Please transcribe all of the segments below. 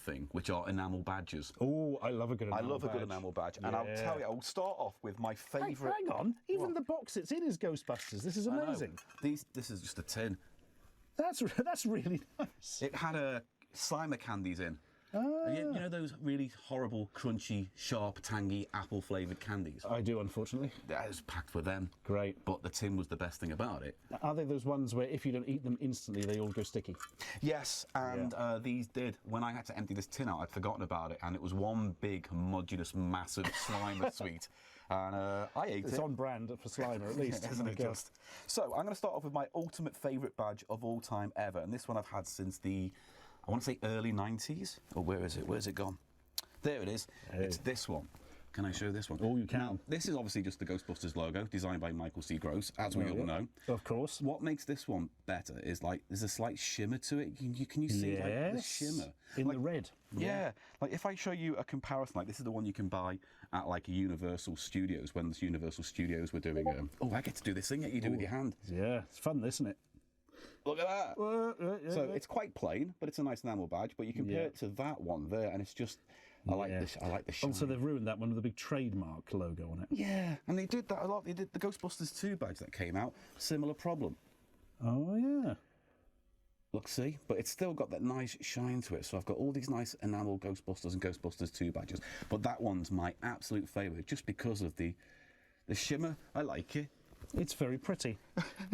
thing, which are enamel badges. Oh, I love a good enamel badge. I love a good enamel badge. And I'll tell you, I'll start off with my favourite... Hang on, even the box it's in is Ghostbusters. This is amazing. This is just a tin. That's really nice. It had Slimer candies in. You know those really horrible, crunchy, sharp, tangy, apple-flavoured candies? I do, unfortunately. It was packed with them. Great. But the tin was the best thing about it. Are they those ones where if you don't eat them instantly, they all go sticky? Yes, and these did. When I had to empty this tin out, I'd forgotten about it, and it was one big, homogeneous, massive Slimer sweet. And I ate it. It's on brand for Slimer, at least. Isn't it just? So I'm going to start off with my ultimate favourite badge of all time ever, and this one I've had since the, I want to say early 90s. Or where is it? Where's it gone? There it is. Hey. It's this one. Can I show this one? Oh, you can. Now, this is obviously just the Ghostbusters logo, designed by Michael C. Gross, as we all know. Of course. What makes this one better is, like, there's a slight shimmer to it. Can you see like, the shimmer? In the red. Yeah. Like, if I show you a comparison, like, this is the one you can buy at, like, Universal Studios, when the Universal Studios were doing... oh, I get to do this thing that you do with your hand. Yeah, it's fun, isn't it? Look at that. So it's quite plain, but it's a nice enamel badge. But you compare it to that one there, and it's just... I like the shine. Also, they've ruined that one with a big trademark logo on it. Yeah, and they did that a lot. They did the Ghostbusters 2 badge that came out. Similar problem. Oh, yeah. Look, see? But it's still got that nice shine to it. So I've got all these nice enamel Ghostbusters and Ghostbusters 2 badges. But that one's my absolute favourite, just because of the shimmer. I like it. It's very pretty.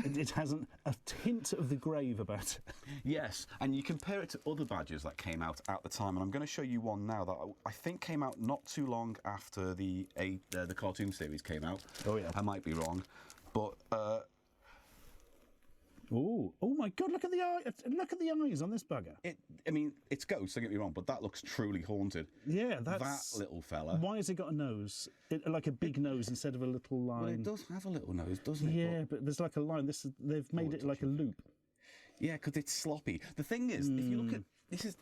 It has a hint of the grave about it. Yes, and you compare it to other badges that came out at the time, and I'm going to show you one now that I think came out not too long after the cartoon series came out. Oh, yeah. I might be wrong, but... Oh my God! Look at the eye! Look at the eyes on this bugger. I mean, it's ghosts. Don't get me wrong, but that looks truly haunted. Yeah, that's that little fella. Why has it got a nose? Like a big nose instead of a little line. Well, it does have a little nose, doesn't it? Yeah, but there's like a line. They've made it like a loop. Yeah, because it's sloppy. The thing is, if you look at this is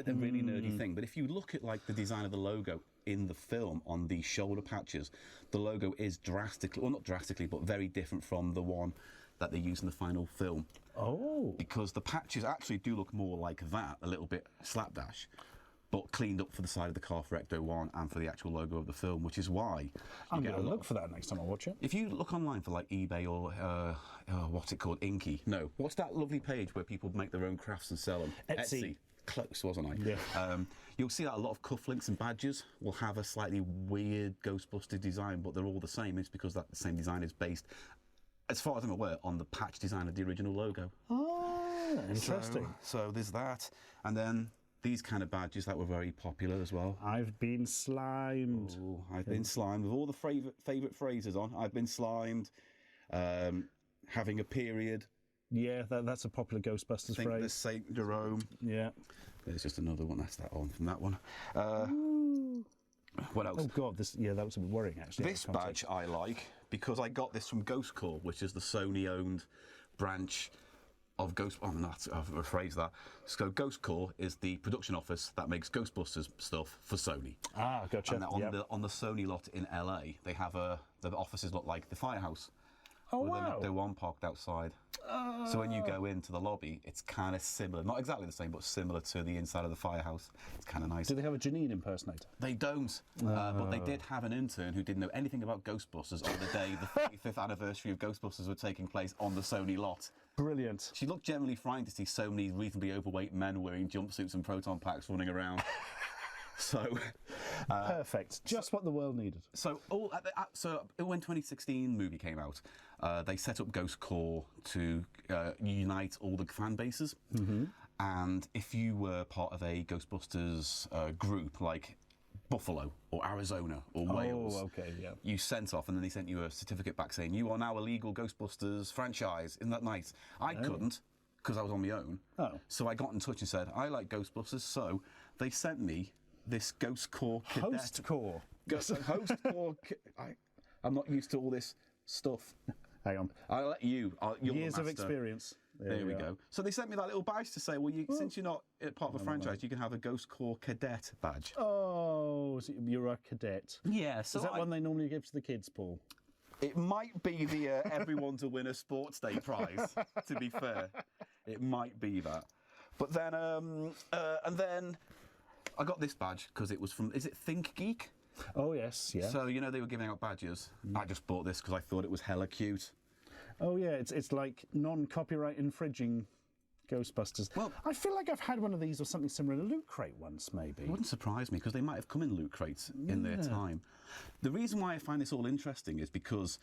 a really nerdy thing, but if you look at like the design of the logo in the film on the shoulder patches, the logo is drastically, well, not drastically, but very different from the one that they use in the final film. Oh. Because the patches actually do look more like that, a little bit slapdash, but cleaned up for the side of the car for Ecto-1 and for the actual logo of the film, which is why I'm going to look for that next time I watch it. If you look online for like eBay or what's it called, Inky? No, what's that lovely page where people make their own crafts and sell them? Etsy. Close, wasn't I? Yeah. You'll see that a lot of cufflinks and badges will have a slightly weird Ghostbuster design, but they're all the same. It's because that the same design is based, as far as I'm aware, on the patch design of the original logo. Oh, interesting. So there's that. And then these kind of badges that were very popular as well. I've been slimed. Oh, I've been slimed with all the favourite phrases on. I've been slimed, having a period. Yeah, that's a popular Ghostbusters phrase. The St. Jerome. Yeah. There's just another one. That's that on from that one. What else? Oh God, that was a bit worrying actually. This badge I like because I got this from Ghost Corps, which is the Sony-owned branch of Ghost. Oh, not I've rephrased that. So Ghost Corps is the production office that makes Ghostbusters stuff for Sony. Ah, gotcha. And on the Sony lot in LA, they have the offices look like the firehouse. Oh wow! They're one parked outside. So when you go into the lobby, it's kind of similar, not exactly the same, but similar to the inside of the firehouse. It's kind of nice. Do they have a Janine impersonator? They don't, but they did have an intern who didn't know anything about Ghostbusters on the day the 35th anniversary of Ghostbusters were taking place on the Sony lot. Brilliant. She looked generally frightened to see so many reasonably overweight men wearing jumpsuits and proton packs running around. So perfect, just what the world needed. So when 2016 movie came out, they set up Ghost Corps to unite all the fan bases. Mm-hmm. And if you were part of a Ghostbusters group like Buffalo or Arizona or Wales, you sent off, and then they sent you a certificate back saying you are now a legal Ghostbusters franchise. Isn't that nice? I couldn't, because I was on my own. So I got in touch and said I like Ghostbusters. So they sent me this Ghost Corps cadet. Host Corps. Host Corps. I'm not used to all this stuff. Hang on. I'll let you. Years of experience. There we go. So they sent me that little badge to say, well, since you're not part of a franchise, you can have a Ghost Corps cadet badge. Oh, so you're a cadet. Yeah. So is that one they normally give to the kids, Paul? It might be the everyone to win a sports day prize, to be fair. It might be that. But then, and then... I got this badge because it was from, is it Think Geek? Oh, yes, yeah. So, you know, they were giving out badges. I just bought this because I thought it was hella cute. Oh, yeah, it's like non-copyright infringing Ghostbusters. Well, I feel like I've had one of these or something similar in a Loot Crate once, maybe. It wouldn't surprise me because they might have come in loot crates in their time. The reason why I find this all interesting is because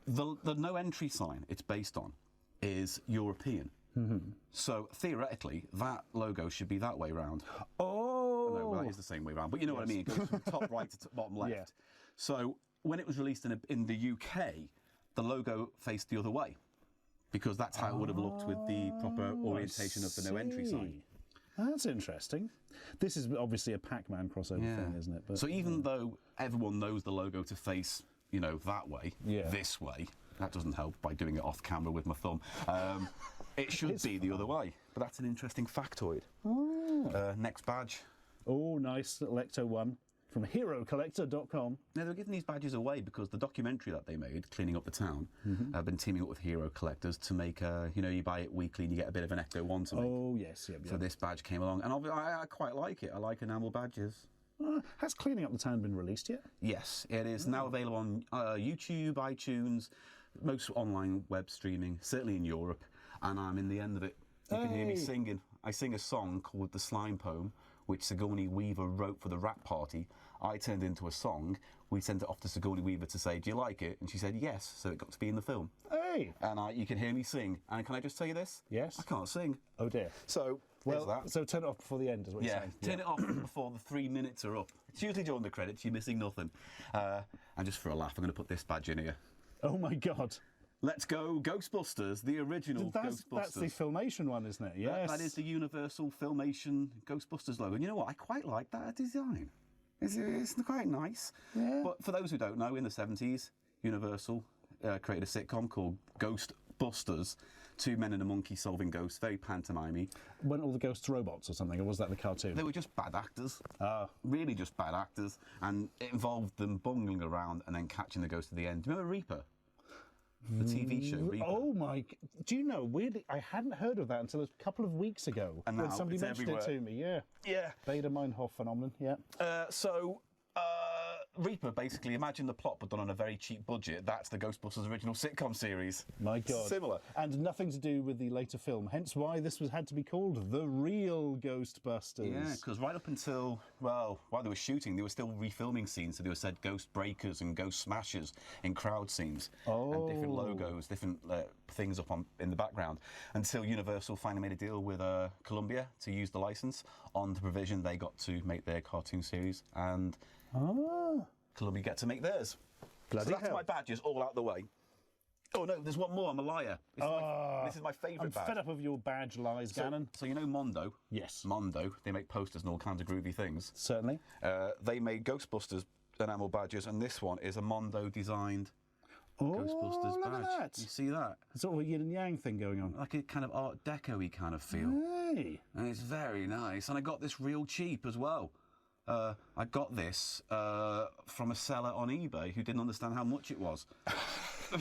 the no entry sign it's based on is European. So theoretically, that logo should be that way round. Oh! No, well, that is the same way round, but you know what I mean. It goes from top right to bottom left. Yeah. So when it was released in the UK, the logo faced the other way because that's how it would have looked with the proper orientation of the no entry sign. That's interesting. This is obviously a Pac-Man crossover thing, isn't it? But, so even though everyone knows the logo to face, you know, that way, this way, that doesn't help by doing it off camera with my thumb. It should be the other way. But that's an interesting factoid. Next badge. Oh, nice little Ecto one from HeroCollector.com. Now, they're giving these badges away because the documentary that they made, Cleaning Up the Town, have been teaming up with Hero Collectors to make, you know, you buy it weekly and you get a bit of an Ecto 1 to make. Oh, yes, So this badge came along, and I quite like it. I like enamel badges. Has Cleaning Up the Town been released yet? Yes, it is now available on YouTube, iTunes, most online web streaming, certainly in Europe, and I'm in the end of it. You can hear me singing. I sing a song called The Slime Poem, which Sigourney Weaver wrote for the rap party. I turned into a song. We sent it off to Sigourney Weaver to say, do you like it? And she said, yes, so it got to be in the film. Hey! And you can hear me sing. And can I just tell you this? Yes. I can't sing. Oh, dear. So, there's that. So turn it off before the end, is what you're saying. Turn it off before the 3 minutes are up. It's usually during the credits, you're missing nothing. And just for a laugh, I'm going to put this badge in here. Oh, my God. Let's go Ghostbusters, the original Ghostbusters. That's the Filmation one, isn't it? Yes. That is the Universal Filmation Ghostbusters logo. And you know what? I quite like that design. It's quite nice. Yeah. But for those who don't know, in the 70s, Universal created a sitcom called Ghostbusters. Two men and a monkey solving ghosts, very pantomime-y. Weren't all the ghosts robots or something, or was that the cartoon? They were just bad actors. Ah. Really just bad actors. And it involved them bungling around and then catching the ghost at the end. Do you remember Reaper? The TV show, Reaper. Oh my! Do you know? Weirdly, I hadn't heard of that until a couple of weeks ago And when now somebody it's mentioned it to me. Yeah. Yeah. Baader-Meinhof phenomenon. Yeah. Reaper, basically, imagine the plot but done on a very cheap budget. That's the Ghostbusters original sitcom series. My God. Similar. And nothing to do with the later film. Hence why this had to be called The Real Ghostbusters. Yeah, because right up until, well, while they were shooting, they were still refilming scenes. So they were said Ghost Breakers and Ghost Smashers in crowd scenes. And different logos, different things up in the background. Until Universal finally made a deal with Columbia to use the license on the provision they got to make their cartoon series. And Columbia get to make theirs. Bloody so that's hell. my badges all out the way. Oh no, there's one more. I'm a liar. This is my favourite I'm badge. fed up of your badge lies, Gannon. So you know Mondo? Yes. Mondo. They make posters and all kinds of groovy things. Certainly. They made Ghostbusters enamel badges, and this one is a Mondo designed Ghostbusters look badge. at that. You see that? Sort of a yin and yang thing going on. Like a kind of Art Deco-y kind of feel. Hey. And it's very nice. And I got this real cheap as well. I got this from a seller on eBay who didn't understand how much it was.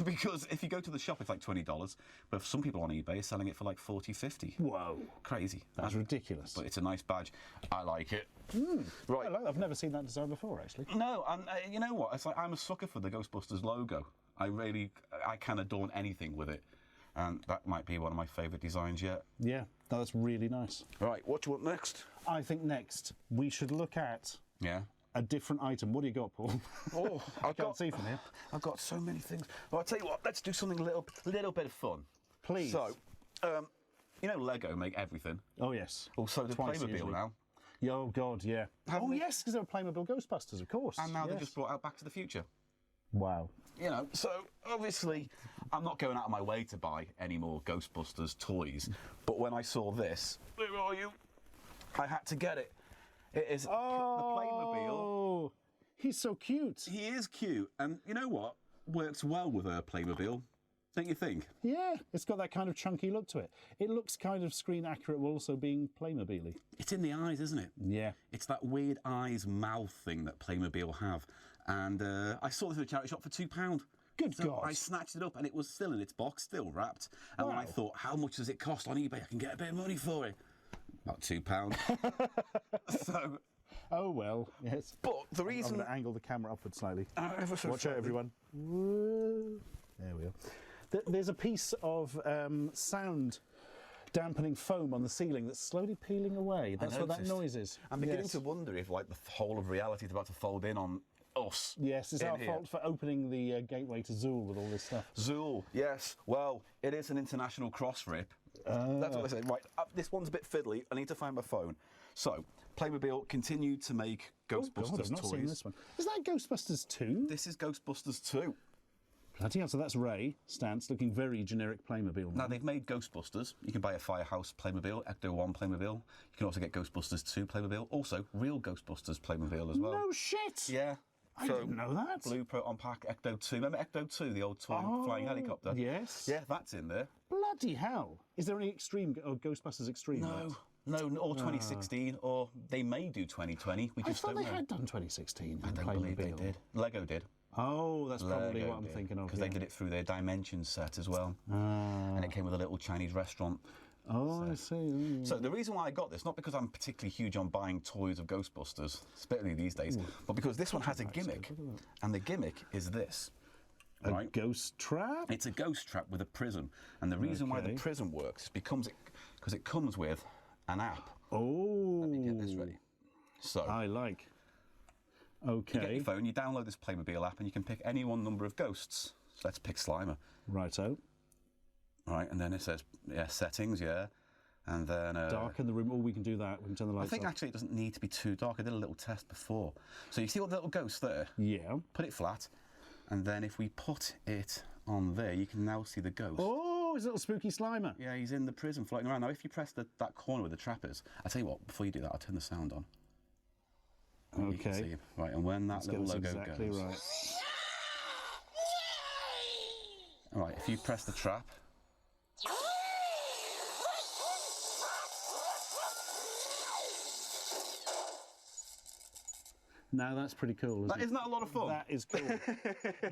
Because if you go to the shop, it's like $20, but some people on eBay are selling it for like $40, $50. Whoa. Crazy. That's ridiculous. But it's a nice badge. I like it. Right. I've never seen that design before, actually. No, and you know what? It's like I'm a sucker for the Ghostbusters logo. I can adorn anything with it. And that might be one of my favourite designs yet. Yeah, that's really nice. Right, what do you want next? I think next we should look at Yeah. a different item. What do you got, Paul? Oh, I can't see from here. I've got so many things. Well, I'll tell you what, let's do something a little bit of fun. Please. So, you know Lego make everything. Oh, yes. Also, does Twice Playmobil usually. now. Oh, God, yeah. Haven't they? Yes, because they were Playmobil Ghostbusters, of course. And now they Yes. just brought out Back to the Future. Wow. You know, so obviously I'm not going out of my way to buy any more Ghostbusters toys, but when I saw this, where are you? I had to get it. It is the Playmobil. Oh, he's so cute. He is cute, and you know what? Works well with a Playmobil, don't you think? Yeah, it's got that kind of chunky look to it. It looks kind of screen accurate while also being Playmobil-y. It's in the eyes, isn't it? Yeah. It's that weird eyes mouth thing that Playmobil have. And I saw this in a charity shop for £2. Good so God. I snatched it up and it was still in its box, still wrapped. And when I Wow. thought, how much does it cost on eBay? I can get a bit of money for it. about £2. So, Oh, well, yes. but the I'm reason... going to angle the camera upward slightly. ever so Watch out, slightly. everyone. Woo. There we are. There's a piece of sound dampening foam on the ceiling that's slowly peeling away. That's what that noticed. noise is. I'm beginning Yes. to wonder if, like, the whole of reality is about to fold in on us. Yes, it's in our here. fault for opening the gateway to Zool with all this stuff. Zool, yes. Well, it is an international cross rip. That's what I said. Right, this one's a bit fiddly. I need to find my phone. So, Playmobil continued to make Ghostbusters Oh, God, I've not toys. seen this one. Is that Ghostbusters 2? This is Ghostbusters 2. Bloody hell, so that's Ray Stantz looking very generic Playmobil. Now, they've made Ghostbusters. You can buy a Firehouse Playmobil, Ecto 1 Playmobil. You can also get Ghostbusters 2 Playmobil. Also, real Ghostbusters Playmobil as well. No shit! Yeah. I didn't know that. Blue Proton Pack Ecto 2. Remember Ecto 2, the old toy flying helicopter? Yes. Yeah, that's in there. Bloody hell. Is there any extreme, or Ghostbusters Extreme? yet? No, or 2016, or they may do 2020. We I just thought don't they know. had done 2016. I don't believe they did. Lego did. Oh, that's probably what I'm did, thinking of. because yeah. they did it through their Dimensions set as well, and it came with a little Chinese restaurant. Oh, I see. Mm. So the reason why I got this, not because I'm particularly huge on buying toys of Ghostbusters, especially these days, but because this one has a gimmick, and the gimmick is this. A Right? ghost trap? It's a ghost trap with a prism, and the reason why the Okay. prism works is because it comes with an app. Oh. Let me get this ready. So I like. you get Okay. your phone, you download this Playmobil app, and you can pick any one number of ghosts. So let's pick Slimer. Righto. Right, and then it says, settings, and then... Darken the room. Oh, we can do that. We can turn the I lights think off. actually it doesn't need to be too dark. I did a little test before. So you see what the little ghost there? Yeah. Put it flat, and then if we put it on there, you can now see the ghost. Oh, his little spooky Slimer. Yeah, he's in the prison floating around. Now, if you press that corner where the trap is, I'll tell you what, before you do that, I'll turn the sound on. You can see Okay. him. Right, and when that Let's little get this logo exactly goes... right. All right, if you press the trap... Now that's pretty cool, isn't it? Isn't that a lot of fun? That is cool.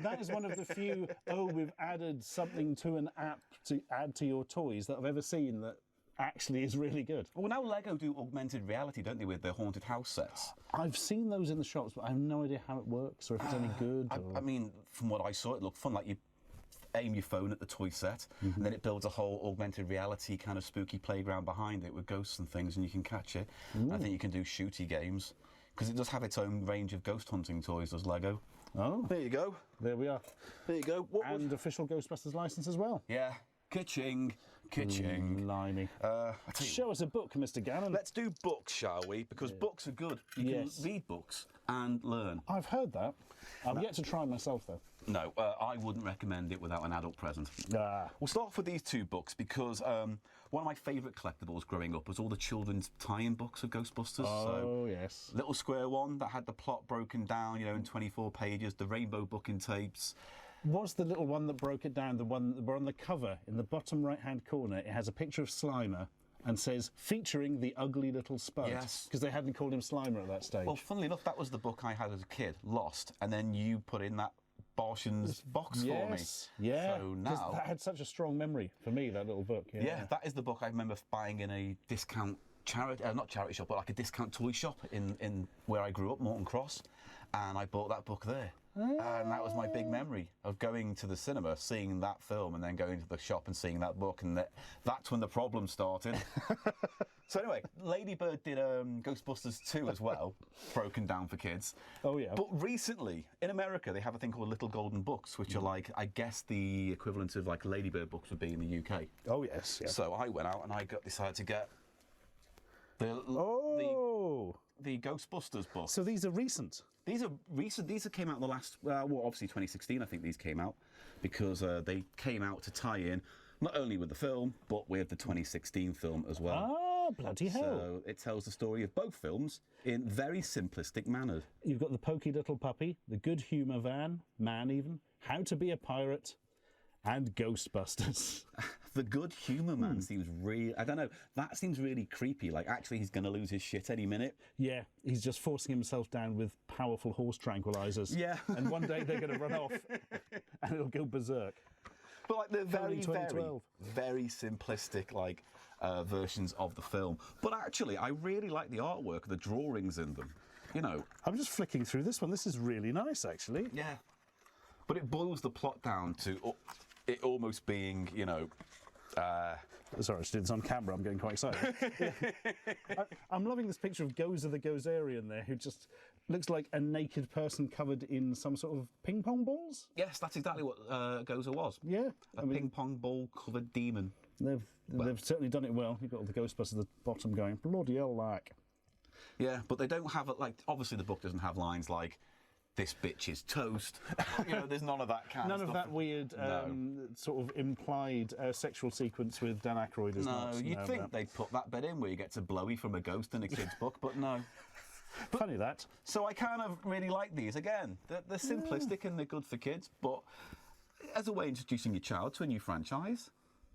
That is one of the few, we've added something to an app to add to your toys that I've ever seen that actually is really good. Well, now Lego do augmented reality, don't they, with their haunted house sets? I've seen those in the shops, but I have no idea how it works or if it's any good. I mean, from what I saw, it looked fun. Like you aim your phone at the toy set, and then it builds a whole augmented reality kind of spooky playground behind it with ghosts and things, and you can catch it. I think you can do shooty games because it does have its own range of ghost hunting toys. Does Lego? Oh, There you go. there we are. There you go. And official Ghostbusters license as well. Yeah, kitching. Blimey. I tell you, Show us a book, Mr. Gannon. let's do books, shall we? Because books are good. You Yes. can read books and learn. I've heard that. I've yet to try myself, though. No, I wouldn't recommend it without an adult present. Ah, We'll start off with these two books because one of my favourite collectibles growing up was all the children's tie-in books of Ghostbusters. So oh, yes. little square one that had the plot broken down, in 24 pages, the rainbow book in tapes. Was the little one that broke it down the one that were on the cover in the bottom right-hand corner? It has a picture of Slimer and says, featuring the ugly little Spud. Yes. Because they hadn't called him Slimer at that stage. Well, funnily enough, that was the book I had as a kid, Lost, and then you put in that Barshan's box for me. yes. Yeah. So 'cause now... that had such a strong memory for me, that little book. Yeah. Yeah, that is the book I remember buying in a discount charity, not charity shop, but like a discount toy shop in where I grew up, Morton Cross, and I bought that book there. And that was my big memory of going to the cinema, seeing that film, and then going to the shop and seeing that book, and that's when the problem started. So anyway, Lady Bird did Ghostbusters 2 as well, broken down for kids. Oh, yeah. But recently, in America, they have a thing called Little Golden Books, which are like, I guess the equivalent of like Lady Bird books would be in the UK. Oh, yes. Yeah. So I went out and I decided to get Oh. the Ghostbusters book. So these are recent. These are recent. These came out in the last, obviously 2016. I think these came out because they came out to tie in not only with the film but with the 2016 film as well. Ah, bloody hell. So it tells the story of both films in very simplistic manners. You've got the pokey little puppy, the good humour man even, how to be a pirate, and Ghostbusters. The good humour man seems really, I don't know, that seems really creepy. Like, actually, he's going to lose his shit any minute. Yeah, he's just forcing himself down with powerful horse tranquilizers. Yeah. And one day they're going to run off and it'll go berserk. But like they're very, Halloween very, 2012. very simplistic like versions of the film. But actually, I really like the artwork, the drawings in them. You know. I'm just flicking through this one. This is really nice, actually. Yeah. But it boils the plot down to it almost being, you know. Sorry, I just did this on camera. I'm getting quite excited. I'm loving this picture of Gozer the Gozerian there, who just looks like a naked person covered in some sort of ping pong balls. Yes, that's exactly what Gozer was. Yeah, A ping pong ball covered demon. They've certainly done it well. You've got all the Ghostbusters at the bottom going, bloody hell, like. Yeah, but they don't have like. Obviously, the book doesn't have lines like, "This bitch is toast." You know, there's none of that kind of None stuff. of that weird sort of implied sexual sequence with Dan Aykroyd is No, not. you'd no, think no. they'd put that bit in where you get to blowy from a ghost in a kid's book, but no. Funny that. So I kind of really like these. Again, they're simplistic and they're good for kids, but as a way of introducing your child to a new franchise,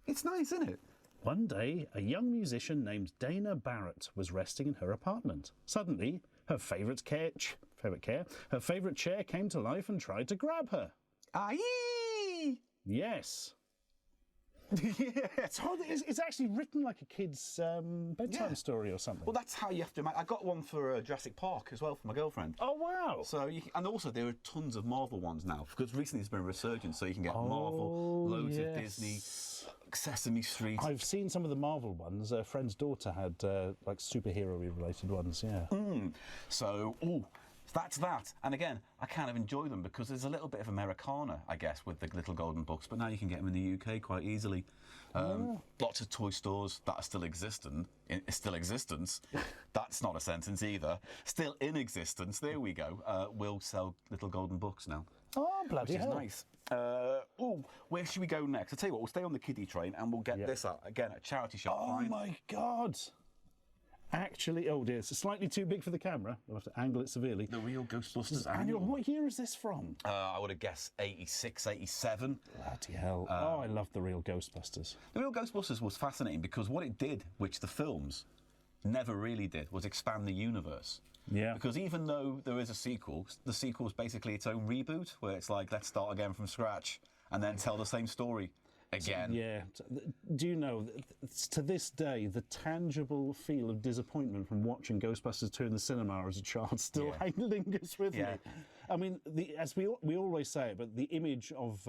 it's nice, isn't it? One day, a young musician named Dana Barrett was resting in her apartment. Suddenly, her favourite chair came to life and tried to grab her. Aye! Yes. Yeah. It's actually written like a kid's bedtime story or something. Well, that's how you have to imagine. I got one for Jurassic Park as well for my girlfriend. Oh, wow. So, and also there are tons of Marvel ones now because recently there's been a resurgence. So you can get Marvel, loads of Disney, Sesame Street. I've seen some of the Marvel ones. A friend's daughter had like superhero-y related ones, yeah. So, that's that. And again, I kind of enjoy them because there's a little bit of Americana, I guess, with the Little Golden Books. But now you can get them in the UK quite easily. Lots of toy stores that are still existence. That's not a sentence either. Still in existence. There we go. Will sell Little Golden Books now. Oh, bloody Which is hell. nice. Where should we go next? I'll tell you what, we'll stay on the kiddie train and we'll get this out again at charity shop. Oh, my God. Actually, oh dear, it's slightly too big for the camera. We'll have to angle it severely. The real Ghostbusters Annual. annual. What year is this from? I would have guessed 86, 87. Bloody hell. I love the real Ghostbusters. The real Ghostbusters was fascinating because what it did, which the films never really did, was expand the universe. Yeah. Because even though there is a sequel, the sequel is basically its own reboot, where it's like, let's start again from scratch and then tell the same story again. Yeah. Do you know, to this day, the tangible feel of disappointment from watching Ghostbusters 2 in the cinema as a child still lingers with me. I mean, as we always say, but the image of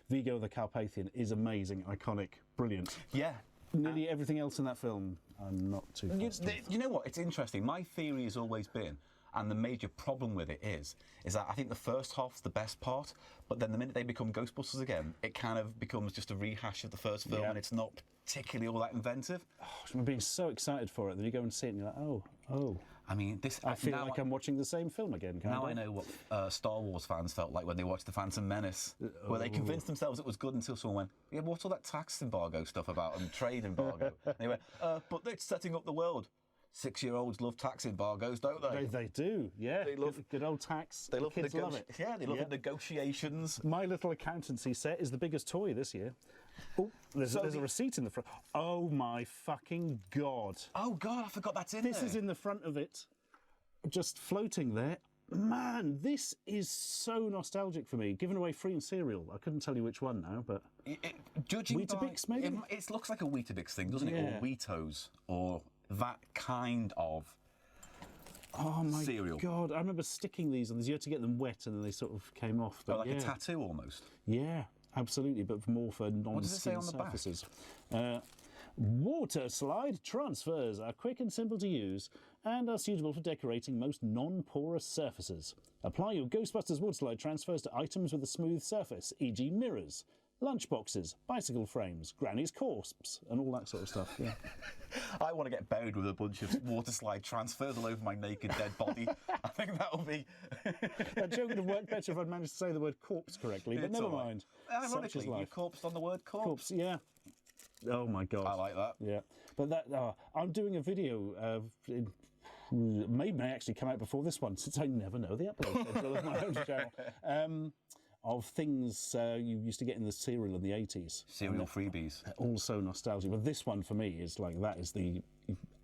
Vigo the Carpathian is amazing, iconic, brilliant. Yeah. Nearly everything else in that film, I'm not too fussed with. You know what? It's interesting. My theory has always been, and the major problem with it is that I think the first half's the best part, but then the minute they become Ghostbusters again, it kind of becomes just a rehash of the first film, and it's not particularly all that inventive. I'm being so excited for it that you go and see it and you're like, oh. I mean, I feel like I'm watching the same film again. Now I know what Star Wars fans felt like when they watched The Phantom Menace, where they convinced themselves it was good until someone went, yeah, what's all that tax embargo stuff about and trade embargo? And they went, but they're setting up the world. 6-year-olds love tax embargoes, don't they? They do, yeah. They love good old tax. They love Kids love it. Yeah, they love the negotiations. My little accountancy set is the biggest toy this year. Oh, there's a receipt in the front. Oh my fucking God. Oh God, I forgot that's in there. This is in the front of it, just floating there. Man, this is so nostalgic for me. Given away free in cereal. I couldn't tell you which one now, but judging Weetabix, by, maybe? it looks like a Weetabix thing, doesn't it? Yeah. Or Wheatos, or that kind of oh my cereal. God, I remember sticking these on these. You had to get them wet, and then they sort of came off. But Like a tattoo almost. Yeah, absolutely, but more for does it say non-skin on the back? surfaces. Water slide transfers are quick and simple to use and are suitable for decorating most non-porous surfaces. Apply your Ghostbusters water slide transfers to items with a smooth surface, e.g. mirrors, lunchboxes, bicycle frames, Granny's corpse, and all that sort of stuff. Yeah. I want to get buried with a bunch of water slide transfers all over my naked dead body. I think that'll be... That joke would have worked better if I'd managed to say the word corpse correctly, but It's never all right. mind. Ironically, Such is you life. corpsed on the word corpse. Corpse, yeah. Oh my God. I like that. Yeah, but I'm doing a video may actually come out before this one, since I never know the upload schedule of my own channel. Of things you used to get in the cereal in the 80s. Cereal freebies. Also nostalgic. But this one for me is like, that is the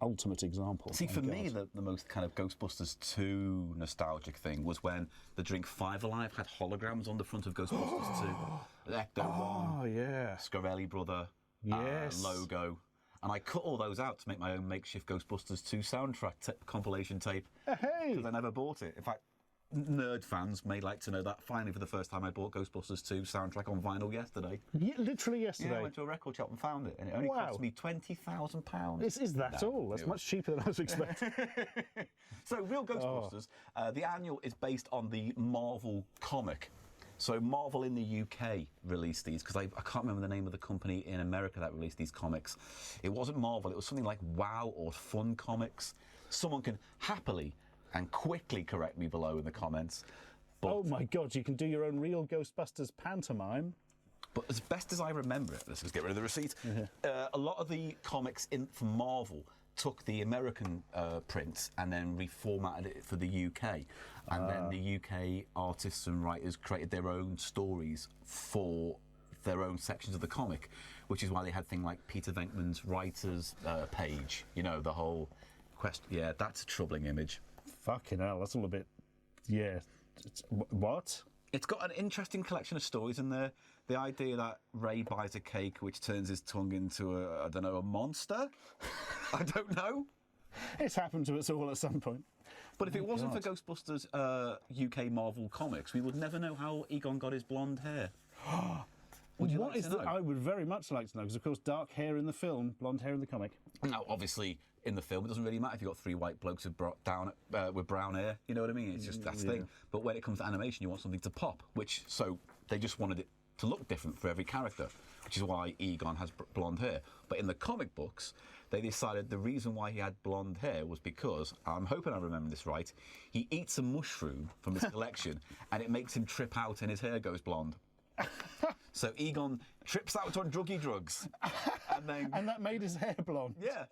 ultimate example. See, my for God. me, the most kind of Ghostbusters 2 nostalgic thing was when the drink Five Alive had holograms on the front of Ghostbusters 2. The Ecto-1, Oh, yeah. Scarelli Brother Yes. logo. And I cut all those out to make my own makeshift Ghostbusters 2 soundtrack compilation tape. Hey! Because I never bought it. In fact, nerd fans may like to know that finally for the first time I bought Ghostbusters 2 soundtrack on vinyl yesterday. Yeah, literally Yeah, yesterday. I went to a record shop and found it, and it only Wow. cost me £20,000. Is that all? That's much cheaper than I was expecting. So, Real Ghostbusters, the annual is based on the Marvel comic. So, Marvel in the UK released these, because I can't remember the name of the company in America that released these comics. It wasn't Marvel, it was something like WOW or Fun Comics. Someone can happily and quickly correct me below in the comments. But, Oh my God, you can do your own Real Ghostbusters pantomime. but as best as I remember it, let's just get rid of the receipt, a lot of the comics from Marvel took the American print and then reformatted it for the UK. And then the UK artists and writers created their own stories for their own sections of the comic, which is why they had things like Peter Venkman's writer's page, you know, the whole question. Yeah, that's a troubling image. Fucking hell, that's all a bit. Yeah. What? It's got an interesting collection of stories in there. The idea that Ray buys a cake which turns his tongue into a monster? I don't know. It's happened to us all at some point. But if it wasn't for Ghostbusters UK Marvel Comics, we would never know how Egon got his blonde hair. Would you like to know? I would very much like to know, because of course, dark hair in the film, blonde hair in the comic. Now, obviously, in the film, it doesn't really matter if you've got 3 white blokes with brown hair. You know what I mean? It's just that's the thing. But when it comes to animation, you want something to pop, so they just wanted it to look different for every character, which is why Egon has blonde hair. But in the comic books, they decided the reason why he had blonde hair was because, I'm hoping I remember this right, he eats a mushroom from his collection and it makes him trip out and his hair goes blonde. So Egon trips out on druggy drugs. And that made his hair blonde. Yeah.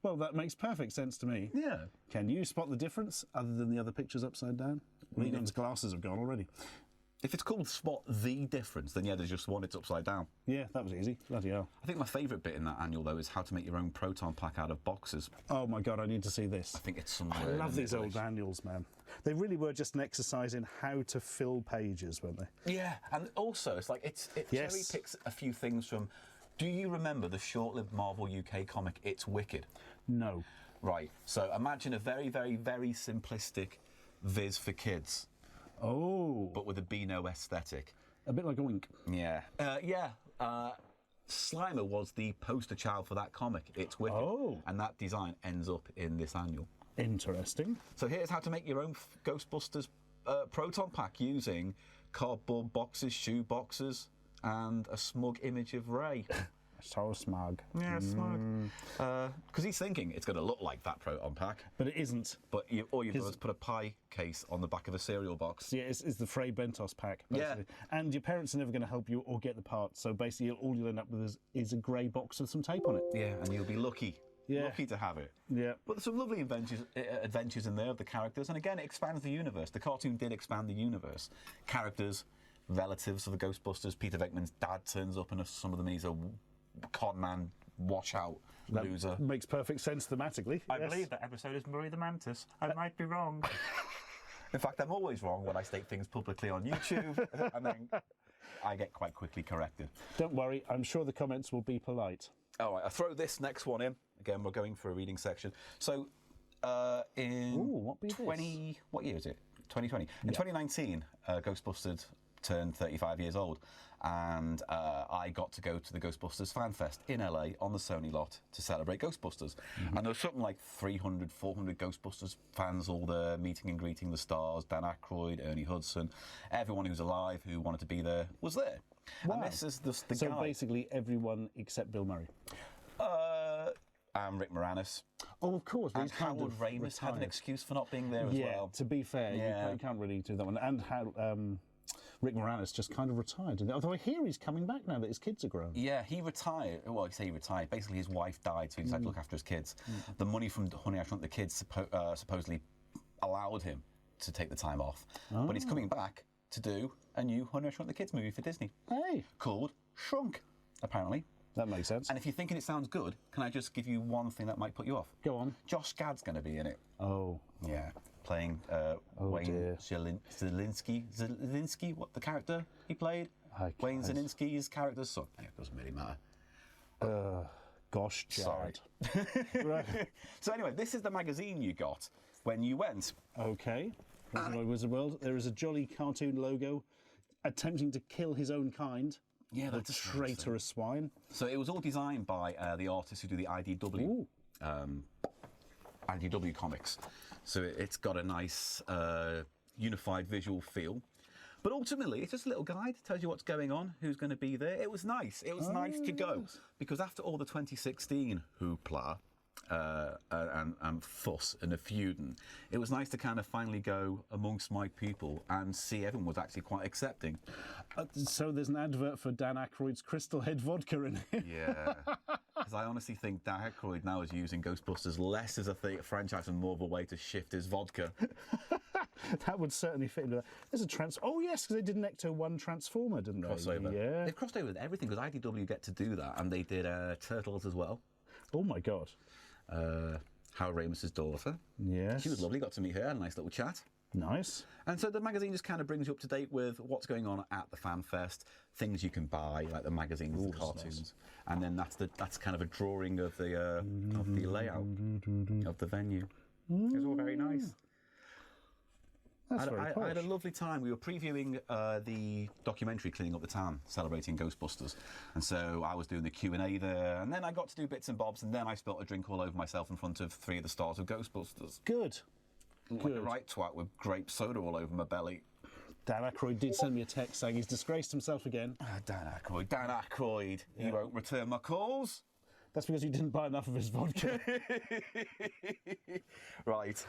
Well, that makes perfect sense to me. Yeah. Can you spot the difference other than the other pictures upside down? Egon's glasses have gone already. If it's called spot the difference, then yeah, there's just one, it's upside down. Yeah, that was easy. Bloody hell. I think my favourite bit in that annual, though, is how to make your own proton pack out of boxes. Oh my God, I need to see this. I think it's somewhere. I love in these the old collection. annuals, man. They really were just an exercise in how to fill pages, weren't they? Yeah, and also it's like it Yes. cherry picks a few things from. Do you remember the short-lived Marvel UK comic It's Wicked? No. Right. So imagine a very, very, very simplistic Viz for kids, Oh. but with a Beano aesthetic. A bit like a wink. Yeah. Slimer was the poster child for that comic. It's Wicked. Oh. And that design ends up in this annual. Interesting. So here's how to make your own Ghostbusters proton pack using cardboard boxes, shoe boxes, and a smug image of Ray. So smug. Yeah, smug. Because he's thinking it's going to look like that proton pack, But it isn't. but all you've done is put a pie case on the back of a cereal box. Yeah, it's the Frey Bentos pack, Yeah. basically. And your parents are never going to help you or get the parts, so basically all you'll end up with is a grey box with some tape on it. Yeah, and you'll be lucky. Yeah. Lucky to have it. Yeah. But there's some lovely adventures in there of the characters, and again, it expands the universe. The cartoon did expand the universe. Characters, relatives of the Ghostbusters. Peter Venkman's dad turns up, and some of them he's a con man, washout loser. Makes perfect sense thematically. I yes. believe that episode is Murray the Mantis. I might be wrong. In fact, I'm always wrong when I state things publicly on YouTube, and then I get quite quickly corrected. Don't worry, I'm sure the comments will be polite. All right, I'll throw this next one in. Again, we're going for a reading section. So, in What be this? what year is it? 2020. In 2019, Ghostbusters turned 35 years old, and I got to go to the Ghostbusters Fan Fest in LA on the Sony lot to celebrate Ghostbusters. And there was something like 300, 400 Ghostbusters fans all there, meeting and greeting the stars, Dan Aykroyd, Ernie Hudson, everyone who's alive who wanted to be there was there. Wow. And this is the So guy. basically everyone except Bill Murray. And Rick Moranis. Oh, of course. And Howard Ramis had an excuse for not being there as well. To be fair, Yeah. you can't really do that one. And how Rick Moranis just kind of retired. Although I hear he's coming back now that his kids are grown. Yeah, he retired. Well, I say he retired. Basically, his wife died, so he decided to look after his kids. The money from Honey, I Shrunk the Kids supposedly allowed him to take the time off. But he's coming back to do a new Honey, I Shrunk the Kids movie for Disney Hey. called Shrunk, apparently. That makes sense. And if you're thinking it sounds good, can I just give you one thing that might put you off? Go on. Josh Gad's going to be in it. Oh. Yeah, playing Wayne Zielinski, what the character he played? Wayne Zielinski's character's son. It doesn't really matter. Gosh, Chad. Sorry. Right. So anyway, this is the magazine you got when you went. Okay. Wizard World. There is a jolly cartoon logo attempting to kill his own kind. Yeah, the that's a traitorous swine. So it was all designed by the artists who do the IDW. IDW comics. So it's got a nice unified visual feel. But ultimately, it's just a little guide, tells you what's going on, who's going to be there. It was nice. It was nice to go. Because after all the 2016 hoopla and fuss and a feuding, it was nice to kind of finally go amongst my people and see everyone was actually quite accepting. So there's an advert for Dan Aykroyd's Crystal Head vodka in it. Yeah. Because I honestly think Dan Aykroyd now is using Ghostbusters less as a franchise and more of a way to shift his vodka. That would certainly fit into that. There's a Oh, yes, because they did an Ecto-1 Transformer, didn't they? Crossover. Yeah. They've crossed over with everything because IDW get to do that, and they did Turtles as well. Oh, my God. Howard Ramis's daughter. Yes. She was lovely, got to meet her, had a nice little chat. Nice. And so the magazine just kind of brings you up to date with what's going on at the Fan Fest, things you can buy, like the magazines, the cartoons. Nice. And then that's kind of a drawing of the layout of the venue. It's all very nice. That's very posh. I had a lovely time. We were previewing the documentary Cleaning Up the Town, celebrating Ghostbusters. And so I was doing the Q&A there, and then I got to do bits and bobs, and then I spilt a drink all over myself in front of 3 of the stars of Ghostbusters. Good. Like a right twat with grape soda all over my belly. Dan Aykroyd did send me a text saying he's disgraced himself again. Dan Aykroyd, yeah. He won't return my calls. That's because you didn't buy enough of his vodka. Right.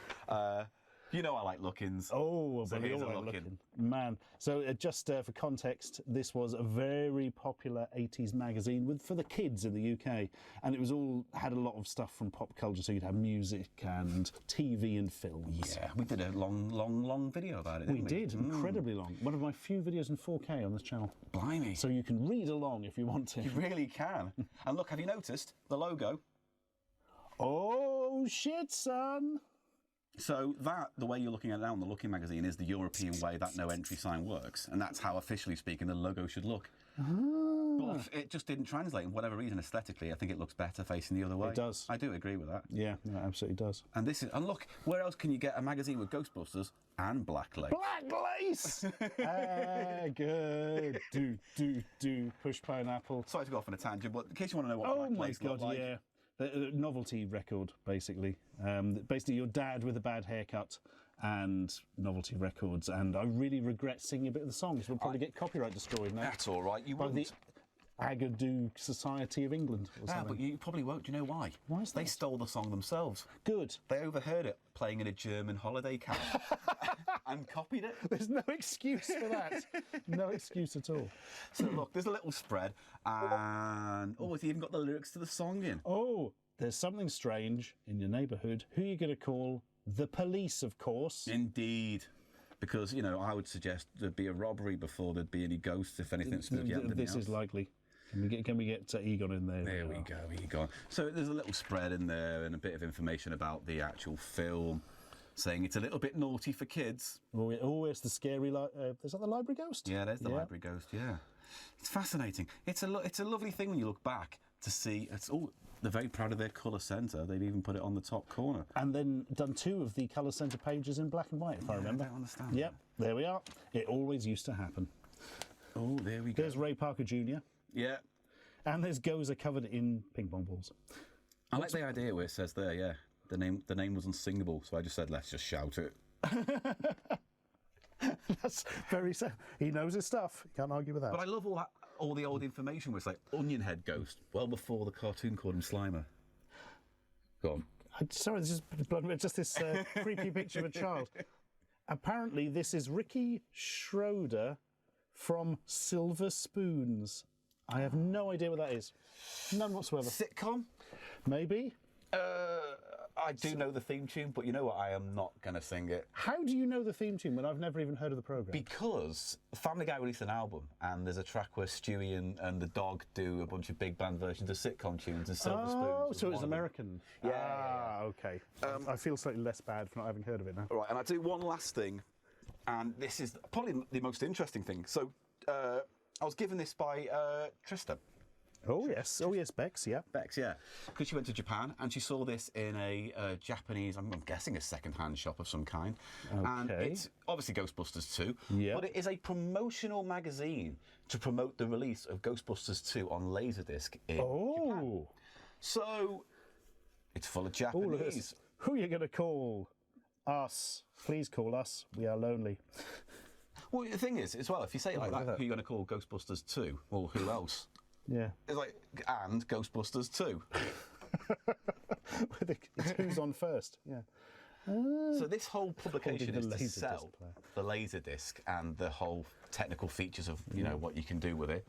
You know I like lookings. Oh, so but we all like looking. Man. So just for context, this was a very popular 80s magazine for the kids in the UK. And it was had a lot of stuff from pop culture. So you'd have music and TV and films. Yeah, we did a long video about it, didn't we? We did, incredibly long. One of my few videos in 4K on this channel. Blimey. So you can read along if you want to. You really can. And look, have you noticed the logo? Oh, shit, son. So the way you're looking at it now in the Looking magazine is the European way that no entry sign works, and that's how, officially speaking, the logo should look. But it just didn't translate, and for whatever reason, aesthetically, I think it looks better facing the other way. It does. I do agree with that. Yeah, it absolutely does. And look, where else can you get a magazine with Ghostbusters and Black Lace? Black Lace! Good. Do. Push pineapple. Sorry to go off on a tangent, but in case you want to know what Black Lace looked like. Yeah. The novelty record, basically. Basically, your dad with a bad haircut and novelty records. And I really regret singing a bit of the songs. We'll probably get copyright destroyed now. That's all right. You by won't. The Agadoo Society of England or something. But you probably won't. Do you know why? Why is that? They stole the song themselves. Good. They overheard it playing in a German holiday camp and copied it. There's no excuse for that. No excuse at all. So look, there's a little spread, and it's even got the lyrics to the song in. Oh, there's something strange in your neighbourhood. Who are you going to call? The police, of course. Indeed. Because, I would suggest there'd be a robbery before there'd be any ghosts, if anything spooky happened. This is likely. Can we get Egon in there? There we go, Egon. So there's a little spread in there and a bit of information about the actual film, saying it's a little bit naughty for kids. Oh, it's the scary... is that the library ghost? Yeah, there's the library ghost, yeah. It's fascinating. It's a lovely thing when you look back to see... They're very proud of their colour centre. They've even put it on the top corner. And then done 2 of the colour centre pages in black and white, if I remember. I don't understand. Yep, there we are. It always used to happen. Oh, there we go. There's Ray Parker Jr. Yeah. And there's Gozer covered in ping pong balls. I like the idea where it says there, yeah, the name was unsingable, so I just said, let's just shout it. That's very sad. He knows his stuff. Can't argue with that. But I love all the old information where it's like Onion Head Ghost, well before the cartoon called him Slimer. Go on. Sorry, this is just this creepy picture of a child. Apparently, this is Ricky Schroeder from Silver Spoons. I have no idea what that is. None whatsoever. Sitcom? Maybe. I do know the theme tune, but you know what? I am not going to sing it. How do you know the theme tune when I've never even heard of the programme? Because Family Guy released an album, and there's a track where Stewie and the dog do a bunch of big band versions of sitcom tunes, and Silver Spoons. Oh, was so one it's of them. American. Yeah. Okay. I feel slightly less bad for not having heard of it now. All right, and I do one last thing, and this is probably the most interesting thing. So I was given this by Trista. Oh yes, Bex, yeah. Bex, yeah, because she went to Japan and she saw this in a Japanese, I'm guessing a second-hand shop of some kind. And Okay. it's obviously Ghostbusters 2, Yeah. but it is a promotional magazine to promote the release of Ghostbusters 2 on Laserdisc in Japan. Oh. So it's full of Oh, look at Japanese. this. Who are you going to call? Us. Please call us. We are lonely. Well, the thing is, as well, if you say it like look at that, that. who are you going to call Ghostbusters 2? Well, who else? Yeah. It's like, and Ghostbusters 2. It's who's on first. Yeah. So this whole publication Holding is the to sell Laserdisc player. the Laserdisc and the whole technical features of, you know, what you can do with it.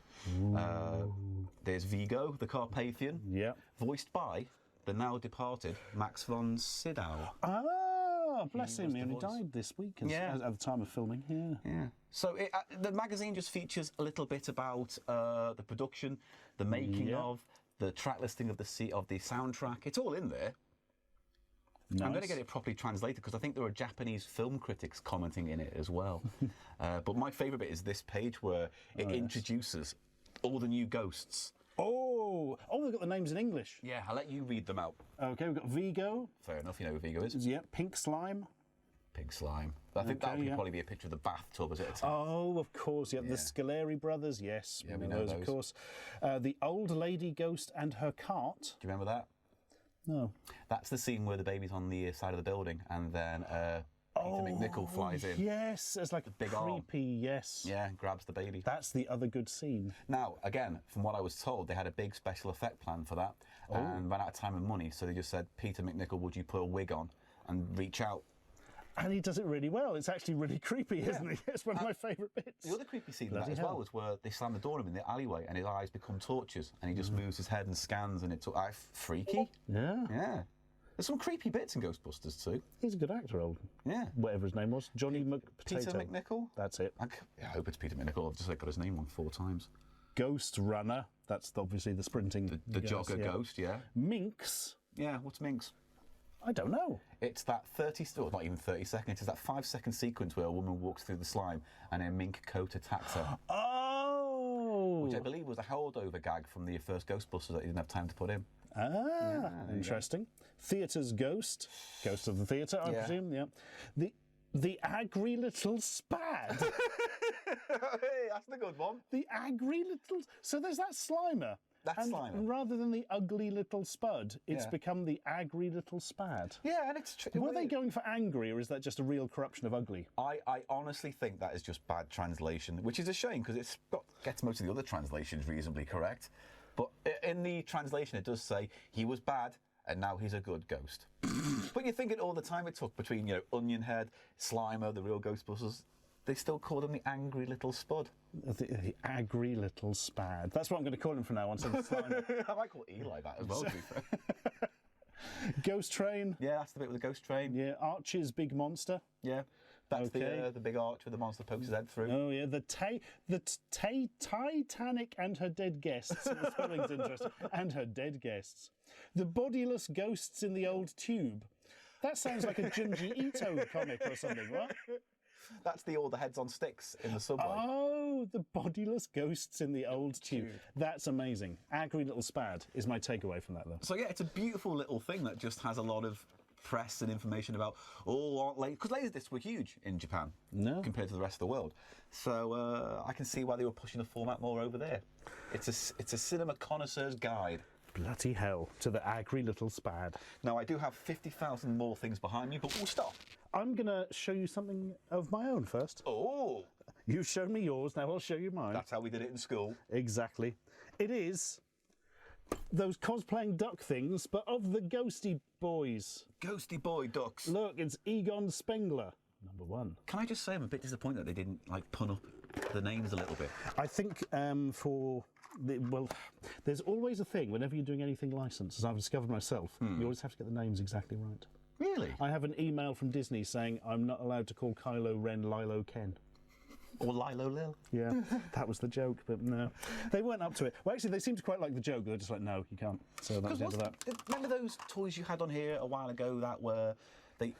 There's Vigo, the Carpathian, Yeah. voiced by the now departed Max von Sydow. Ah, bless him. was He the only voice. died this week Yeah. at the time of filming. Yeah. Yeah. So the magazine just features a little bit about the production, the making Yeah. of, the track listing of the soundtrack. It's all in there. I'm going to Nice. get it properly translated because I think there are Japanese film critics commenting in it as well. But my favourite bit is this page where it introduces all the new ghosts. Oh, they've got the names in English. Yeah, I'll let you read them out. Okay, we've got Vigo. Fair enough, you know who Vigo is. Yeah, Pink Slime. Pig slime. I think Okay, that would yeah. probably be a picture of the bathtub as it. Oh, of course. Yeah, the Yeah. Scaleri brothers. Yes, Yeah, we we know know those, of those. course. The old lady ghost and her cart. Do you remember that? No. That's the scene where the baby's on the side of the building and then Peter McNichol flies in. Yes, it's like big arm. creepy. Yes. Yeah, grabs the baby. That's the other good scene. Now, again, from what I was told, they had a big special effect plan for that and ran out of time and money. So they just said, Peter McNichol, would you put a wig on and reach out? And he does it really well. It's actually really creepy, isn't he? It's one of my favourite bits. The other creepy scene in that Bloody as hell. well was where they slam the door on him in the alleyway and his eyes become torches and he just moves his head and scans and it's freaky. Yeah. Yeah. There's some creepy bits in Ghostbusters too. He's a good actor, old. Yeah. Whatever his name was. Johnny Peter McPotato. McNichol? That's it. I hope it's Peter McNichol. I've just got his name wrong 4 times. Ghost Runner. That's obviously the sprinting. The guys, jogger yeah. ghost, yeah. Minx. Yeah, what's Minx? I don't know. It's that 30, or not even 30 seconds, it's that 5-second sequence where a woman walks through the slime and a mink coat attacks her. Oh. Which I believe was a holdover gag from the first Ghostbusters that he didn't have time to put in. Ah, interesting. Theatre's ghost. Ghost of the theatre, I Yeah. presume, yeah. The Agri Little Spad. Hey, that's the good one. The Agri Little... So there's that Slimer. That's and Slimer. rather than the ugly little spud, it's Yeah. become the Agri Little Spad. Yeah, and it's Were they going for angry, or is that just a real corruption of ugly? I honestly think that is just bad translation, which is a shame because it's gets most of the other translations reasonably correct. But in the translation, it does say he was bad and now he's a good ghost. But you think it all the time it took between, you know, Onionhead, Slimer, the real Ghostbusters, they still called him the angry little spud. The Agri Little Spad. That's what I'm going to call him from now on. So the Slimer. I might call Eli that as well, to be fair. Ghost Train. Yeah, that's the bit with the ghost train. Yeah, Archie's Big Monster. Yeah. That's Okay. the big arch where the monster pokes his head through. Oh yeah, the Titanic and her dead guests. The spelling's interesting. And her dead guests. The bodiless ghosts in the old tube. That sounds like a Junji Ito comic or something, what? That's all the heads on sticks in the subway. Oh, the bodiless ghosts in the old tube. That's amazing. Agri Little Spad is my takeaway from that, though. So yeah, it's a beautiful little thing that just has a lot of press and information about because Laserdiscs were huge in Japan compared to the rest of the world. So I can see why they were pushing the format more over there. It's a cinema connoisseur's guide. Bloody hell to the Agri Little Spad. Now I do have 50,000 more things behind me, but we'll stop. I'm going to show you something of my own first. Oh, You've shown me yours, now I'll show you mine. that's how we did it in school. Exactly. It is those cosplaying duck things, but of the Ghosty Boys. Ghosty boy ducks. Look, it's Egon Spengler, #1. Can I just say I'm a bit disappointed that they didn't pun up the names a little bit. I think there's always a thing whenever you're doing anything licensed, as I've discovered myself, you always have to get the names exactly right. Really? I have an email from Disney saying I'm not allowed to call Kylo Ren Lilo Ken. Or Lilo Lil? Yeah, that was the joke, but no. They weren't up to it. Well, actually, they seemed to quite like the joke. They're just like, no, you can't. So that was the end of that. Remember those toys you had on here a while ago that were... They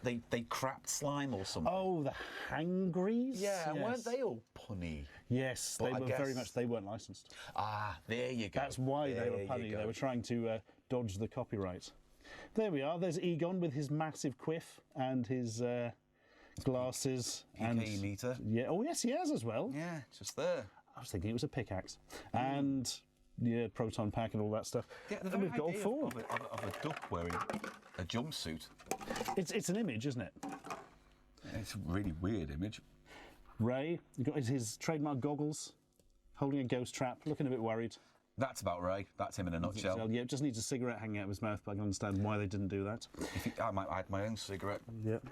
crapped slime or something? Oh, the Hangries? Yeah, yes. weren't they all punny? Yes, But they I were guess- very much, they weren't licensed. Ah, there you go. That's why they were There punny. you They go. were trying to dodge the copyright. There we are. There's Egon with his massive quiff and his glasses. PKE meter. Yeah. Oh, yes, he has as well. Yeah, just there. I was thinking it was a pickaxe. And, yeah, proton pack and all that stuff. Yeah, the and very we've got all idea four. of a duck wearing a jumpsuit. It's an image, isn't it? It's a really weird image. Ray, you've got his trademark goggles, holding a ghost trap, looking a bit worried. That's about Ray. That's him in a nutshell. So, yeah, just needs a cigarette hanging out of his mouth, but I can understand why they didn't do that. I might add my own cigarette. Yep.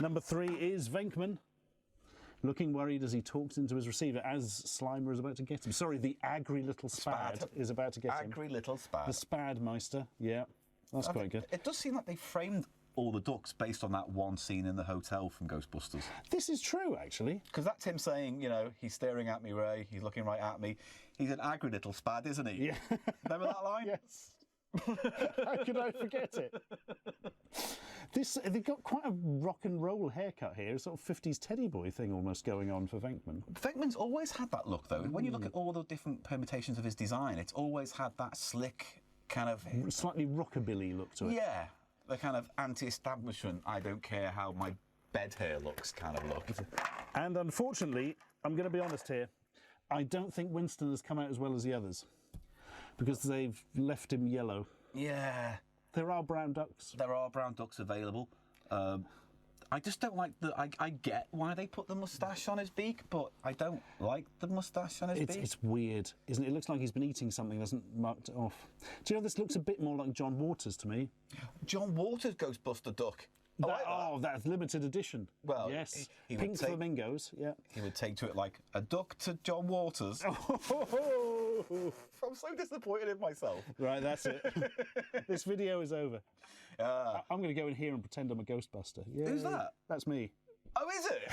Number 3 is Venkman, looking worried as he talks into his receiver as Slimer is about to get him. Sorry, the Agri Little Spad is about to get him. Agri Little Spad. The Spadmeister, yeah. That's quite good. It does seem like they framed all the ducks based on that one scene in the hotel from Ghostbusters. This is true, actually. Because that's him saying, you know, he's staring at me, Ray, he's looking right at me. He's an agri little spad, isn't he? Yeah. Remember that line? Yes. How could I forget it? They've got quite a rock and roll haircut here, a sort of 50s teddy boy thing almost going on for Venkman. Venkman's always had that look, though. When you look at all the different permutations of his design, it's always had that slick kind of... Slightly rockabilly look to it. Yeah, the kind of anti-establishment, I don't care how my bed hair looks kind of look. And unfortunately, I'm going to be honest here, I don't think Winston has come out as well as the others because they've left him yellow. Yeah. There are brown ducks. There are brown ducks available. I just don't like the... I get why they put the moustache on his beak, but I don't like the moustache on his beak. It's weird, isn't it? It looks like he's been eating something, hasn't marked it off. Do you know, this looks a bit more like John Waters to me. John Waters' Ghostbuster duck. I like that. That's limited edition. Well, yes. he would Pink take- flamingos, yeah. He would take to it like a duck to John Waters. I'm so disappointed in myself. Right, that's it. This video is over. Uh, I'm going to go in here and pretend I'm a Ghostbuster. Yeah, Who's that? That's me. oh, is it?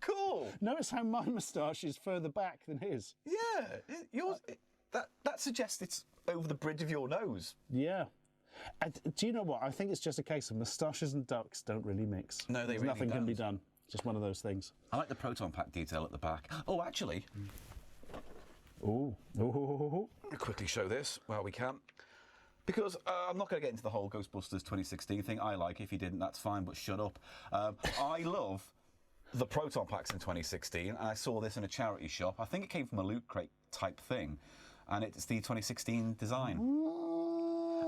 Cool. Notice how my moustache is further back than his. Yeah. Yours. That suggests it's over the bridge of your nose. Yeah. And do you know what? I think it's just a case of moustaches and ducks don't really mix. No, they There's really nothing can be don't. done. Just one of those things. I like the proton pack detail at the back. Oh, actually, Ooh. Ooh. I'll quickly show this while we can. Because I'm not going to get into the whole Ghostbusters 2016 thing. I like it. If you didn't, that's fine, but shut up. I love the proton packs in 2016, and I saw this in a charity shop. I think it came from a Loot Crate type thing, and it's the 2016 design.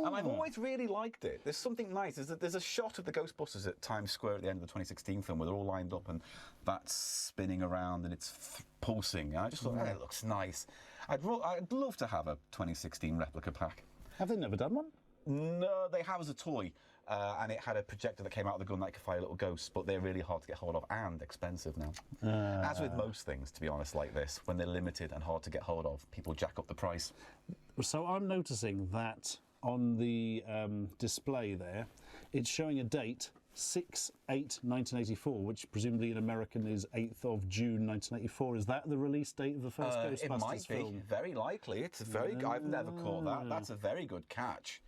And I've always really liked it. There's something nice. There's a shot of the Ghostbusters at Times Square at the end of the 2016 film where they're all lined up and that's spinning around and it's pulsing. And I just thought, hey, it looks nice. I'd love to have a 2016 replica pack. Have they never done one? No, they have as a toy. And it had a projector that came out of the gun that could fire little ghosts, but they're really hard to get hold of and expensive now. As with most things, to be honest, like this, when they're limited and hard to get hold of, people jack up the price. So I'm noticing that on the display there, it's showing a date, 6/8/1984, which presumably in American is 8th of June 1984. Is that the release date of the first It Ghostbusters might be, film? very likely. It's a very. I've never caught that. That's a very good catch.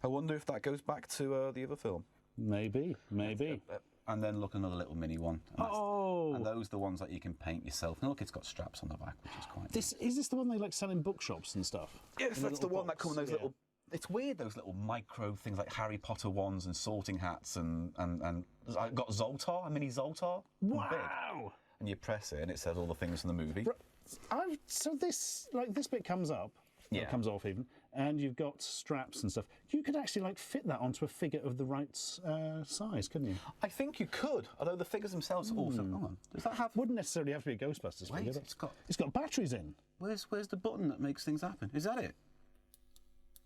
I wonder if that goes back to the other film. Maybe. And then look, another little mini one. And Oh! And those are the ones that you can paint yourself. And look, it's got straps on the back, which is quite Is this the one they like sell in bookshops and stuff? Yes, In a that's the little one that box? come in those Yeah. little. It's weird, those little micro things like Harry Potter wands and sorting hats and I got Zoltar, a mini Zoltar. Big. Wow! And you press it and it says all the things from the movie. So this bit comes up, or Yeah. comes off even, and you've got straps and stuff. You could actually fit that onto a figure of the right size, couldn't you? I think you could, although the figures themselves are also. Hang on, does that have? Wouldn't necessarily have to be a Ghostbusters Wait, figure. it's got- batteries in. Where's the button that makes things happen? Is that it?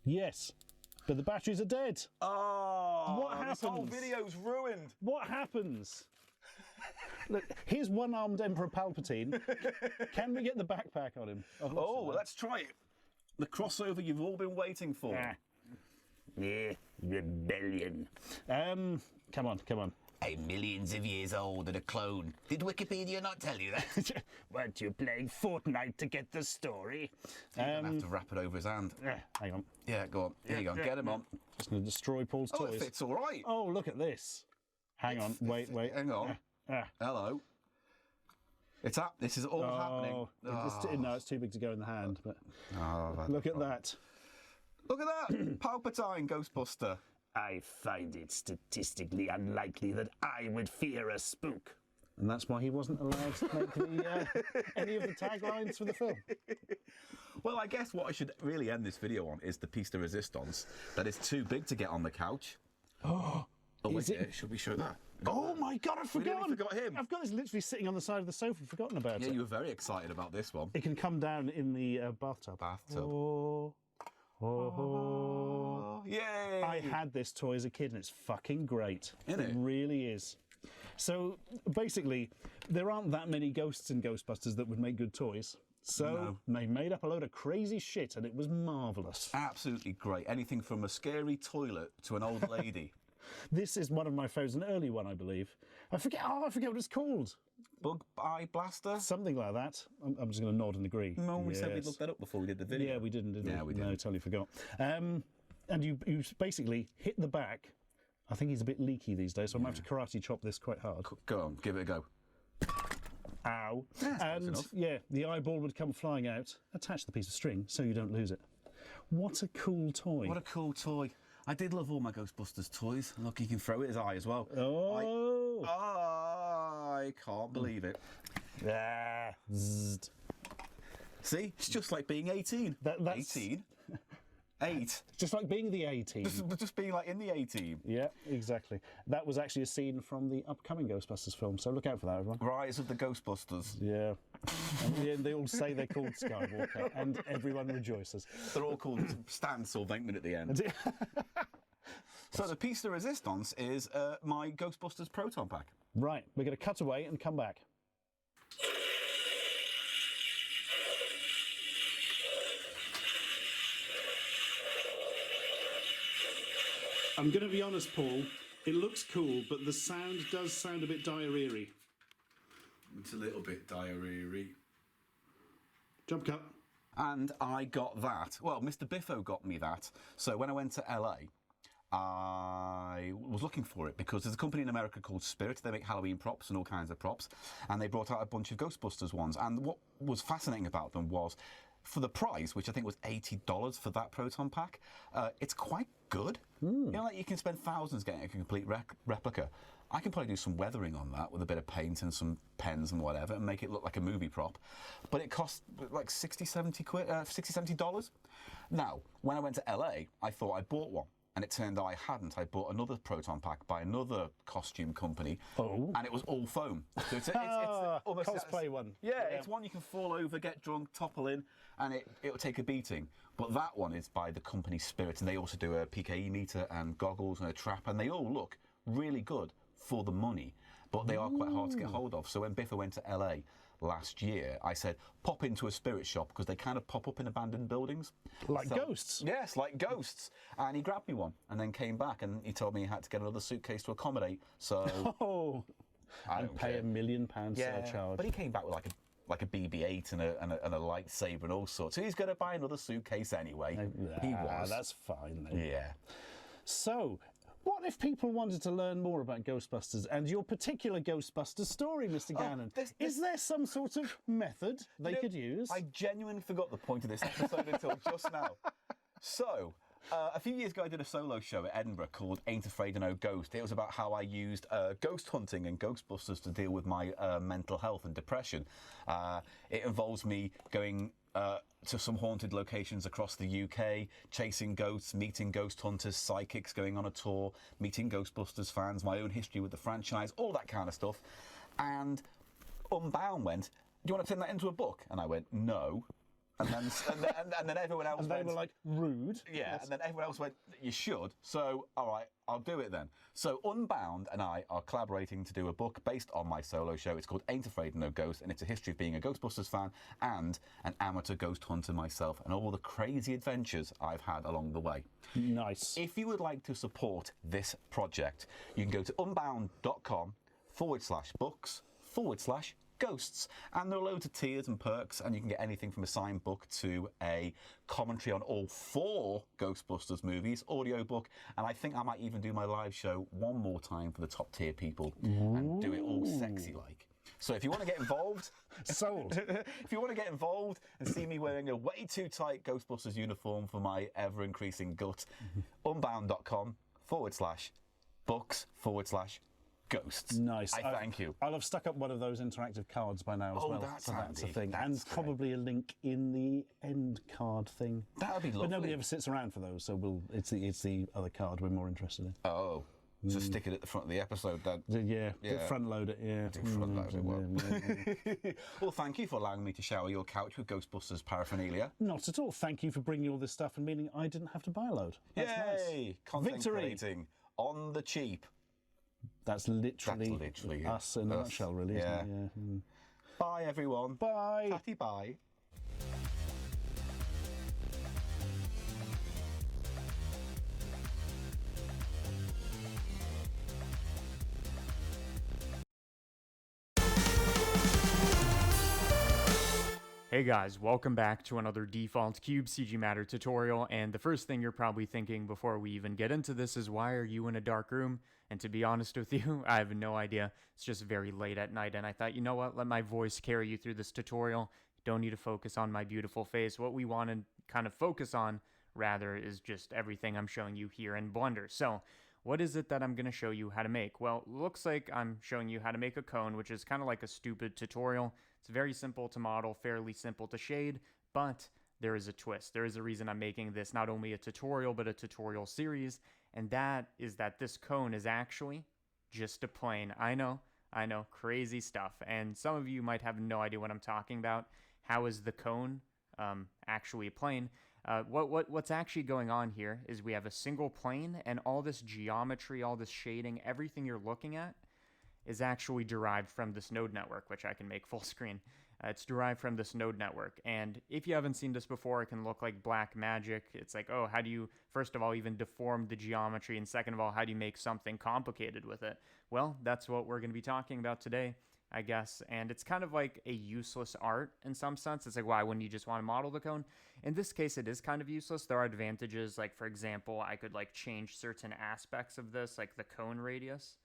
Yes, but the batteries are dead. Oh, What This whole happens? video's ruined. What happens? Look, here's one-armed Emperor Palpatine. Can we get the backpack on him? Oh, let's try it. The crossover you've all been waiting for. Yeah, rebellion. Come on. I'm millions of years old and a clone. Did Wikipedia not tell you that? Weren't you playing Fortnite to get the story? You're going to have to wrap it over his hand. Hang on. Yeah, go on. Here you go. Get him on. Just going to destroy Paul's Oh, toys. it fits all right. Oh, look at this. Hang on. Wait. Hang on. Hello. This is all happening. No, it's too big to go in the hand. But Oh, look at that. Look at that. Palpatine, Ghostbuster. I find it statistically unlikely that I would fear a spook. And that's why he wasn't allowed to make any of the taglines for the film. Well, I guess what I should really end this video on is the piece de resistance that is too big to get on the couch. Oh, wait, should we show that? Oh my God, I've forgotten. We forgot him. I've got this literally sitting on the side of the sofa, forgotten about Yeah, it. you were very excited about this one. It can come down in the bathtub. Oh, yay! I had this toy as a kid and it's fucking great. Isn't it? It really is. So basically, there aren't that many ghosts in Ghostbusters that would make good toys. So they made up a load of crazy shit and it was marvellous. Absolutely great. Anything from a scary toilet to an old lady. This is one of my favourites, an early one, I believe. I forget what it's called. Bug Eye Blaster? Something like that. I'm just going to nod and agree. No, we said we'd look that up before we did the video. Yeah, we didn't, did we? Yeah, we No, didn't. totally forgot. And you basically hit the back. I think he's a bit leaky these days, so I'm going to have to karate chop this quite hard. Go on, give it a go. Ow. Yeah, that's close And enough. yeah, the eyeball would come flying out. Attach the piece of string so you don't lose it. What a cool toy. What a cool toy. I did love all my Ghostbusters toys. Look, you can throw it his eye as well. Oh. I can't believe it. Ah. Zzzt. See, it's just like being 18. That's 18? 8. just like being the A-team. Just being like in the 18. Yeah, exactly. That was actually a scene from the upcoming Ghostbusters film, so look out for that, everyone. Rise of the Ghostbusters. Yeah. And in the end, they all say they're called Skywalker, and everyone rejoices. They're all called Stan Sylvain at the end. So the piece de resistance is my Ghostbusters Proton Pack. Right, we're going to cut away and come back. I'm going to be honest, Paul. It looks cool, but the sound does sound a bit diarrhea-y. It's a little bit diarrhea-y. Jump cut. And I got that. Well, Mr. Biffo got me that. So when I went to LA, I was looking for it because there's a company in America called Spirit. They make Halloween props and all kinds of props. And they brought out a bunch of Ghostbusters ones. And what was fascinating about them was, for the price, which I think was $80 for that Proton Pack, it's quite good. You know, like you can spend thousands getting a complete replica. I can probably do some weathering on that with a bit of paint and some pens and whatever and make it look like a movie prop. But it cost like $60, $70. Now, when I went to LA, I thought I bought one. And it turned out I hadn't. I bought another Proton Pack by another costume company. Oh. And it was all foam. So it's almost cosplay one. Yeah, it's one you can fall over, get drunk, topple in, and it'll take a beating. But that one is by the company Spirit, and they also do a PKE meter and goggles and a trap, and they all look really good for the money. But they are quite hard to get hold of. So when Biffo went to LA last year, I said, pop into a Spirit shop, because they kind of pop up in abandoned buildings. Like ghosts? Yes, like ghosts. And he grabbed me one and then came back and he told me he had to get another suitcase to accommodate. So Oh, I and don't pay care. £1 million surcharge. But he came back with like a BB-8 and a lightsaber and all sorts. So he's going to buy another suitcase anyway. He was. That's fine then. Yeah. So, what if people wanted to learn more about Ghostbusters and your particular Ghostbusters story, Mr. Gannon? Is there some sort of method they could use? I genuinely forgot the point of this episode until just now. So, a few years ago, I did a solo show at Edinburgh called Ain't Afraid of No Ghost. It was about how I used ghost hunting and Ghostbusters to deal with my mental health and depression. It involves me going to some haunted locations across the UK, chasing ghosts, meeting ghost hunters, psychics, going on a tour, meeting Ghostbusters fans, my own history with the franchise, all that kind of stuff. And Unbound went, do you want to turn that into a book? And I went, no. and then everyone else And they went, were like, rude. yeah, and then everyone else went, you should. So, all right, I'll do it then. So Unbound and I are collaborating to do a book based on my solo show. It's called Ain't Afraid of No Ghost, and it's a history of being a Ghostbusters fan and an amateur ghost hunter myself, and all the crazy adventures I've had along the way. Nice. If you would like to support this project, you can go to unbound.com/books/ghosts. And there are loads of tiers and perks, and you can get anything from a signed book to a commentary on all 4 Ghostbusters movies, audiobook, and I think I might even do my live show one more time for the top tier people and do it all sexy like. So if you want to get involved, Sold. if you want to get involved and see me wearing a way too tight Ghostbusters uniform for my ever-increasing gut, unbound.com/books/ghosts. Nice. I thank you. I'll have stuck up one of those interactive cards by now as well. that's so that's a handy. thing. That's And great. probably a link in the end card thing. That would be lovely. But nobody ever sits around for those, so it's the other card we're more interested in. Oh, so stick it at the front of the episode then. Yeah, Yeah. front load it, yeah. Front load it, well. Yeah. Well, thank you for allowing me to shower your couch with Ghostbusters paraphernalia. Not at all. Thank you for bringing all this stuff and meaning I didn't have to buy a load. That's Yay! nice. Content Victory. creating on the cheap. That's literally, yeah. us in a Us. nutshell, really, isn't Yeah. it? Yeah. Bye, everyone. Bye. Patty, bye. Hey guys, welcome back to another Default Cube CG Matter tutorial, and the first thing you're probably thinking before we even get into this is, why are you in a dark room? And to be honest with you, I have no idea. It's just very late at night, and I thought, you know what, let my voice carry you through this tutorial. Don't need to focus on my beautiful face. What we want to kind of focus on, rather, is just everything I'm showing you here in Blender. So, what is it that I'm going to show you how to make? Well, it looks like I'm showing you how to make a cone, which is kind of like a stupid tutorial. It's very simple to model, fairly simple to shade, but there is a twist. There is a reason I'm making this not only a tutorial, but a tutorial series, and that is that this cone is actually just a plane. I know, crazy stuff, and some of you might have no idea what I'm talking about. How is the cone actually a plane? What's actually going on here is we have a single plane, and all this geometry, all this shading, everything you're looking at is actually derived from this node network, which I can make full screen. It's derived from this node network, and if you haven't seen this before, it can look like black magic. It's like, oh, how do you, first of all, even deform the geometry, and second of all, how do you make something complicated with it? Well, that's what we're going to be talking about today, I guess, and it's kind of like a useless art in some sense. It's like, why wouldn't you just want to model the cone? In this case, it is kind of useless. There are advantages, like, for example, I could, like, change certain aspects of this, like the cone radius.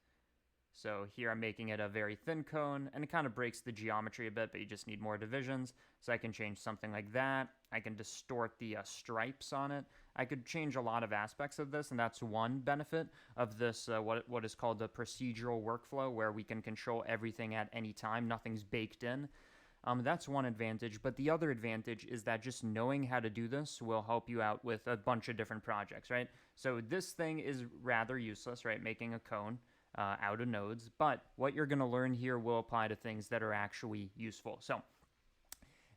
So here I'm making it a very thin cone, and it kind of breaks the geometry a bit, but you just need more divisions. So I can change something like that. I can distort the stripes on it. I could change a lot of aspects of this, and that's one benefit of this, what is called the procedural workflow, where we can control everything at any time. Nothing's baked in. That's one advantage, but the other advantage is that just knowing how to do this will help you out with a bunch of different projects, right? So this thing is rather useless, right? Making a cone out of nodes, but what you're going to learn here will apply to things that are actually useful. So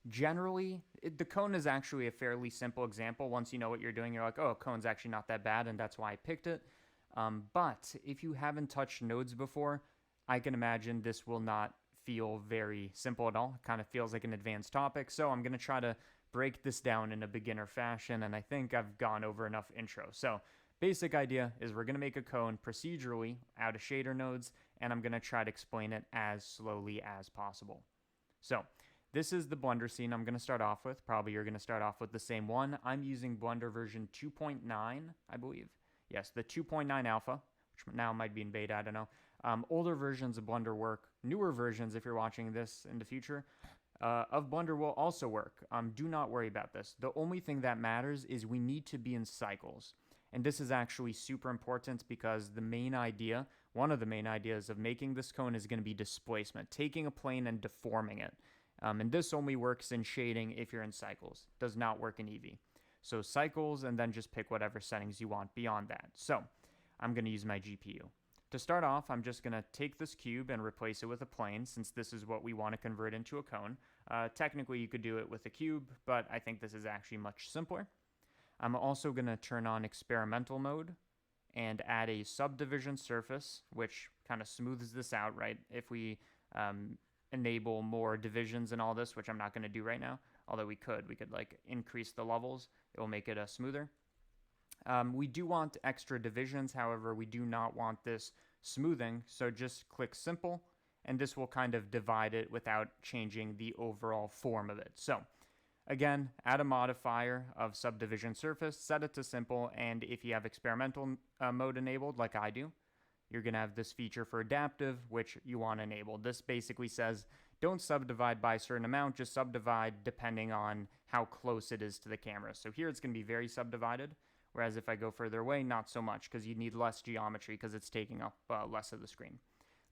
generally, the cone is actually a fairly simple example. Once you know what you're doing, you're like, oh, a cone's actually not that bad, and that's why I picked it. But if you haven't touched nodes before, I can imagine this will not feel very simple at all. It kind of feels like an advanced topic, so I'm going to try to break this down in a beginner fashion, and I think I've gone over enough intro. So basic idea is we're going to make a cone procedurally out of shader nodes, and I'm going to try to explain it as slowly as possible. So this is the Blender scene I'm going to start off with. Probably you're going to start off with the same one. I'm using Blender version 2.9, I believe. Yes, the 2.9 alpha, which now might be in beta, I don't know. Older versions of Blender work. Newer versions, if you're watching this in the future, of Blender will also work. Do not worry about this. The only thing that matters is we need to be in cycles. And this is actually super important because the main idea, one of the main ideas of making this cone is going to be displacement, taking a plane and deforming it. And this only works in shading if you're in cycles. Does not work in Eevee. So cycles, and then just pick whatever settings you want beyond that. So I'm going to use my GPU. To start off, I'm just going to take this cube and replace it with a plane, since this is what we want to convert into a cone. Technically, you could do it with a cube, but I think this is actually much simpler. I'm also going to turn on experimental mode and add a subdivision surface, which kind of smooths this out, right? If we enable more divisions and all this, which I'm not going to do right now, although we could like increase the levels. It will make it smoother. We do want extra divisions, however, we do not want this smoothing, so just click simple, and this will kind of divide it without changing the overall form of it. So again, add a modifier of subdivision surface, set it to simple, and if you have experimental mode enabled, like I do, you're going to have this feature for adaptive, which you want enabled. This basically says, don't subdivide by a certain amount, just subdivide depending on how close it is to the camera. So here it's going to be very subdivided, whereas if I go further away, not so much, because you need less geometry because it's taking up less of the screen.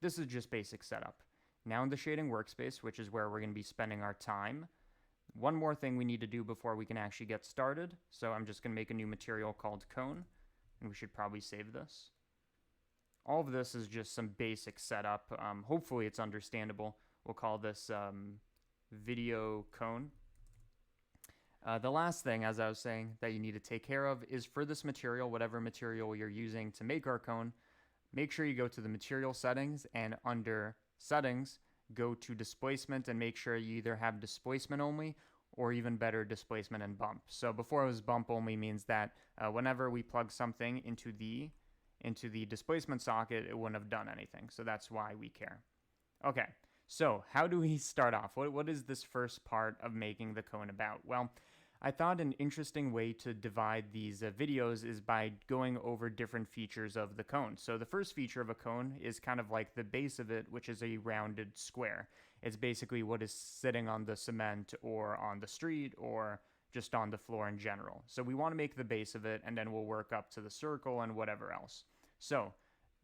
This is just basic setup. Now in the shading workspace, which is where we're going to be spending our time, one more thing we need to do before we can actually get started. So I'm just going to make a new material called cone, and we should probably save this. All of this is just some basic setup. Hopefully it's understandable. We'll call this video cone. The last thing, as I was saying, that you need to take care of is for this material, whatever material you're using to make our cone, make sure you go to the material settings, and under settings, go to displacement and make sure you either have displacement only or even better, displacement and bump. So before it was bump only means that whenever we plug something into the displacement socket, it wouldn't have done anything. So that's why we care. Okay, so how do we start off? What is this first part of making the cone about? Well, I thought an interesting way to divide these videos is by going over different features of the cone. So the first feature of a cone is kind of like the base of it, which is a rounded square. It's basically what is sitting on the cement or on the street or just on the floor in general. So we want to make the base of it, and then we'll work up to the circle and whatever else. So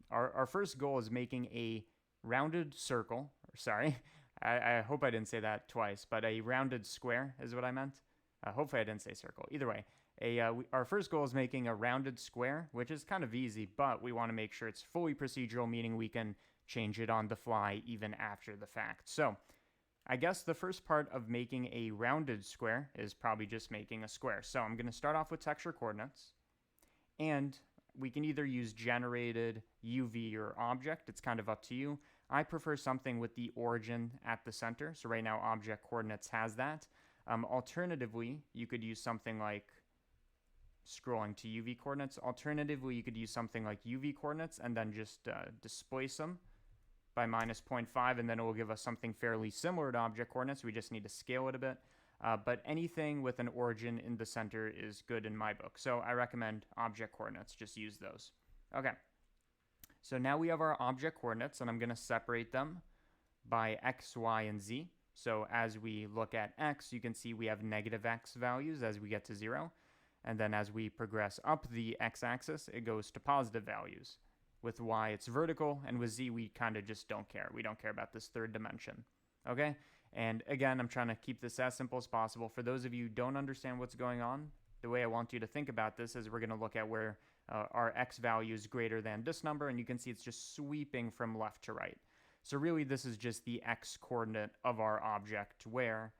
our first goal is making a rounded circle. Sorry, I hope I didn't say that twice, but a rounded square is what I meant. Hopefully I didn't say circle. Either way, our first goal is making a rounded square, which is kind of easy, but we want to make sure it's fully procedural, meaning we can change it on the fly even after the fact. So I guess the first part of making a rounded square is probably just making a square. So I'm going to start off with texture coordinates, and we can either use generated, UV, or object. It's kind of up to you. I prefer something with the origin at the center. So right now object coordinates has that. Alternatively, you could use something like scrolling to UV coordinates. Alternatively, you could use something like UV coordinates and then just displace them by -0.5, and then it will give us something fairly similar to object coordinates. We just need to scale it a bit. But anything with an origin in the center is good in my book. So I recommend object coordinates. Just use those. Okay. So now we have our object coordinates, and I'm going to separate them by x, y, and z. So as we look at x, you can see we have negative x values as we get to 0. And then as we progress up the x-axis, it goes to positive values. With y, it's vertical, and with z, we kind of just don't care. We don't care about this third dimension. Okay? And again, I'm trying to keep this as simple as possible. For those of you who don't understand what's going on, the way I want you to think about this is we're going to look at where our x value is greater than this number, and you can see it's just sweeping from left to right. So really, this is just the x coordinate of our object where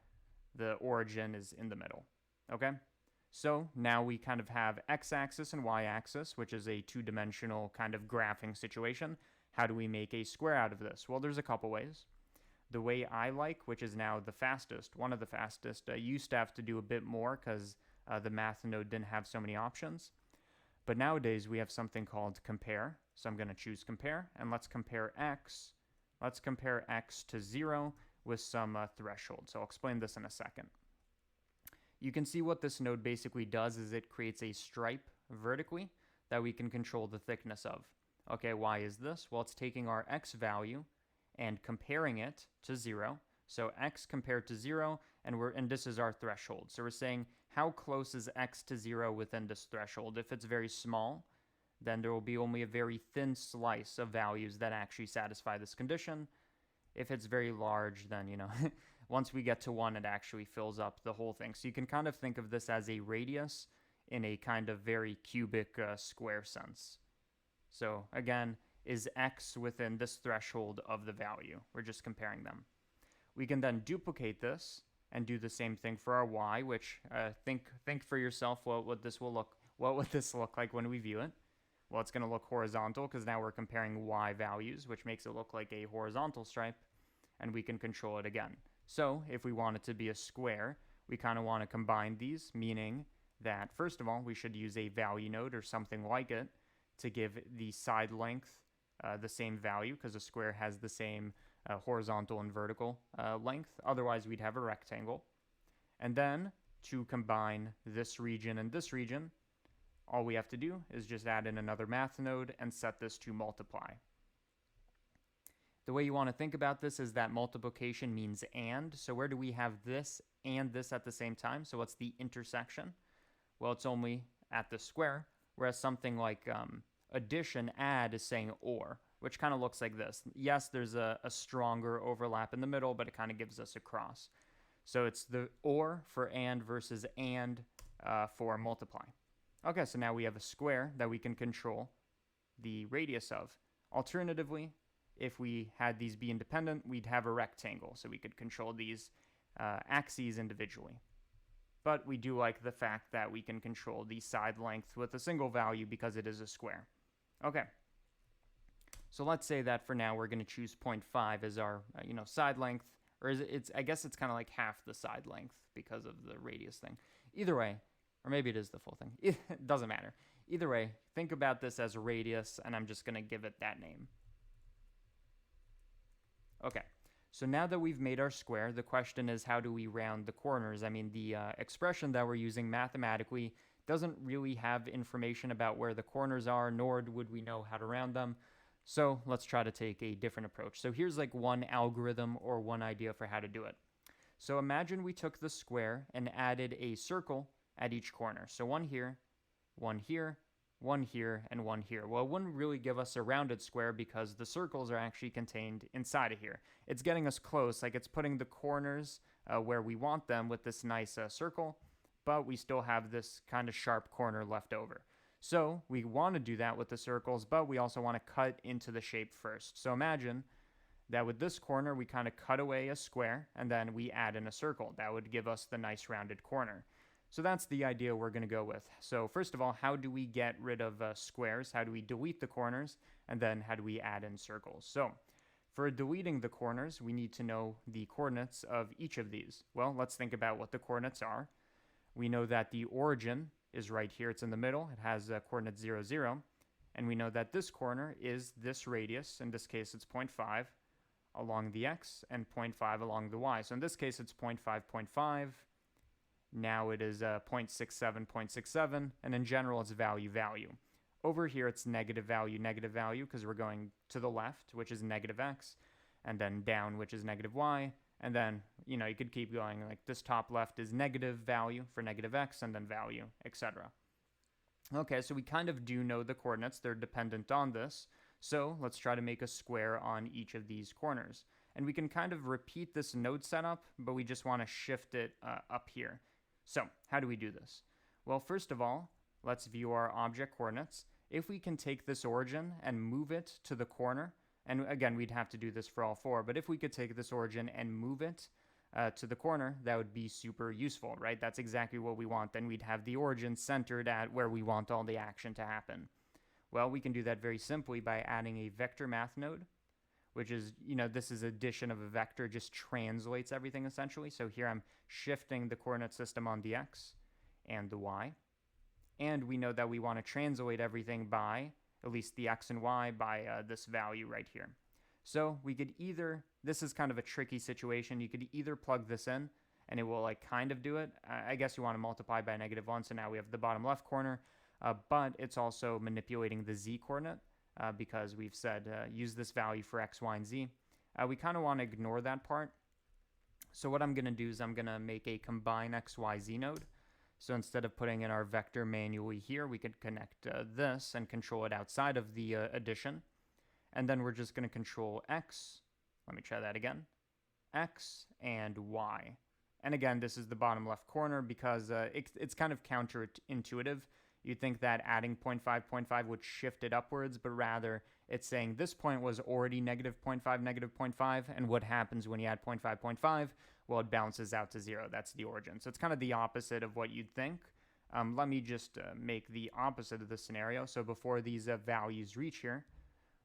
the origin is in the middle. Okay? So now we kind of have x-axis and y-axis, which is a two-dimensional kind of graphing situation. How do we make a square out of this? Well, there's a couple ways. The way I like, which is now the fastest, one of the fastest, used to have to do a bit more because the math node didn't have so many options. But nowadays we have something called compare. So I'm going to choose compare, and let's compare x. Let's compare x to 0 with some threshold. So I'll explain this in a second. You can see what this node basically does is it creates a stripe vertically that we can control the thickness of. Okay, why is this? Well, it's taking our x value and comparing it to 0. So x compared to 0, and this is our threshold. So we're saying how close is x to 0 within this threshold. If it's very small, then there will be only a very thin slice of values that actually satisfy this condition. If it's very large, then, you know, once we get to 1, it actually fills up the whole thing. So you can kind of think of this as a radius in a kind of very cubic square sense. So again, is x within this threshold of the value? We're just comparing them. We can then duplicate this and do the same thing for our y, which think for yourself what would this look like when we view it. Well, it's going to look horizontal because now we're comparing y values, which makes it look like a horizontal stripe, and we can control it again. So if we want it to be a square, we kind of want to combine these, meaning that first of all, we should use a value node or something like it to give the side length the same value, because a square has the same horizontal and vertical length. Otherwise, we'd have a rectangle. And then to combine this region and this region, all we have to do is just add in another math node and set this to multiply. The way you want to think about this is that multiplication means and. So where do we have this and this at the same time? So what's the intersection? Well, it's only at the square, whereas something like addition, add, is saying or, which kind of looks like this. Yes, there's a stronger overlap in the middle, but it kind of gives us a cross. So it's the or for and versus and for multiply. Okay, so now we have a square that we can control the radius of. Alternatively, if we had these be independent, we'd have a rectangle, so we could control these axes individually. But we do like the fact that we can control the side length with a single value because it is a square. Okay, so let's say that for now we're going to choose 0.5 as our side length, or I guess it's kind of like half the side length because of the radius thing. Either way, or maybe it is the full thing. It doesn't matter. Either way, think about this as a radius, and I'm just going to give it that name. Okay, so now that we've made our square, the question is, how do we round the corners? I mean, the expression that we're using mathematically doesn't really have information about where the corners are, nor would we know how to round them. So let's try to take a different approach. So here's like one algorithm or one idea for how to do it. So imagine we took the square and added a circle at each corner. So one here, one here, one here, and one here. Well, it wouldn't really give us a rounded square because the circles are actually contained inside of here. It's getting us close, like it's putting the corners where we want them with this nice circle, but we still have this kind of sharp corner left over. So we want to do that with the circles, but we also want to cut into the shape first. So imagine that with this corner, we kind of cut away a square, and then we add in a circle. That would give us the nice rounded corner. So that's the idea we're going to go with. So first of all, how do we get rid of squares? How do we delete the corners? And then how do we add in circles? So for deleting the corners, we need to know the coordinates of each of these. Well, let's think about what the coordinates are. We know that the origin is right here. It's in the middle. It has coordinate 0, 0. And we know that this corner is this radius. In this case, it's 0.5 along the x and 0.5 along the y. So in this case, it's 0.5, 0.5. Now it is 0.67, 0.67, and in general, it's value, value. Over here, it's negative value, because we're going to the left, which is negative x, and then down, which is negative y, and then, you could keep going, like this top left is negative value for negative x, and then value, etc. Okay, so we kind of do know the coordinates. They're dependent on this, so let's try to make a square on each of these corners. And we can kind of repeat this node setup, but we just want to shift it up here. So how do we do this? Well, first of all, let's view our object coordinates. If we can take this origin and move it to the corner, and again, we'd have to do this for all four, but if we could take this origin and move it to the corner, that would be super useful, right? That's exactly what we want. Then we'd have the origin centered at where we want all the action to happen. Well, we can do that very simply by adding a vector math node, which is, this is addition of a vector, just translates everything essentially. So here I'm shifting the coordinate system on the x and the y. And we know that we want to translate everything by, at least the x and y, by this value right here. So we could either, this is kind of a tricky situation, you could either plug this in and it will kind of do it. I guess you want to multiply by -1, so now we have the bottom left corner, but it's also manipulating the z coordinate. Because we've said use this value for x, y, and z. We kind of want to ignore that part. So what I'm going to do is I'm going to make a combine x, y, z node. So instead of putting in our vector manually here, we could connect this and control it outside of the addition. And then we're just going to control x. Let me try that again. X and y. And again, this is the bottom left corner because it's kind of counterintuitive. you'd think that adding 0.5 would shift it upwards, but rather it's saying this point was already negative 0.5, and what happens when you add 0.5? Well, it bounces out to 0. That's the origin. So it's kind of the opposite of what you'd think. Let me just make the opposite of this scenario. So before these values reach here,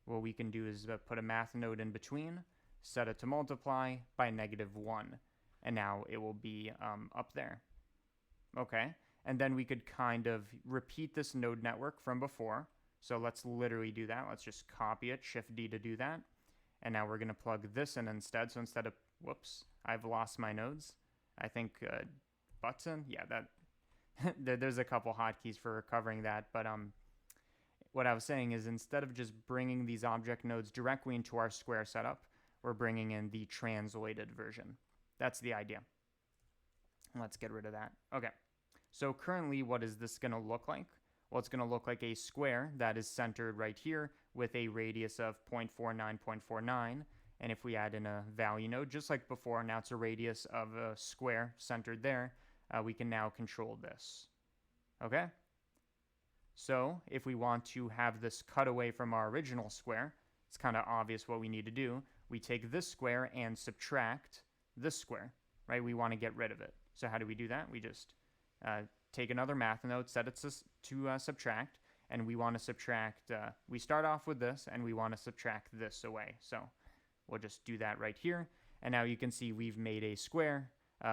what we can do is put a math node in between, set it to multiply by -1, and now it will be up there. Okay, and then we could kind of repeat this node network from before. So let's literally do that. Let's just copy it, Shift D to do that. And now we're going to plug this in instead. So instead of, whoops, I've lost my nodes. I think button, yeah, that there's a couple hotkeys for recovering that. But what I was saying is instead of just bringing these object nodes directly into our square setup, we're bringing in the translated version. That's the idea. Let's get rid of that. Okay, so currently what is this going to look like? Well, it's going to look like a square that is centered right here with a radius of 0.49. And if we add in a value node, just like before, now it's a radius of a square centered there, we can now control this. Okay? So if we want to have this cut away from our original square, it's kind of obvious what we need to do. We take this square and subtract this square, right? We want to get rid of it. So how do we do that? We just take another math node, set it to subtract, and we want to subtract, we start off with this, and we want to subtract this away. So we'll just do that right here. And now you can see we've made a square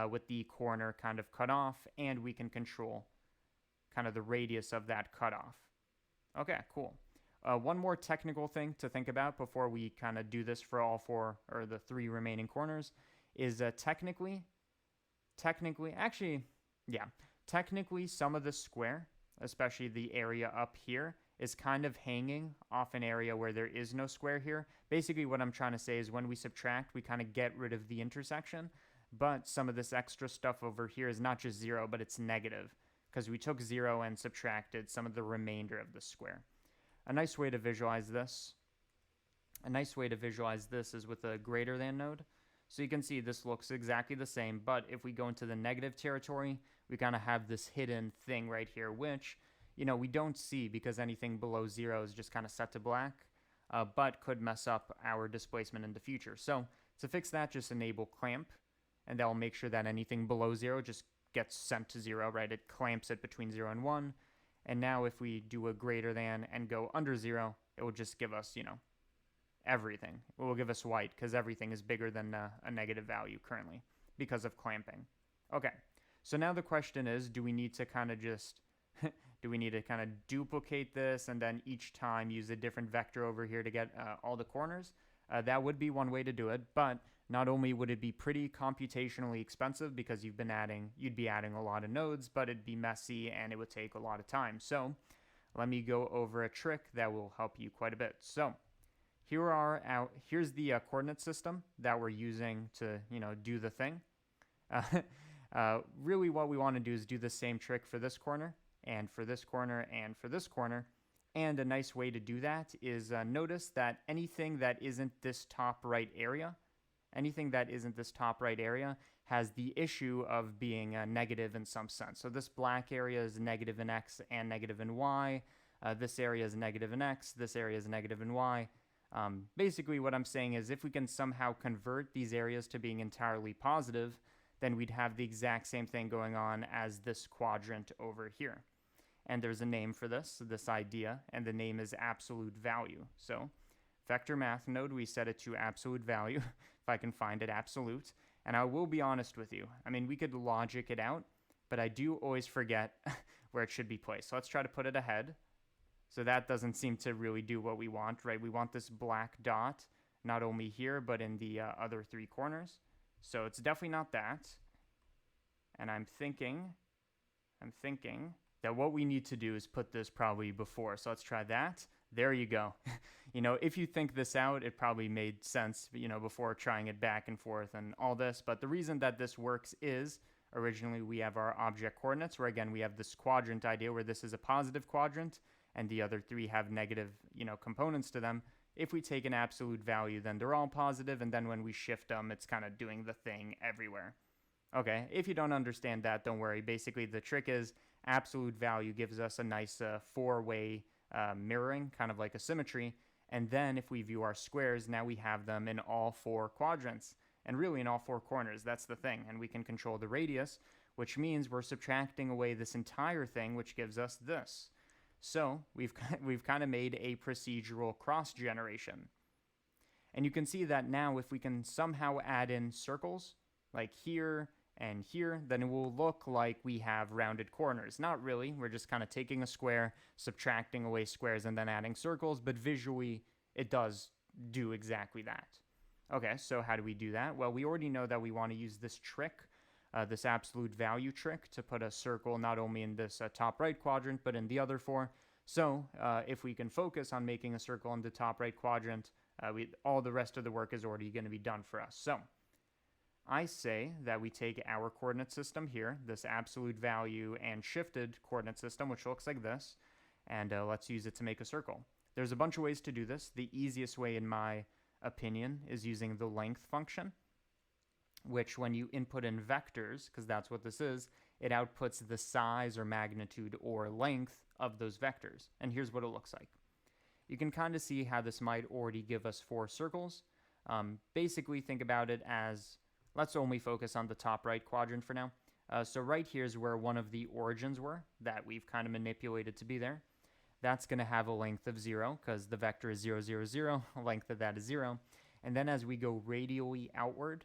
with the corner kind of cut off, and we can control kind of the radius of that cutoff. Okay, cool. One more technical thing to think about before we kind of do this for all four or the 3 remaining corners is technically some of the square, especially the area up here, is kind of hanging off an area where there is no square here. Basically what I'm trying to say is when we subtract, we kind of get rid of the intersection, but some of this extra stuff over here is not just 0, but it's negative, because we took 0 and subtracted some of the remainder of the square. A nice way to visualize this is with a greater than node. So you can see this looks exactly the same, but if we go into the negative territory, we kind of have this hidden thing right here, which, you know, we don't see because anything below 0 is just kind of set to black, but could mess up our displacement in the future. So to fix that, just enable clamp, and that will make sure that anything below 0 just gets sent to 0, right? It clamps it between 0 and 1. And now if we do a greater than and go under 0, it will just give us, you know, everything. It will give us white because everything is bigger than a negative value currently because of clamping. Okay, so now the question is, do we need to kind of just, duplicate this and then each time use a different vector over here to get all the corners? That would be one way to do it, but not only would it be pretty computationally expensive because you'd be adding a lot of nodes, but it'd be messy and it would take a lot of time. So let me go over a trick that will help you quite a bit. So here's the coordinate system that we're using to, you know, do the thing. Really what we want to do is do the same trick for this corner and for this corner and for this corner. And a nice way to do that is notice that anything that isn't this top right area has the issue of being negative in some sense. So this black area is negative in x and negative in y. This area is negative in x. This area is negative in y. Basically what I'm saying is if we can somehow convert these areas to being entirely positive, then we'd have the exact same thing going on as this quadrant over here. And there's a name for this idea, and the name is absolute value. So vector math node, we set it to absolute value, if I can find it, absolute. And I will be honest with you. I mean, we could logic it out, but I do always forget where it should be placed. So let's try to put it ahead. So that doesn't seem to really do what we want, right? We want this black dot, not only here, but in the other 3 corners. So it's definitely not that. And I'm thinking that what we need to do is put this probably before. So let's try that. There you go. You know, if you think this out, it probably made sense, you know, before trying it back and forth and all this. But the reason that this works is originally we have our object coordinates where, again, we have this quadrant idea where this is a positive quadrant and the other 3 have negative, you know, components to them. If we take an absolute value, then they're all positive. And then when we shift them, it's kind of doing the thing everywhere. Okay, if you don't understand that, don't worry. Basically, the trick is absolute value gives us a nice four-way mirroring, kind of like a symmetry. And then if we view our squares, now we have them in all four quadrants, and really in all four corners. That's the thing. And we can control the radius, which means we're subtracting away this entire thing, which gives us this. So we've kind of made a procedural cross generation. And you can see that now if we can somehow add in circles, like here and here, then it will look like we have rounded corners. Not really, we're just kind of taking a square, subtracting away squares, and then adding circles, but visually it does do exactly that. Okay, so how do we do that? Well, we already know that we want to use this trick, this absolute value trick, to put a circle not only in this top right quadrant, but in the other four. So if we can focus on making a circle in the top right quadrant, all the rest of the work is already going to be done for us. So I say that we take our coordinate system here, this absolute value and shifted coordinate system, which looks like this, and let's use it to make a circle. There's a bunch of ways to do this. The easiest way, in my opinion, is using the length function, which when you input in vectors, because that's what this is, it outputs the size or magnitude or length of those vectors. And here's what it looks like. You can kind of see how this might already give us four circles. Basically, think about it as, let's only focus on the top right quadrant for now. So right here is where one of the origins were that we've kind of manipulated to be there. That's going to have a length of 0 because the vector is 0, 0, 0. Length of that is 0. And then as we go radially outward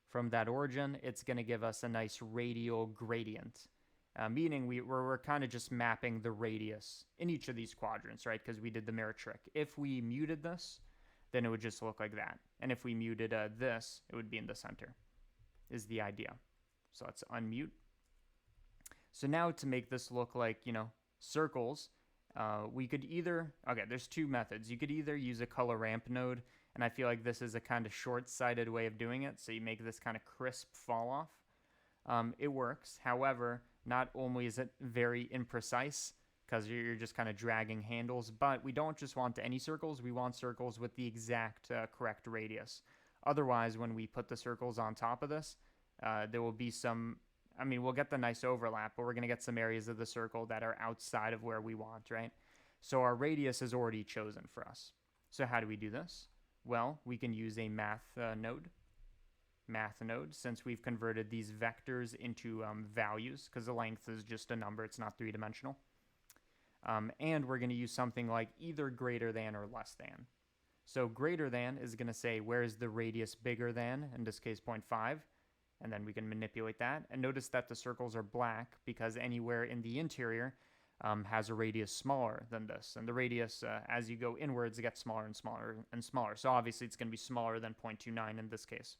from that origin, it's going to give us a nice radial gradient. Meaning we're kind of just mapping the radius in each of these quadrants, right? Because we did the mirror trick. If we muted this, then it would just look like that. And if we muted this, it would be in the center, is the idea. So let's unmute. So now to make this look like, circles, we could either, okay, there's two methods. You could either use a color ramp node, and I feel like this is a kind of short-sighted way of doing it. So you make this kind of crisp fall off. It works. However, not only is it very imprecise, because you're just kind of dragging handles, but we don't just want any circles. We want circles with the exact correct radius. Otherwise, when we put the circles on top of this, there will be some, we'll get the nice overlap, but we're going to get some areas of the circle that are outside of where we want, right? So our radius is already chosen for us. So how do we do this? Well, we can use a math node, since we've converted these vectors into values, because the length is just a number, it's not three-dimensional. And we're going to use something like either greater than or less than. So greater than is going to say where is the radius bigger than, in this case 0.5, and then we can manipulate that. And notice that the circles are black because anywhere in the interior has a radius smaller than this. And the radius, as you go inwards, gets smaller and smaller and smaller. So obviously it's going to be smaller than 0.29 in this case.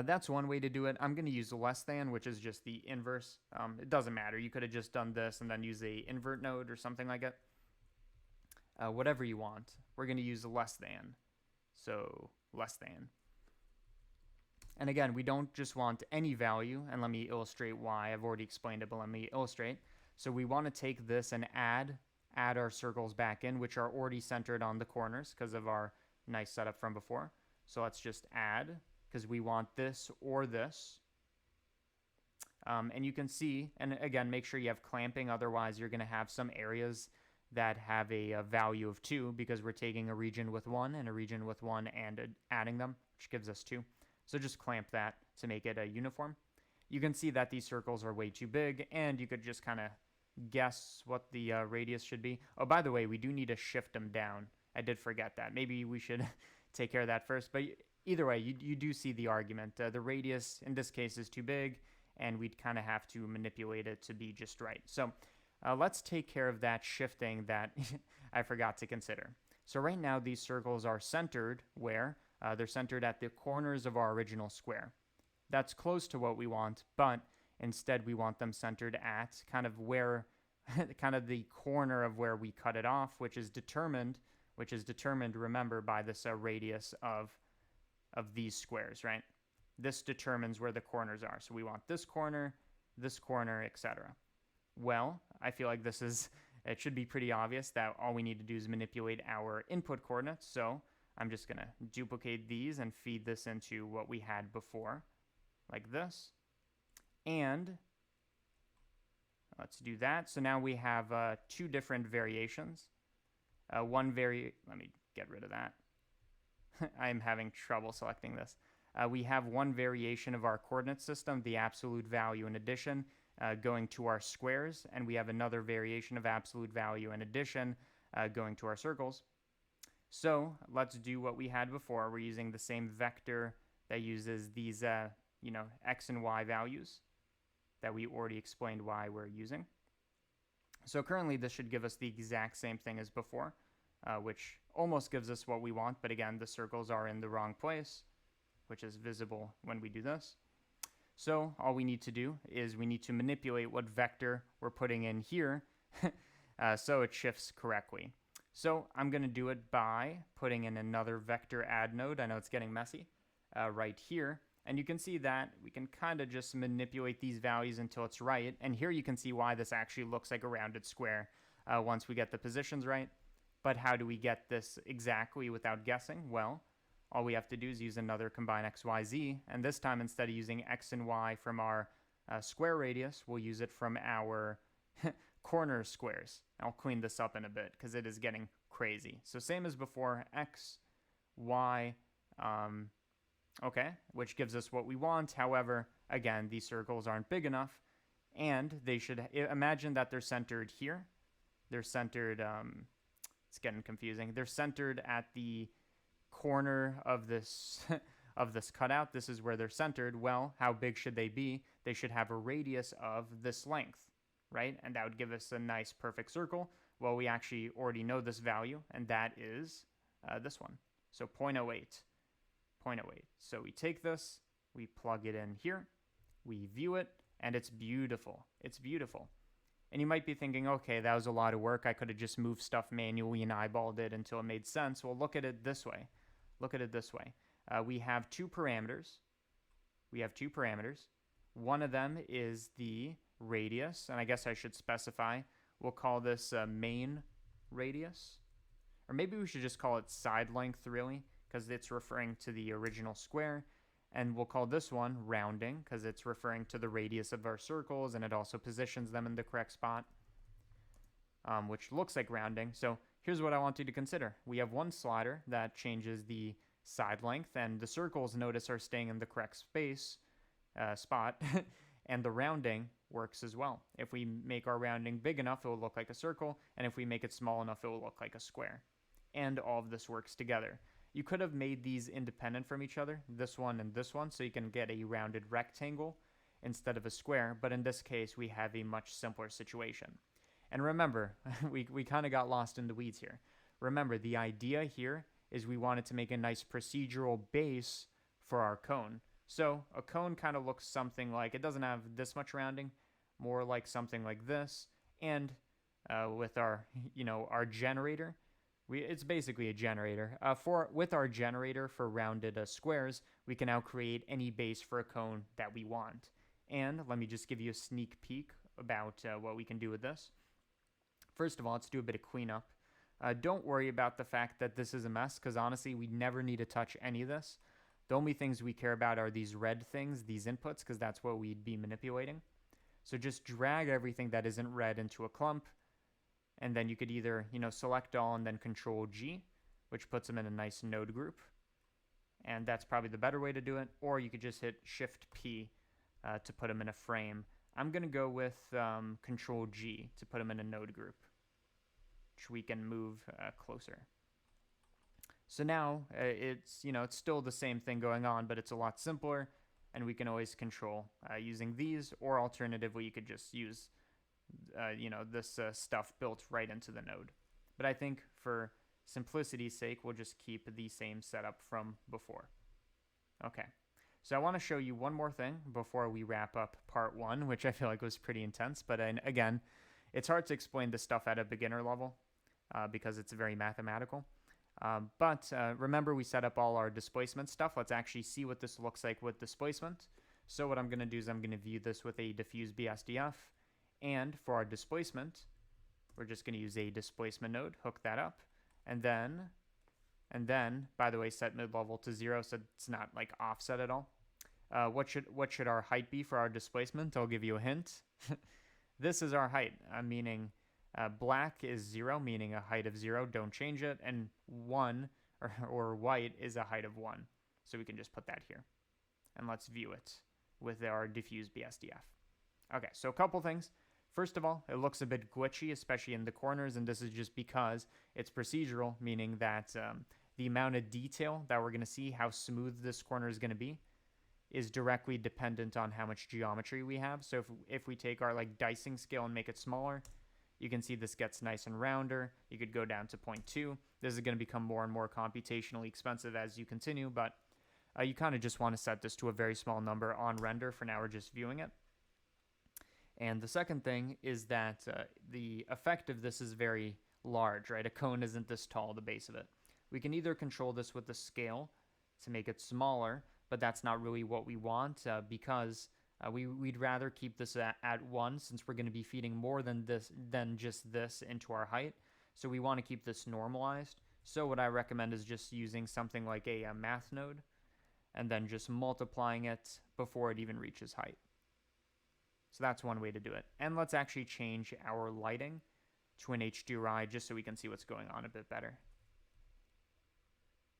That's one way to do it. I'm going to use less than, which is just the inverse. It doesn't matter. You could have just done this and then use a invert node or something like it. Whatever you want. We're going to use less than. So less than. And again, we don't just want any value. And let me illustrate why. I've already explained it, but let me illustrate. So we want to take this and add our circles back in, which are already centered on the corners because of our nice setup from before. So let's just add, because we want this or this. And you can see, and again, make sure you have clamping, otherwise you're going to have some areas that have a value of 2 because we're taking a region with 1 and a region with 1 and adding them, which gives us 2. So just clamp that to make it uniform. You can see that these circles are way too big, and you could just kind of guess what the radius should be. Oh, by the way, we do need to shift them down. I did forget that. Maybe we should take care of that first, but either way, you do see the argument. The radius, in this case, is too big, and we'd kind of have to manipulate it to be just right. So let's take care of that shifting that I forgot to consider. So right now, these circles are centered where? They're centered at the corners of our original square. That's close to what we want, but instead we want them centered at kind of where, kind of the corner of where we cut it off, which is determined, remember, by this radius of these squares, right? This determines where the corners are. So we want this corner, etc. Well, I feel like it should be pretty obvious that all we need to do is manipulate our input coordinates. So I'm just going to duplicate these and feed this into what we had before, like this. And let's do that. So now we have two different variations. Let me get rid of that. I'm having trouble selecting this. We have one variation of our coordinate system, the absolute value in addition, going to our squares, and we have another variation of absolute value in addition going to our circles. So let's do what we had before. We're using the same vector that uses these, x and y values that we already explained why we're using. So currently this should give us the exact same thing as before, which almost gives us what we want, but again, the circles are in the wrong place, which is visible when we do this. So all we need to do is we need to manipulate what vector we're putting in here so it shifts correctly. So I'm going to do it by putting in another vector add node. I know it's getting messy right here. And you can see that we can kind of just manipulate these values until it's right. And here you can see why this actually looks like a rounded square once we get the positions right. But how do we get this exactly without guessing? Well, all we have to do is use another combine x, y, z. And this time, instead of using x and y from our square radius, we'll use it from our corner squares. I'll clean this up in a bit because it is getting crazy. So same as before, x, y, okay, which gives us what we want. However, again, these circles aren't big enough, and they should imagine that they're centered here. They're centered, it's getting confusing. They're centered at the corner of this of this cutout. This is where they're centered. Well, how big should they be? They should have a radius of this length, right? And that would give us a nice perfect circle. Well, we actually already know this value, and that is this one. So 0.08. 0.08. So we take this, we plug it in here, we view it, and it's beautiful. It's beautiful. And you might be thinking, okay, that was a lot of work. I could have just moved stuff manually and eyeballed it until it made sense. Well, look at it this way. Look at it this way. We have two parameters. One of them is the radius, and I guess I should specify. We'll call this main radius. Or maybe we should just call it side length, really, because it's referring to the original square. And we'll call this one rounding, because it's referring to the radius of our circles, and it also positions them in the correct spot, which looks like rounding. So here's what I want you to consider. We have one slider that changes the side length, and the circles, notice, are staying in the correct spot, and the rounding works as well. If we make our rounding big enough, it will look like a circle, and if we make it small enough, it will look like a square. And all of this works together. You could have made these independent from each other, this one and this one, so you can get a rounded rectangle instead of a square, but in this case, we have a much simpler situation. And remember, we kind of got lost in the weeds here. Remember, the idea here is we wanted to make a nice procedural base for our cone. So a cone kind of looks something like, it doesn't have this much rounding, more like something like this. And with our, our generator, it's basically a generator. With our generator for rounded squares, we can now create any base for a cone that we want. And let me just give you a sneak peek about what we can do with this. First of all, let's do a bit of cleanup. Don't worry about the fact that this is a mess, because honestly, we never need to touch any of this. The only things we care about are these red things, these inputs, because that's what we'd be manipulating. So just drag everything that isn't red into a clump, and then you could either, select all and then Control G, which puts them in a nice node group. And that's probably the better way to do it. Or you could just hit Shift P to put them in a frame. I'm going to go with Control G to put them in a node group, which we can move closer. So now it's still the same thing going on, but it's a lot simpler, and we can always control using these, or alternatively, you could just use this stuff built right into the node. But I think for simplicity's sake, we'll just keep the same setup from before. Okay, so I want to show you one more thing before we wrap up part one, which I feel like was pretty intense. But again, it's hard to explain this stuff at a beginner level because it's very mathematical. But remember, we set up all our displacement stuff. Let's actually see what this looks like with displacement. So what I'm going to do is I'm going to view this with a diffuse BSDF. And for our displacement, we're just going to use a displacement node, hook that up, and then, by the way, set mid-level to 0 so it's not like offset at all. What should our height be for our displacement? I'll give you a hint. this is our height, meaning black is 0, meaning a height of 0, don't change it, and 1, or white, is a height of 1. So we can just put that here. And let's view it with our diffuse BSDF. Okay, so a couple things. First of all, it looks a bit glitchy, especially in the corners, and this is just because it's procedural, meaning that the amount of detail that we're going to see, how smooth this corner is going to be, is directly dependent on how much geometry we have. So if we take our like dicing scale and make it smaller, you can see this gets nice and rounder. You could go down to 0.2. This is going to become more and more computationally expensive as you continue, but you kind of just want to set this to a very small number on render. For now, we're just viewing it. And the second thing is that the effect of this is very large, right? A cone isn't this tall, the base of it. We can either control this with the scale to make it smaller, but that's not really what we want because we'd rather keep this at 1 since we're going to be feeding more than just this into our height. So we want to keep this normalized. So what I recommend is just using something like a math node and then just multiplying it before it even reaches height. So that's one way to do it. And let's actually change our lighting to an HDRI just so we can see what's going on a bit better.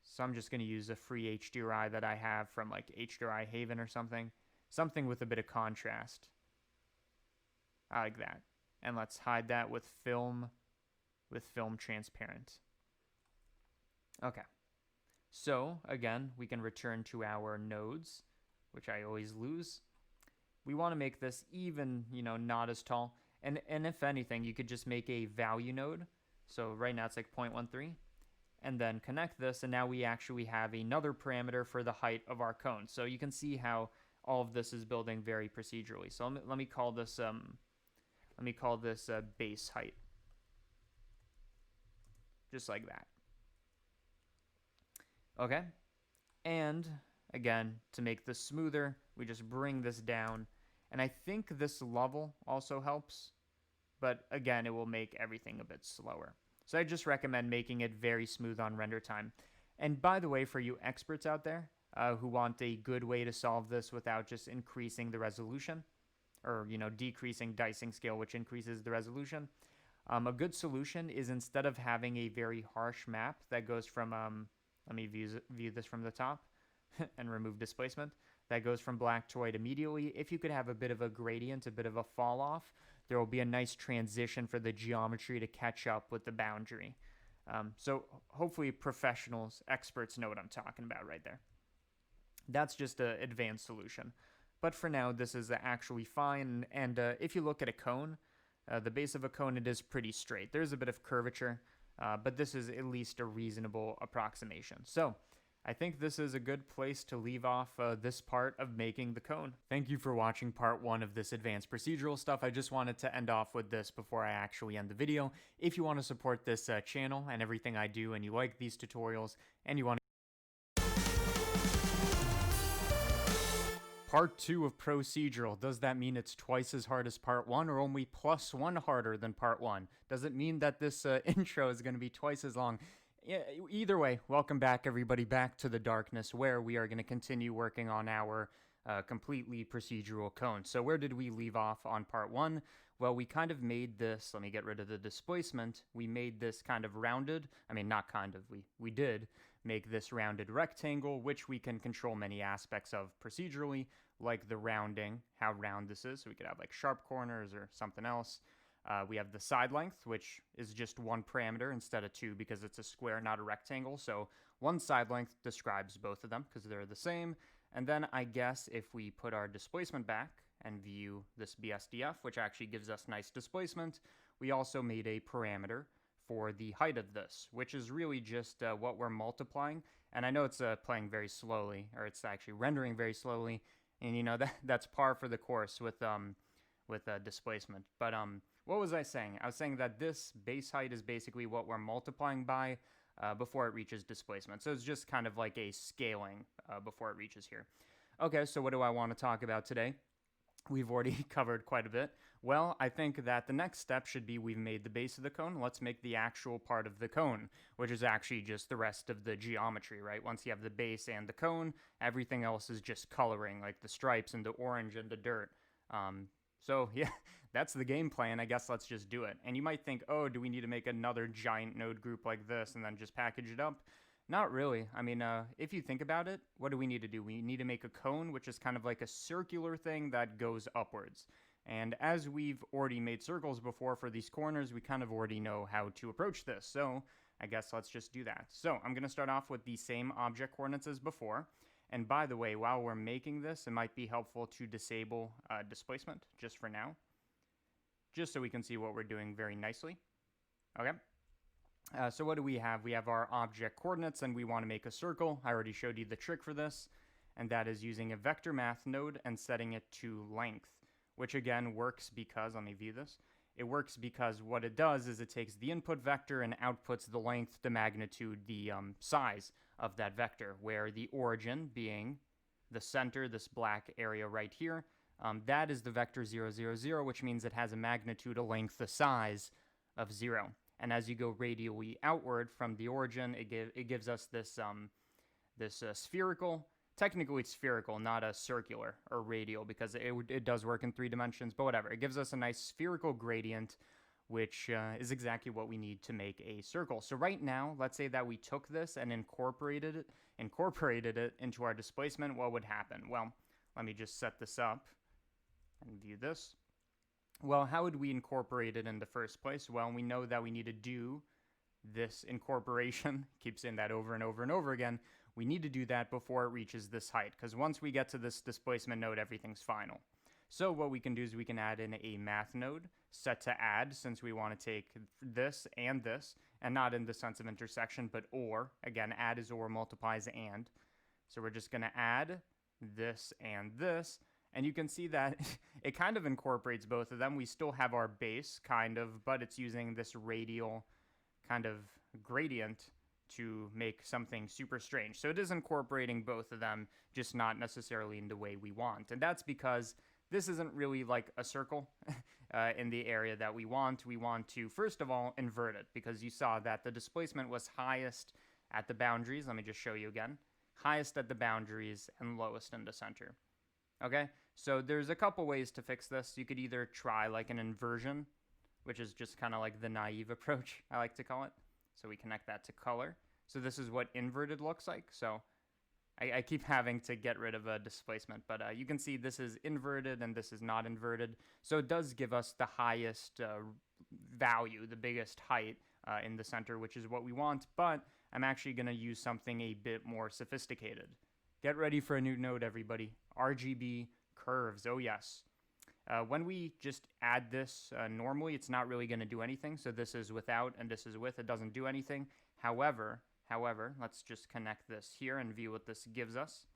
So I'm just going to use a free HDRI that I have from like HDRI Haven or something. Something with a bit of contrast. I like that. And let's hide that with film transparent. Okay. So again, we can return to our nodes, which I always lose. We want to make this even, not as tall. And if anything, you could just make a value node. So right now it's like 0.13. And then connect this, and now we actually have another parameter for the height of our cone. So you can see how all of this is building very procedurally. So let me call this base height, just like that. Okay, and again, to make this smoother, we just bring this down, and I think this level also helps, but again, it will make everything a bit slower. So I just recommend making it very smooth on render time. And by the way, for you experts out there who want a good way to solve this without just increasing the resolution or, decreasing dicing scale, which increases the resolution, a good solution is instead of having a very harsh map that goes from, let me view this from the top and remove displacement, that goes from black to white immediately. If you could have a bit of a gradient, a bit of a fall off, there will be a nice transition for the geometry to catch up with the boundary. So hopefully professionals, experts know what I'm talking about right there. That's just an advanced solution. But for now, this is actually fine. And if you look at a cone, the base of a cone, it is pretty straight. There's a bit of curvature, but this is at least a reasonable approximation. So I think this is a good place to leave off this part of making the cone. Thank you for watching part 1 of this advanced procedural stuff. I just wanted to end off with this before I actually end the video. If you want to support this channel and everything I do, and you like these tutorials, and you want to Part 2 of procedural, does that mean it's twice as hard as part 1 or only +1 harder than part 1? Does it mean that this intro is going to be twice as long? Yeah, either way, welcome back everybody, back to the darkness, where we are going to continue working on our completely procedural cone. So where did we leave off on part 1? Well, we kind of made this, let me get rid of the displacement, we made this kind of rounded, not kind of, we did make this rounded rectangle, which we can control many aspects of procedurally, like the rounding, how round this is, so we could have like sharp corners or something else. We have the side length, which is just one parameter instead of 2 because it's a square, not a rectangle. So one side length describes both of them because they're the same. And then I guess if we put our displacement back and view this BSDF, which actually gives us nice displacement, we also made a parameter for the height of this, which is really just what we're multiplying. And I know it's playing very slowly, or it's actually rendering very slowly. And that's par for the course with displacement. But what was I saying? I was saying that this base height is basically what we're multiplying by before it reaches displacement. So it's just kind of like a scaling before it reaches here. Okay, so what do I want to talk about today? We've already covered quite a bit. Well, I think that the next step should be we've made the base of the cone. Let's make the actual part of the cone, which is actually just the rest of the geometry, right? Once you have the base and the cone, everything else is just coloring, like the stripes and the orange and the dirt. So yeah, that's the game plan. I guess let's just do it. And you might think, oh, do we need to make another giant node group like this and then just package it up? Not really. I mean, if you think about it, what do we need to do? We need to make a cone, which is kind of like a circular thing that goes upwards. And as we've already made circles before for these corners, we kind of already know how to approach this. So I guess let's just do that. So I'm going to start off with the same object coordinates as before. And by the way, while we're making this, it might be helpful to disable displacement just for now, just so we can see what we're doing very nicely. Okay. So what do we have? We have our object coordinates, and we want to make a circle. I already showed you the trick for this, and that is using a vector math node and setting it to length, which again works because, let me view this, it works because what it does is it takes the input vector and outputs the length, the magnitude, the size of that vector, where the origin being the center, this black area right here, that is the vector 0, 0, 0, which means it has a magnitude, a length, a size of 0. And as you go radially outward from the origin, it gives us this spherical. Technically, it's spherical, not a circular or radial, because it does work in 3 dimensions. But whatever, it gives us a nice spherical gradient, which is exactly what we need to make a circle. So right now, let's say that we took this and incorporated it into our displacement. What would happen? Well, let me just set this up and view this. Well, how would we incorporate it in the first place? Well, we know that we need to do this incorporation. Keep saying that over and over and over again. We need to do that before it reaches this height, because once we get to this displacement node, everything's final. So what we can do is we can add in a math node set to add, since we want to take this, and not in the sense of intersection, but or. Again, add is or, multiplies and. So we're just going to add this, and you can see that it kind of incorporates both of them. We still have our base, kind of, but it's using this radial kind of gradient to make something super strange. So it is incorporating both of them, just not necessarily in the way we want. And that's because this isn't really like a circle in the area that we want. We want to, first of all, invert it, because you saw that the displacement was highest at the boundaries. Let me just show you again. Highest at the boundaries and lowest in the center. Okay, so there's a couple ways to fix this. You could either try like an inversion, which is just kind of like the naive approach, I like to call it. So we connect that to color. So this is what inverted looks like. So I keep having to get rid of a displacement, but you can see this is inverted and this is not inverted. So it does give us the highest value, the biggest height in the center, which is what we want, but I'm actually going to use something a bit more sophisticated. Get ready for a new node, everybody. RGB curves, oh yes. When we just add this normally, it's not really going to do anything. So this is without and this is with. It doesn't do anything. However, let's just connect this here and view what this gives us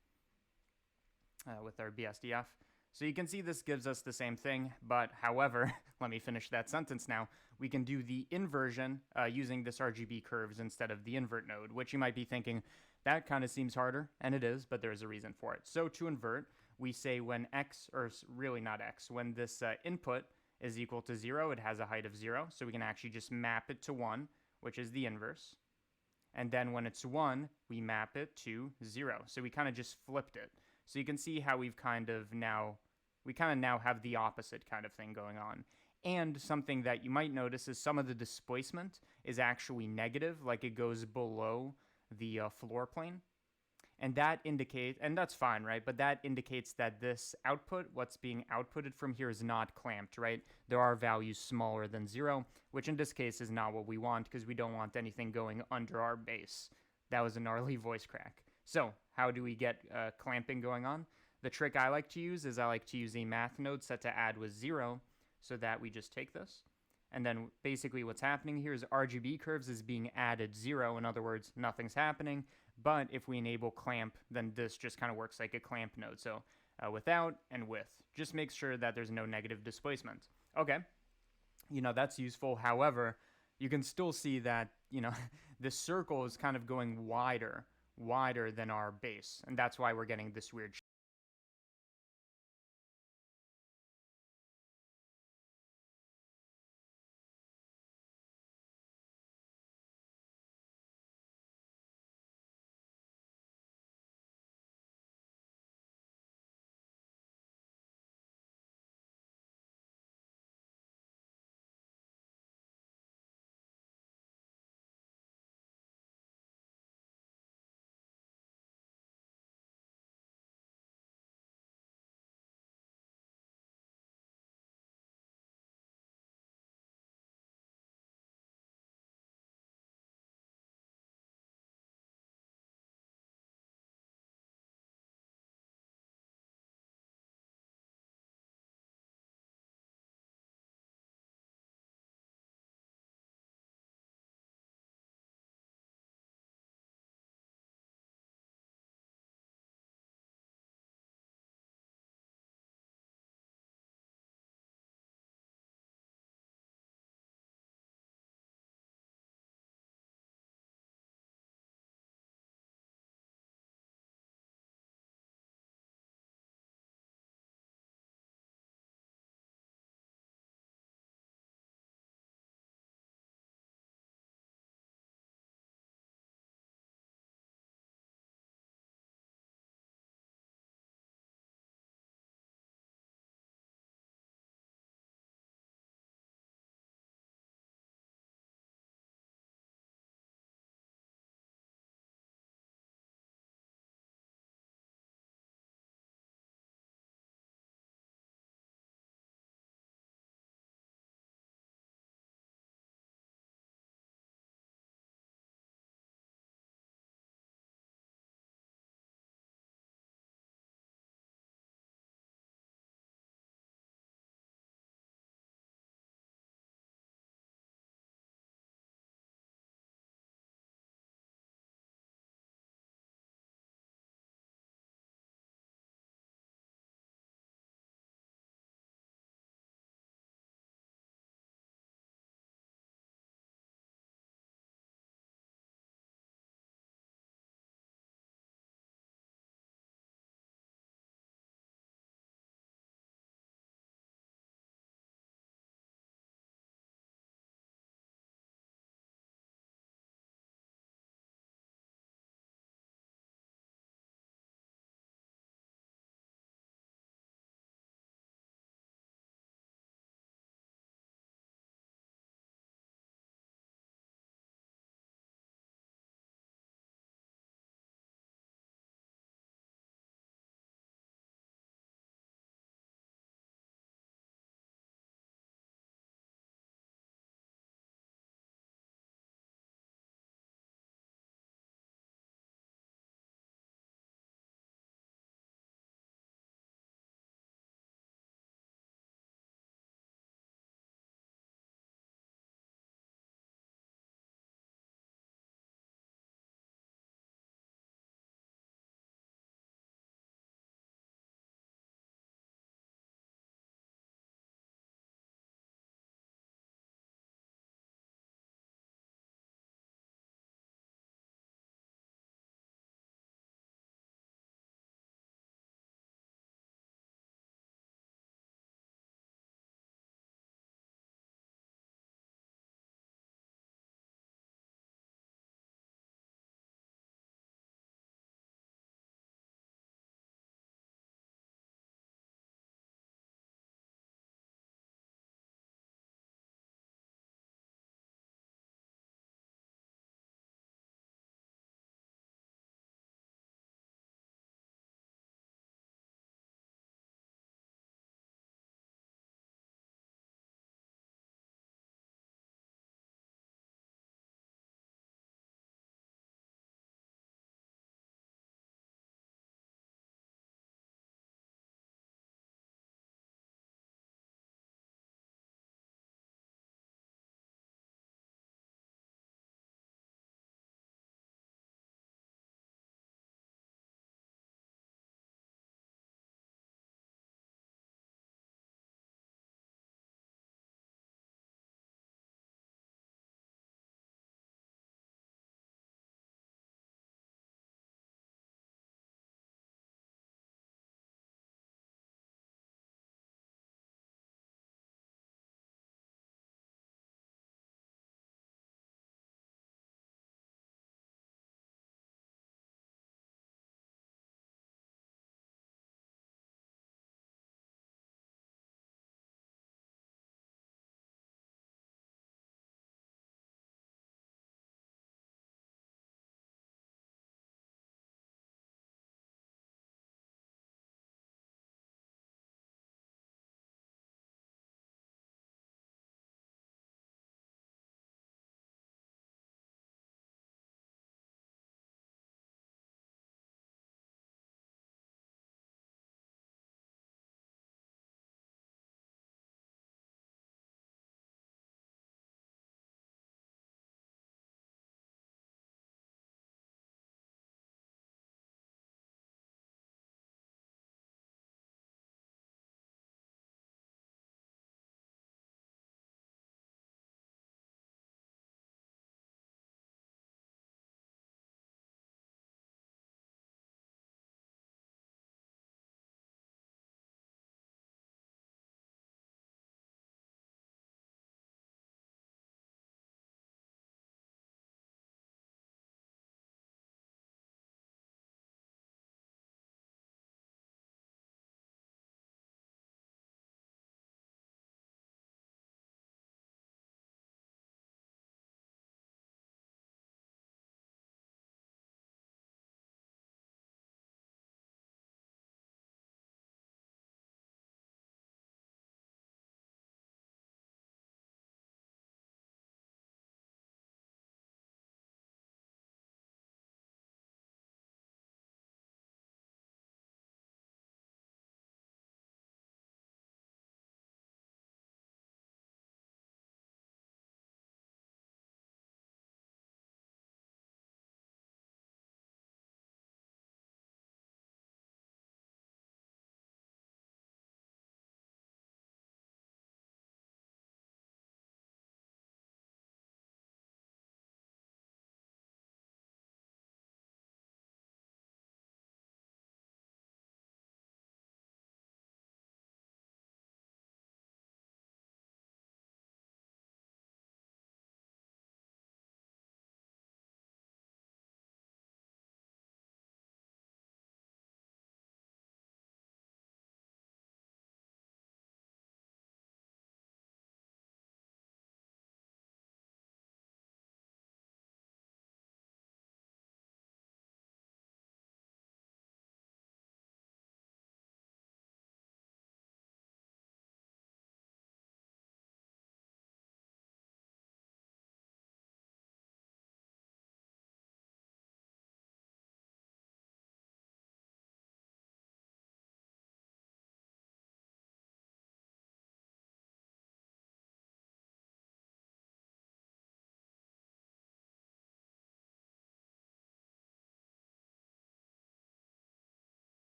with our BSDF. So you can see this gives us the same thing, but however, let me finish that sentence now. We can do the inversion using this RGB curves instead of the invert node, which you might be thinking, that kind of seems harder, and it is, but there's a reason for it. So to invert, we say when x, or really not x, when this input is equal to 0, it has a height of 0, so we can actually just map it to 1, which is the inverse. And then when it's 1, we map it to 0. So we kind of just flipped it. So you can see how we kind of now have the opposite kind of thing going on. And something that you might notice is some of the displacement is actually negative, like it goes below the floor plane. And that indicates, and that's fine, right? But that indicates that this output, what's being outputted from here, is not clamped, right? There are values smaller than 0, which in this case is not what we want, because we don't want anything going under our base. That was a gnarly voice crack. So how do we get clamping going on? The trick I like to use is I like to use a math node set to add with 0, so that we just take this. And then basically what's happening here is RGB curves is being added 0. In other words, nothing's happening. But if we enable clamp, then this just kind of works like a clamp node. So without and with. Just make sure that there's no negative displacement. Okay, that's useful. However, you can still see that, this circle is kind of going wider than our base. And that's why we're getting this weird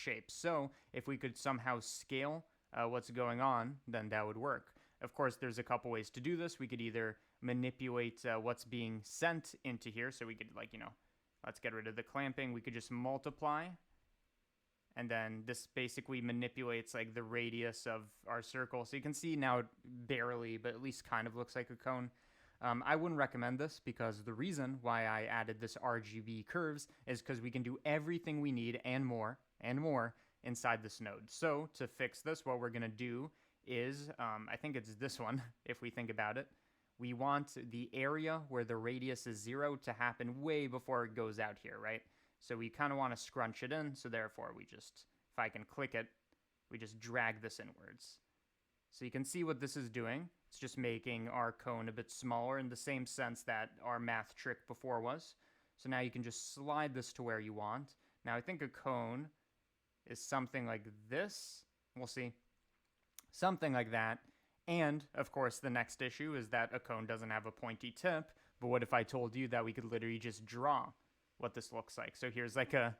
shape. So if we could somehow scale what's going on, then that would work. Of course, there's a couple ways to do this. We could either manipulate what's being sent into here. So we could, like, let's get rid of the clamping. We could just multiply. And then this basically manipulates like the radius of our circle. So you can see now barely, but at least kind of looks like a cone. I wouldn't recommend this because the reason why I added this RGB curves is because we can do everything we need and more inside this node. So to fix this, what we're going to do is, I think it's this one, if we think about it. We want the area where the radius is 0 to happen way before it goes out here, right? So we kind of want to scrunch it in, so therefore we just, if I can click it, we just drag this inwards. So you can see what this is doing. It's just making our cone a bit smaller in the same sense that our math trick before was. So now you can just slide this to where you want. Now I think a cone is something like this. We'll see. Something like that. And, of course, the next issue is that a cone doesn't have a pointy tip. But what if I told you that we could literally just draw what this looks like? So here's like a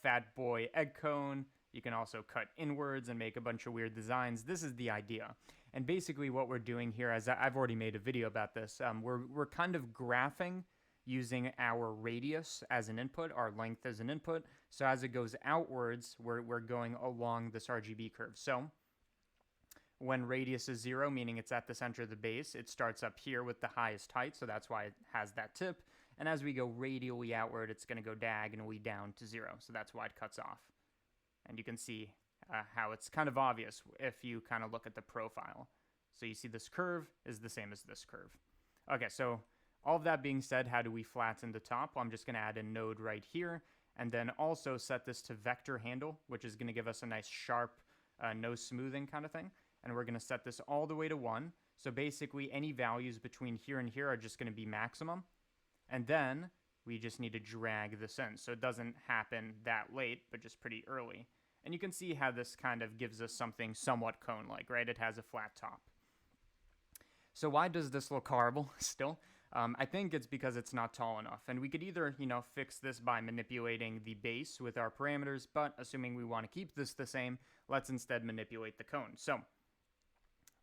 fat boy egg cone. You can also cut inwards and make a bunch of weird designs. This is the idea. And basically what we're doing here, as I've already made a video about this, we're kind of graphing using our radius as an input, our length as an input. So as it goes outwards, we're going along this RGB curve. So when radius is 0, meaning it's at the center of the base, it starts up here with the highest height, so that's why it has that tip. And as we go radially outward, it's going to go diagonally down to 0, so that's why it cuts off. And you can see how it's kind of obvious if you kind of look at the profile. So you see this curve is the same as this curve. Okay, so all of that being said, how do we flatten the top? Well, I'm just going to add a node right here, and then also set this to vector handle, which is going to give us a nice sharp no smoothing kind of thing. And we're going to set this all the way to 1. So basically any values between here and here are just going to be maximum. And then we just need to drag this in. So it doesn't happen that late, but just pretty early. And you can see how this kind of gives us something somewhat cone-like, right? It has a flat top. So why does this look horrible still? I think it's because it's not tall enough. And we could either, fix this by manipulating the base with our parameters, but assuming we want to keep this the same, let's instead manipulate the cone. So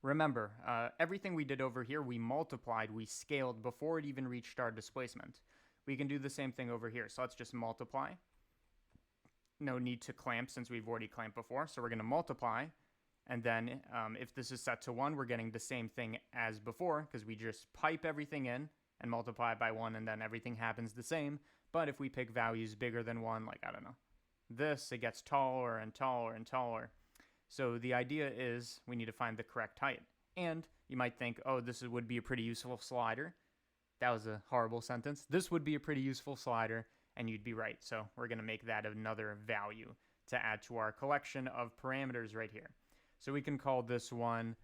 remember, everything we did over here, we multiplied, we scaled before it even reached our displacement. We can do the same thing over here. So let's just multiply. No need to clamp since we've already clamped before. So we're going to multiply. And then if this is set to 1, we're getting the same thing as before because we just pipe everything in and multiply by 1, and then everything happens the same. But if we pick values bigger than 1, like, I don't know, this, it gets taller and taller and taller. So the idea is we need to find the correct height. And you might think, oh, this would be a pretty useful slider. That was a horrible sentence. This would be a pretty useful slider, and you'd be right. So we're going to make that another value to add to our collection of parameters right here. So we can call this one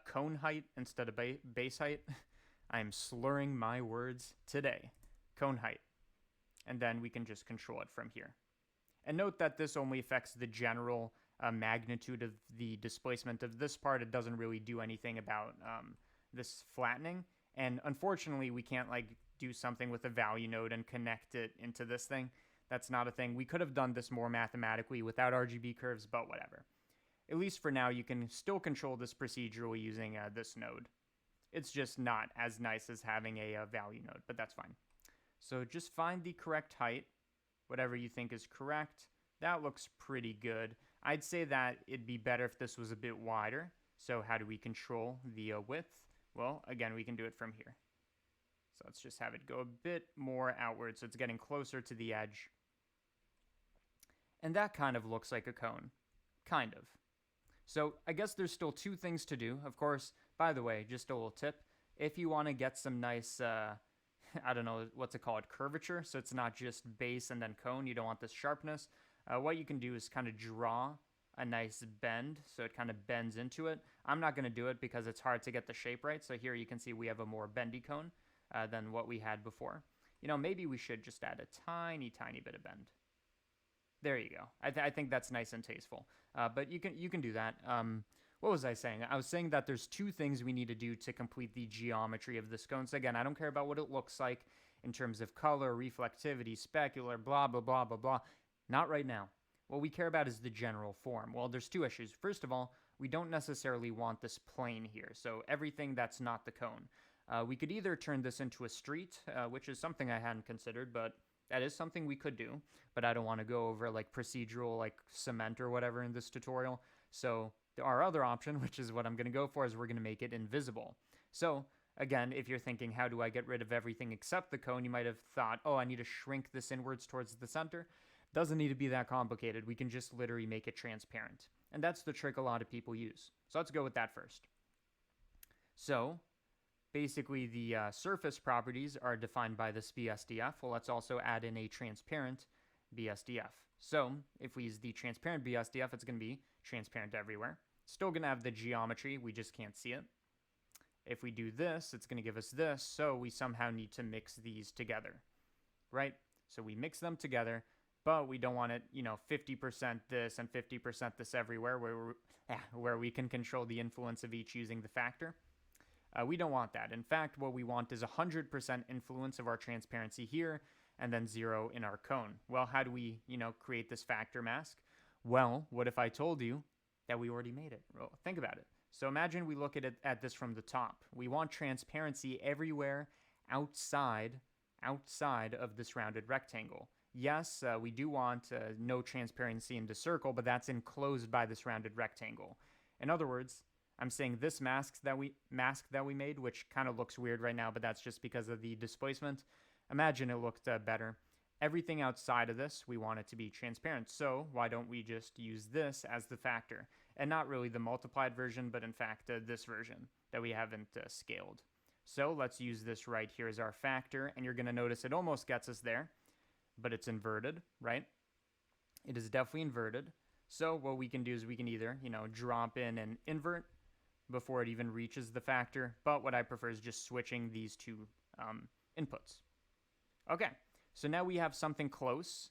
cone height instead of base height. I'm slurring my words today. Cone height. And then we can just control it from here. And note that this only affects the general magnitude of the displacement of this part. It doesn't really do anything about this flattening. And unfortunately, we can't do something with a value node and connect it into this thing. That's not a thing. We could have done this more mathematically without RGB curves, but whatever. At least for now, you can still control this procedurally using this node. It's just not as nice as having a value node, but that's fine. So just find the correct height, whatever you think is correct. That looks pretty good. I'd say that it'd be better if this was a bit wider. So how do we control the width? Well, again, we can do it from here. So let's just have it go a bit more outward so it's getting closer to the edge. And that kind of looks like a cone. Kind of. So I guess there's still 2 things to do. Of course, by the way, just a little tip. If you want to get some nice, I don't know, what's it called, curvature, so it's not just base and then cone, you don't want this sharpness, what you can do is kind of draw a nice bend, so it kind of bends into it. I'm not going to do it because it's hard to get the shape right, so here you can see we have a more bendy cone than what we had before. Maybe we should just add a tiny, tiny bit of bend. There you go. I think that's nice and tasteful. But you can do that. What was I saying? I was saying that there's 2 things we need to do to complete the geometry of this cone. So again, I don't care about what it looks like in terms of color, reflectivity, specular, blah, blah, blah, blah, blah. Not right now. what we care about is the general form. Well, there's two issues. First of all, we don't necessarily want this plane here, so everything that's not the cone. We could either turn this into a street, which is something I hadn't considered, but that is something we could do, but I don't want to go over like procedural, like cement or whatever in this tutorial. So our other option, which is what I'm going to go for, is we're going to make it invisible. So again, if you're thinking, how do I get rid of everything except the cone? You might have thought, oh, I need to shrink this inwards towards the center. Doesn't need to be that complicated. We can just literally make it transparent. And that's the trick a lot of people use. So let's go with that first. So basically, the surface properties are defined by this BSDF. Well, let's also add in a transparent BSDF. So if we use the transparent BSDF, it's going to be transparent everywhere. Still going to have the geometry, we just can't see it. If we do this, it's going to give us this, so we somehow need to mix these together, right? So we mix them together, but we don't want it, 50% this and 50% this everywhere, where we can control the influence of each using the factor. We don't want that. In fact, what we want is 100% influence of our transparency here, and then 0 in our cone. Well, how do we, create this factor mask? Well, what if I told you that we already made it? Well, think about it. So imagine we look at this from the top. We want transparency everywhere outside of this rounded rectangle. Yes, we do want no transparency in the circle, but that's enclosed by this rounded rectangle. In other words, I'm saying this mask that we made, which kind of looks weird right now, but that's just because of the displacement. Imagine it looked better. Everything outside of this, we want it to be transparent. So why don't we just use this as the factor? And not really the multiplied version, but in fact this version that we haven't scaled. So let's use this right here as our factor, and you're going to notice it almost gets us there, but it's inverted, right? It is definitely inverted. So what we can do is we can either, drop in and invert before it even reaches the factor, but what I prefer is just switching these two inputs. Okay, so now we have something close.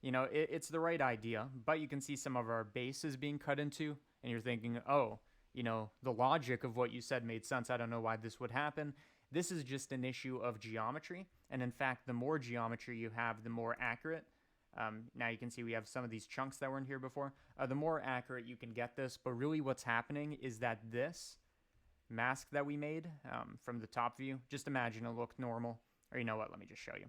It's the right idea, but you can see some of our base is being cut into, and you're thinking, oh, the logic of what you said made sense. I don't know why this would happen. This is just an issue of geometry, and in fact, the more geometry you have, the more accurate. Now you can see we have some of these chunks that weren't here before. The more accurate you can get this, but really what's happening is that this mask that we made from the top view, just imagine it looked normal. Or you know what, let me just show you.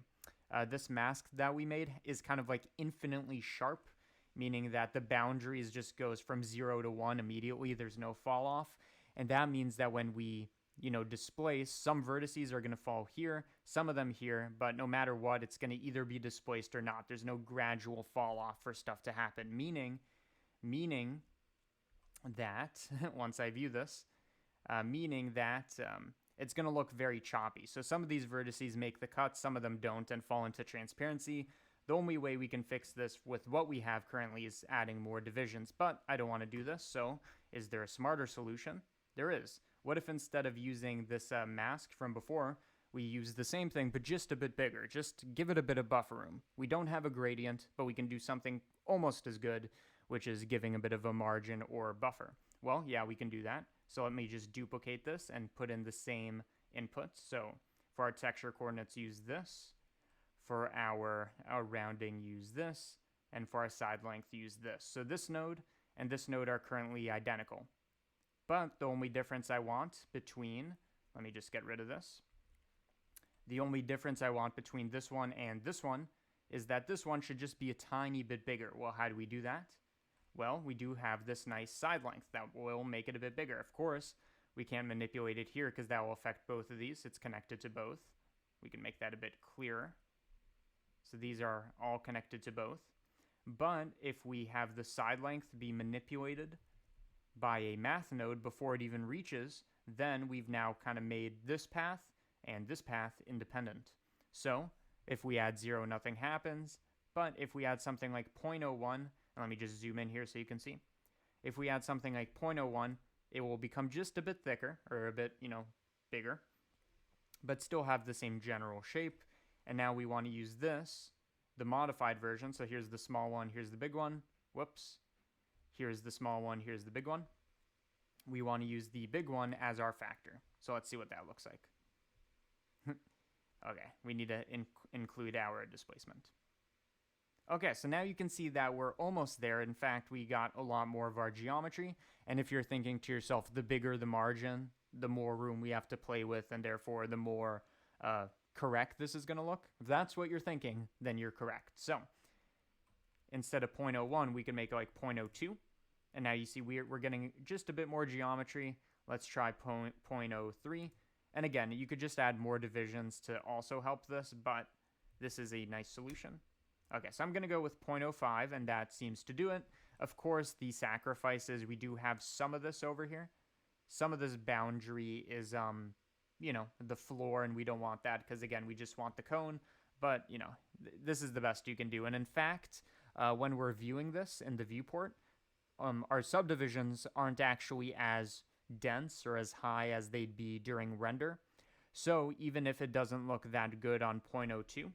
This mask that we made is kind of like infinitely sharp, meaning that the boundaries just goes from 0 to 1 immediately. There's no fall off. And that means that when we, displace, some vertices are going to fall here, some of them here, but no matter what, it's going to either be displaced or not. There's no gradual fall off for stuff to happen, meaning that, once I view this, it's going to look very choppy. So some of these vertices make the cut, some of them don't and fall into transparency. The only way we can fix this with what we have currently is adding more divisions, but I don't want to do this. So is there a smarter solution? There is. What if instead of using this mask from before, we use the same thing, but just a bit bigger? Just give it a bit of buffer room. We don't have a gradient, but we can do something almost as good, which is giving a bit of a margin or buffer. Well, yeah, we can do that. So let me just duplicate this and put in the same inputs. So for our texture coordinates, use this. For our rounding, use this. And for our side length, use this. So this node and this node are currently identical. But the only difference I want between, let me just get rid of this. The only difference I want between this one and this one is that this one should just be a tiny bit bigger. Well, how do we do that? Well, we do have this nice side length that will make it a bit bigger. Of course, we can't manipulate it here because that will affect both of these. It's connected to both. We can make that a bit clearer. So these are all connected to both. But if we have the side length be manipulated by a math node before it even reaches, then we've now kind of made this path and this path independent. So if we add 0, nothing happens. But if we add something like 0.01, and let me just zoom in here so you can see. If we add something like 0.01, it will become just a bit thicker, or a bit, bigger, but still have the same general shape. And now we want to use this, the modified version. So here's the small one, here's the big one. Whoops. Here's the small one, here's the big one. We want to use the big one as our factor. So let's see what that looks like. Okay, we need to include our displacement. Okay, so now you can see that we're almost there. In fact, we got a lot more of our geometry. And if you're thinking to yourself, the bigger the margin, the more room we have to play with, and therefore the more correct this is going to look. If that's what you're thinking, then you're correct. So instead of 0.01, we can make it like 0.02. And now you see we're getting just a bit more geometry. Let's try 0.03. And again, you could just add more divisions to also help this, but this is a nice solution. Okay, so I'm going to go with 0.05, and that seems to do it. Of course, the sacrifices, we do have some of this over here. Some of this boundary is, you know, the floor, and we don't want that because, again, we just want the cone. But, you know, this is the best you can do. And in fact, when we're viewing this in the viewport, our subdivisions aren't actually as dense or as high as they'd be during render. So even if it doesn't look that good on 0.02,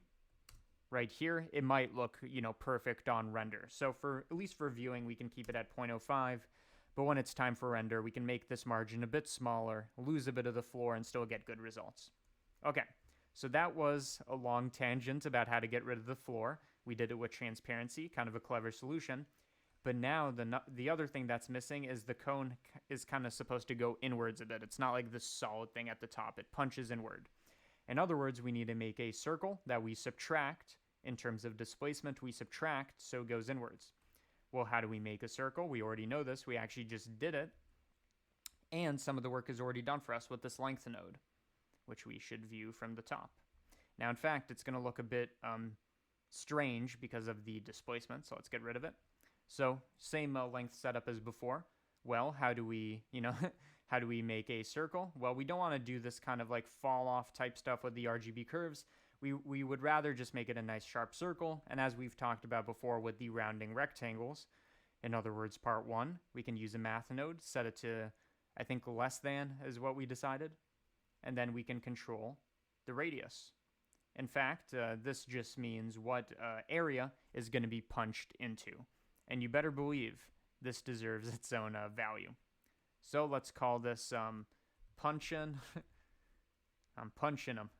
right here, it might look, you know, perfect on render. So for at least for viewing, we can keep it at 0.05. But when it's time for render, we can make this margin a bit smaller, lose a bit of the floor, and still get good results. Okay, so that was a long tangent about how to get rid of the floor. We did it with transparency, kind of a clever solution. But now the other thing that's missing is the cone is kind of supposed to go inwards a bit. It's not like this solid thing at the top. It punches inward. In other words, we need to make a circle that we subtract. In terms of displacement, we subtract, so it goes inwards. Well, how do we make a circle? We already know this. We actually just did it. And some of the work is already done for us with this length node, which we should view from the top. Now, in fact, it's going to look a bit strange because of the displacement, so let's get rid of it. So, same length setup as before. Well, how do we, you know, how do we make a circle? Well, we don't want to do this kind of like fall off type stuff with the RGB curves. We would rather just make it a nice sharp circle. And as we've talked about before with the rounding rectangles, in other words, part 1, we can use a math node, set it to, I think, less than is what we decided. And then we can control the radius. In fact, this just means what area is going to be punched into. And you better believe this deserves its own value. So let's call this punchin'. I'm punching him.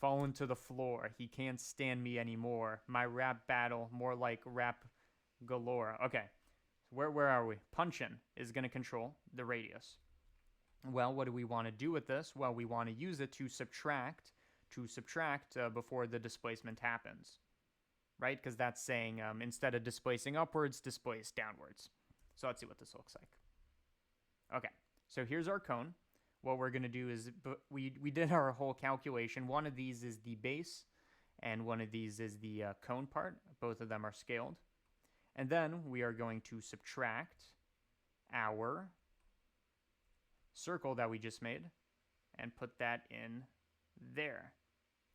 Fallen to the floor. He can't stand me anymore. My rap battle, more like rap galore. Okay, where are we? Punchin' is going to control the radius. Well, what do we want to do with this? Well, we want to use it to subtract before the displacement happens. Right? Because that's saying instead of displacing upwards, displace downwards. So let's see what this looks like. Okay, so here's our cone. What we're going to do is we did our whole calculation. One of these is the base, and one of these is the cone part. Both of them are scaled. And then we are going to subtract our circle that we just made and put that in there.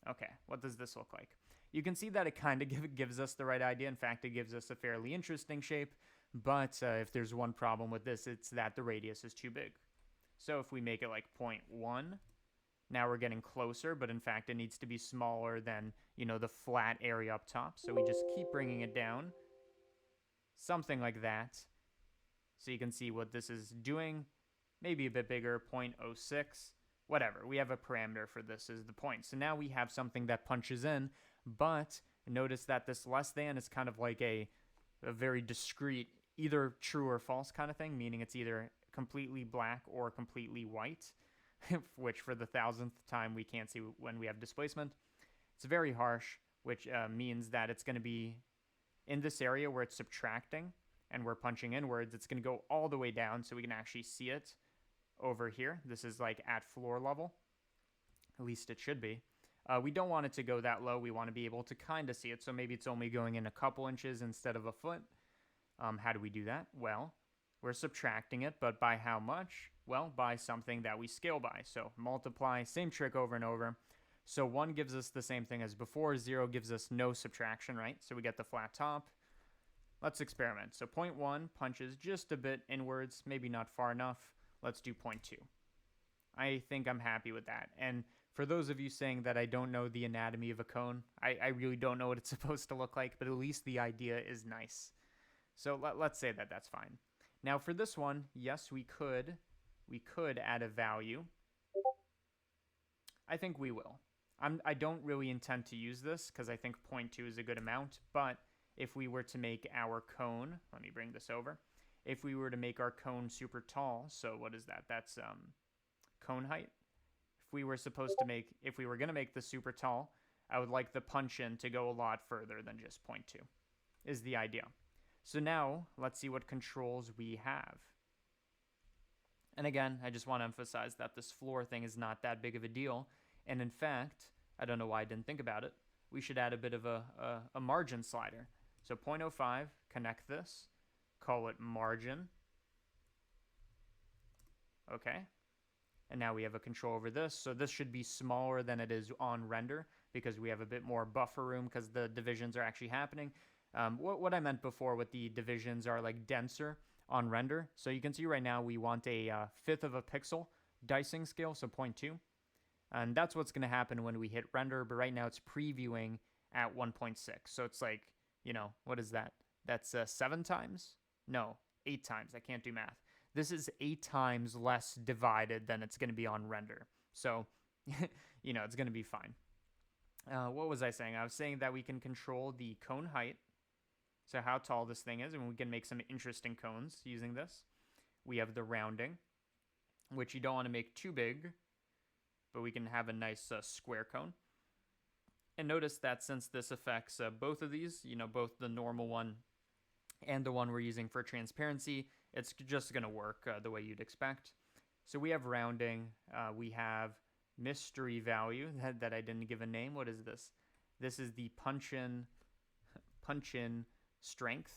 Okay, what does this look like? You can see that it kind of gives us the right idea. In fact, it gives us a fairly interesting shape. But if there's one problem with this, it's that the radius is too big. So if we make it like 0.1, now we're getting closer, but in fact it needs to be smaller than, you know, the flat area up top. So we just keep bringing it down, something like that. So you can see what this is doing, maybe a bit bigger, 0.06, whatever. We have a parameter for this is the point. So now we have something that punches in, but notice that this less than is kind of like a very discrete, either true or false kind of thing, meaning it's either completely black or completely white, which for the 1000th time we can't see when we have displacement. It's very harsh, which means that it's going to be in this area where it's subtracting and we're punching inwards. It's going to go all the way down so we can actually see it over here. This is like at floor level. At least it should be. We don't want it to go that low. We want to be able to kind of see it. So maybe it's only going in a couple inches instead of a foot. How do we do that? Well, we're subtracting it, but by how much? Well, by something that we scale by. So multiply, same trick over and over. So 1 gives us the same thing as before. 0 gives us no subtraction, right? So we get the flat top. Let's experiment. So 0.1 punches just a bit inwards, maybe not far enough. Let's do 0.2. I think I'm happy with that. And for those of you saying that I don't know the anatomy of a cone, I really don't know what it's supposed to look like, but at least the idea is nice. So let's say that that's fine. Now for this one, yes, we could add a value. I think we will. I don't really intend to use this because I think 0.2 is a good amount, but if we were to make our cone, let me bring this over. If we were to make our cone super tall, so what is that? That's cone height. If we were going to make this super tall, I would like the punch-in to go a lot further than just 0.2, is the idea. So now, let's see what controls we have. And again, I just want to emphasize that this floor thing is not that big of a deal. And in fact, I don't know why I didn't think about it, we should add a bit of a margin slider. So 0.05, connect this, call it margin. Okay. And now we have a control over this. So this should be smaller than it is on render because we have a bit more buffer room because the divisions are actually happening. What I meant before with the divisions are like denser on render. So you can see right now we want a fifth of a pixel dicing scale, so 0.2. And that's what's going to happen when we hit render. But right now it's previewing at 1.6. So it's like, you know, what is that? That's 7 times? No, 8 times. I can't do math. This is 8 times less divided than it's going to be on render. So, you know, it's going to be fine. What was I saying? I was saying that we can control the cone height. So how tall this thing is, and we can make some interesting cones using this. We have the rounding, which you don't want to make too big, but we can have a nice square cone. And notice that since this affects both of these, you know, both the normal one and the one we're using for transparency, it's just going to work the way you'd expect. So we have rounding. We have mystery value that I didn't give a name. What is this? This is the punch-in strength.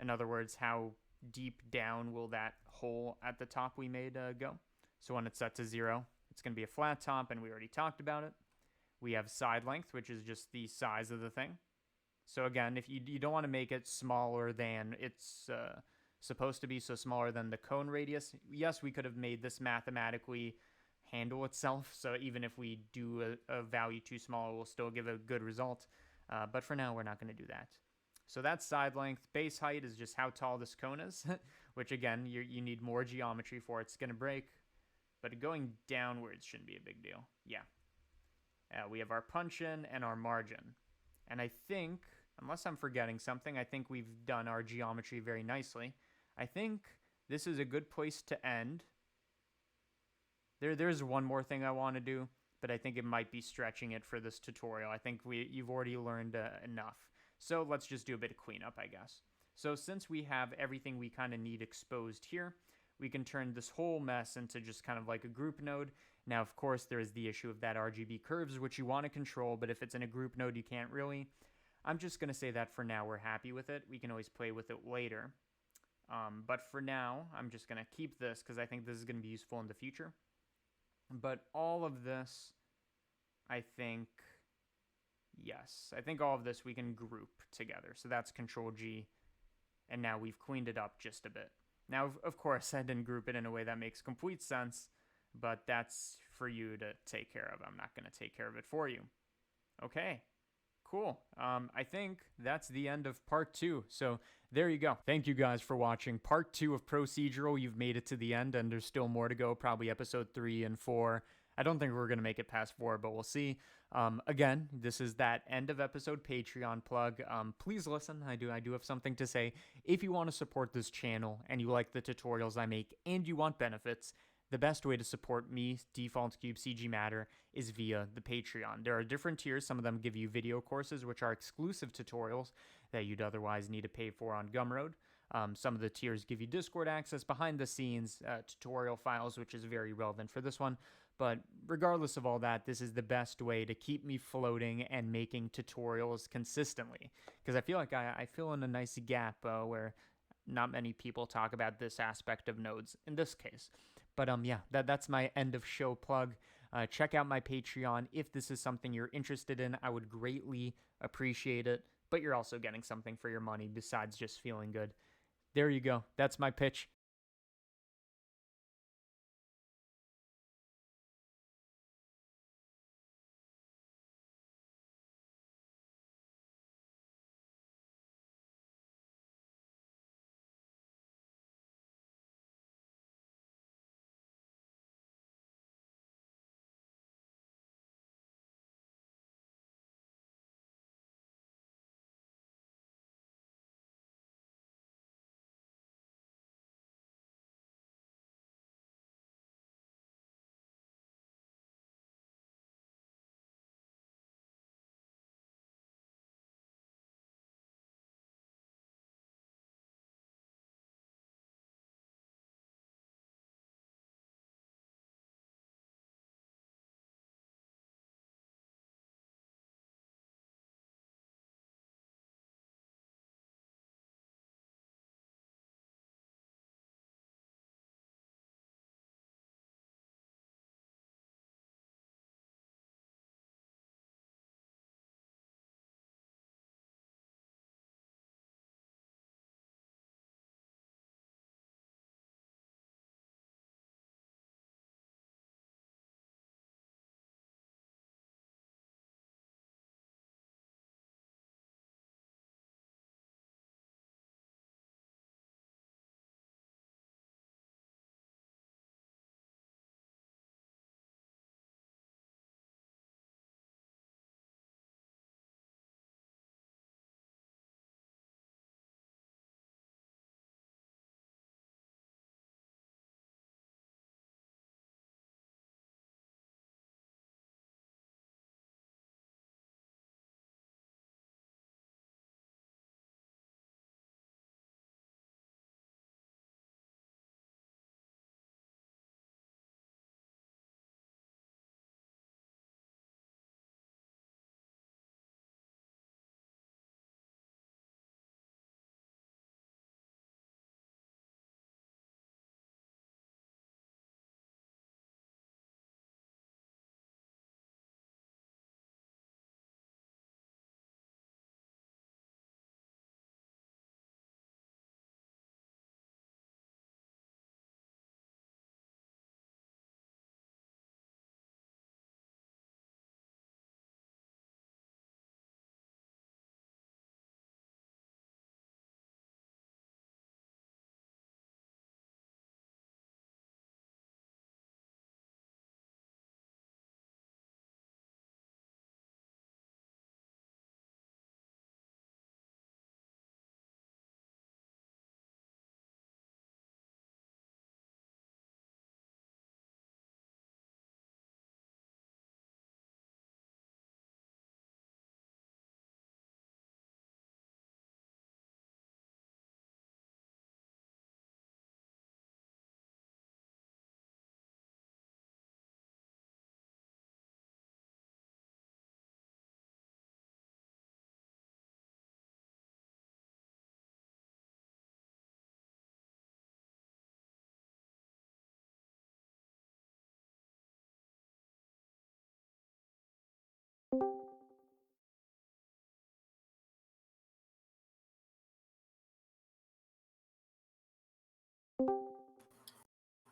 In other words, how deep down will that hole at the top we made go? So when it's set to 0, it's going to be a flat top, and we already talked about it. We have side length, which is just the size of the thing. So again, if you don't want to make it smaller than it's supposed to be, so smaller than the cone radius. Yes, we could have made this mathematically handle itself. So even if we do a value too small, it will still give a good result. But for now, we're not going to do that. So that's side length. Base height is just how tall this cone is, which again, you need more geometry for. It's going to break. But going downwards shouldn't be a big deal. Yeah. We have our punch-in and our margin. And I think, unless I'm forgetting something, I think we've done our geometry very nicely. I think this is a good place to end. There's one more thing I want to do, but I think it might be stretching it for this tutorial. I think you've already learned enough. So let's just do a bit of cleanup, I guess. So since we have everything we kind of need exposed here, we can turn this whole mess into just kind of like a group node. Now, of course, there is the issue of that RGB curves, which you want to control, but if it's in a group node, you can't really. I'm just going to say that for now, we're happy with it. We can always play with it later. But for now, I'm just going to keep this because I think this is going to be useful in the future. But all of this, I think, yes, I think all of this we can group together. So that's Control G, and now we've cleaned it up just a bit. Now, of course, I didn't group it in a way that makes complete sense, but that's for you to take care of. I'm not going to take care of it for you. Okay, cool. I think that's the end of part 2. So there you go. Thank you guys for watching part 2 of Procedural. You've made it to the end, and there's still more to go, probably episode 3 and 4. I don't think we're going to make it past 4, but we'll see. Again, this is that end of episode Patreon plug. Please listen. I do have something to say. If you want to support this channel and you like the tutorials I make and you want benefits, the best way to support me, Default Cube CG Matter, is via the Patreon. There are different tiers. Some of them give you video courses, which are exclusive tutorials that you'd otherwise need to pay for on Gumroad. Some of the tiers give you Discord access, behind the scenes tutorial files, which is very relevant for this one. But regardless of all that, this is the best way to keep me floating and making tutorials consistently. Because I feel like I fill in a nice gap where not many people talk about this aspect of nodes in this case. But yeah, that's my end of show plug. Check out my Patreon if this is something you're interested in. I would greatly appreciate it. But you're also getting something for your money besides just feeling good. There you go. That's my pitch.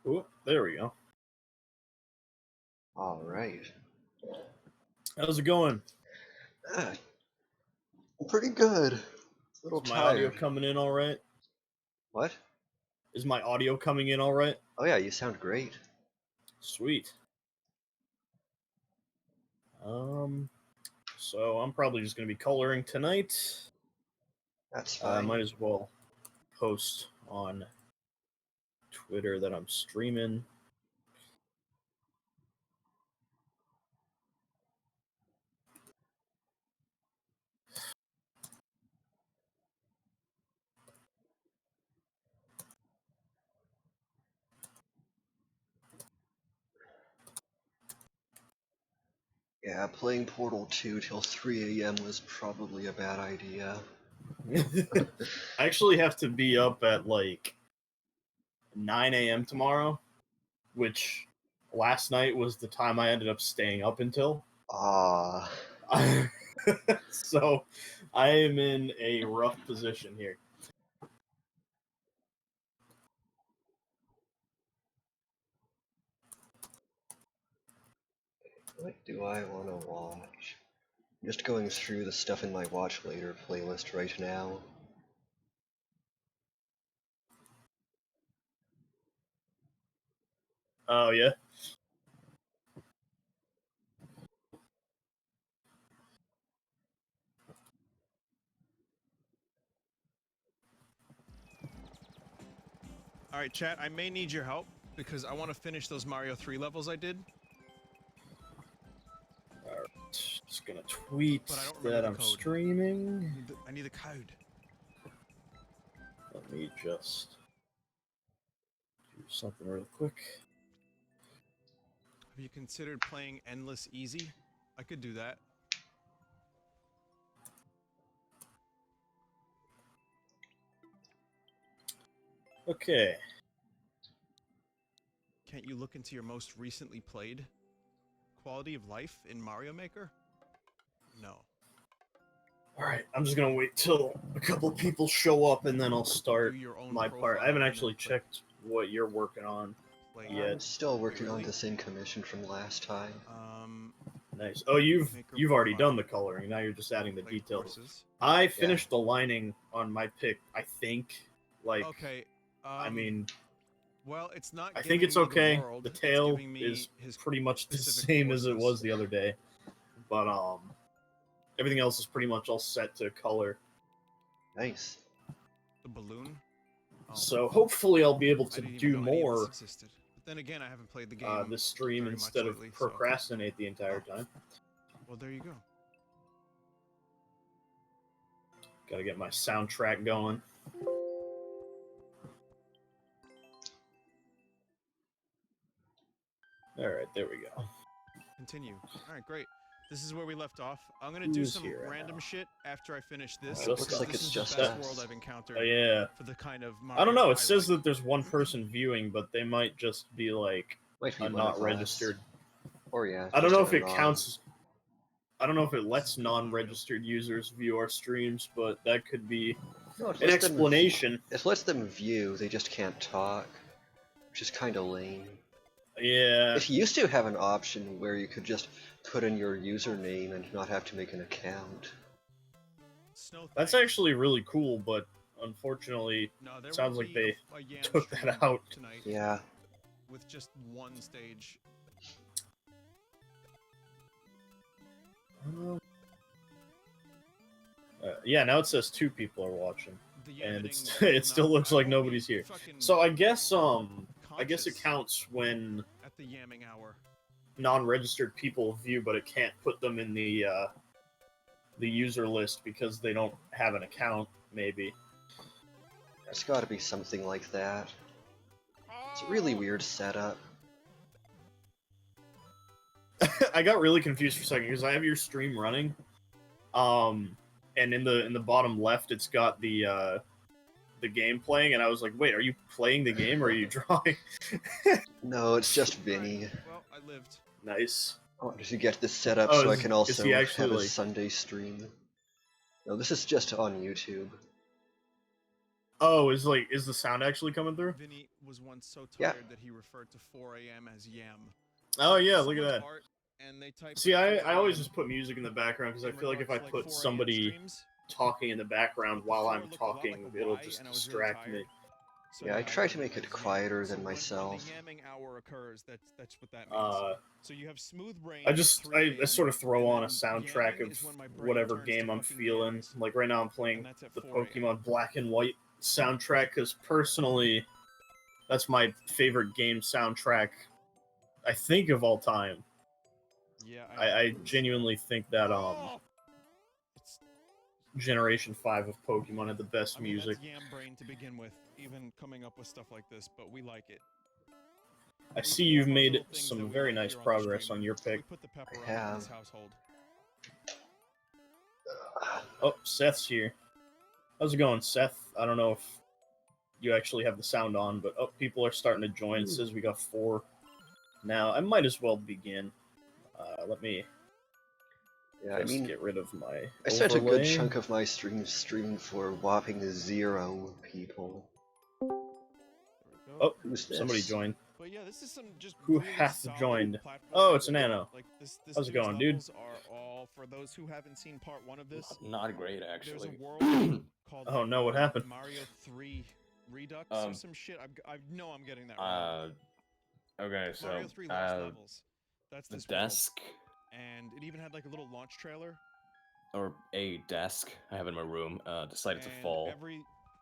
Ooh, there we go. All right. How's it going? Ah, pretty good. A little Is my audio tired. coming in all right? What? Is my audio coming in all right? Oh yeah, you sound great. Sweet. So I'm probably just gonna be coloring tonight. That's I fine. might as well post on Twitter that I'm streaming. Yeah, playing Portal 2 till 3 a.m. was probably a bad idea. I actually have to be up at like 9 a.m. tomorrow, which last night was the time I ended up staying up until. Ah, So I am in a rough position here. what do I want to watch? I'm just going through the stuff in my Watch Later playlist right now. Oh yeah. All right, chat, I may need your help because I want to finish those Mario 3 levels I did. Alright, just gonna tweet But I don't remember that the I'm code. streaming. I need the code. Let me just do something real quick. Have you considered playing Endless Easy? I could do that. Okay. Can't you look into your most recently played quality of life in Mario Maker? No. Alright, I'm just gonna wait till a couple people show up and then I'll start Do your own my part. profile I haven't and then actually click checked what you're working on. play. Yeah. I'm still working on Really? the same commission from last time. Nice. Oh, you've Maker already profile. done the coloring. Now you're just adding the Play details. courses. I finished the lining on my pick. I think. Like, Okay. I mean, well, it's not. I think it's giving me okay. world, The it's tail giving me is his pretty much the specific same as it courses. was the other day, but everything else is pretty much all set to color. Nice. The balloon. Oh, So hopefully I'll be able I to didn't even do know any of this more existed. But then again, I haven't played the game this stream very much instead lately, of so- procrastinate the entire time. Well, there you go. Gotta get my soundtrack going. All right, there we go. Continue. All right, great. This is where we left off. I'm gonna do Who's some here right random now? shit after I finish this. Just because Looks like this it's is just the best us. world I've encountered Oh yeah. for the kind of I don't know. Mario It says like. that there's one person viewing, but they might just be like Might be a one not of us. registered. Or yeah. I don't just know an if it anon. counts. I don't know if it lets non-registered users view our streams, but that could be No, it an lets them- explanation. It lets them view, they just can't talk, which is kind of lame. Yeah. It used to have an option where you could just put in your username and not have to make an account. Snow That's thing. actually really cool, but unfortunately, No, there sounds will like be they a Yam took that stream out. tonight Yeah. with just one stage. Yeah, now it says 2 people are watching, The and editing it's will it still not- looks I like won't nobody's be here. fucking So I guess it conscious counts when at the yamming hour. non-registered people view, but it can't put them in the user list because they don't have an account. Maybe. There's gotta be something like that. It's a really weird setup. I got really confused for a second because I have your stream running, and in the bottom left it's got the game playing, and I was like, wait, are you playing the game or are you drawing? No, it's just Vinny. Well, I lived. Nice. I wanted to get this set up Oh, so I is- can is also he actually, have a like- Sunday stream. No, this is just on YouTube. Oh, is the sound actually coming through? Vinny was once so Yeah. tired that he referred to 4 a.m. as yam. Oh yeah, look at Someone's that. art, and they typed See, in I 4 always a.m. just put music in the background because I in feel like if I regards to, put 4 a.m. somebody streams. talking in the background while I'm Before it looked a lot like talking, a it'll Y, just and I was really distract me. tired. So Yeah, I now try to know make it as yam. quieter So than when myself. the yamming hour occurs, that's what that means. So you have smooth brain. I just at 3 I sort of a.m., throw and on a then soundtrack yamming of is when my brain whatever turns game to I'm fucking feeling. yams, Like right now I'm and playing that's at the 4 a.m. Pokemon Black and White soundtrack because personally, that's my favorite game soundtrack. I think of all time. Yeah, I genuinely think that Oh! It's- Generation 5 of Pokemon had the best I mean, music. that's yam brain to begin with, even coming up with stuff like this, but we like it. I see you've One of the made little things that some we very like nice here on the progress stream, on your we pick. put the pepper I up in this have. household. Oh, Seth's here. How's it going, Seth? I don't know if you actually have the sound on, but oh, people are starting to join. It says we got 4 now. I might as well begin. Let me Yeah, I just mean, get rid of my I spent a good overlay. chunk of my stream streaming for whopping 0 people. There we go. Oh, Who's this? somebody joined. But yeah, this is some just Who really hath solid joined? platforming. Oh, it's an Nano. Like this How's it dude's going, dude? levels are all for those who haven't seen part 1 of this. Not great, There's actually. a world called Oh no, what happened? Mario 3 Redux or some shit. I know I'm getting that wrong. Okay, so Mario 3 Lost Levels. That's the this world. desk And it even had like a little launch trailer. or a desk I have in my room decided to and fall every,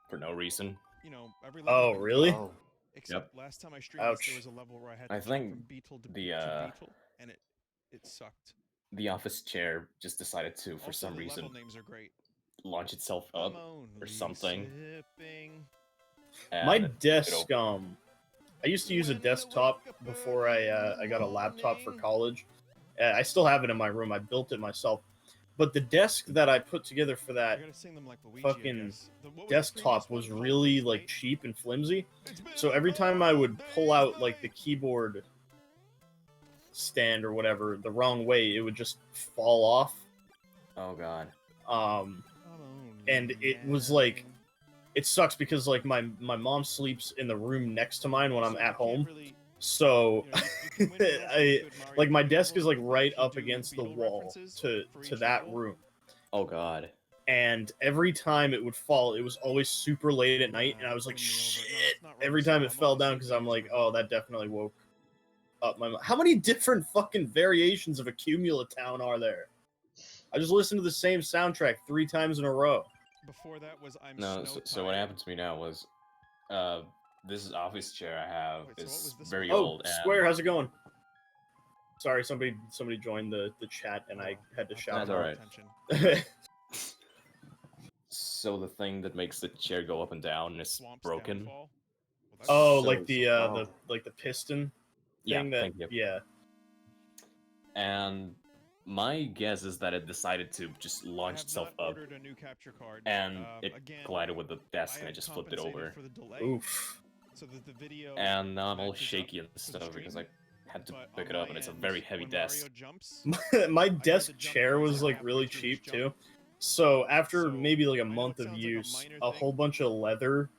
for no reason. you know, every Oh, level's been really? Oh, Except last time I streamed this, Ouch. there was a level where I had to I jump think from beetle to, the, to beetle, and it sucked. The office chair just decided to, for Also, some the reason, level names are great. launch itself up I'm only or something. sipping. My and desk, I used to use a desktop before I got a laptop for college. I still have it in my room. I built it myself. But the desk that I put together for I that gotta sing them like Luigi, I fucking guess. What was the desktop previous was one called? really like Right? cheap and flimsy. It's been So every time I would pull all out like the day. keyboard stand or whatever the wrong way, it would just fall off. Oh god. Um, I'm only and it was like yapping. it sucks because like my mom sleeps in the room next to mine when I'm So at you can't home. really- So you know, you can win with I good Mario like my Kart desk is like levels, right if you up do against the Beetle wall references to for to each that level. room. Oh god. And every time it would fall, it was always super late at night, and I was like, Putting me over. No, shit. that's not right. Every time I'm it on fell the down same because I'm page like, with oh, you. that definitely woke up my. How many different fucking variations of Accumula Town are there? I just listened to the same soundtrack 3 times in a row. Before that was I'm No, Snow so what Tired. happened to me now was this office chair I have Wait, so what was is this very one? Oh, old and Square, how's it going? Sorry, somebody joined the chat and I had to I'll shout. That's pay alright. attention. so the thing that makes the chair go up and down is Swamp's broken. Downfall. Well, that's Oh, So- like the wow. the piston Yeah, thing that thank you. yeah. And my guess is that it decided to just I launch have itself not up ordered a new capture card. and it Again, collided with the desk I and I have just flipped it compensated over. for the delay Oof. so that the video And now I'm all matches up shaky and to the stuff because stream, I had to but pick on it up my and it's a end, very heavy when desk. Mario jumps, My had desk to jump chair was further like halfway really through cheap this too. jump. So after So, maybe like I a know month it of sounds like a use, minor a thing. whole bunch of leather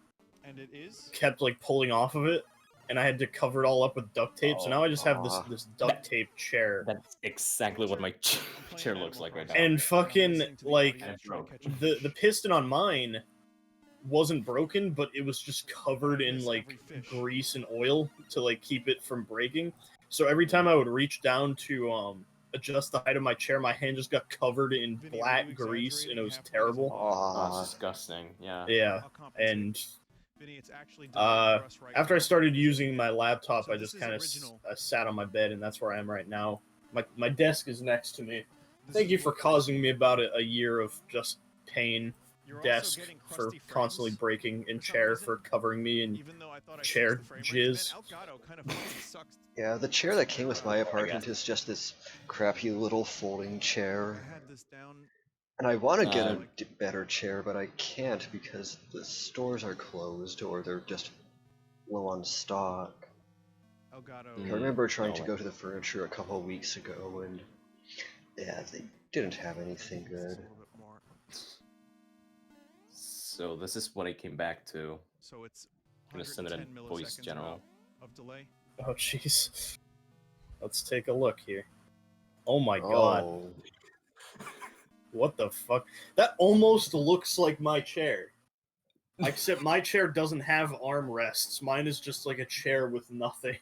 and it is. kept like pulling off of it, and I had to cover it all up with duct tape. So now I just have this Aw. this duct tape chair. That's exactly what my I'm playing chair Animal looks like right now. Crossing, And I'm fucking, listening to the like, audio to try and catch a The fish. piston on mine wasn't broken, but it was just covered in miss like every fish. grease and oil to like keep it from breaking. So every time I would reach down to adjust the height of my chair, my hand just got covered in Vinny, are black you grease, and it exaggerating was halfway as terrible. well? Oh, Aw. it's disgusting. Yeah. Yeah, I'll compensate. and Vinny, it's actually delayed for us right after I now. started using my laptop, So I this just is kind of original. sat on my bed, and that's where I am right now. My desk is next to me. This Thank is you for what- causing me about a year of just pain. You're also Desk getting for crusty constantly frames, breaking, and for some chair reason, for covering me in even though I thought I chair fixed the frame rates. jizz. Man, Elgato kind of fucking sucks. Yeah, the chair that came with my guess. apartment is just this crappy little folding I chair. had this down. And I want to get a Um, better chair, but I can't because the stores are closed or they're just low on stock. Elgato. I remember trying to No. go to the furniture a couple of weeks ago, and yeah, they didn't have anything It's good. a little bit more. So this is what I came back to. So it's I'm gonna send it in 110 voice milliseconds general. of delay. Oh jeez. Let's take a look here. Oh my god. Oh, What the fuck? That almost looks like my chair. Except my chair doesn't have armrests. Mine is just like a chair with nothing.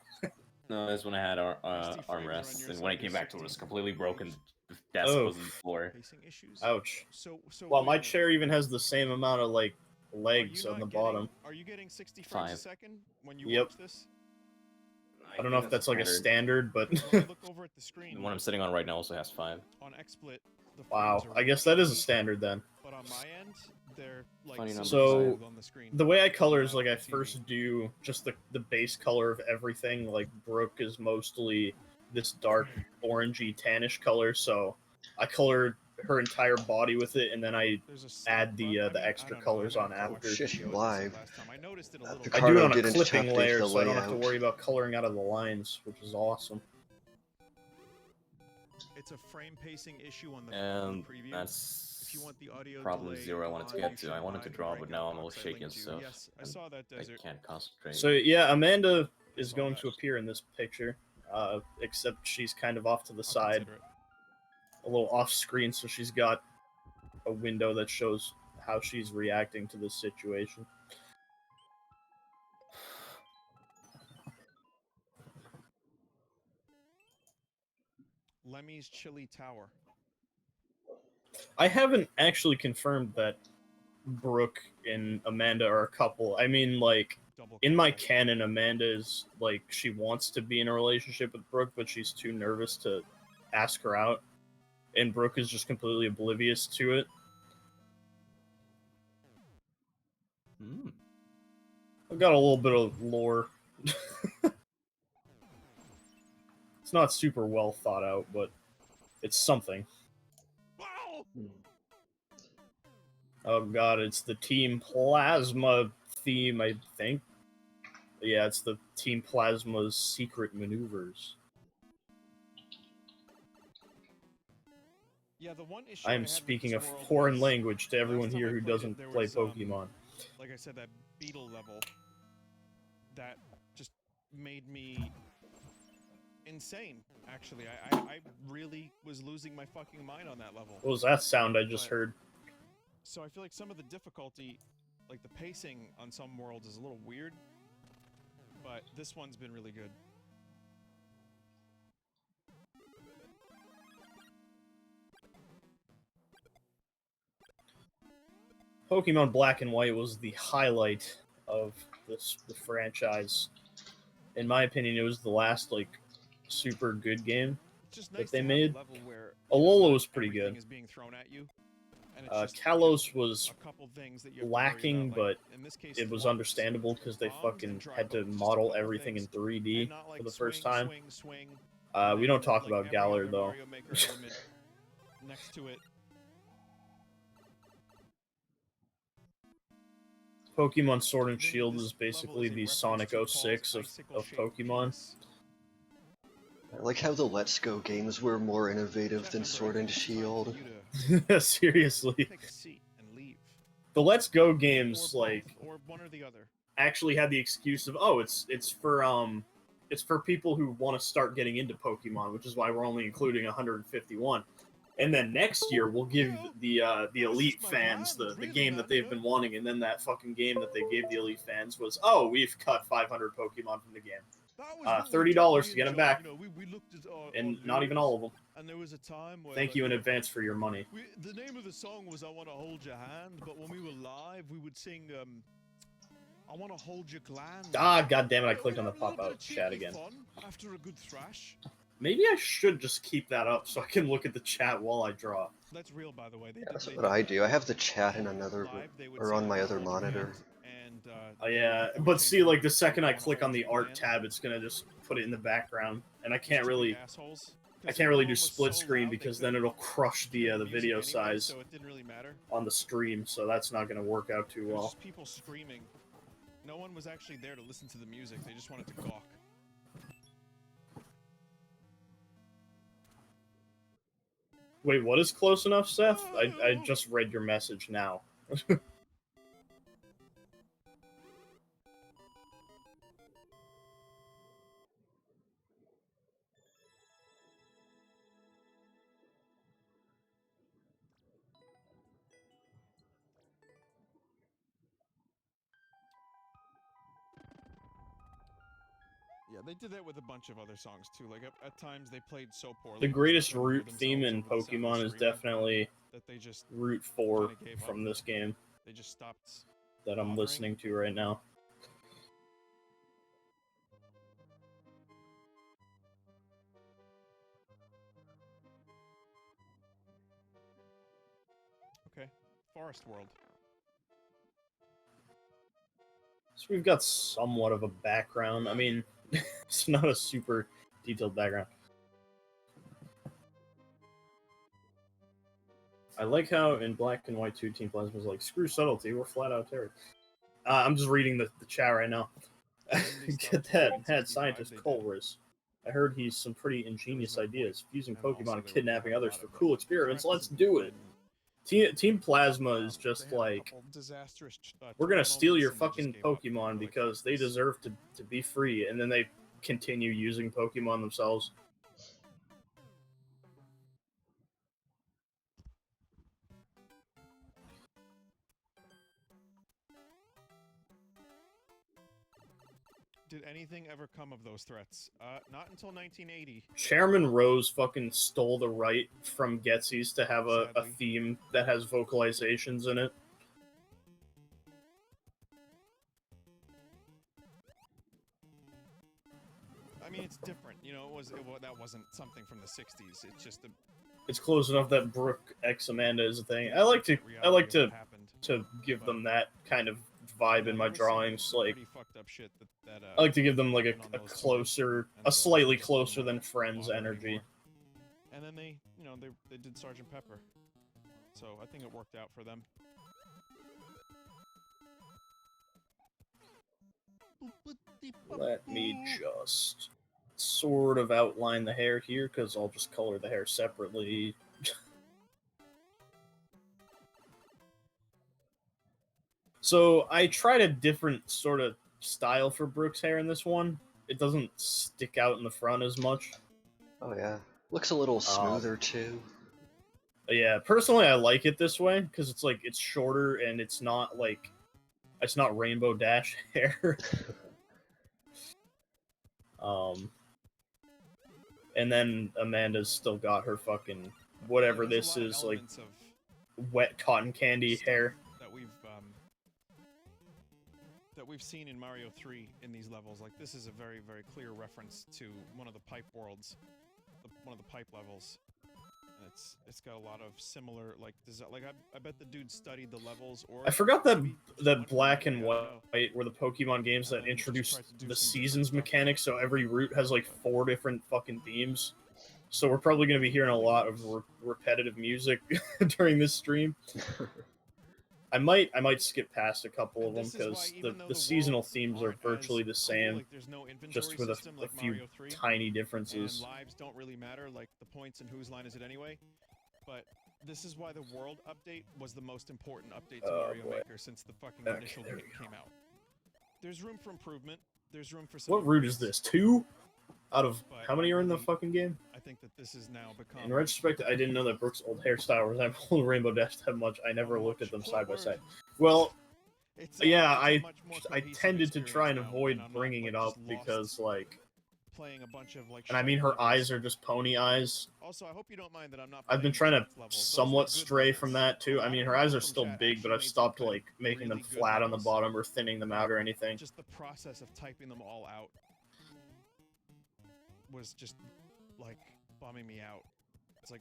No, that's when I had 60 frames are on armrests, your and when I side, came you're back to it, it was 60. completely broken. The desk Oh. was on the floor. Pacing issues. Ouch. So Well, wait my a minute. chair even has the same amount of like Are you legs not on the getting- bottom. Are you getting 60 frames a 5. second when you Yep. watch this? I don't know if that's like a standard, but Well, look over at the The screen. one I'm sitting on right now also has 5. On XSplit, the wow. frames are I guess that is a 180, standard then. But on my end, they're like Funny numbers. So, on the screen. The way I color is like I TV. first do just the base color of everything. Like Brooke is mostly this dark orangey tannish color, so I colored her entire body with it, and then I There's a slight add the bump. I mean, extra I don't know, colors I on meant to watch after. the Shit, videos you and live. stuff last time. I noticed it a little I bit. do it Picardo on a didn't clipping update layer, the so I don't have to layout. worry about coloring out of the lines, which is awesome. It's a frame pacing issue on the And preview. that's If you want the audio problem delay 0 I wanted to on, get you to. should I wanted to buy the draw, but Rankin now I'm all box I shaky and linked you. stuff. Yes, I saw that I desert. can't concentrate. So yeah, Amanda is saw going that. to appear in this picture, except she's kind of off to the I'll side, consider it. a little off screen, so she's got a window that shows how she's reacting to this situation. Lemmy's Chili Tower. I haven't actually confirmed that Brooke and Amanda are a couple. I mean, like, Double in my confirm. canon, Amanda is, like, she wants to be in a relationship with Brooke, but she's too nervous to ask her out. And Brooke is just completely oblivious to it. Hmm. I've got a little bit of lore. It's not super well thought out, but it's something. Wow! Oh god, it's the Team Plasma theme, I think. Yeah, it's the Team Plasma's secret maneuvers. Yeah, the one issue I I am had with speaking this a world foreign was, language to everyone last time here I who played it, doesn't there play was, Pokemon. like I said, that beetle level that just made me insane. Actually, I really was losing my fucking mind on that level. What was that sound I just But- heard? So I feel like some of the difficulty, like the pacing on some worlds, is a little weird. But this one's been really good. Pokemon Black and White was the highlight of the franchise. In my opinion, it was the last like super good game. It's just That nice they to made. have a level where Alola not was pretty everything good. is being thrown at you, and it's just Kalos was a couple things that you have to worry lacking, about, but like, in this case, it was thwomps. understandable because they Thwomps fucking and dry had to bones, just a model couple everything in things, 3D and not, like, for the first swing, time. swing, We and don't then, talk like, about every Galar other though. Mario Maker element next to it. Pokemon Sword and This Shield level is basically a the reference Sonic to Paul's 06 of icicle-shaped Pokemon. penis. I like how the Let's Go games were more innovative Jeff, than remember, I Sword think and it's time for Shield. you to Seriously. take a seat and leave. The Let's Go Or games, both, like, or one or the other. actually had the excuse of, oh, it's for people who want to start getting into Pokemon, which is why we're only including 151. And then next year we'll give the elite fans the game that they've been wanting, and then that fucking game that they gave the elite fans was, oh, we've cut 500 Pokemon from the game. $30 to get them back, and not even all of them. And there was a time where, Thank you in advance for your money. The name of the song was "I Want to Hold Your Hand," but when we were live, we would sing "I Want to Hold Your Gland." Ah, god damn it! I We clicked on the had a little bit pop-out of chat cheeky again. fun after a good thrash. Maybe I should just keep that up so I can look at the chat while I draw. That's real, by the way. That's what I do. I have the chat in another, or on my other monitor. And, Oh yeah, but see, like the second I click on the art tab, it's gonna just put it in the background, and I can't really do split screen because then it'll crush the video size So it didn't really matter. on the stream, so that's not gonna work out too It was well. just people screaming. No one was actually there to listen to the music. They just wanted to gawk. Wait, what is close enough, Seth? I just read your message now. Yeah, they did that with a bunch of other songs too. Like at times they played so poorly. The greatest they route theme in themselves over the sound of Pokemon is screaming definitely that they just Route 4 kinda gave from up. this game They just stopped that I'm bothering. listening to right now. Okay, Forest World. So we've got somewhat of a background. I mean, it's not a super detailed background. I like how in Black and White 2, Team Plasma was like, screw subtlety, we're flat out terrible. I'm just reading the chat right now. Get that mad scientist Colress. I heard he's some pretty ingenious ideas, fusing Pokemon and kidnapping others for cool experiments. Let's do it. Team Plasma is just like, we're gonna steal your fucking Pokemon because they deserve to be free, and then they continue using Pokemon themselves. Did anything ever come of those threats? Not until 1980. Chairman Rose fucking stole the right from Getsy's to have a theme that has vocalizations in it. I mean, it's different. You know, that wasn't something from the 60s. It's just It's close enough that Brooke X Amanda is a thing. I like to give them that kind of vibe in my drawings. Like, I like to give them like a slightly closer than Friends energy. And then they did Sgt. Pepper, so I think it worked out for them. Let me just sort of outline the hair here, because I'll just color the hair separately. So I tried a different sort of style for Brooke's hair in this one. It doesn't stick out in the front as much. Oh yeah, looks a little smoother too. Yeah, personally I like it this way because it's like it's shorter and it's not Rainbow Dash hair. And then Amanda's still got her fucking whatever this is, like wet cotton candy hair. That we've seen in Mario 3 in these levels. Like, this is a very, very clear reference to one of the pipe worlds, one of the pipe levels. And it's got a lot of similar, like, I bet the dude studied the levels. Or I forgot that Black and White were the Pokemon games that introduced the seasons mechanic, so every route has like 4 different fucking themes. So we're probably going to be hearing a lot of repetitive music during this stream. I might skip past a couple of them because the seasonal themes are virtually the same, just with a few tiny differences. And lives don't really matter, like the points and whose line is it anyway. But this is why the world update was the most important update to Mario Maker since the fucking initial game came out. There's room for improvement. There's room for some. What route is this? 2? Out of how many are in the fucking game? I think that this is now become. In retrospect, I didn't know that Brooke's old hairstyle resembled Rainbow Dash that much. I never looked at them side by side. Well, yeah, I tended to try and avoid bringing it up because, like, playing a bunch of, like, and I mean her eyes are just pony eyes. Also, I hope you don't mind that I'm not. I've been trying to somewhat stray from that too. I mean, her eyes are still big, but I've stopped like making them flat on the bottom or thinning them out or anything. Just the process of typing them all out was just like bumming me out. It's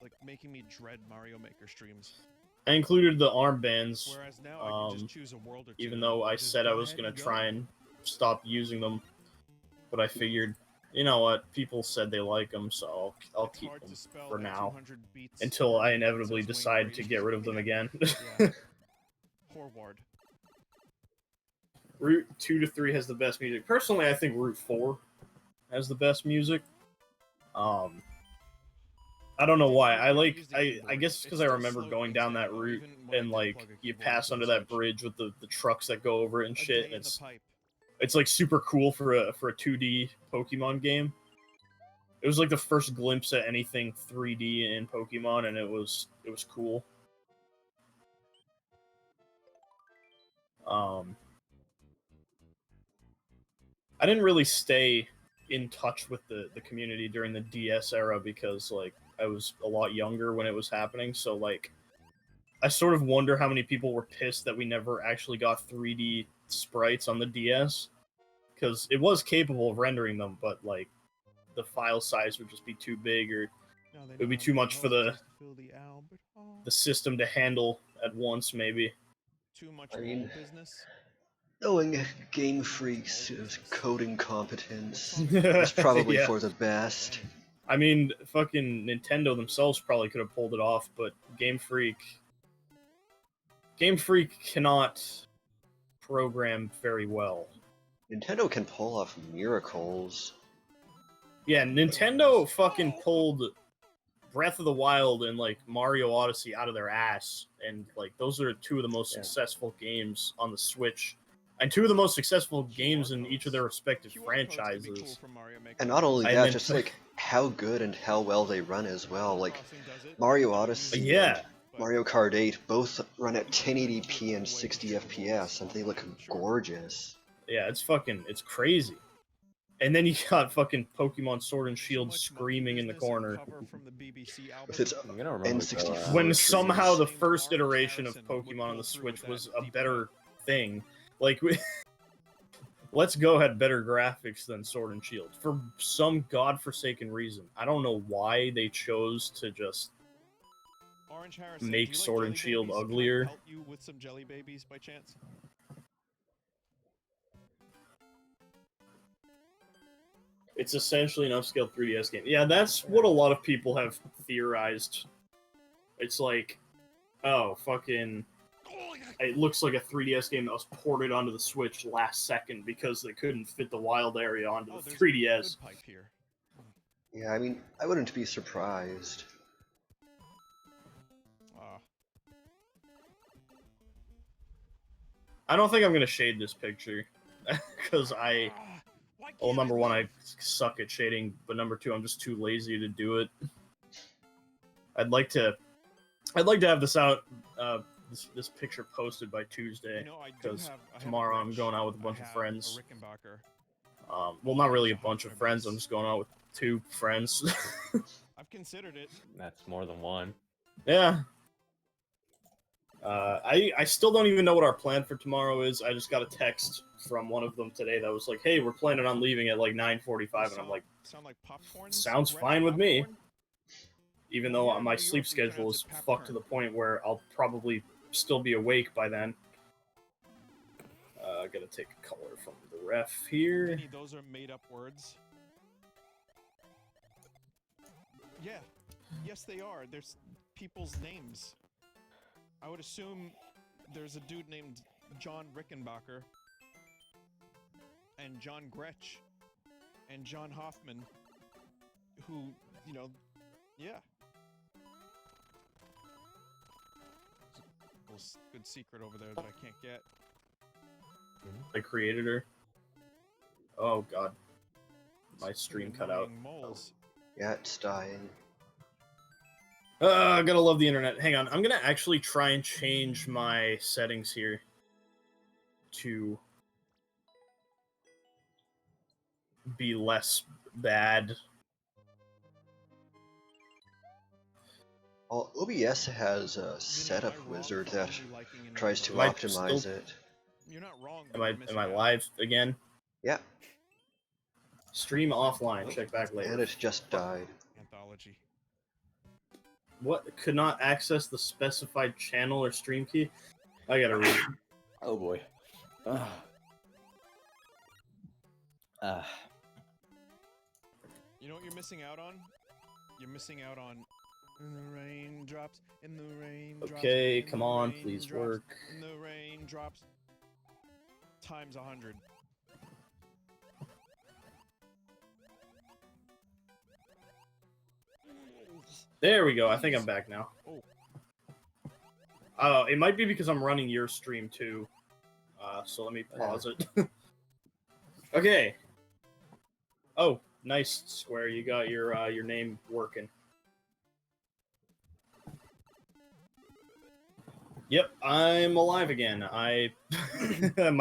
like making me dread Mario Maker streams. I included the armbands, whereas now I can just choose a world or two, even though I said I was gonna try and stop using them, but I figured, you know what, people said they like them, so I'll keep them for now until I inevitably decide to get rid of them again. Forward. Route 2 to 3 has the best music. Personally, I think Route 4 has the best music. I don't know why. I Use the I keyboard. guess It's because I still remember slow going being down said, that though, route even when I and did like plug a you keyboard pass into under the that Switch. bridge with the trucks that go over it and A shit, day and in the pipe. it's like super cool for a 2D Pokemon game. It was like the first glimpse at anything 3D in Pokemon, and it was cool. I didn't really stay in touch with the community during the DS era because like I was a lot younger when it was happening, so like I sort of wonder how many people were pissed that we never actually got 3D sprites on the DS because it was capable of rendering them, but like the file size would just be too big, or it would be too much for the system to handle at once, maybe. Too much I mean, mole business. knowing Game Freak's coding competence, it's probably Yeah. for the best. I mean, fucking Nintendo themselves probably could have pulled it off, but Game Freak cannot program very well. Nintendo can pull off miracles. Yeah, Nintendo fucking pulled Breath of the Wild and like Mario Odyssey out of their ass, and like those are two of the most successful games on the Switch, and two of the most successful games in each of their respective franchises. And not only And that, then- just like how good and how well they run as well. Like Mario Odyssey Yeah. and Mario Kart 8 both run at 1080p and 60 FPS, and they look gorgeous. Yeah, it's crazy. And then you got fucking Pokemon Sword and Shield screaming in the corner. With its I'm gonna remember N64 When trees. somehow the first iteration of Pokemon on the Switch was a better thing. Like, Let's Go had better graphics than Sword and Shield for some godforsaken reason. I don't know why they chose to just Orange Harrison, make do you like Sword and jelly Shield babies? Can I uglier. help you with some jelly babies by chance? It's essentially an upscaled 3DS game. Yeah, that's what a lot of people have theorized. It's like, oh, fucking... It looks like a 3DS game that was ported onto the Switch last second because they couldn't fit the wild area onto the there's 3DS. a good pipe here. Yeah, I mean, I wouldn't be surprised. I don't think I'm gonna shade this picture because well, number one, I suck at shading, but number two, I'm just too lazy to do it. I'd like to have this out, this picture posted by Tuesday, You know, I do because have- I have a tomorrow I'm Gretsch, going out with a I bunch of have friends. a Rickenbacker. Well, not really a bunch of friends. I'm just going out with 2 friends. I've considered it. That's more than one. Yeah. I still don't even know what our plan for tomorrow is. I just got a text from one of them today that was like, "Hey, we're planning on leaving at like 9:45," and I'm like, Sound like popcorn? "Sounds Gretsch fine with me." popcorn? Even Yeah, though in my New sleep York, we turn schedule out is to fucked to the point where I'll probably still be awake by then. I gotta take a color from the ref here. Many, those are made up words. Yeah. Yes, they are. There's people's names. I would assume there's a dude named John Rickenbacker and John Gretsch and John Hoffman who, you know, yeah. There's a good secret over there that I can't get. I created her. Oh god. My stream cut out. Moles. Yeah, it's dying. I gotta love the internet. Hang on, I'm gonna actually try and change my settings here to be less bad. Well, OBS has a setup wizard that tries to Am I optimize still- it. You're not wrong. Am I live again? Yeah, Stream offline. Check back later. and it just died. Anthology. What? Could not access the specified channel or stream key? I gotta read. Oh boy. You know what you're missing out on? You're missing out on in the raindrops, in the raindrops. Okay, in come the on, please raindrops, work. In the raindrops. Times 100. There we go. I think I'm back now. Oh. It might be because I'm running your stream too. So let me pause it. Okay. Oh, nice, Square. You got your name working. Yep, I'm alive again. My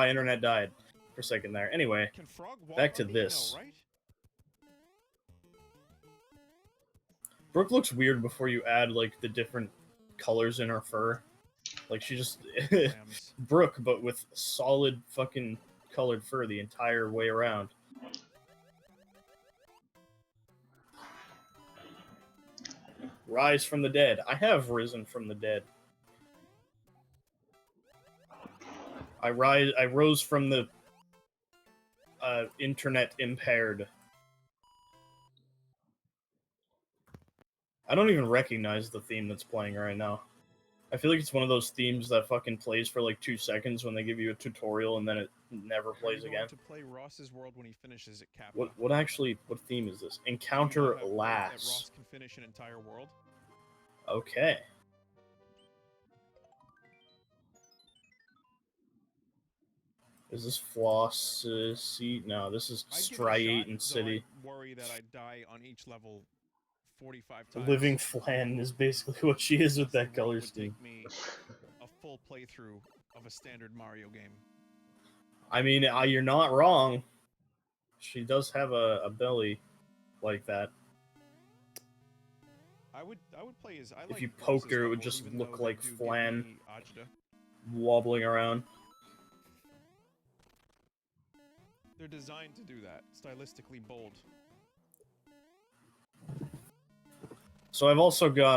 internet died for a second there. Anyway, Can Frog walk back to on me? No, this. right? Brooke looks weird before you add like the different colors in her fur. Like she just Lambs. Brooke, but with solid fucking colored fur the entire way around. Rise from the dead. I have risen from the dead. I rose from the internet impaired. I don't even recognize the theme that's playing right now. I feel like it's one of those themes that fucking plays for like 2 seconds when they give you a tutorial and then it never Are you plays going again. to play Ross's World when he finishes at Kappa? What theme is this? Do you Encounter not have faith that Lass. Ross can finish an entire world? Okay. Is this Floss City? No, this is I'd give it a shot, Striaton though City. I worry that I die on each level 45 times. Living Flan is basically what she is with Plus that the world color would scheme. take me a full playthrough of a standard Mario game. I mean, you're not wrong. She does have a belly like that. I would play as. I If like you Ross's poked her, it would levels, just even look though they like do give Flan. me agita. Wobbling around. They're designed to do that, stylistically bold. So I've also got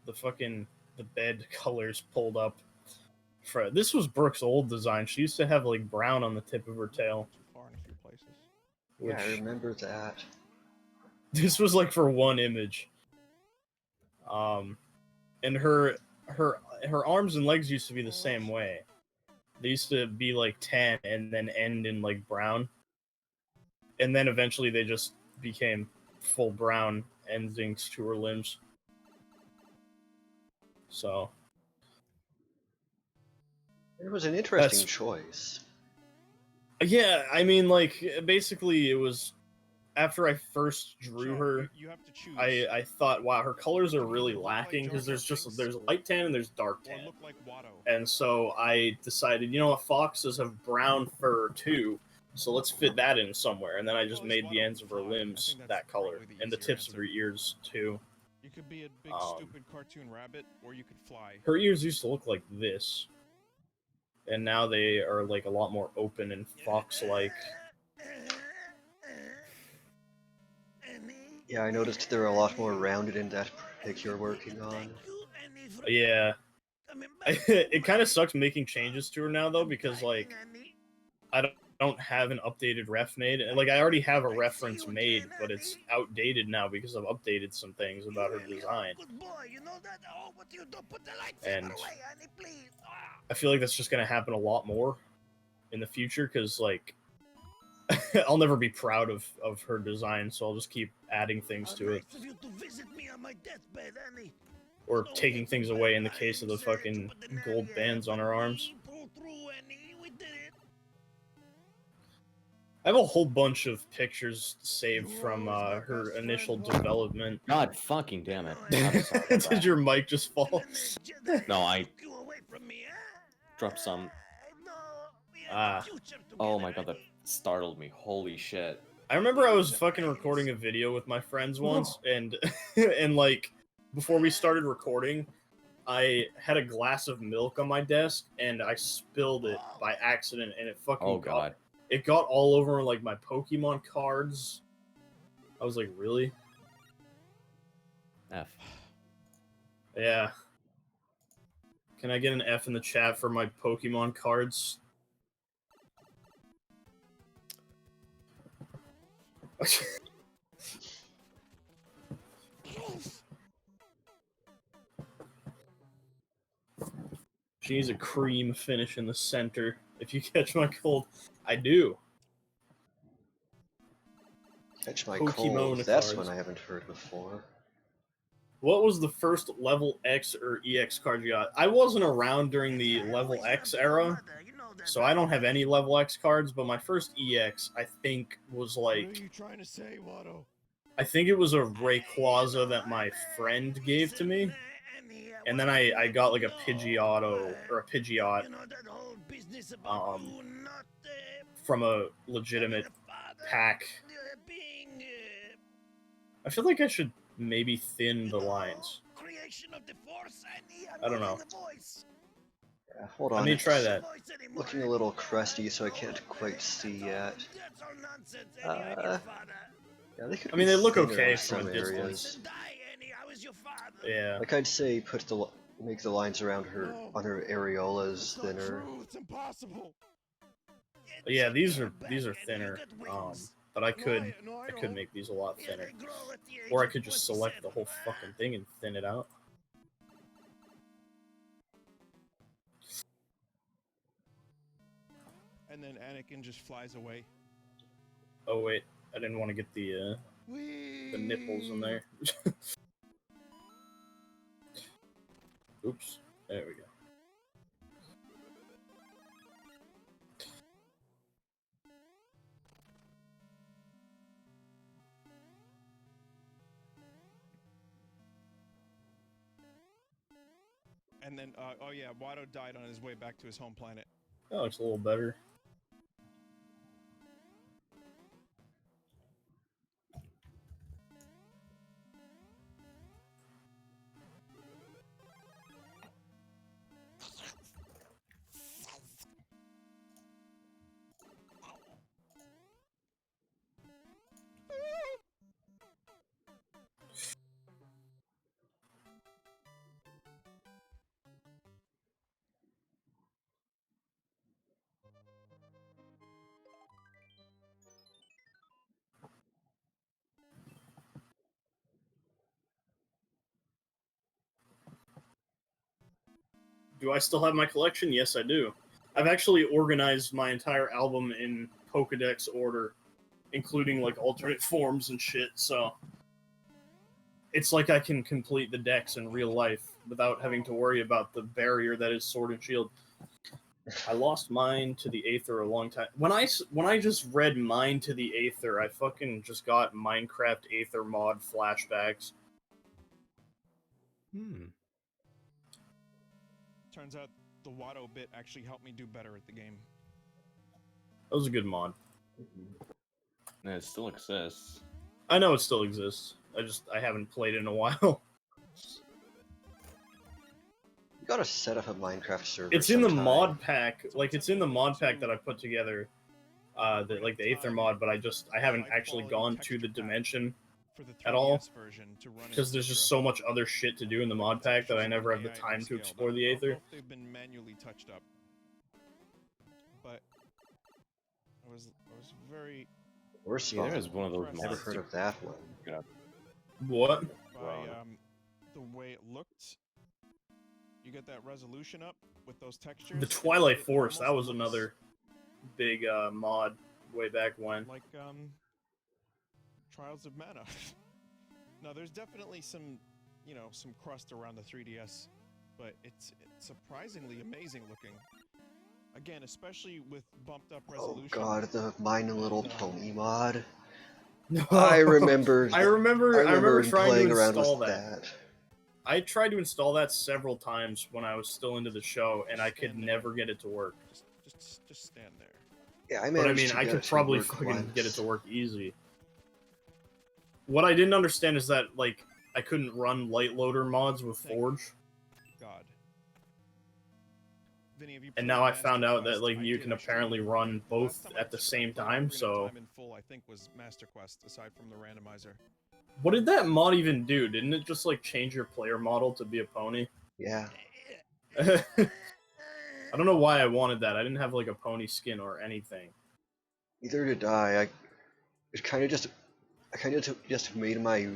the bed colors pulled up. This was Brooke's old design. She used to have like brown on the tip of her tail. Too far in a few places. Yeah, I Which remember that. this was like for one image. And her arms and legs used to be the same way. They used to be like tan and then end in like brown. And then eventually they just became full brown endings to her limbs. So It was an interesting That's- choice. yeah, I mean, like basically it was after I first drew Joe, her. you have to choose. I thought, wow, her colors are really Look like lacking because Jar there's Jar just Binks. light tan and there's dark or tan. look like Watto. And so I decided, you know what, foxes have brown fur too, so let's fit that in somewhere. And then I just Well, made it's the Watto ends of her can fly. I limbs think that's that color, probably the and the easier tips of answer. her ears too. You could be a big stupid cartoon rabbit, or you could fly. Her ears used to look like this, and now they are like a lot more open and fox-like. Yeah, I noticed they're a lot more rounded in that pic you're working on. Yeah. It kind of sucks making changes to her now though, because like I don't have an updated ref made. Like I already have a reference made, but it's outdated now because I've updated some things about her design. And I feel like that's just gonna happen a lot more in the future because like I'll never be proud of her design, so I'll just keep adding things to it. Or taking things away in the case of the fucking gold bands on her arms. I have a whole bunch of pictures saved from her initial development. God fucking damn it. I'm sorry about Did that. your mic just fall? No, I dropped some. Ah. Oh my god, that startled me. Holy shit. I remember I was fucking recording a video with my friends once, and and like before we started recording, I had a glass of milk on my desk and I spilled it by accident, and it fucking Oh god. it got all over like my Pokemon cards. I was like, really? F. Yeah. Can I get an F in the chat for my Pokemon cards? She needs a cream finish in the center. If you catch my cold, I do. Catch my Pokemon cold. That's cards. one I haven't heard before. What was the first level X or EX card you got? I wasn't around during the level X era, so I don't have any level X cards, but my first EX, I think, was What are like... you trying to say, Watto? I think it was a Rayquaza that my friend gave to me. And then I got like a Pidgeotto, or a Pidgeot, from a legitimate pack. I feel like I should maybe thin the lines. I don't know. Yeah, hold on. Let me try it's that. Looking a little crusty, so I can't quite see yet. Yeah, they could I mean, be they look thinner okay in from some a areas. distance. Yeah. Like I'd say, make the lines around her on her areolas thinner. It's impossible. But yeah, these are thinner. But I could make these a lot thinner. Or I could just select the whole fucking thing and thin it out. And then Anakin just flies away. Oh wait, I didn't want to get the nipples in there. Oops. There we go. And then, oh yeah, Watto died on his way back to his home planet. That looks a little better. Do I still have my collection? Yes, I do. I've actually organized my entire album in Pokedex order, including like alternate forms and shit, so it's like I can complete the decks in real life without having to worry about the barrier that is Sword and Shield. I lost mine to the Aether a long time. When I just read Mine to the Aether, I fucking just got Minecraft Aether mod flashbacks. Turns out the Watto bit actually helped me do better at the game. That was a good mod. And it still exists. I know it still exists. I haven't played it in a while. You gotta set up a Minecraft server. It's in the sometime. mod pack. Like it's in the mod pack that I put together. The Aether mod, but I haven't actually gone to the dimension at all, because there's just so much other shit to do in the mod pack that I never have the time to explore the Aether. They've been manually touched up, but I was very Or Yeah, there is one of those. Never mods. heard of that one. What? by the way it looked. You get that resolution up with those textures. The Twilight it Forest, that almost was looks another big mod way back when. like Trials of Mana. Now there's definitely some, some crust around the 3DS, but it's surprisingly amazing looking. Again, especially with bumped up resolution. Oh god, the My Little Pony mod. I remember trying playing to around install with that. I tried to install that several times when I was still into the show, and I could never get it to work. Just stand there. Yeah, I But I managed mean, to I get could it to probably work fucking get it to once. work easy. What I didn't understand is that, like, I couldn't run light loader mods with Forge. God. Vinny, have you And played now I Master found out Quest? that, like, I you did can actually. apparently run The last both time I at the same played time, Ocarina of so... Time in full, I think, was Master Quest, aside from the randomizer. What did that mod even do? Didn't it just, like, change your player model to be a pony? Yeah. I don't know why I wanted that. I didn't have, like, a pony skin or anything. Either did I kind of just made my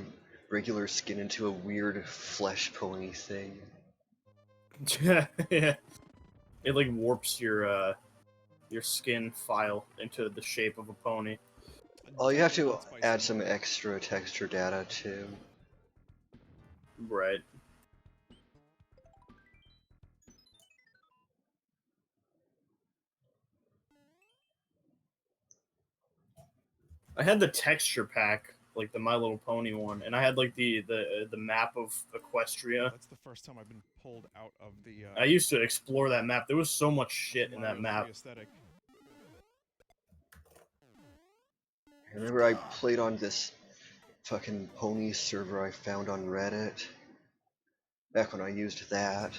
regular skin into a weird flesh pony thing. Yeah. It, like, warps your skin file into the shape of a pony. Oh, you have to Dead Space add in some there. extra texture data too. Right. I had the texture pack, like the My Little Pony one, and I had like the map of Equestria. That's the first time I've been pulled out of the. I used to explore that map. There was so much shit in that Mario map. 3 aesthetic. I remember I played on this fucking pony server I found on Reddit. Back when I used that.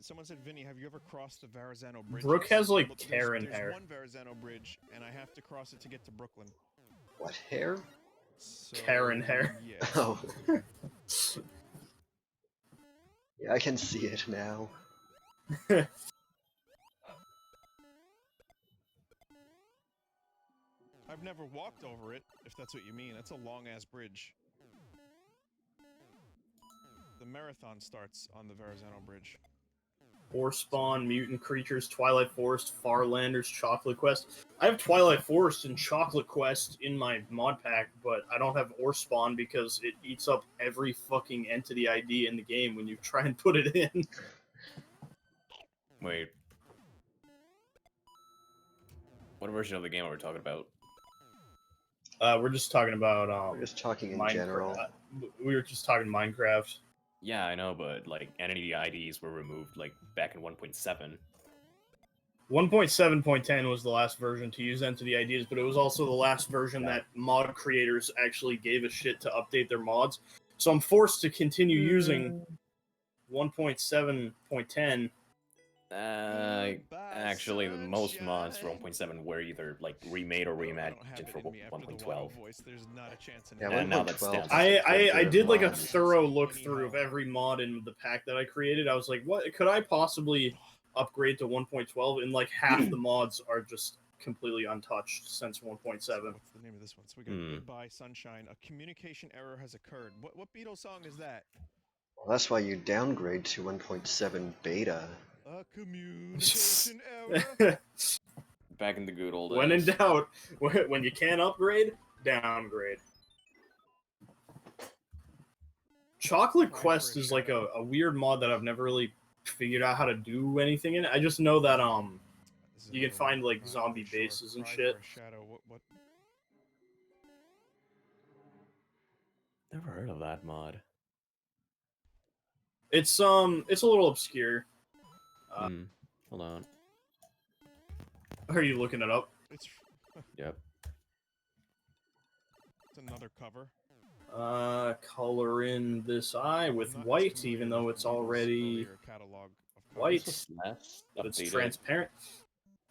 Someone said, Vinny, have you ever crossed the Verrazano Bridge? Brooke has like Well, Karen there's hair. one Verrazano Bridge, and I have to cross it to get to Brooklyn. What, hair? So, Karen hair. Yeah. Oh. Yeah, I can see it now. I've never walked over it, if that's what you mean. That's a long-ass bridge. The marathon starts on the Verrazano Bridge. Spawn, Mutant Creatures, Twilight Forest, Farlanders, Chocolate Quest. I have Twilight Forest and Chocolate Quest in my mod pack, but I don't have Spawn because it eats up every fucking entity ID in the game when you try and put it in. Wait. What version of the game are we talking about? We're just talking about We're just talking in Minecraft. general. We were just talking Minecraft. Yeah, I know, but like entity IDs were removed like back in 1.7. 1.7.10 was the last version to use entity IDs, but it was also the last version that mod creators actually gave a shit to update their mods. So I'm forced to continue using 1.7.10. Actually, most mods for 1.7 were either like remade or reimagined for 1.12. There's not a chance in Yeah, hell. And now that's 1.12 down. I did like a mods. thorough look through of every mod in the pack that I created. I was like, what could I possibly upgrade to 1.12? And like half the mods are just completely untouched since 1.7. What's the name of this one? So we got Goodbye Sunshine. A communication error has occurred. What Beatles song is that? Well, that's why you downgrade to 1.7 beta. A communication error. Back in the good old When in days. doubt, when you can't upgrade, downgrade. Chocolate Quest is like a weird mod that I've never really figured out how to do anything in. I just know that you can find like zombie bases and shit. What? Never heard of that mod. It's a little obscure. Hold on. Are you looking it up? It's Yep. it's another cover. Color in this eye with Not as white, familiar even though with it's Beatles' already earlier catalog of white. covers. But it's Updated. transparent.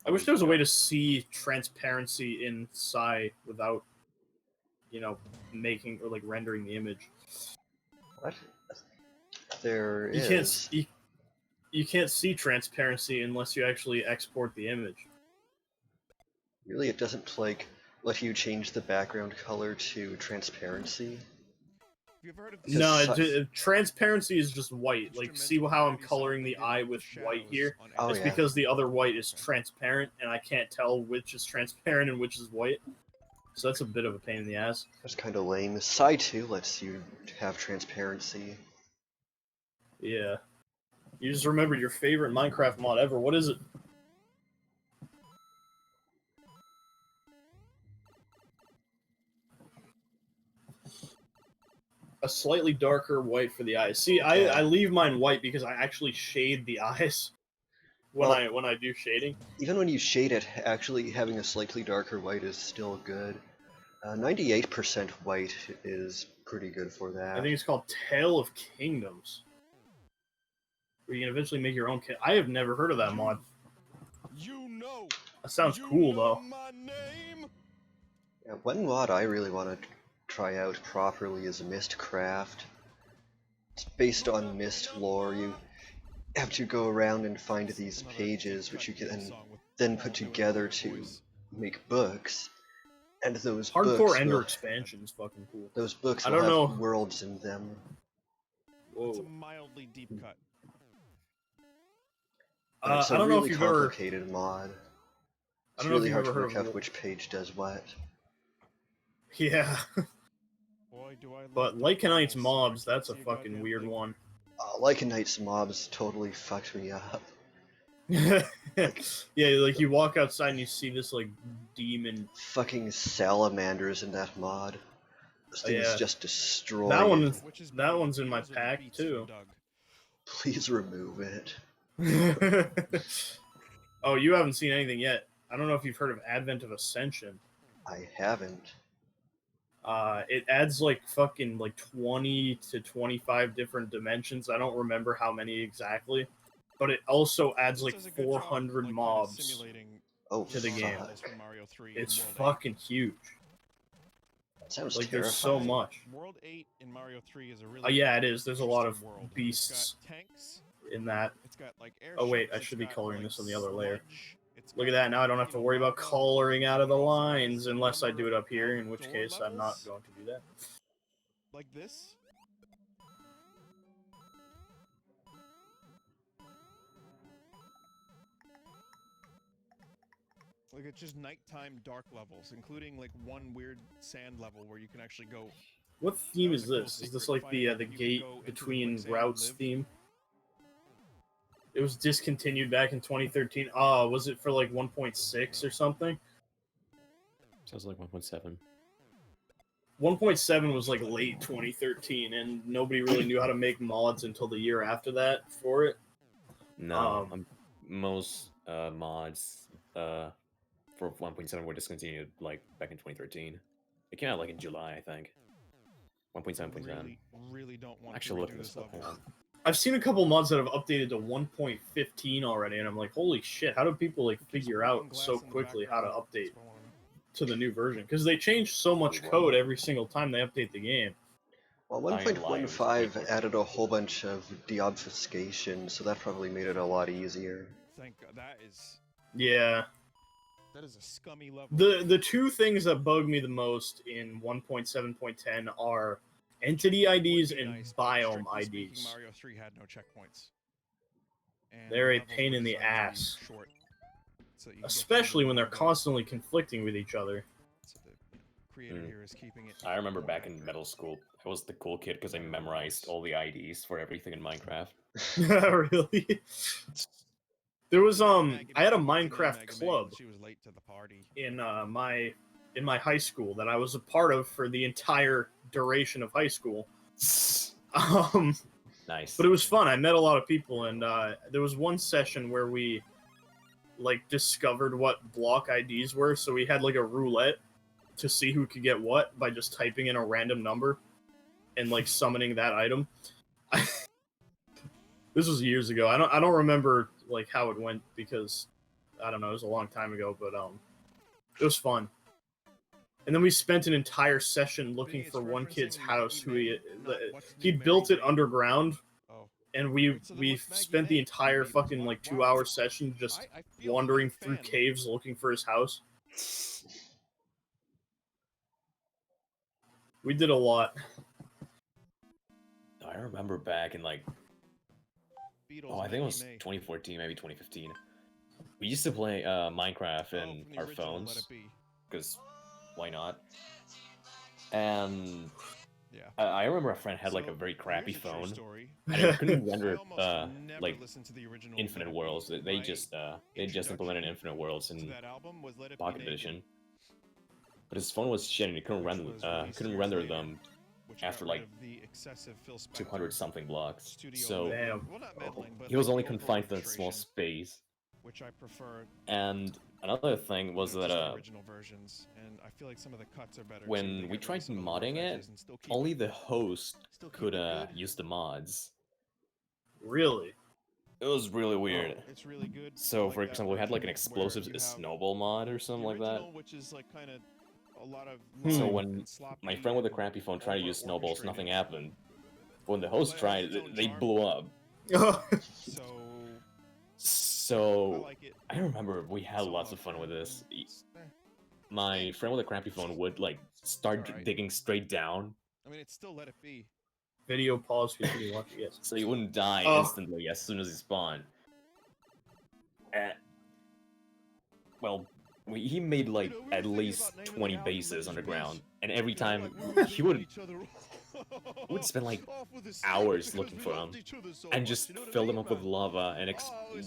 I wish there was a way to see transparency in Psy without, making or like rendering the image. What? There You is. you can't see transparency unless you actually export the image. Really, it doesn't like let you change the background color to transparency. Have you ever heard of Because No, su- transparency is just white. Like, see how I'm coloring the eye with white here? Oh, It's yeah. because the other white is transparent, and I can't tell which is transparent and which is white. So that's a bit of a pain in the ass. That's kind of lame. Psy 2 lets you have transparency. Yeah. You just remembered your favorite Minecraft mod ever. What is it? A slightly darker white for the eyes. See, I leave mine white because I actually shade the eyes when I do shading. Even when you shade it, actually having a slightly darker white is still good. 98% white is pretty good for that. I think it's called Tale of Kingdoms. Where you can eventually make your own I have never heard of that mod. You know. That sounds You cool, know though. my name. Yeah, one mod I really want to try out properly is Mistcraft. It's based on Mist lore. You have to go around and find these pages which you can then put together to make books. And those Hardcore books Ender will, expansion is fucking cool. those books I will don't have know. worlds in them. It's a Whoa. mildly deep cut. But it's a I don't know really if you've ever. complicated mod. I It's don't know if really you've hard to ever heard work of. out which page does what. Yeah. Boy, But Lycanite's mobs, that's a fucking weird one. Lycanite's mobs totally fucked me up. Yeah, like you walk outside and you see this like demon. Fucking salamanders in that mod. This thing is Yeah. just destroyed. That one's in my pack too. Please remove it. Oh, you haven't seen anything yet. I don't know if you've heard of Advent of Ascension. I haven't. It adds like fucking like 20 to 25 different dimensions. I don't remember how many exactly, but it also adds like 400 mobs to the game. It's fucking huge. That sounds like terrifying. there's so much. World 8 in Mario 3 is a really yeah, it is. There's a lot of world. beasts Tanks, in that. it's got, like, Oh wait, I should be coloring this on the other layer. Look at that, now I don't have to worry about coloring out of the lines unless I do it up here, in which case I'm not going to do that. Like this? Like it's just nighttime dark levels, including like one weird sand level where you can actually go. What theme is this? Is this like the gate between routes theme? It was discontinued back in 2013. Oh, was it for like 1.6 or something? Sounds like 1.7. 1.7 was like late 2013, and nobody really knew how to make mods until the year after that for it. No, most mods for 1.7 were discontinued like back in 2013. It came out like in July, I think. 1.7.7. Really don't want Actually, to look redo at this this level. level. I've seen a couple mods that have updated to 1.15 already, and I'm like, holy shit, how do people like figure out so quickly how to update to the new version? Because they change so much code every single time they update the game. Well, 1.15 added a whole bunch of deobfuscation, so that probably made it a lot easier. Thank God, that is. Yeah. That is a scummy level. The two things that bug me the most in 1.7.10 are entity IDs and biome IDs. Mario 3 had no checkpoints. And They're a levels pain were in the designed to be ass. short, so you can get Especially through when they're them. constantly conflicting with each other. So the creator here is keeping it. I remember back in middle school, I was the cool kid because I memorized all the IDs for everything in Minecraft. Really? There was I had a Minecraft club She was late to the party. in my high school that I was a part of for the entire duration of high school. Nice. But it was fun. I met a lot of people, and there was one session where we like discovered what block IDs were. So we had like a roulette to see who could get what by just typing in a random number and like summoning that item. This was years ago. I don't remember like how it went because I don't know. It was a long time ago, but it was fun. And then we spent an entire session looking for one kid's house who he built it underground, and we spent the entire fucking like 2-hour session just wandering through caves looking for his house. We did a lot. I remember back in like, I think it was 2014, maybe 2015. We used to play Minecraft in our phones, because why not? And I remember a friend had like a very crappy phone, and it couldn't render like infinite worlds. They just implemented infinite worlds in Pocket Edition, but his phone was shit and he couldn't render them after like 200 something blocks. So he was only confined to that small space. Which I prefer. And another thing was that original versions, and I feel like some of the cuts are better when we tried modding it, only the host could use the mods. Really? It was really weird. It's really good. So, for example, we had like an explosive snowball mod or something like that. Which is like kind of a lot of. So when my friend with a crappy phone tried to use snowballs, nothing happened. But when the host tried, they blew up. So I remember we had lots of fun with this. My friend with a crappy phone would like start digging straight down. I mean, it's still let it be. Video pause for you to watch it. Yes. So he wouldn't die instantly as soon as he spawned. Well, he made like at least 20 bases underground, and every time he would spend like hours looking for them, and just fill them up with lava and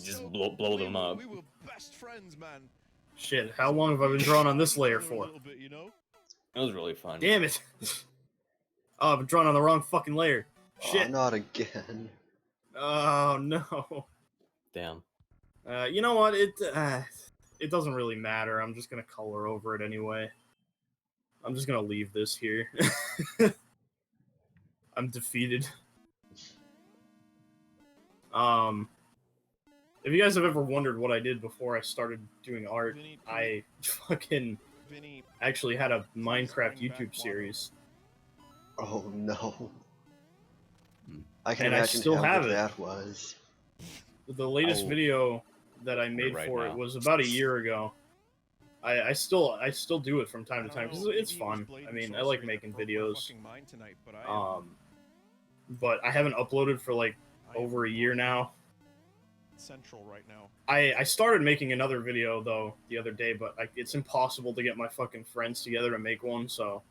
just blow them up. Shit, how long have I been drawing on this layer for? It was really fun. Damn it! Oh, I've been drawing on the wrong fucking layer. Shit. Oh, not again. Oh no. Damn. You know what? It doesn't really matter. I'm just gonna color over it anyway. I'm just gonna leave this here. I'm defeated. If you guys have ever wondered what I did before I started doing art, I fucking actually had a Minecraft YouTube series. Oh no. I can And I imagine still how have good it. that was. The latest video that I made right for now. it was about a year ago. I still do it from time to time because it's fun. I mean, I like making videos. But I haven't uploaded for like over a year now. Central right now. I started making another video though the other day, but it's impossible to get my fucking friends together to make one. So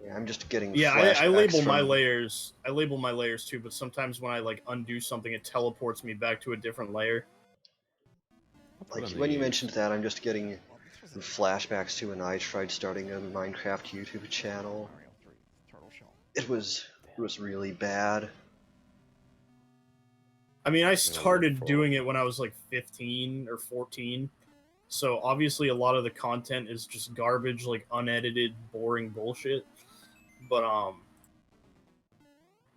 Yeah, I'm just getting yeah, I flashbacks label my from- layers. I label my layers too, but sometimes when I like undo something, it teleports me back to a different layer. Like, when you mentioned that, I'm just getting flashbacks to when I tried starting a Minecraft YouTube channel. It was really bad. I mean, I started doing it when I was like 15 or 14. So obviously a lot of the content is just garbage, like unedited, boring bullshit. But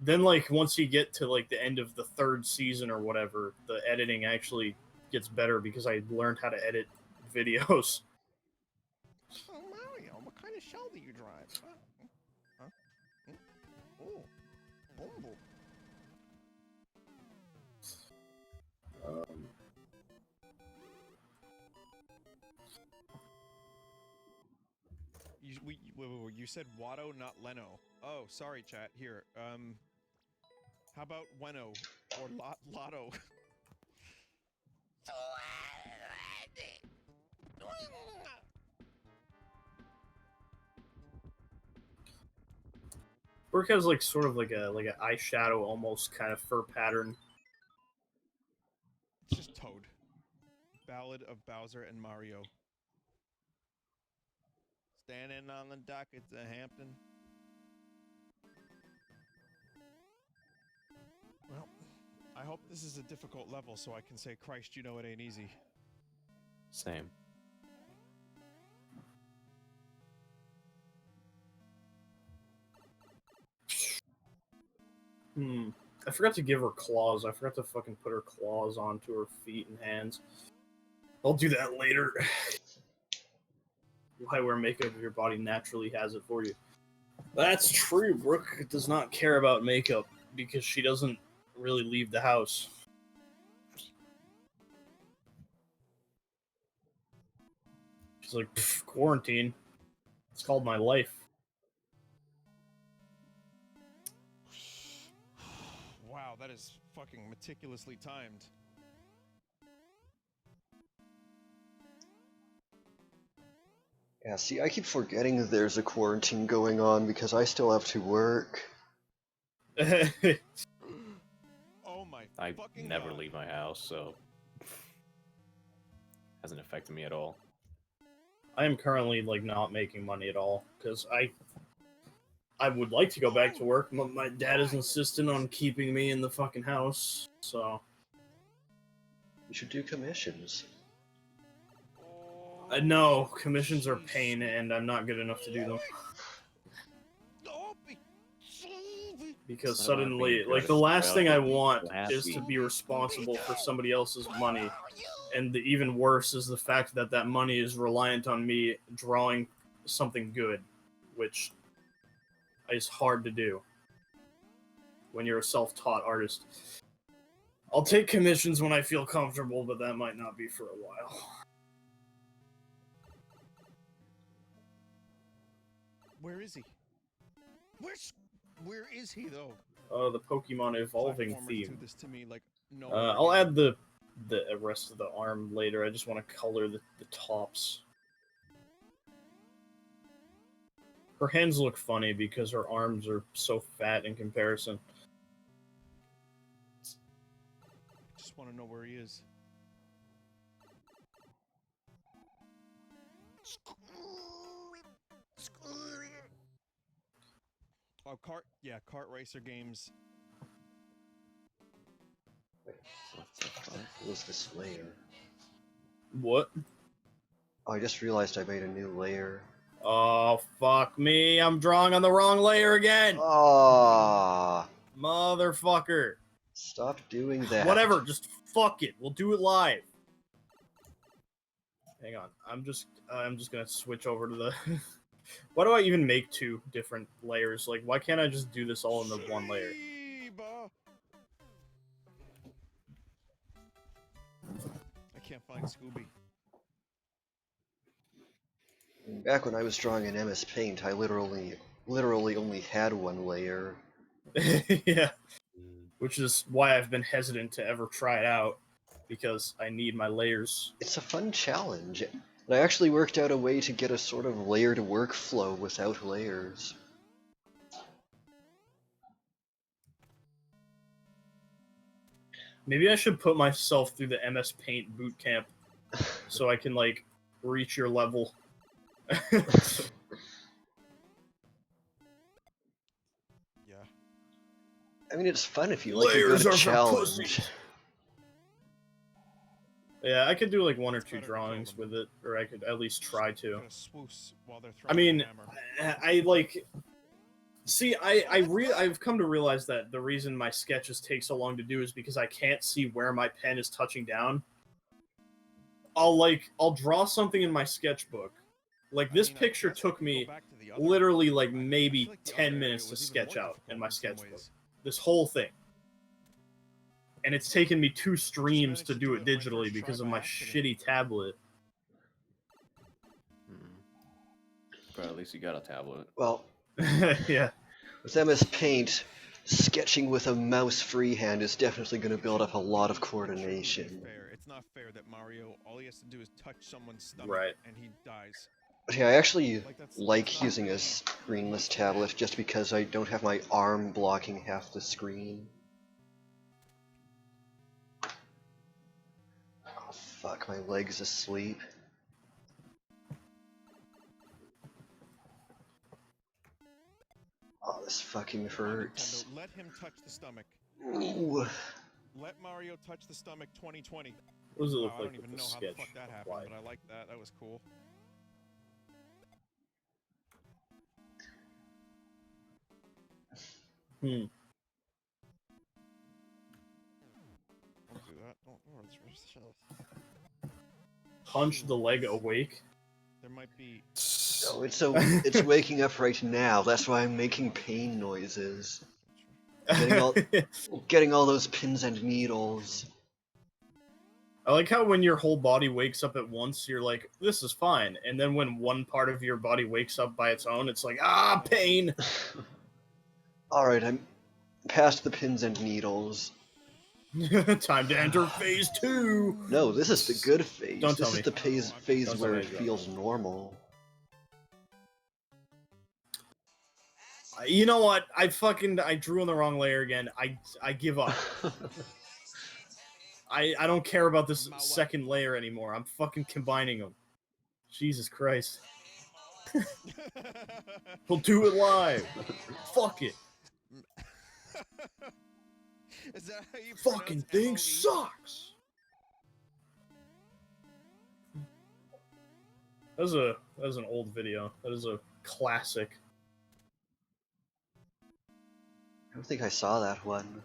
then like once you get to like the end of the 3rd season or whatever, the editing actually gets better because I learned how to edit videos. Oh, Mario, what kind of shell do you drive? Huh? Oh, Bumble. You said Watto, not Leno. Oh, sorry, chat. Here, how about Weno or Lotto? Burke has like sort of like a eyeshadow almost kind of fur pattern. It's just Toad. Ballad of Bowser and Mario. Standing on the dock at the Hampton. Well, I hope this is a difficult level so I can say, Christ, you know it ain't easy. Same. I forgot to give her claws. I forgot to fucking put her claws onto her feet and hands. I'll do that later. Why wear makeup if your body naturally has it for you? That's true. Brooke does not care about makeup because she doesn't really leave the house. She's like, quarantine. It's called my life. Wow, that is fucking meticulously timed. Yeah, see, I keep forgetting that there's a quarantine going on because I still have to work. Oh my I fucking never God. leave my house, so hasn't affected me at all. I am currently like not making money at all because I would like to go back to work, but my dad is insistent on keeping me in the fucking house. So You should do commissions. no, commissions are pain, and I'm not good enough to do them because It's not about suddenly, being like good, the it's last about thing I being want happy. is to be responsible for somebody else's money, and the even worse is the fact that that money is reliant on me drawing something good, which is hard to do when you're a self-taught artist. I'll take commissions when I feel comfortable, but that might not be for a while. Where is he? Where is he though? the Pokemon evolving Platformers theme. do this to me, like, no I'll other add the rest of the arm later. I just want to color the tops. Her hands look funny because her arms are so fat in comparison. Just want to know where he is. Oh, kart racer games. What was this layer? What? Oh, I just realized I made a new layer. Oh, fuck me. I'm drawing on the wrong layer again. Ah, Motherfucker. stop doing that. Whatever, just fuck it. We'll do it live. Hang on. I'm just gonna switch over to the... Why do I even make 2 different layers? Like, why can't I just do this all in the one layer? I can't find Scooby. Back when I was drawing in MS Paint, I literally only had 1 layer. Yeah. Which is why I've been hesitant to ever try it out, because I need my layers. It's a fun challenge, and I actually worked out a way to get a sort of layered workflow without layers. Maybe I should put myself through the MS Paint boot camp so I can, like, reach your level. Yeah. I mean, it's fun if you like a good challenge. Yeah, I could do like 1 or 2 drawings with it, or I could at least try to. I mean, I like... See, I've come to realize that the reason my sketches take so long to do is because I can't see where my pen is touching down. I'll draw something in my sketchbook. Like, this picture took me literally like maybe 10 minutes to sketch out in my sketchbook. This whole thing. And it's taken me 2 streams to do it digitally because of my shitty tablet. But at least you got a tablet. Well, yeah. With MS Paint, sketching with a mouse freehand is definitely going to build up a lot of coordination. It's not fair that Mario, all he has to do is touch someone's stomach, right, and he dies. Yeah, I actually like using a screenless tablet just because I don't have my arm blocking half the screen. Oh fuck, my leg's asleep. Oh, this fucking hurts. Nintendo, let him touch the stomach. Ooh. Let Mario touch the stomach 2020. What does it look I like don't even with know the how sketch? the fuck that happened, but I like that. That was cool. Hmm. Don't do that. Don't. Punch the leg awake. There might be. No, it's waking up right now. That's why I'm making pain noises. Getting all those pins and needles. I like how when your whole body wakes up at once, you're like, this is fine. And then when one part of your body wakes up by its own, it's like, ah, pain! Alright, I'm past the pins and needles. Time to enter phase 2! No, this is the good phase. Don't tell this me. is the phase where it feels normal. You know what? I drew on the wrong layer again. I give up. I don't care about this second layer anymore. I'm fucking combining them. Jesus Christ. We'll do it live. Fuck it. Is that how you fucking thing MOE? sucks. That was an old video. That is a classic. I don't think I saw that one.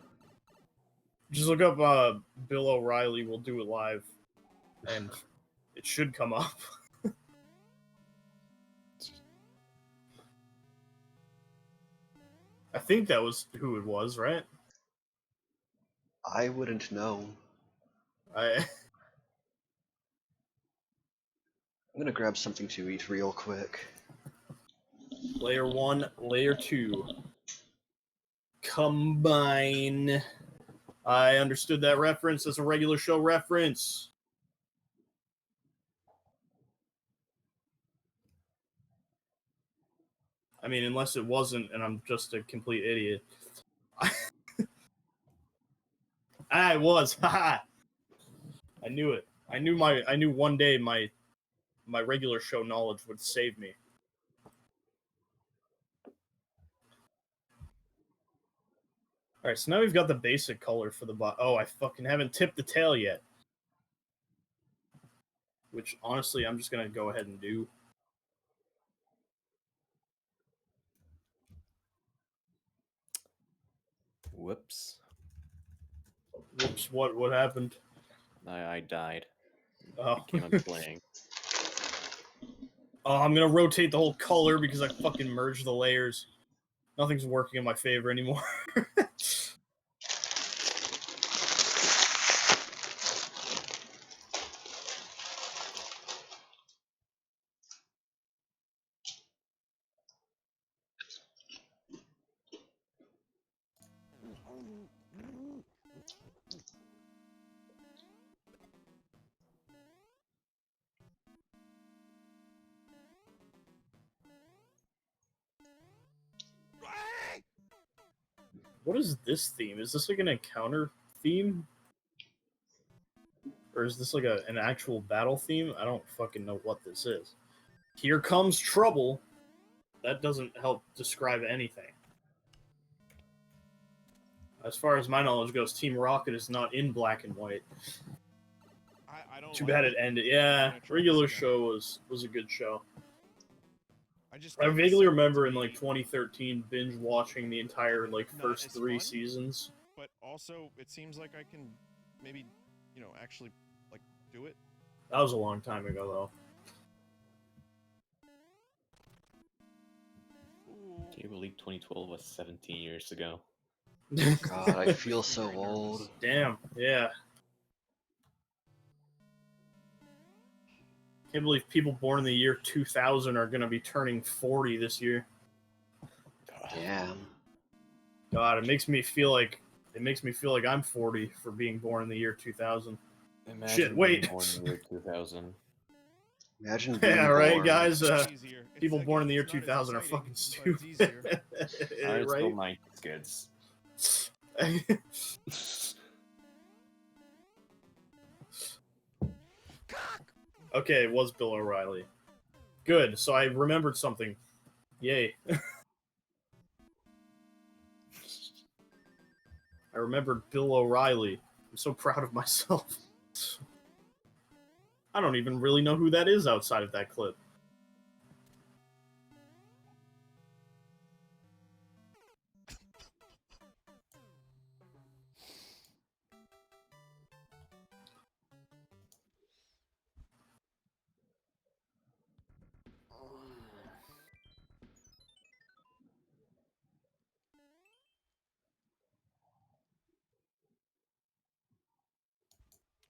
Just look up Bill O'Reilly Will Do It Live, and it should come up. I think that was who it was, right? I wouldn't know. I'm gonna grab something to eat real quick. Layer 1, Layer 2. Combine. I understood that reference as a regular show reference. I mean, unless it wasn't, and I'm just a complete idiot. I was. I knew it. I knew one day my regular show knowledge would save me. All right, so now we've got the basic color for the bot. Oh, I fucking haven't tipped the tail yet. Which, honestly, I'm just going to go ahead and do. Whoops. Whoops, what happened? I died. Oh. Came up playing. Oh, I'm going to rotate the whole color because I fucking merged the layers. Nothing's working in my favor anymore. What is this theme? Is this like an encounter theme? Or is this like an actual battle theme? I don't fucking know what this is. Here comes trouble. That doesn't help describe anything. As far as my knowledge goes, Team Rocket is not in black and white. I don't Too like bad it ended. Yeah, regular show was a good show. I vaguely remember in like 2013 binge watching the entire like first 3 seasons. But also, it seems like I can maybe, actually like do it. That was a long time ago, though. Cable League 2012 was 17 years ago. God, I feel so old. Damn, yeah. Can't believe people born in the year 2000 are going to be turning 40 this year. Damn. God, it makes me feel like I'm 40 for being born in the year 2000. Imagine Shit, wait. Born in the year 2000. Imagine being yeah, right, born. guys. People born in the year 2000 are fucking stupid. I right? still like kids. Okay, it was Bill O'Reilly. Good, so I remembered something. Yay. I remembered Bill O'Reilly. I'm so proud of myself. I don't even really know who that is outside of that clip.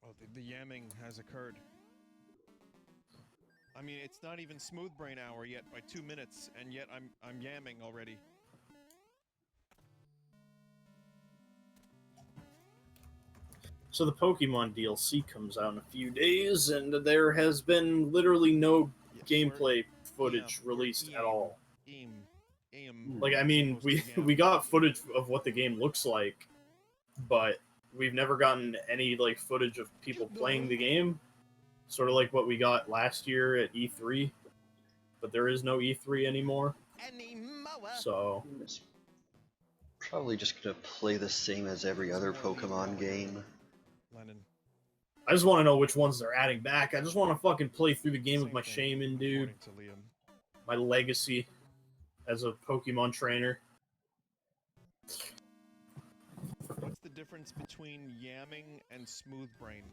Oh, the yamming has occurred. I mean, it's not even Smooth Brain Hour yet by 2 minutes, and yet I'm yamming already. So the Pokemon DLC comes out in a few days, and there has been literally no gameplay footage released at all. Like, I mean, we got footage of what the game looks like, but we've never gotten any like footage of people playing the game. Sort of like what we got last year at E3, but there is no E3 anymore. So It's probably just gonna play the same as every other Pokemon game. I just want to know which ones they're adding back. I just want to fucking play through the game with my Shaman, dude. My legacy as a Pokemon trainer. What's the difference between yamming and Smooth Brain?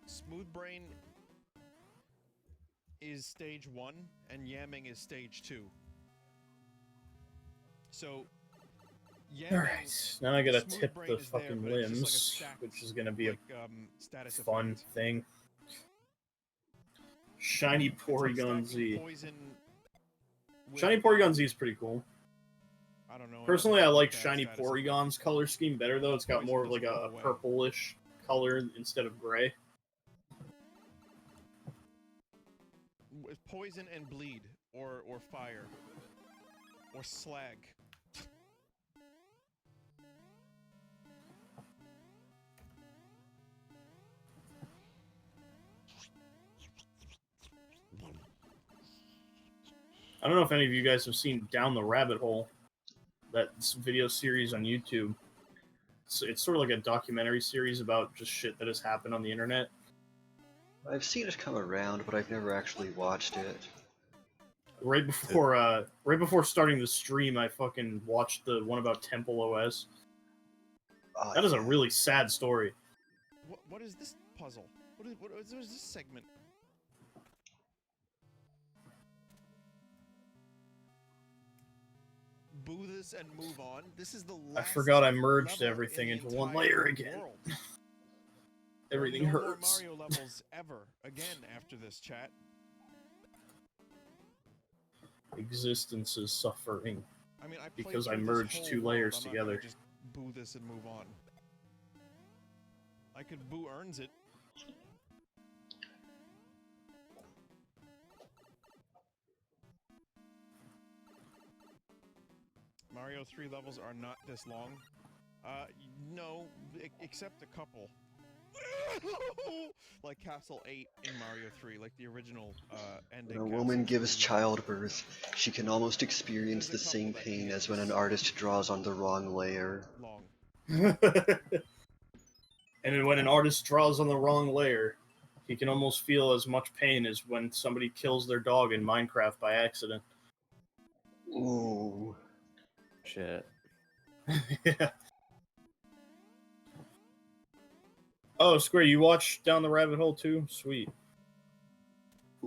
Smooth Brain is stage 1 and yamming is stage 2. So alright, now I gotta tip the fucking limbs, which is gonna be a fun thing. Shiny Porygon Z. Shiny Porygon Z is pretty cool. don't know. Personally, I like Shiny Porygon's color scheme better, though. It's got more of like a purplish color instead of gray. Poison and bleed, or fire, or slag. I don't know if any of you guys have seen Down the Rabbit Hole, that video series on YouTube. It's sort of like a documentary series about just shit that has happened on the internet. I've seen it come around, but I've never actually watched it. Right before starting the stream, I fucking watched the one about Temple OS. That is a really sad story. What is this puzzle? What is this segment? Boo this and move on. This is the last I forgot I merged everything into one layer again. Everything no hurts. More Mario levels ever again after this, chat. Existence is suffering. I mean, because I merged two layers together. Just boo this and move on. I could boo earns it. Mario 3 levels are not this long. No, except a couple. Like Castle 8 in Mario 3, like the original ending. When a woman gives childbirth, she can almost experience the same pain as when an artist draws on the wrong layer. And when an artist draws on the wrong layer, he can almost feel as much pain as when somebody kills their dog in Minecraft by accident. Ooh. Shit. Yeah. Oh, Square, you watch Down the Rabbit Hole too? Sweet.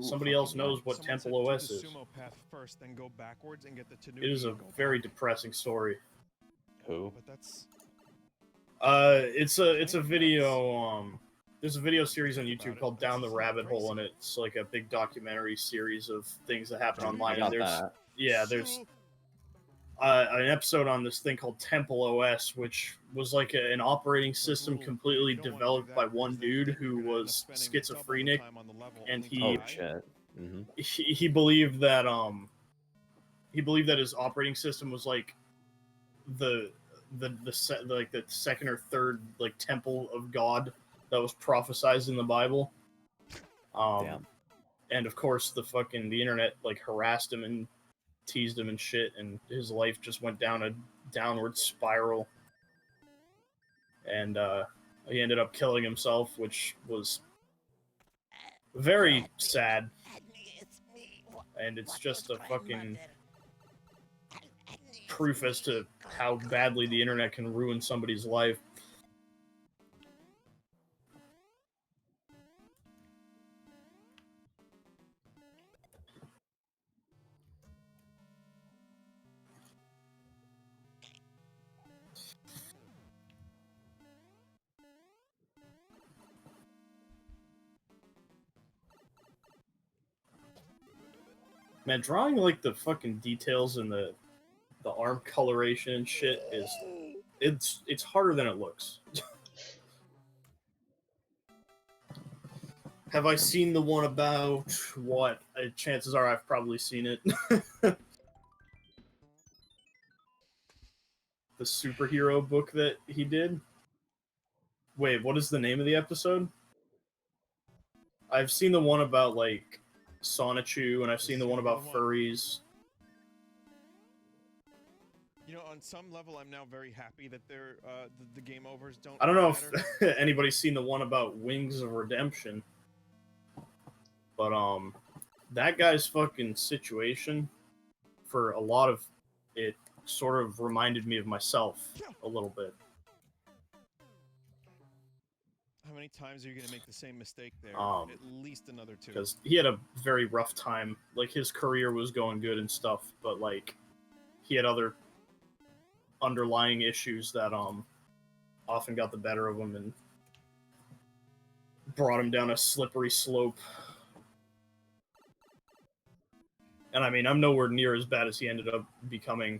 Somebody else knows what Temple OS is. Sumo path first, then go backwards and get the Tanuki. It is a very depressing story. Who? But that's. It's a video. There's a video series on YouTube called Down the Rabbit Hole, and it's like a big documentary series of things that happen online. And there's an episode on this thing called Temple OS, which was like an operating system completely developed by one dude who was schizophrenic, and he believed that his operating system was like the second or third like temple of God that was prophesized in the Bible. And of course the internet like harassed him and teased him and shit, and his life just went down a downward spiral, and he ended up killing himself, which was very sad. And it's just a fucking proof as to how badly the internet can ruin somebody's life. Man, drawing like the fucking details and the arm coloration and shit is it's harder than it looks. Have I seen the one about what? Chances are I've probably seen it. The superhero book that he did? Wait, what is the name of the episode? I've seen the one about like Sonichu, and I've seen the one about furries. You know, on some level, I'm now very happy that they're the game overs don't. I don't know if anybody's seen the one about Wings of Redemption, but that guy's fucking situation for a lot of it sort of reminded me of myself a little bit. How many times are you going to make the same mistake there? At least another 2. Because he had a very rough time. Like, his career was going good and stuff, but, like, he had other underlying issues that often got the better of him and brought him down a slippery slope. And, I mean, I'm nowhere near as bad as he ended up becoming.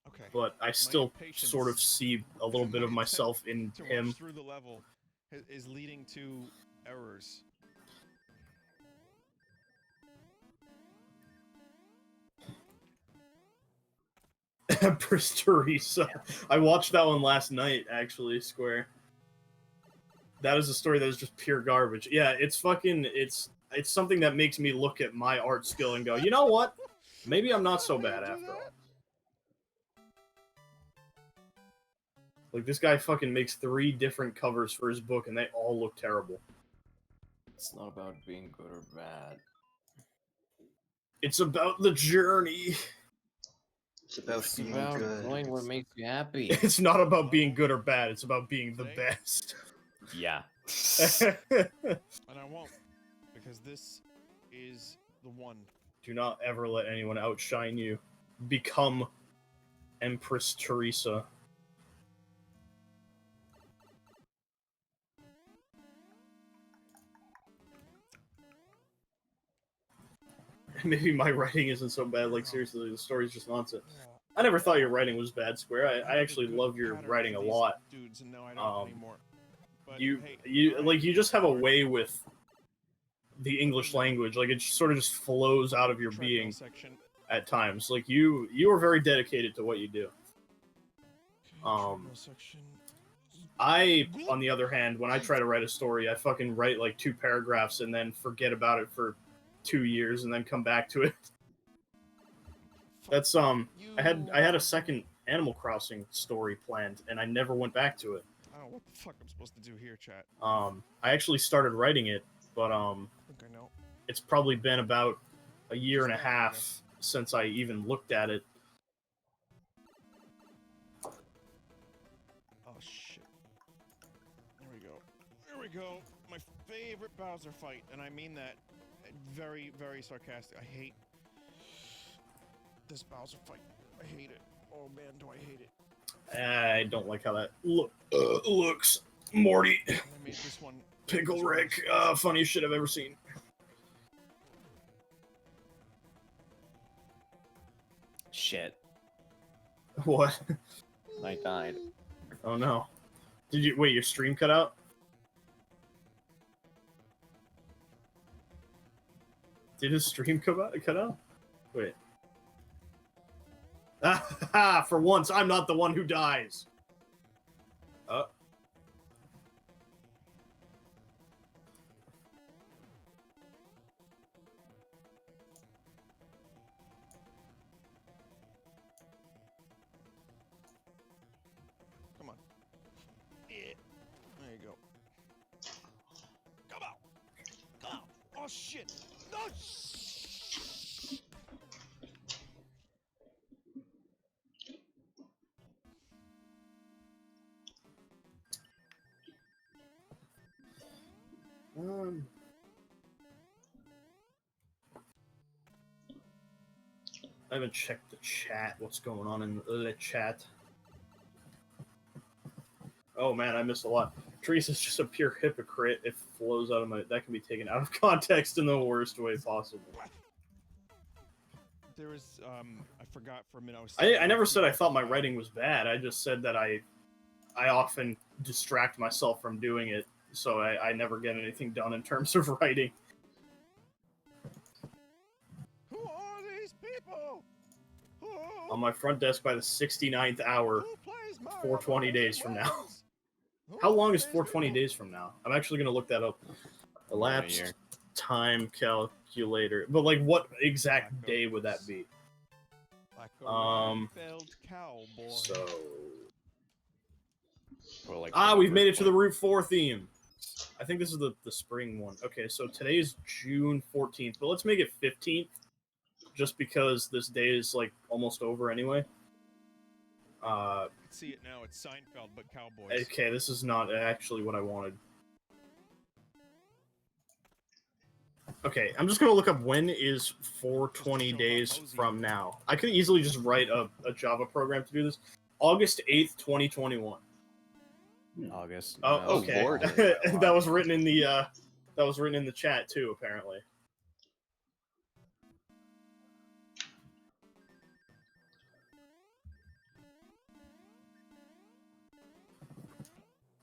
Okay. But I still sort of see a little bit of myself in him. Through the level is leading to errors. Empress Teresa. I watched that one last night, actually, Square. That is a story that is just pure garbage. Yeah, it's fucking, it's something that makes me look at my art skill and go, you know what? Maybe I'm not so bad after all. Like, this guy fucking makes 3 different covers for his book, and they all look terrible. It's not about being good or bad. It's about the journey. It's about being good. Doing what makes you happy. It's not about being good or bad. It's about being the best. Yeah. And I won't, because this is the one. Do not ever let anyone outshine you. Become Empress Teresa. Maybe my writing isn't so bad. Like, seriously, the story's just nonsense. I never thought your writing was bad, Square. I actually love your writing a lot. You just have a way with the English language. Like, it sort of just flows out of your being at times. Like, you are very dedicated to what you do. I, on the other hand, when I try to write a story, I fucking write like 2 paragraphs and then forget about it for 2 years and then come back to it. That's I had a second Animal Crossing story planned and I never went back to it. I don't know what the fuck I'm supposed to do here, chat. I actually started writing it, but I think I know. it's probably been about a year and a half since I even looked at it. Oh shit. There we go. There we go. My favorite Bowser fight, and I mean that very, very sarcastic. I hate this Bowser fight. I hate it. Oh man, do I hate it. I don't like how that looks. Morty. I made this one. Pickle Rick. Funniest shit I've ever seen. Shit. What? I died. Oh no. Did you wait? Your stream cut out? Did his stream cut out? Wait. Ah, for once, I'm not the one who dies. Come on. Yeah. There you go. Come out. Come out. Oh shit. No. I haven't checked the chat. What's going on in the chat? Oh man, I missed a lot. Teresa's just a pure hypocrite. It flows out of my. That can be taken out of context in the worst way possible. There was I forgot for a minute. I never said I thought my writing was bad. I just said that I often distract myself from doing it, so I never get anything done in terms of writing. Who are these people? On my front desk by the 69th hour, 420 days from now. How long is 420 days from now? I'm actually going to look that up. Elapsed time calculator. But, like, what exact day would that be? So... we've made it to the Route 4 theme. I think this is the spring one. Okay, so today's June 14th, but let's make it 15th, just because this day is, like, almost over anyway. I can see it now. It's Seinfeld, but cowboys. Okay, this is not actually what I wanted. Okay, I'm just gonna look up when is 420 days from now. I could easily just write a Java program to do this. August 8th, 2021. August. Oh, okay. Lord. That was written in the chat too, apparently.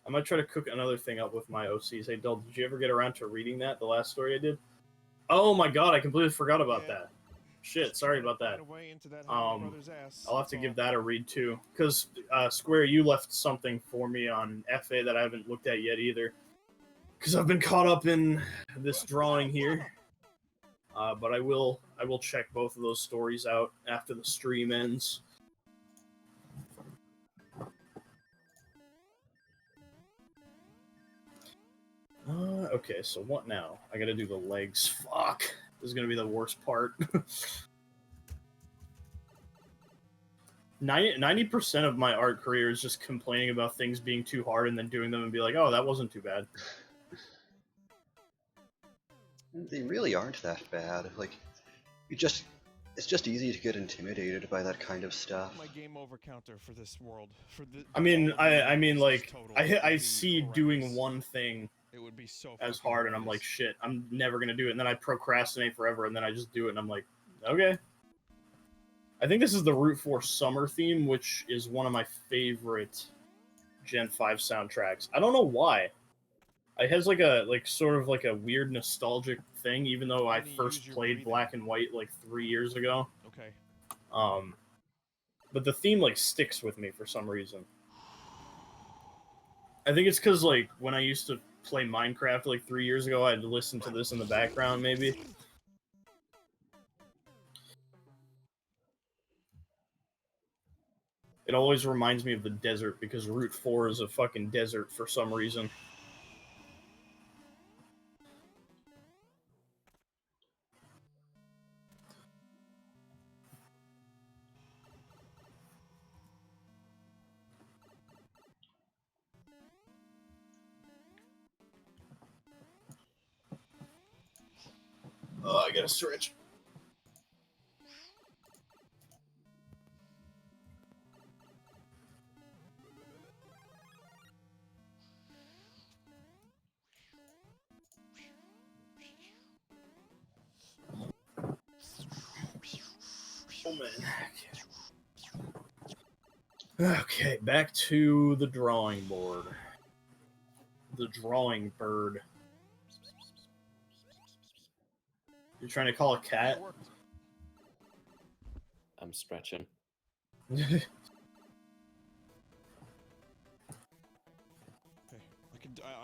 I might try to cook another thing up with my OCs. Hey, Del, did you ever get around to reading that, the last story I did? Oh my god, I completely forgot about that. Shit, sorry about that. I'll have to give that a read too. Because, Square, you left something for me on FA that I haven't looked at yet either. Because I've been caught up in this drawing here. But I will check both of those stories out after the stream ends. Okay, so what now? I gotta do the legs. Fuck! This is gonna be the worst part. 90% of my art career is just complaining about things being too hard and then doing them and be like, oh, that wasn't too bad. They really aren't that bad. Like, it's just easy to get intimidated by that kind of stuff. My game over counter for this world. I mean, like, I see doing one thing as hard, and I'm like, shit, I'm never gonna do it. And then I procrastinate forever, and then I just do it, and I'm like, okay. I think this is the Route 4 summer theme, which is one of my favorite Gen 5 soundtracks. I don't know why. It has sort of a weird nostalgic thing, even though I first played Black and White like 3 years ago. Okay. But the theme like sticks with me for some reason. I think it's because like when I used to play Minecraft like 3 years ago, I'd listen to this in the background maybe. It always reminds me of the desert because Route 4 is a fucking desert for some reason. Oh, I gotta stretch. Oh man. Okay, back to the drawing board. The drawing bird. You're trying to call a cat? I'm stretching. Okay,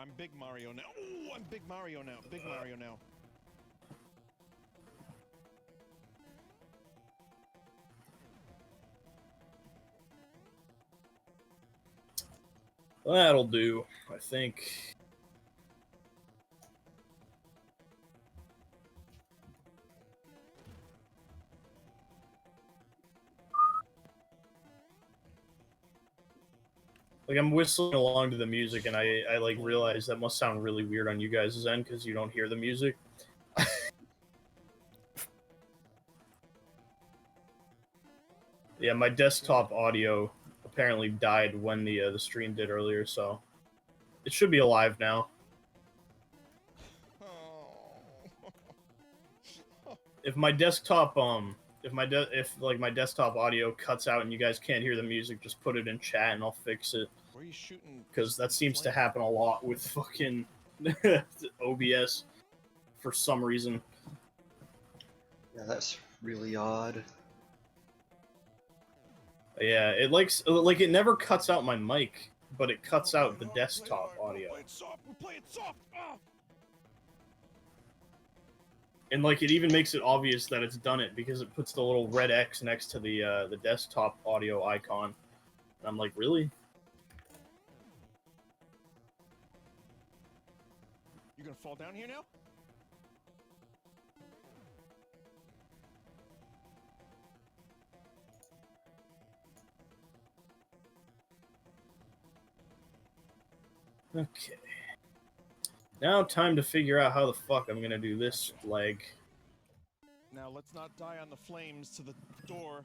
I'm Big Mario now. Oh, I'm Big Mario now. Big Mario now. That'll do, I think. Like, I'm whistling along to the music, and I like realize that must sound really weird on you guys' end because you don't hear the music. Yeah, my desktop audio apparently died when the stream did earlier, so it should be alive now. If my desktop if my desktop audio cuts out and you guys can't hear the music, just put it in chat and I'll fix it. Where are you shooting? Because that seems to happen a lot with fucking OBS for some reason. Yeah, that's really odd. Yeah, it like it never cuts out my mic, but it cuts out the desktop audio. Play it soft. Play it soft. Ah! And like it even makes it obvious that it's done it because it puts the little red X next to the desktop audio icon. And I'm like, really? You gonna fall down here now? Okay. Now time to figure out how the fuck I'm gonna do this leg. Now let's not die on the flames to the door.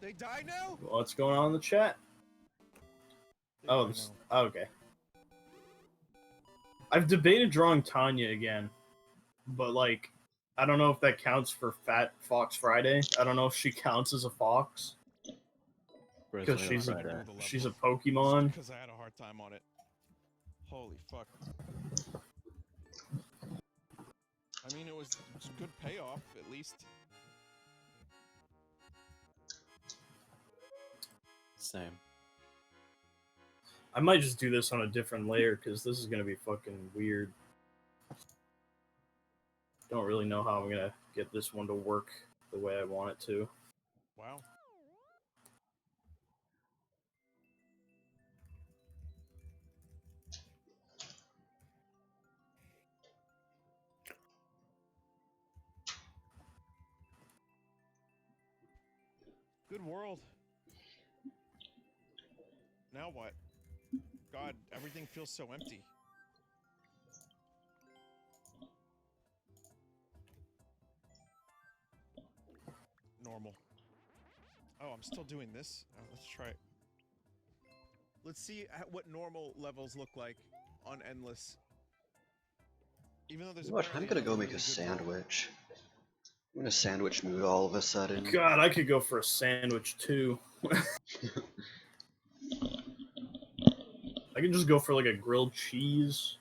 They die now? What's going on in the chat? Oh, this, okay. I've debated drawing Tanya again, but like, I don't know if that counts for Fat Fox Friday. I don't know if she counts as a fox. Because she's a Pokemon. Because I had a hard time on it. Holy fuck. I mean, it was a good payoff, at least. Same. I might just do this on a different layer, because this is going to be fucking weird. Don't really know how I'm going to get this one to work the way I want it to. Wow. Good world. Now what? God, everything feels so empty. Normal. Oh, I'm still doing this? Oh, let's try it. Let's see what normal levels look like on Endless. Even though there's You know what? I'm gonna go make a sandwich. I'm in a sandwich mood all of a sudden. God, I could go for a sandwich too. I could just go for like a grilled cheese.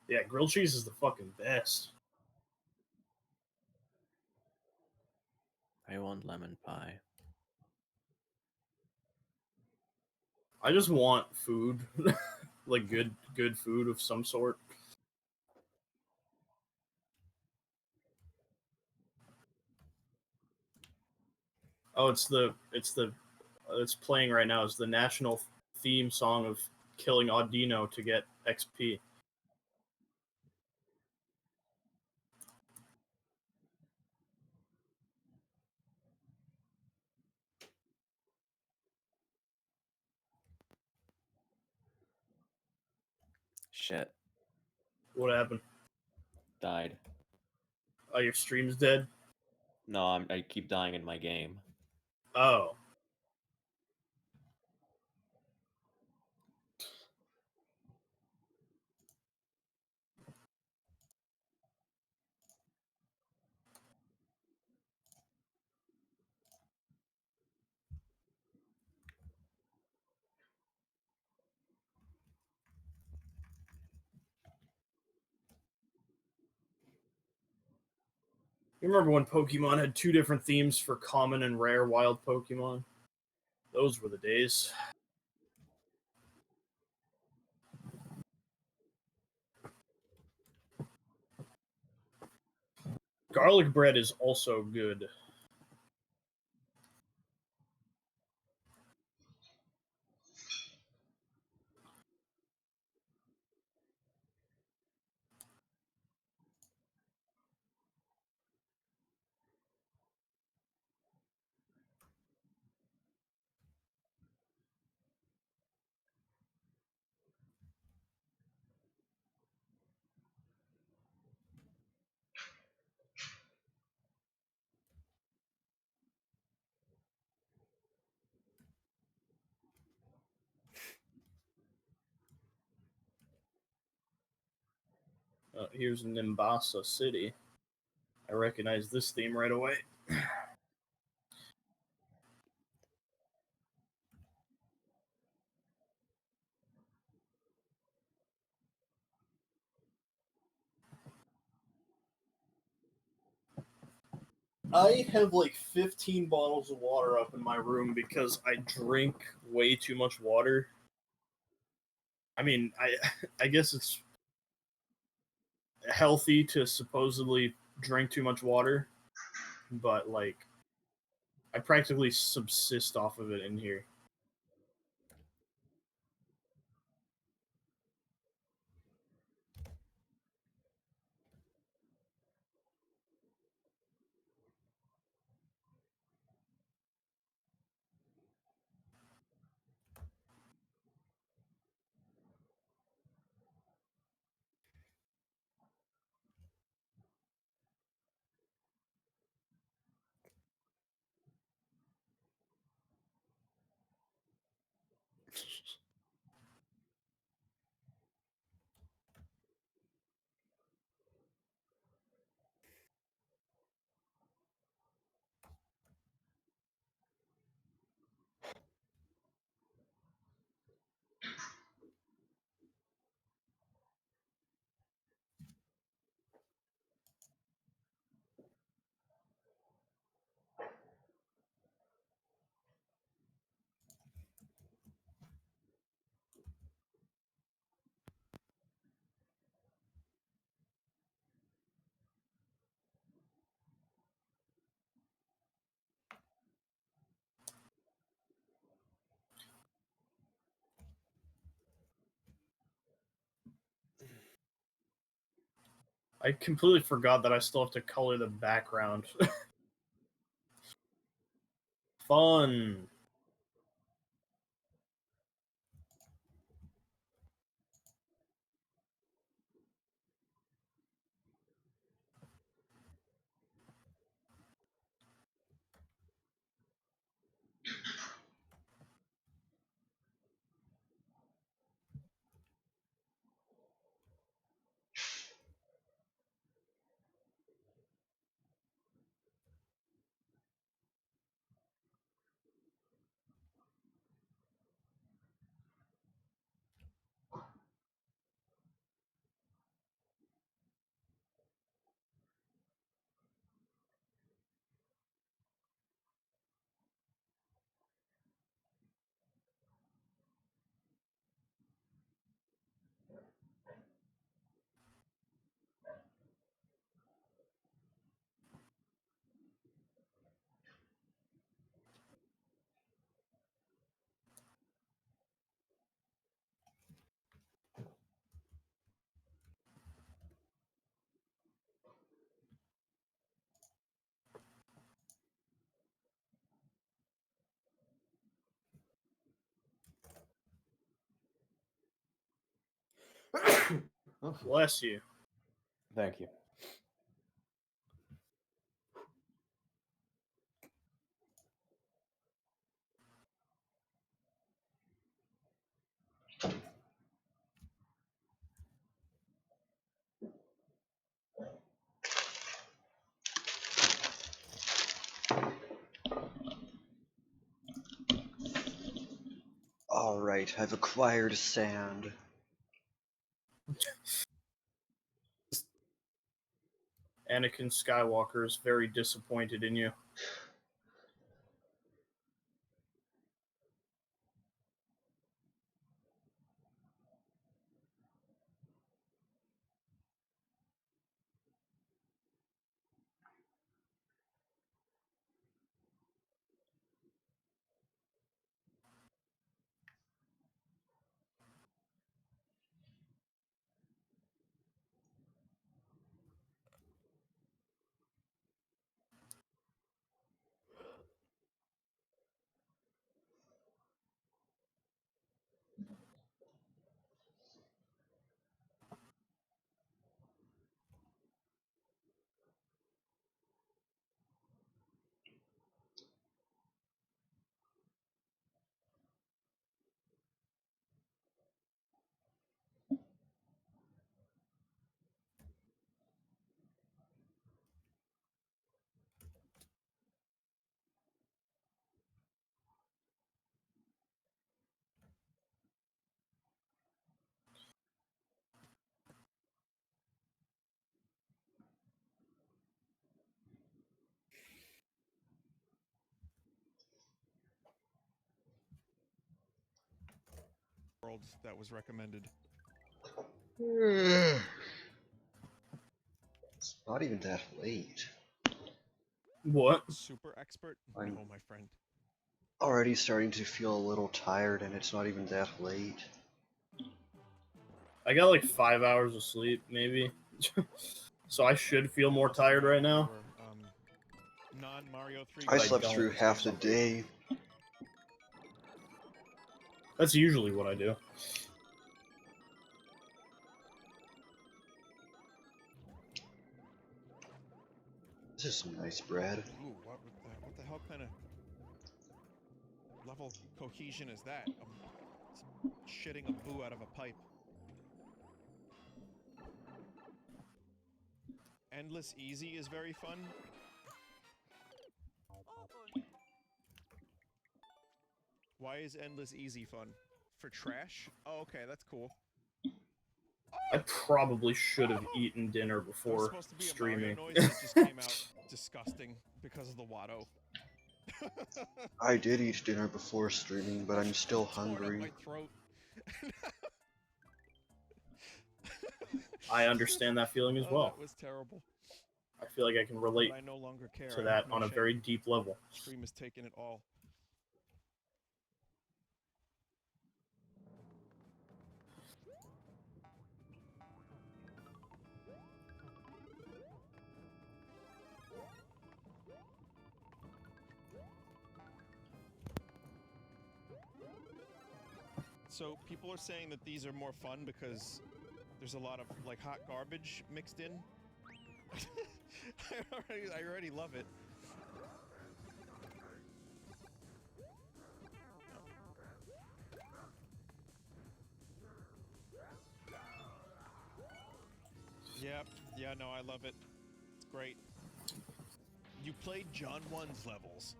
Yeah, grilled cheese is the fucking best. I want lemon pie. I just want food. Like good food of some sort. Oh, it's playing right now. It's the national theme song of killing Audino to get XP. Shit. What happened? Died. Oh, your stream's dead? No, I keep dying in my game. Oh. You remember when Pokemon had two different themes for common and rare wild Pokemon? Those were the days. Garlic bread is also good. Here's Nimbasa City. I recognize this theme right away. I have like 15 bottles of water up in my room because I drink way too much water. I mean, I guess it's healthy to supposedly drink too much water, but like I practically subsist off of it in here. I completely forgot that I still have to color the background. Fun. Bless you. Thank you. Alright, I've acquired sand. Anakin Skywalker is very disappointed in you. World that was recommended. It's not even that late. What? Super expert? I'm No, my friend. already starting to feel a little tired, and it's not even that late. I got like 5 hours of sleep, maybe. So I should feel more tired right now. Non-Mario 3. I slept through half the day. That's usually what I do. This is some nice bread. Ooh, what the hell kind of level cohesion is that? shitting a boo out of a pipe. Endless Easy is very fun. Why is Endless Easy fun? For trash? Oh, okay, that's cool. I probably should have eaten dinner before supposed to be streaming. A Mario noise that just came out disgusting because of the Watto. I did eat dinner before streaming, but I'm still hungry. My throat. I understand that feeling as well. That was terrible. I feel like I can relate I no longer care. to that on a very deep level. Stream has taken it all. So people are saying that these are more fun because there's a lot of like hot garbage mixed in. I already love it. Yeah, no, I love it. It's great. You played John 1's levels.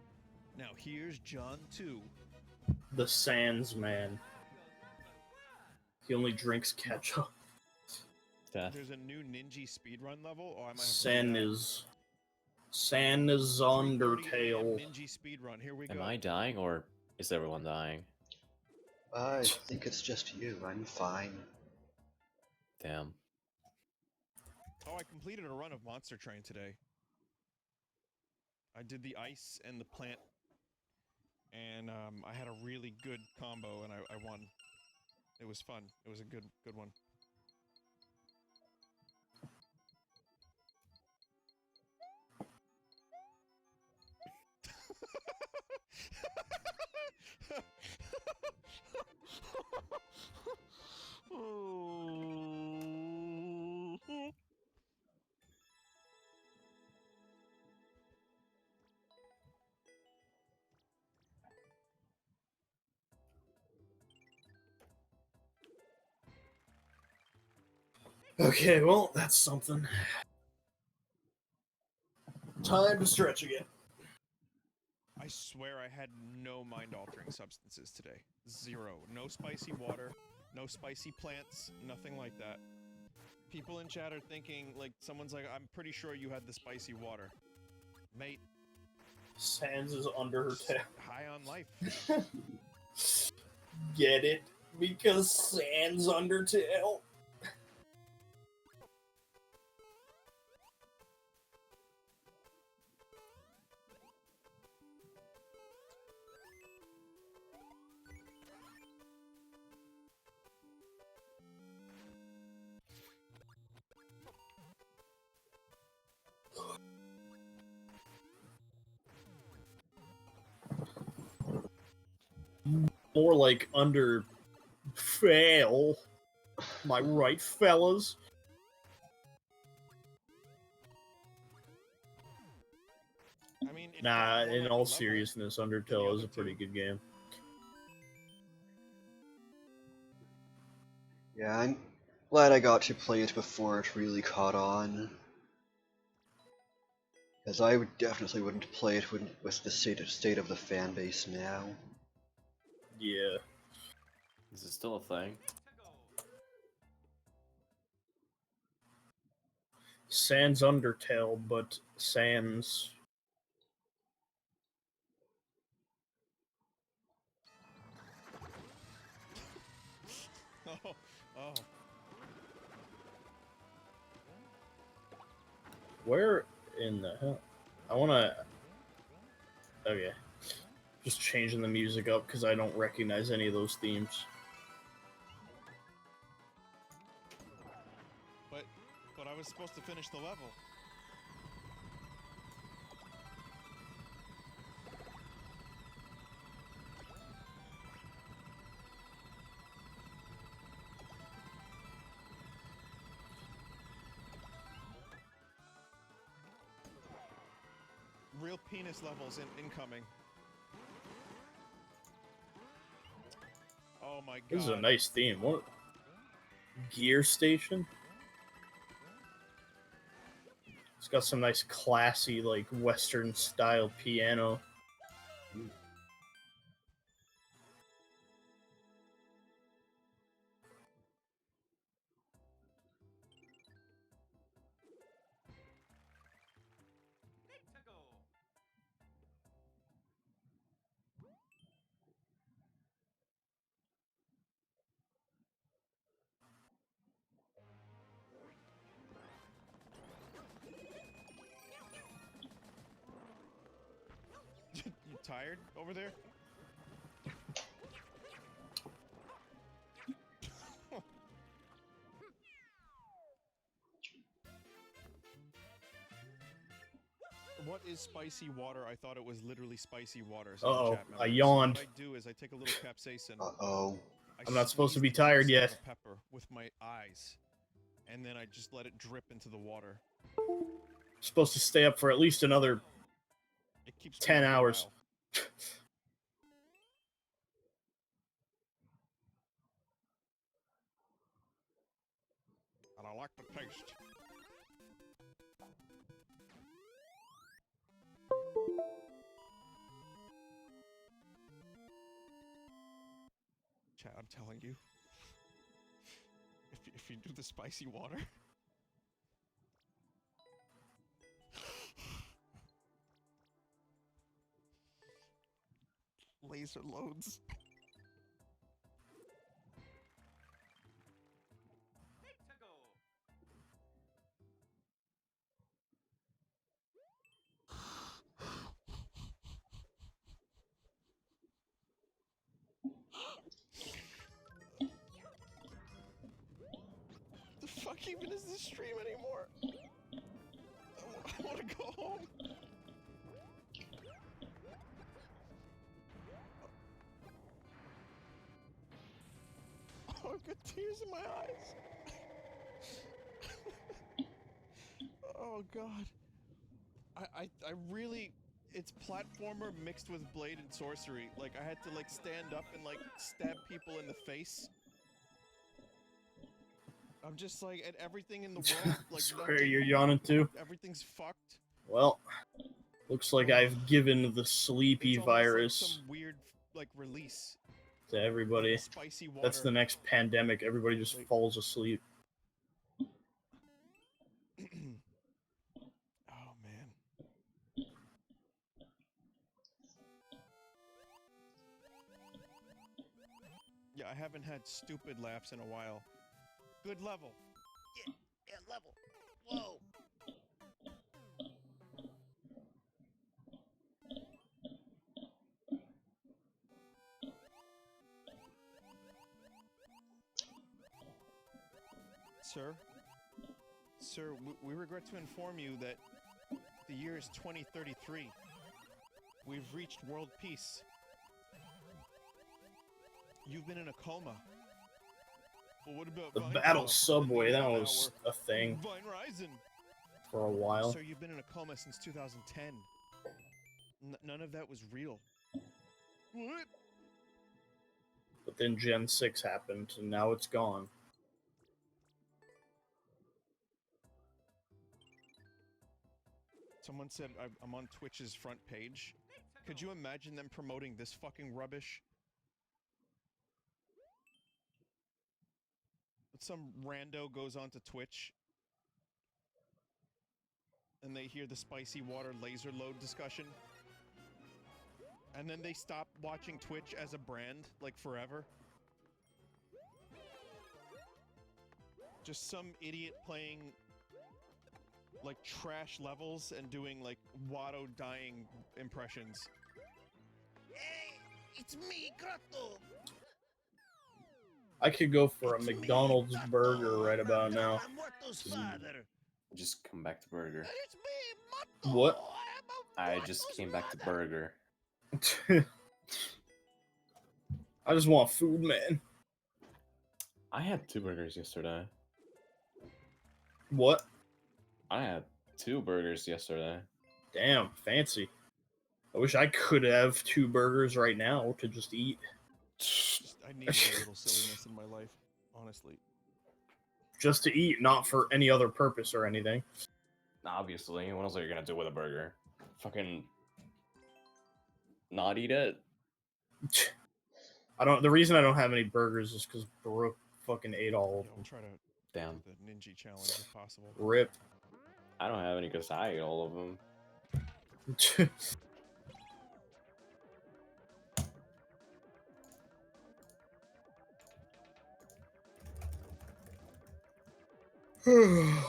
Now here's John 2. The Sans Man. He only drinks ketchup. There's a new Ninja speedrun level. Oh, I might have San is Undertale. Ninja speedrun. Here we go. Am I dying or is everyone dying? I think it's just you. I'm fine. Damn. Oh, I completed a run of Monster Train today. I did the ice and the plant, and I had a really good combo, and I won. It was fun. It was a good one. Okay, well, that's something. Time to stretch again. I swear I had no mind-altering substances today. Zero. No spicy water, no spicy plants, nothing like that. People in chat are thinking, like, someone's like, I'm pretty sure you had the spicy water. Mate. Sans is under her tail. High on life. Get it? Because Sans Undertale. More like under fail. Am I right, fellas? I mean, nah, in all seriousness, Undertale is a pretty good game. Yeah, I'm glad I got to play it before it really caught on. Because I definitely wouldn't play it with the state of the fan base now. Yeah. Is it still a thing? Sans Undertale, but Sans. Oh. Where in the hell? I wanna... Okay. Just changing the music up because I don't recognize any of those themes. But I was supposed to finish the level. Real penis levels incoming. Oh Oh my god. This is a nice theme. What? Gear station? It's got some nice classy, like, Western style piano. You tired over there? What is spicy water? I thought it was literally spicy water. Uh-oh, Chat I members. yawned. What I do is I take a little capsaicin. Uh-oh. I'm not supposed to squeeze be the tired juice out yet. of the pepper with my eyes, and then I just let it drip into the water. Supposed to stay up for at least another It keeps 10 me up for a hours. while. And I like the taste. Chat, I'm telling you. If you do the spicy water. Laser loads. The fuck even is this stream anymore? I want to go home. Oh, I've got tears in my eyes. Oh god. I really, it's platformer mixed with blade and sorcery. Like I had to like stand up and like stab people in the face. I'm just like, and everything in the world, like Square, you're yawning too? everything's fucked. Well, looks like I've given the sleepy It's almost like virus some weird like release. to everybody. Spicy water. That's the next pandemic. Everybody just falls asleep. Oh man. Yeah, I haven't had stupid laughs in a while. Good level. Yeah, level. Whoa. Sir, we regret to inform you that the year is 2033. We've reached world peace. You've been in a coma. Well, what about The Vine Battle Club? Subway, that Now was a thing Vine Rising. for a while. Sir, you've been in a coma since 2010. None of that was real. What? But then Gen 6 happened, and now it's gone. Someone said I'm on Twitch's front page. Could you imagine them promoting this fucking rubbish? Some rando goes onto Twitch and they hear the spicy water laser load discussion. And then they stop watching Twitch as a brand, like forever. Just some idiot playing like trash levels and doing like Watto dying impressions. Hey, it's me, Grotto. I could go for a McDonald's burger right about now. Just come back to burger. What? I just came back to burger. I just want food, man. I had 2 burgers yesterday. What? I had 2 burgers yesterday. Damn, fancy. I wish I could have 2 burgers right now to just eat. I I needed a little silliness in my life, honestly. Just to eat, not for any other purpose or anything. Obviously, what else are you gonna do with a burger? Fucking not eat it? I don't. The reason I don't have any burgers is because Brooke fucking ate all of them. We'll try to Damn. do the Ninja challenge if possible. Rip. I don't have any because I ate all of them.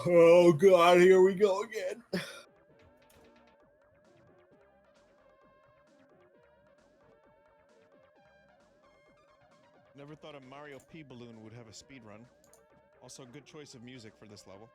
Oh god, here we go again. Never thought a Mario P balloon would have a speed run. Also, good choice of music for this level.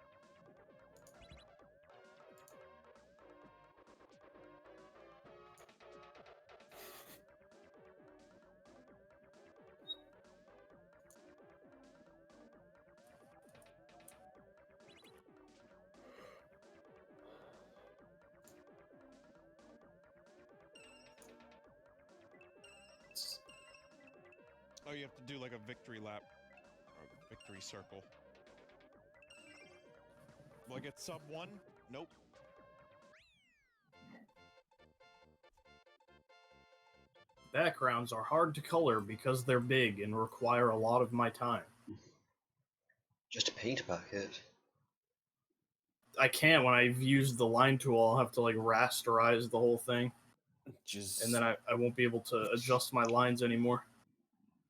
Oh, you have to do like a victory lap. Or a victory circle. Will I get sub 1? Nope. Backgrounds are hard to color because they're big and require a lot of my time. Just a paint bucket. I can't. When I've used the line tool, I'll have to like rasterize the whole thing. And then I won't be able to adjust my lines anymore.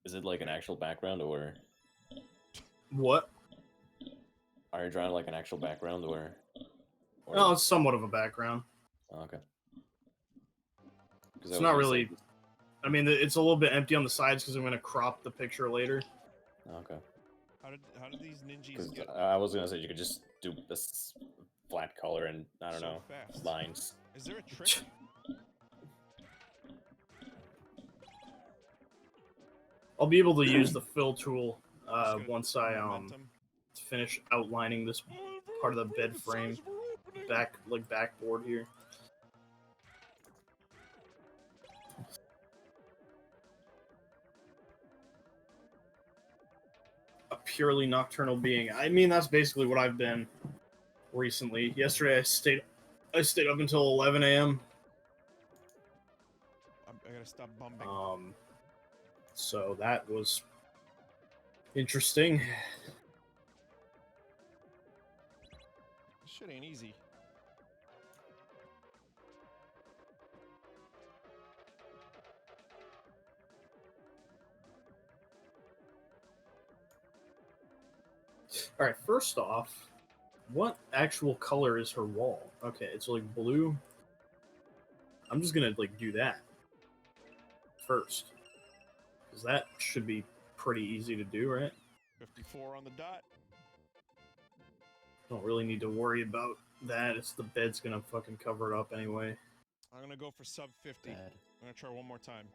Is it like an actual background or? What? Are you drawing like an actual background or? No, it's somewhat of a background. Oh, okay. It's not really. I mean, it's a little bit empty on the sides because I'm going to crop the picture later. Okay. How did these ninjas get? I was gonna say you could just do this flat color and I don't know fast? lines. Is there a trick? I'll be able to use the fill tool once I finish outlining this part of the bed frame, backboard here. A purely nocturnal being. I mean, that's basically what I've been recently. Yesterday, I stayed up until 11 a.m. I gotta stop bumping. So that was interesting. This shit ain't easy. All right, first off, what actual color is her wall? Okay, it's like blue. I'm just gonna like do that first, because that should be pretty easy to do, right? 54 on the dot. Don't really need to worry about that. It's the bed's gonna fucking cover it up anyway. I'm gonna go for sub 50. I'm gonna try one more time.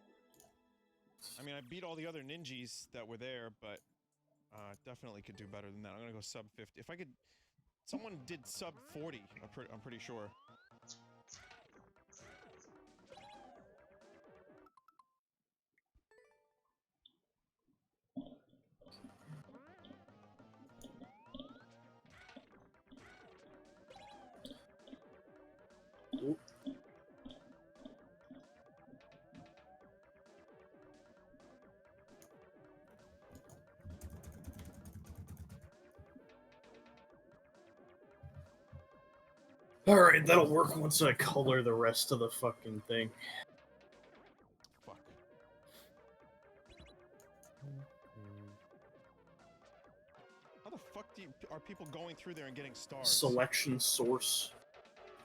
I mean, I beat all the other ninjas that were there, but definitely could do better than that. I'm gonna go sub 50. If I could, someone did sub 40. I'm pretty sure. Ooh. Alright, that'll work once I color the rest of the fucking thing. Fuck. How the fuck are people going through there and getting stars? Selection source.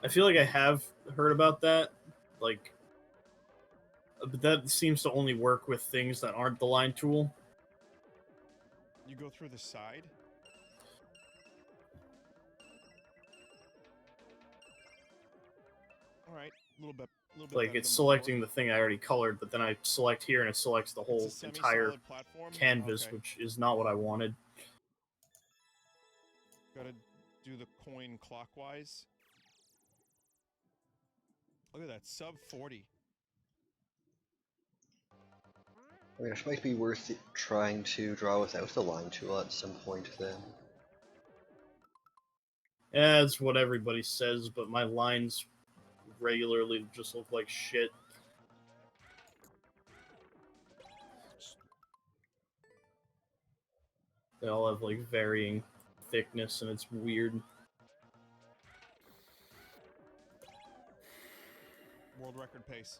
I feel like I have heard about that, like, but that seems to only work with things that aren't the line tool. You go through the side? Alright, a little bit Like, it's selecting the thing I already colored, but then I select here and it selects the whole entire canvas, which is not what I wanted. Gotta do the coin clockwise. Look at that, sub 40. I mean, it might be worth trying to draw without the line tool at some point then. Yeah, that's what everybody says, but my lines regularly just look like shit. They all have like varying thickness and it's weird. World record pace.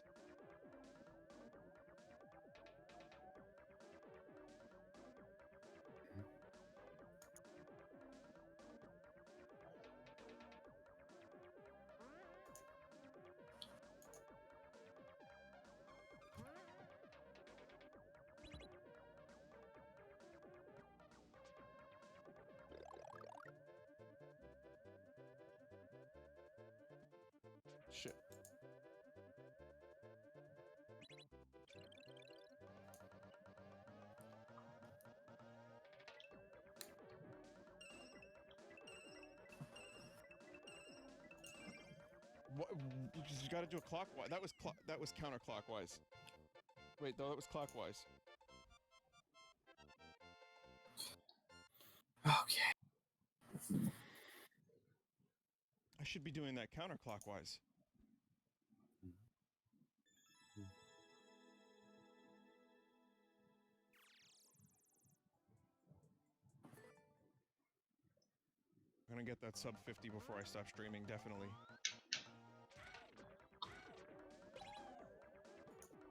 Shit. What? You got to do it clockwise. That was counterclockwise. Wait, though, that was clockwise. Okay. I should be doing that counterclockwise. I'm gonna get that sub 50 before I stop streaming, definitely.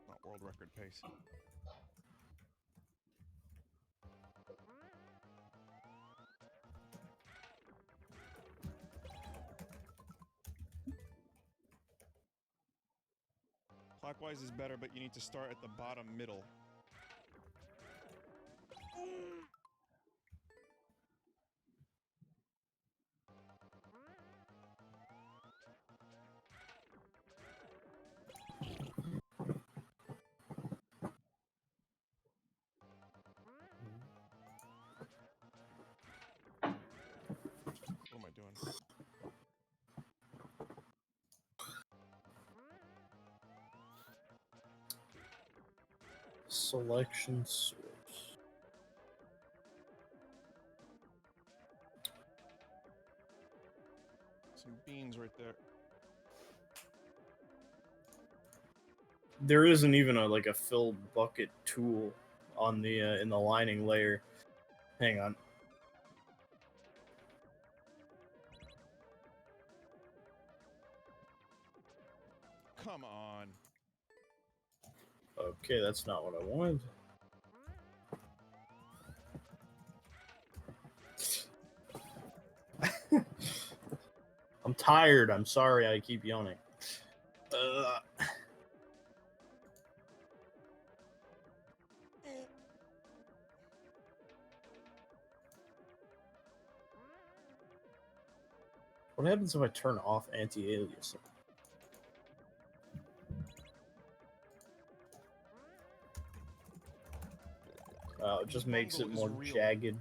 Not world record pace. Clockwise is better, but you need to start at the bottom middle. What am I doing? Selection source. Some beans right there. There isn't even a fill bucket tool on the in the lining layer. Hang on. Come on. Okay, that's not what I wanted. I'm tired. I'm sorry I keep yawning. What happens if I turn off anti-aliasing? It just makes it more jagged.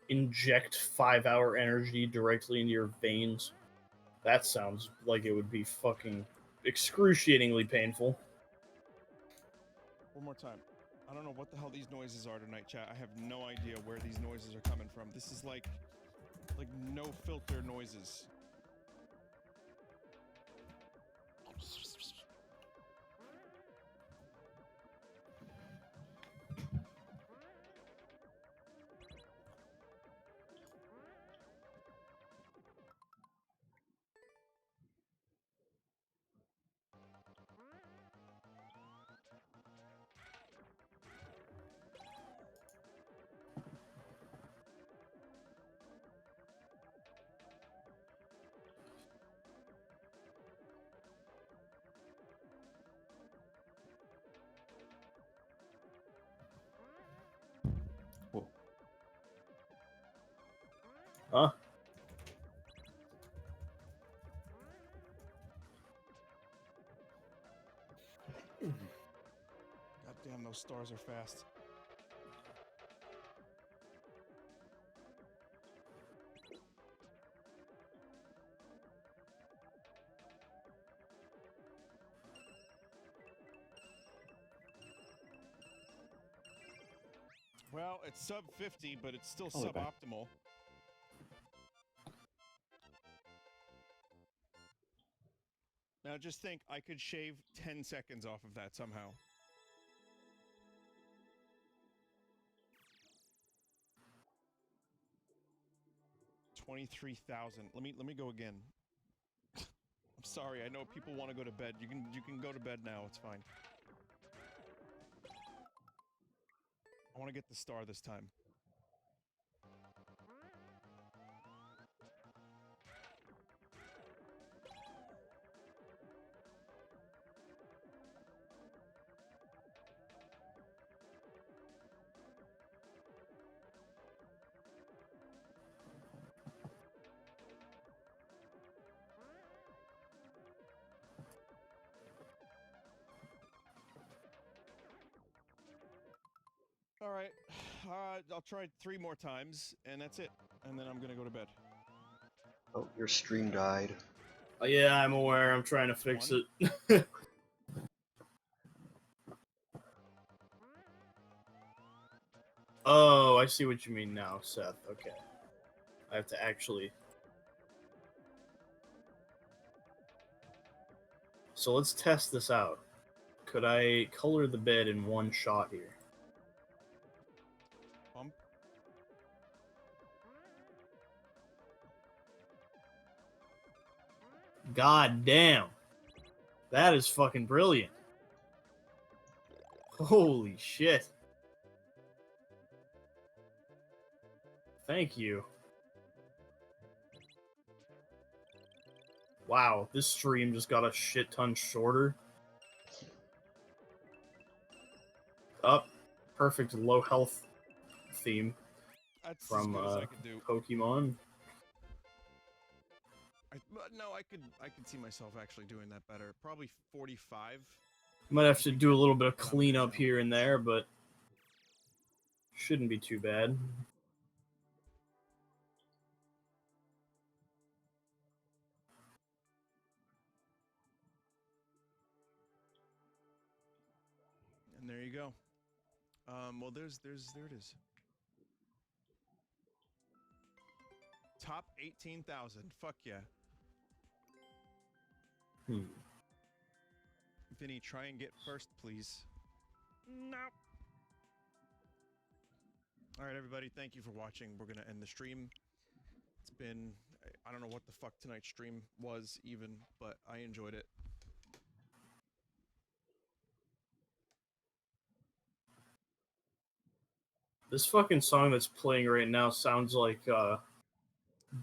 Inject 5-hour energy directly into your veins. That sounds like it would be fucking excruciatingly painful. One more time. I don't know what the hell these noises are tonight, chat. I have no idea where these noises are coming from. This is like no filter noises. God damn, those stars are fast. Well, it's sub 50, but it's still suboptimal. Now just think, I could shave 10 seconds off of that somehow. $23,000. Let me go again. I'm sorry, I know people want to go to bed. You can go to bed now, it's fine. I want to get the star this time. All right, I'll try 3 more times, and that's it. And then I'm gonna go to bed. Oh, your stream died. Oh, yeah, I'm aware. I'm trying to fix it. Oh, I see what you mean now, Seth. Okay. I have to actually... So let's test this out. Could I color the bed in one shot here? God damn. That is fucking brilliant. Holy shit. Thank you. Wow, this stream just got a shit ton shorter. Up. Perfect low health theme. That's from as good as I could do. Pokemon. No, I could see myself actually doing that better. Probably 45. Might have to do a little bit of cleanup here and there, but shouldn't be too bad. And there you go. Well, there it is. Top 18,000. Fuck yeah. Vinny, try and get first, please. No. All right, everybody. Thank you for watching. We're going to end the stream. It's been... I don't know what the fuck tonight's stream was even, but I enjoyed it. This fucking song that's playing right now sounds like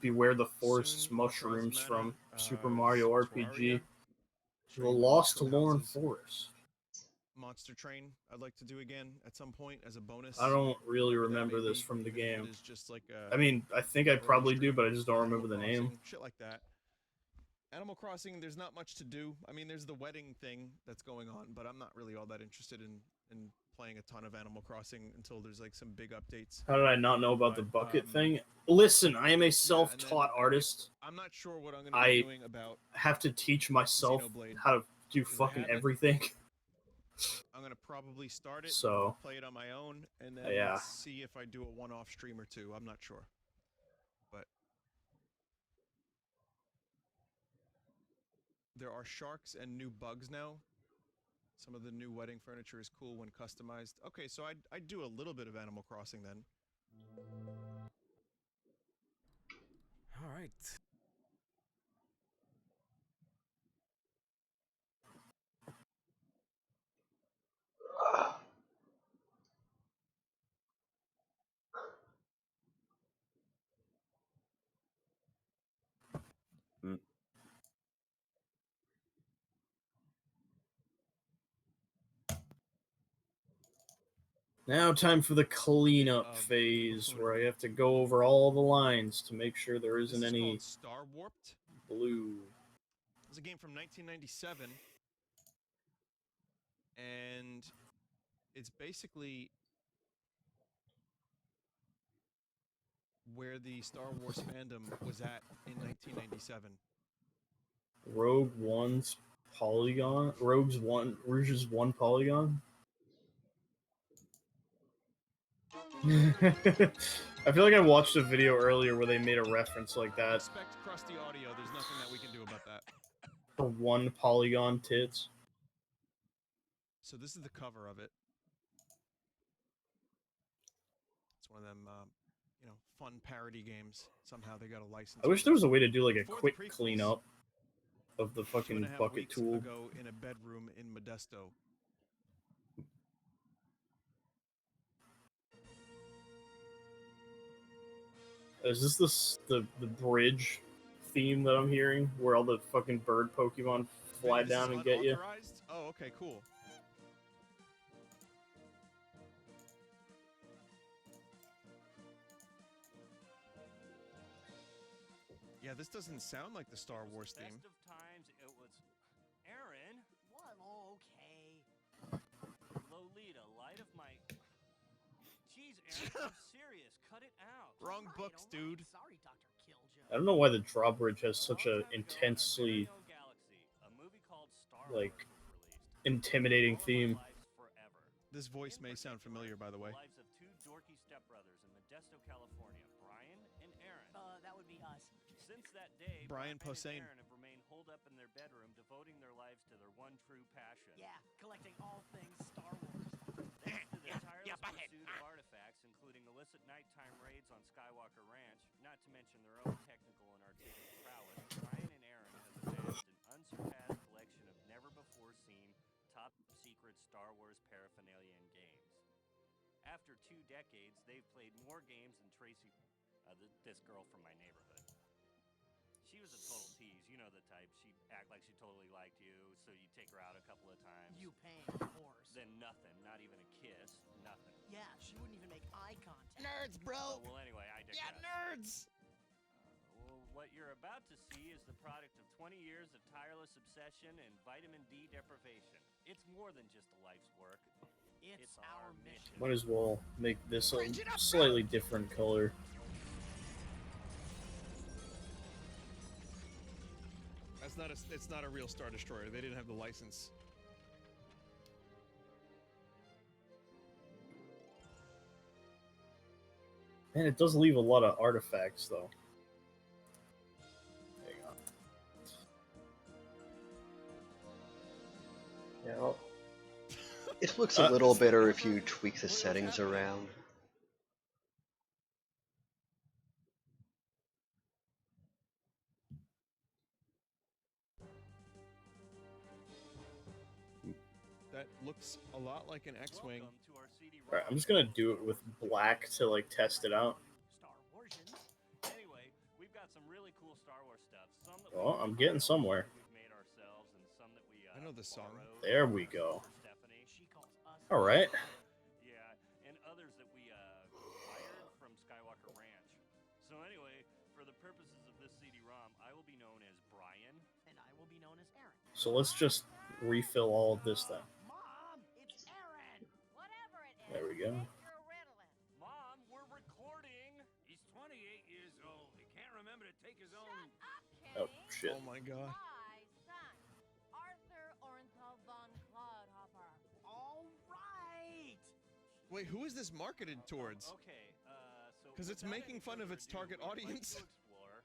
Beware the Forest's Mushrooms from Super Mario RPG. The Lost Lorn Forest. Monster Train I'd like to do again at some point as a bonus. I don't really remember this from the game. Just like I mean, I think I probably do, but I just don't remember the name. Shit like that. Animal Crossing, there's not much to do. I mean, there's the wedding thing that's going on, but I'm not really all that interested in playing a ton of Animal Crossing until there's like some big updates. How did I not know about the bucket thing? Listen, I am a self-taught artist. I'm not sure what I'm going to be doing about... I have to teach myself how to do fucking everything. I'm going to probably start it, so play it on my own, and then see if I do a one-off stream or two. I'm not sure. But there are sharks and new bugs now. Some of the new wedding furniture is cool when customized. Okay, so I'd do a little bit of Animal Crossing then. All right. Now time for the cleanup phase, where I have to go over all the lines to make sure there isn't any Star Warped blue. It's a game from 1997. and it's basically where the Star Wars fandom was at in 1997. Rogue One's Polygon? Rouge's one Polygon? I feel like I watched a video earlier where they made a reference like that. Respect crusty audio, there's nothing that we can do about that. For one Polygon tits. So this is the cover of it. It's one of them, you know, fun parody games. Somehow they got a license. I wish there was a way to do like a Before the quick prequels, cleanup of the fucking 2.5 bucket weeks tool. ago in a bedroom in Modesto. Is this the bridge theme that I'm hearing, where all the fucking bird Pokemon fly This is down and get you? unauthorized? Oh, okay, cool. Yeah, this doesn't sound like the Star Wars theme. Best of times, it was Aaron. What? Oh, okay. Lolita, light of my. Jeez, Aaron, I'm serious. Cut it out. Wrong books, dude. Sorry, Dr. Killjoy. I don't know why the drawbridge has such a intensely, like, intimidating theme. This voice may sound familiar, by the way. Lives of two dorky stepbrothers in Modesto, California, Brian and Aaron. That would be us. Since that day, Brian and Posehn. Aaron have remained holed up in their bedroom, devoting their lives to their one true passion. Yeah, collecting all things Star Wars. Thanks to the tireless pursuit of artifacts, including illicit nighttime raids on Skywalker Ranch, not to mention their own technical and artistic prowess, Brian and Aaron have amassed an unsurpassed collection of never-before-seen, top-secret Star Wars paraphernalia and games. After 2 decades, they've played more games than Tracy, this girl from my neighborhood. She was a total tease, you know the type. She'd act like she totally liked you, so you take her out a couple of times. You paying, of course. Then nothing, not even a kiss, nothing. Yeah, she wouldn't even make eye contact. Nerds, bro! Well, anyway, I digress. Yeah, nerds! Well, what you're about to see is the product of 20 years of tireless obsession and vitamin D deprivation. It's more than just a life's work. It's our mission. Might as well make this a slightly different color. It's not a real Star Destroyer. They didn't have the license. Man, it does leave a lot of artifacts, though. Hang on. Now, it looks a little better if you tweak the settings around. That looks a lot like an X-Wing. Alright, I'm just gonna do it with black to, like, test it out. Star Warsians. Anyway, we've got some really cool Star Wars stuff. Some that Oh, I'm getting somewhere. we've made ourselves, and some that we I know this song. There we go. Stephanie. She calls us. Alright. Yeah, and others that we acquired from Skywalker Ranch. So anyway, for the purposes of this CD-ROM, I will be known as Brian, And I will be known as Aaron. So let's just refill all of this then. Mom, it's Aaron! Whatever it is. There we go. Take your Ritalin. Mom, we're recording. He's 28 years old. He can't remember to take his own. Oh, shit. Oh my god. My son, Arthur Orenthal von Cloudhopper. All right! Wait, who is this marketed towards? Okay, so Because it's without making any fun of further its ado, target we'd like to audience. explore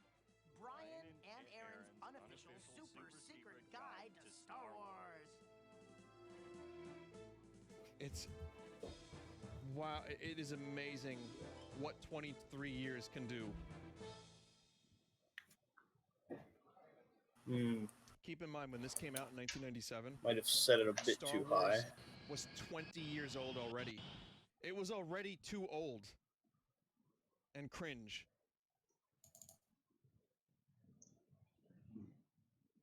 Brian and Aaron's unofficial super secret guide to Star Wars. It's wow, it is amazing what 23 years can do. Keep in mind when this came out in 1997, Might have set it a bit Star too Wars high. was 20 years old already. It was already too old and cringe.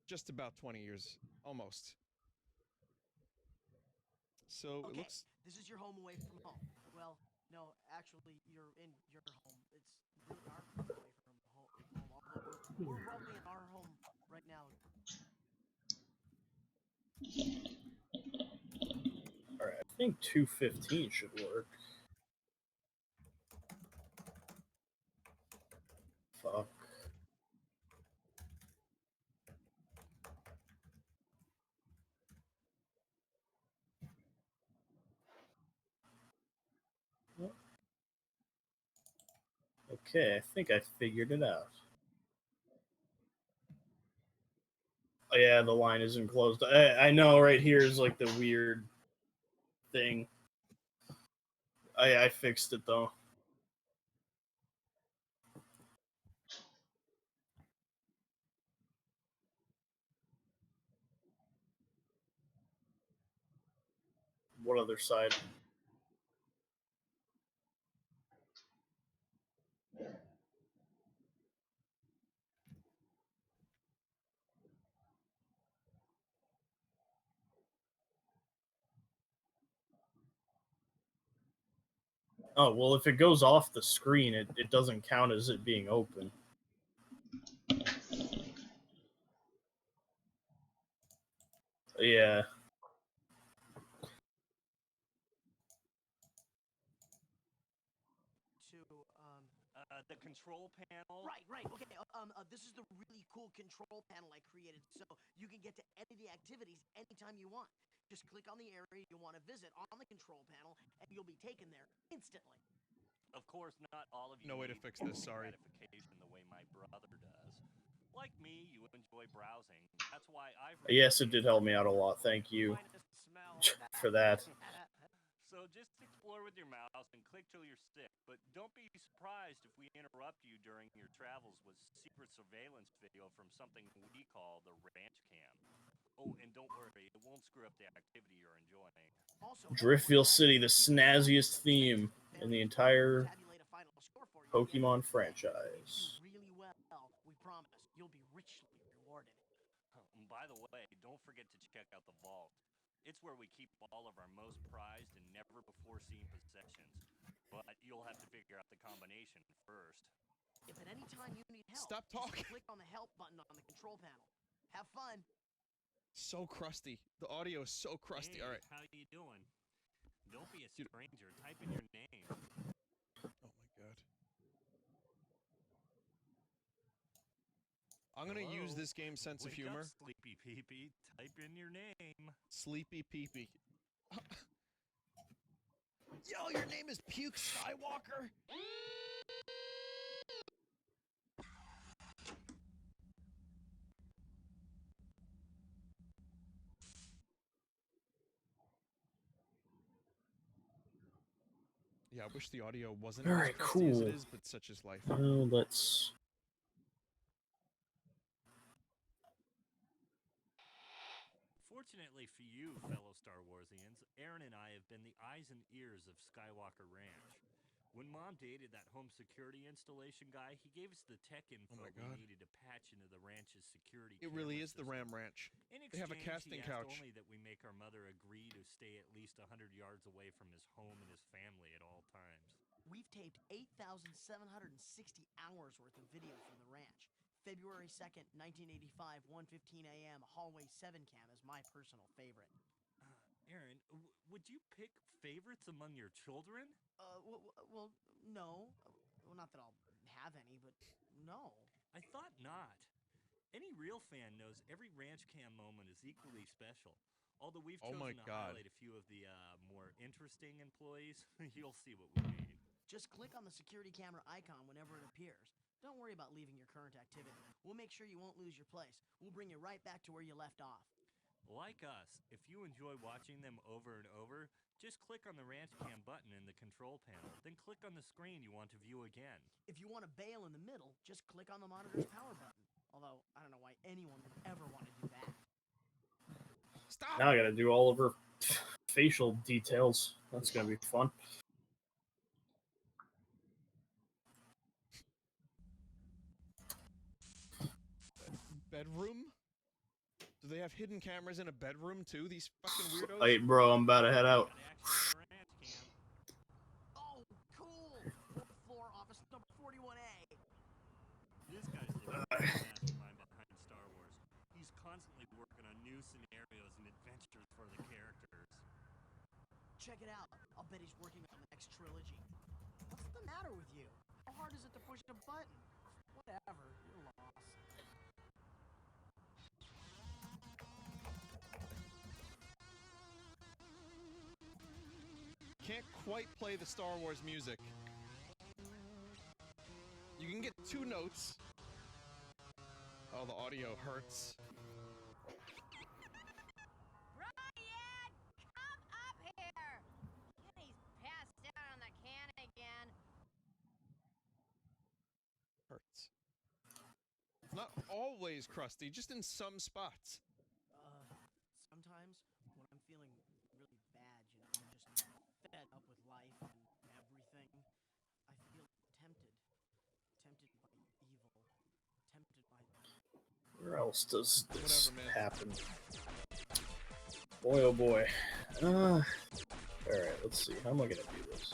Just about 20 years, almost. So Okay, it looks this is your home away from home. Well, no, actually, you're in your home. It's really our home away from home. Although we're probably in our home right now. think 215 should work. Fuck. Okay, I think I figured it out. Oh yeah, the line isn't closed. I know right here is like the weird thing. I fixed it though. What other side? Oh, well, if it goes off the screen, it doesn't count as it being open. Yeah. The control panel. Right. Okay. This is the really cool control panel I created, so you can get to any of the activities anytime you want. Just click on the area you want to visit on the control panel, and you'll be taken there instantly. Of course, not all of you. No way to fix this. Sorry. Gratification the way my brother does. Like me, you enjoy browsing. That's why I've. Yes, it did help me out a lot. Thank you for that. So just explore with your mouse and click till you're sick, but don't be surprised if we interrupt you during your travels with secret surveillance video from something we call the ranch cam. Oh, and don't worry, it won't screw up the activity you're enjoying. Driftville City, the snazziest theme in the entire Pokemon franchise. Really well, we promise. You'll be richly rewarded. By the way, don't forget to check out the vault. It's where we keep all of our most prized and never-before-seen possessions. But you'll have to figure out the combination first. If at any time you need help, Stop talking. Just click on the help button on the control panel. Have fun. So crusty. The audio is so crusty. Hey, All right. how you doing? Don't be a stranger. Type in your name. Oh my god. I'm gonna use this game's sense of humor. Up, Sleepy Peepee. Type in your name. Sleepy Peepee. Yo, your name is Puke Skywalker? Yeah, I wish the audio wasn't Very as crusty as cool. it is, but such is life. Let's. Fortunately for you, fellow Star Warsians, Aaron and I have been the eyes and ears of Skywalker Ranch. When Mom dated that home security installation guy, he gave us the tech info we needed to patch into the ranch's security. It really is the Ram Ranch. In They have a exchange, casting he asked couch. only that we make our mother agree to stay at least 100 yards away from his home and his family at all times. We've taped 8,760 hours worth of video from the ranch. February 2nd, 1985, 1:15 a.m. Hallway 7 cam is my personal favorite. Aaron, would you pick favorites among your children? Well, no. Well, not that I'll have any, but no. I thought not. Any real fan knows every ranch cam moment is equally special. Although we've chosen to highlight a few of the more interesting employees, you'll see what we mean. Just click on the security camera icon whenever it appears. Don't worry about leaving your current activity. We'll make sure you won't lose your place. We'll bring you right back to where you left off. Like us, if you enjoy watching them over and over, just click on the ranch cam button in the control panel, then click on the screen you want to view again. If you want to bail in the middle, just click on the monitor's power button. Although, I don't know why anyone would ever want to do that. Stop! Now I gotta do all of her facial details. That's gonna be fun. Bedroom? Do they have hidden cameras in a bedroom too? These fucking weirdos? Hey, bro, I'm about to head out. Oh, cool! Fourth floor, office number 41A. This guy's the mastermind behind Star Wars. He's constantly working on new scenarios and adventures for the characters. Check it out. I'll bet he's working on the next trilogy. What's the matter with you? How hard is it to push a button? Whatever, you're lost. Can't quite play the Star Wars music. You can get 2 notes. Oh, the audio hurts. Brian, come up here. Kenny's passed out on the can again. Hurts. It's not always crusty, just in some spots. Sometimes when I'm feeling really bad, you know, just fed up with life and everything, I feel tempted. Tempted by evil. Tempted by... Where else does this Whatever, man. happen? Boy, oh boy. Alright, let's see. How am I gonna do this?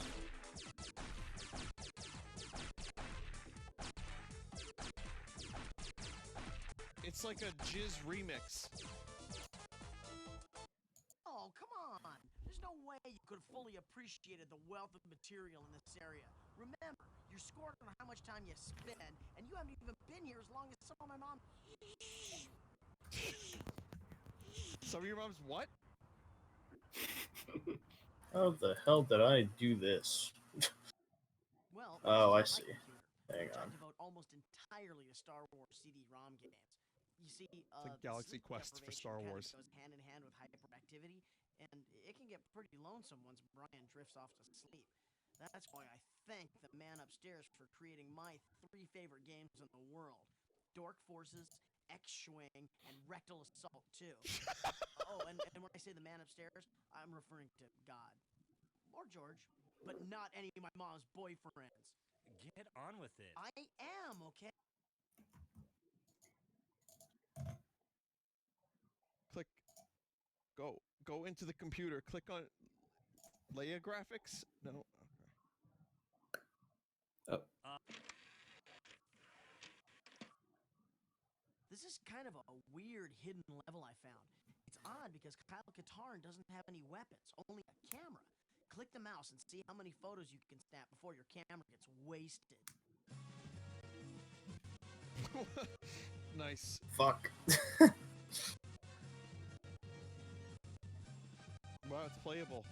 It's like a Jizz remix. Oh, come on! There's no way you could have fully appreciated the wealth of material in this area. Remember, you're scored on how much time you spend, and you haven't even been here as long as some of my mom... Some of your mom's what? How the hell did I do this? Well, Oh, I my see. computer, Hang which I on. devote almost entirely to Star Wars CD-ROM games. You see, like the Galaxy sleep Quest for deprivation Star kinda Wars. goes hand in hand with hyperactivity, and it can get pretty lonesome once Brian drifts off to sleep. That's why I thank the man upstairs for creating my 3 favorite games in the world: Dork Forces, X-Schwing, and Rectal Assault 2. Oh, and when I say the man upstairs, I'm referring to God. Or George, but not any of my mom's boyfriends. Get on with it. I am, okay? Click. Go into the computer. Click on Leia graphics. No. Oh. This is kind of a weird hidden level I found. It's odd because Kyle Katarn doesn't have any weapons, only a camera. Click the mouse and see how many photos you can snap before your camera gets wasted. Nice. Fuck. Wow, it's playable.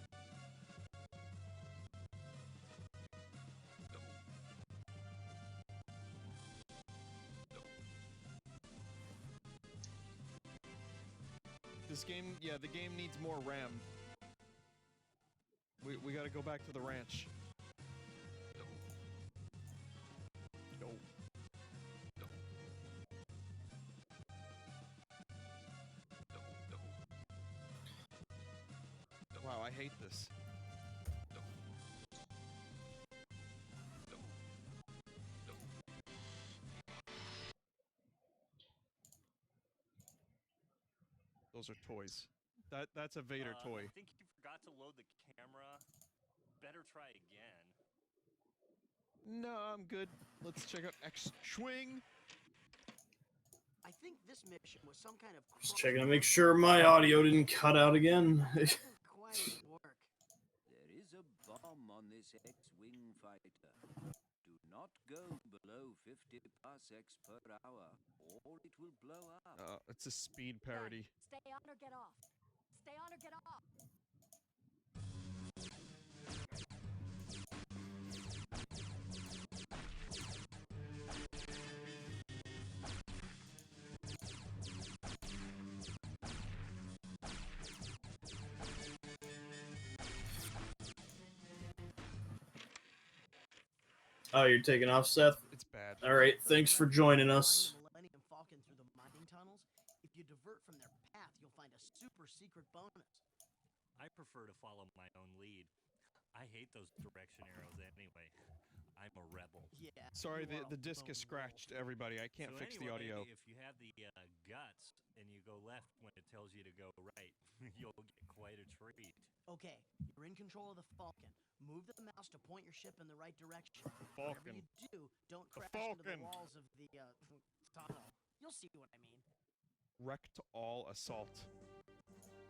This game, yeah, the game needs more RAM. We gotta go back to the ranch. No. Wow, I hate this. Those are toys. That's a Vader toy. I think you forgot to load the camera. Better try again. No, I'm good. Let's check out X-Schwing. I think this mission was some kind of... Just checking to make sure my audio didn't cut out again. Quite work. There is a bomb on this X-Wing fighter. Do not go below 50 parsecs per hour, or it will blow up. It's a speed parody. Stay on or get off. Stay on or get off. Oh, you're taking off, Seth? It's bad. Alright, thanks for joining us. Millennium Falcon through the mining tunnels. If you divert from their path, you'll find a super secret bonus. I prefer to follow my own lead. I hate those direction arrows anyway. I'm a rebel. Yeah. Sorry, you are the a disc is lone scratched, everybody. I can't So fix anyway, the audio. If you have the guts and you go left when it tells you to go right, you'll get quite a treat. Okay, you're in control of the Falcon. Move the mouse to point your ship in the right direction. Falcon. Whatever you do, don't The crash into the Falcon. walls of the tunnel. You'll see what I mean. Wrecked all assault.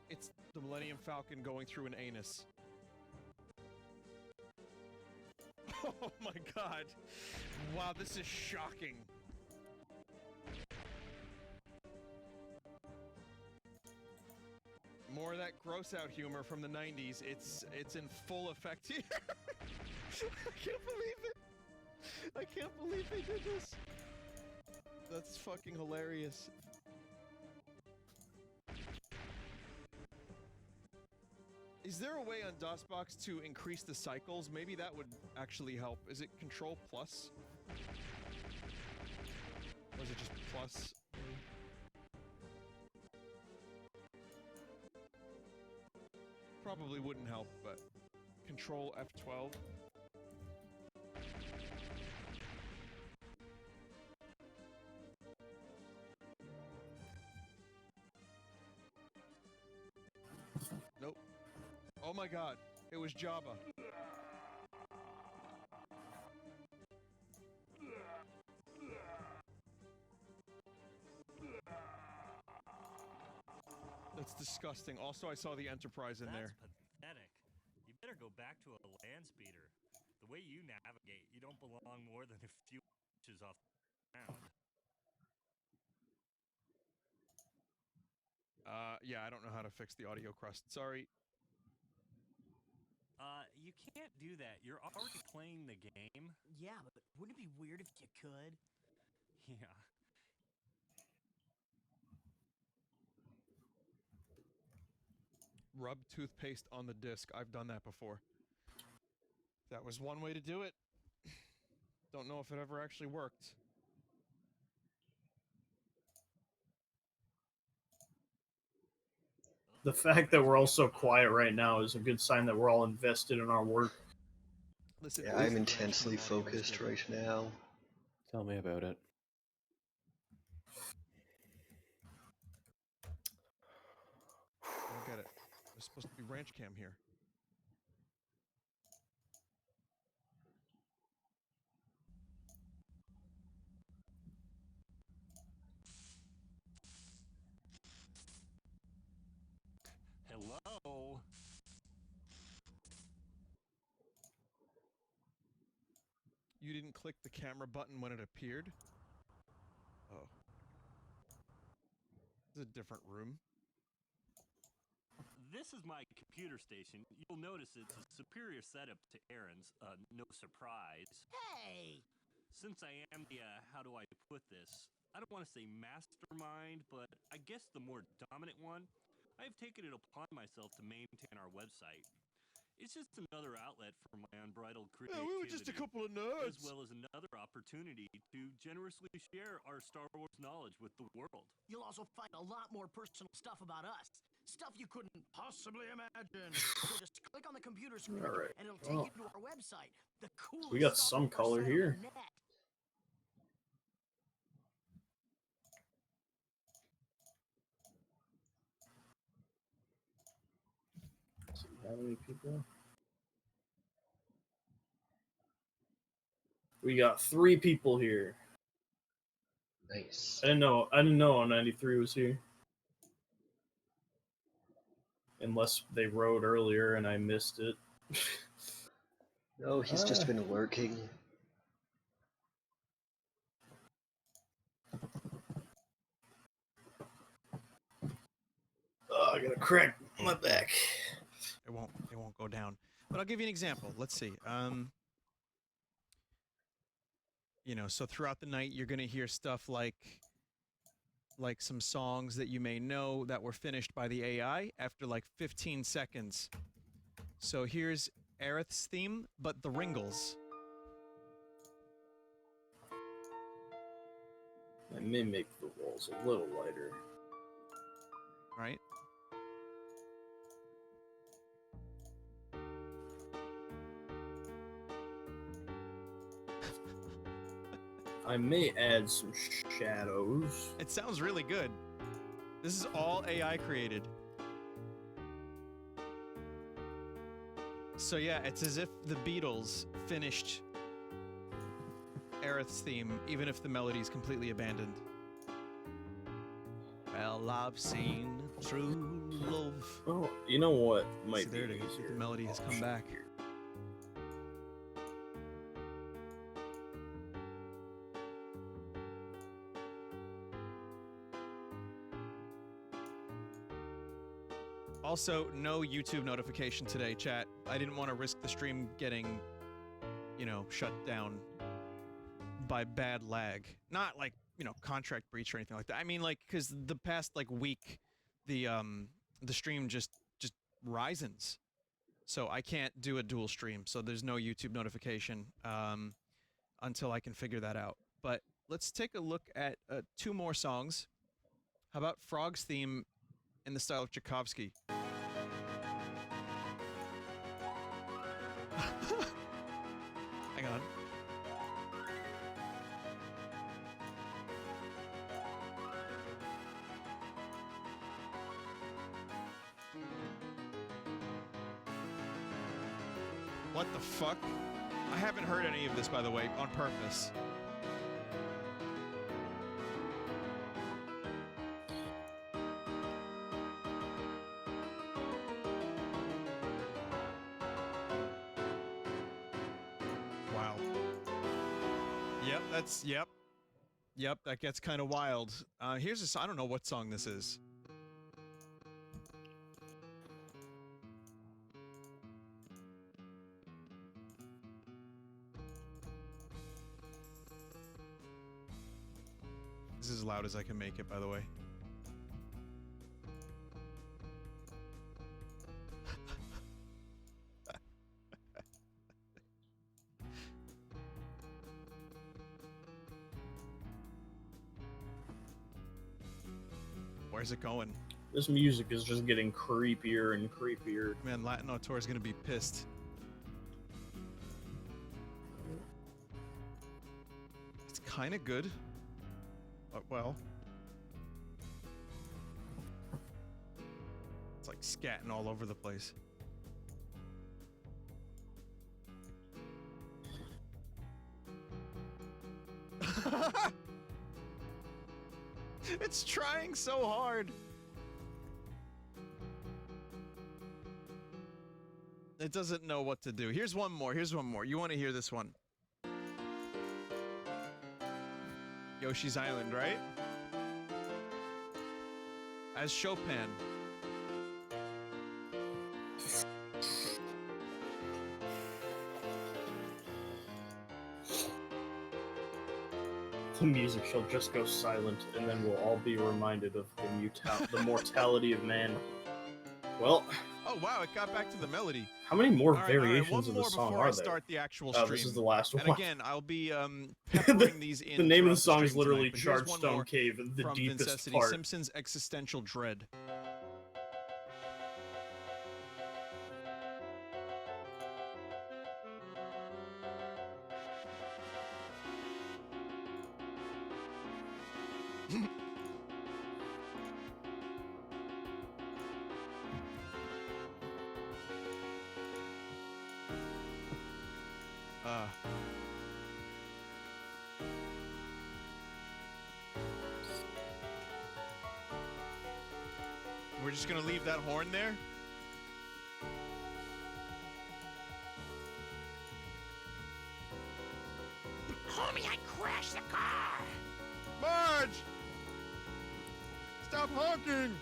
It's the Millennium Falcon going through an anus. Oh my god. Wow, this is shocking. More of that gross out humor from the 90s. It's in full effect here. I can't believe it. I can't believe they did this. That's fucking hilarious. Is there a way on DOSBox to increase the cycles? Maybe that would actually help. Is it Control Plus? Or is it just plus? Probably wouldn't help, but Control F12. Nope. Oh my god, it was Jabba. That's disgusting. Also, I saw the Enterprise in there. That's pathetic. You better go back to a land speeder. The way you navigate, you don't belong more than a few inches off the ground. Yeah, I don't know how to fix the audio crust. Sorry. You can't do that. You're already playing the game. Yeah, but wouldn't it be weird if you could? Yeah. Rub toothpaste on the disc. I've done that before. That was one way to do it. Don't know if it ever actually worked. The fact that we're all so quiet right now is a good sign that we're all invested in our work. Listen, Yeah, I'm intensely focused right now. Tell me about it. I don't get it. There's supposed to be ranch cam here. Hello? You didn't click the camera button when it appeared? Oh. This is a different room. This is my computer station. You'll notice it's a superior setup to Aaron's. No surprise. Hey! Since I am the, how do I put this? I don't want to say mastermind, but I guess the more dominant one. I've taken it upon myself to maintain our website. It's just another outlet for my unbridled creativity. Yeah, we were just a couple of nerds. As well as another opportunity to generously share our Star Wars knowledge with the world. You'll also find a lot more personal stuff about us. Stuff you couldn't possibly imagine. So just click on the computer screen and it'll take you to our website. The coolest We got some color here. How many people? We got 3 people here. Nice. I didn't know 93 was here. Unless they wrote earlier and I missed it. No, he's just been lurking. Oh, I got a crack on my back. It won't go down. But I'll give you an example. Let's see. You know, so throughout the night you're gonna hear stuff like some songs that you may know that were finished by the AI after like 15 seconds. So here's Aerith's theme, but the Ringles. I may make the walls a little lighter. Right? I may add some shadows. It sounds really good. This is all AI created. So yeah, it's as if the Beatles finished Aerith's theme, even if the melody is completely abandoned. Well, I've seen true love. Oh, you know what? See, there it is. The melody has come back. Also, no YouTube notification today, chat. I didn't want to risk the stream getting, you know, shut down by bad lag. Not like, you know, contract breach or anything like that. I mean, like, because the past like week, the stream just risens, so I can't do a dual stream. So there's no YouTube notification until I can figure that out. But let's take a look at 2 more songs. How about Frog's theme in the style of Tchaikovsky? Hang on. What the fuck? I haven't heard any of this, by the way, on purpose. Wow. Yep, that's, yep. Yep, that gets kind of wild. Here's a, I don't know what song this is. This is as loud as I can make it, by the way. Where's it going? This music is just getting creepier and creepier. Man, Latin Auteur is gonna be pissed. It's kind of good. Well, it's like scatting all over the place. It's trying so hard. It doesn't know what to do. Here's one more. Here's one more. You want to hear this one? Yoshi's Island, right? As Chopin. The music shall just go silent, and then we'll all be reminded of the mortality of man. Well. Oh wow! It got back to the melody. How many more all variations right, of the song before are I there? Start the actual stream. Oh, this is the last one. And again, I'll be peppering these in. The name of the throughout song is stream literally tonight, but here's one Chargestone more Cave, the from deepest Vincessity, part. Simpsons Existential Dread. We're just gonna leave that horn there? Homie, I crashed the car! Marge! Stop honking!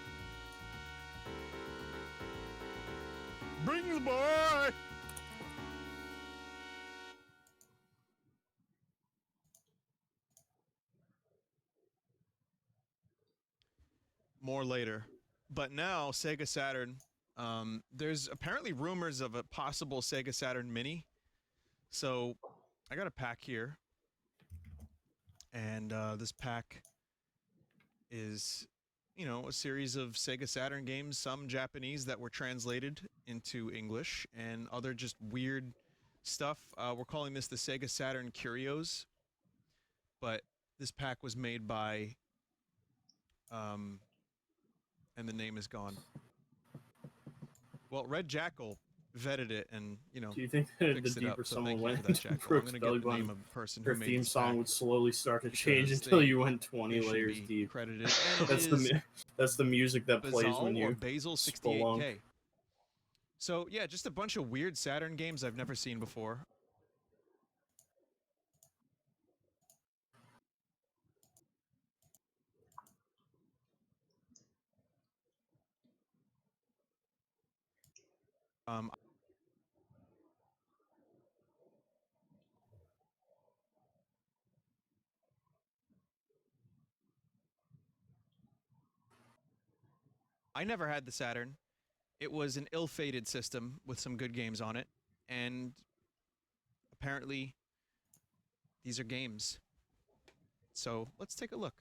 Bring the boy! More later. But now, Sega Saturn, there's apparently rumors of a possible Sega Saturn Mini. So, I got a pack here. And this pack is, you know, a series of Sega Saturn games, some Japanese that were translated into English, and other just weird stuff. We're calling this the Sega Saturn Curios. But this pack was made by... and the name is gone. Well, Red Jackal vetted it and, you know, do you think that the fixed it up, deeper so someone thank you went for that, into Jackal. Brooks' I'm belly gonna get the name button, of the person her who made theme this song pack would slowly start to change because until you went 20 they should layers be deep. credited. And That's the music that plays Bazal when or you Basil spelunk. 68K. So yeah, just a bunch of weird Saturn games I've never seen before. I never had the Saturn. It was an ill-fated system with some good games on it, and apparently these are games. So let's take a look.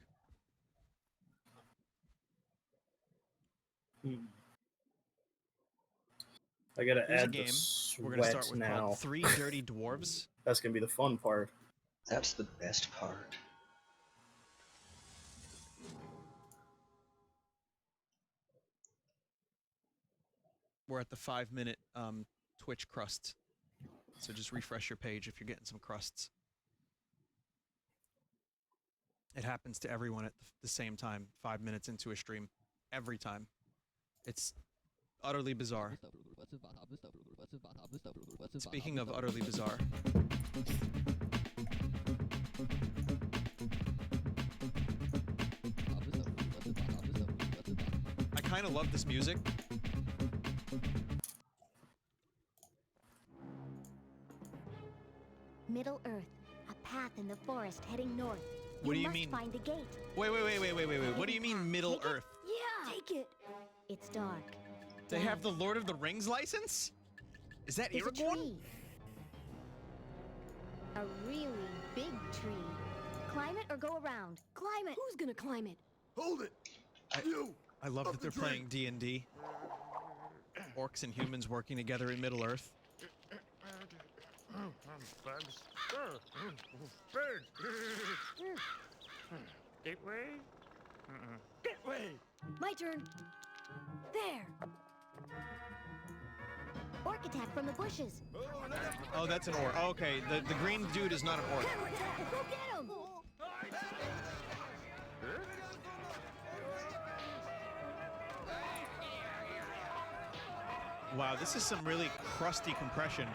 I gotta Here's a add game. the sweat We're gonna start with now. called Three Dirty Dwarves. That's gonna be the fun part. That's the best part. We're at the 5-minute Twitch crust. So just refresh your page if you're getting some crusts. It happens to everyone at the same time, 5 minutes into a stream. Every time. It's utterly bizarre. Speaking of utterly bizarre. I kind of love this music. Middle Earth, a path in the forest heading north. What do you must mean? Find a gate. Wait. What do you mean Middle Earth? Yeah. Take it. It's dark. They have the Lord of the Rings license? Is that There's a Aragorn? tree. A really big tree. Climb it or go around. Climb it. Who's gonna climb it? Hold it. I love that they're playing D&D. Orcs and humans working together in Middle Earth. Gateway? Gateway. My turn. There. Orc attack from the bushes. Oh, that's an orc. Okay, the green dude is not an orc. Go get him. Wow, this is some really crusty compression.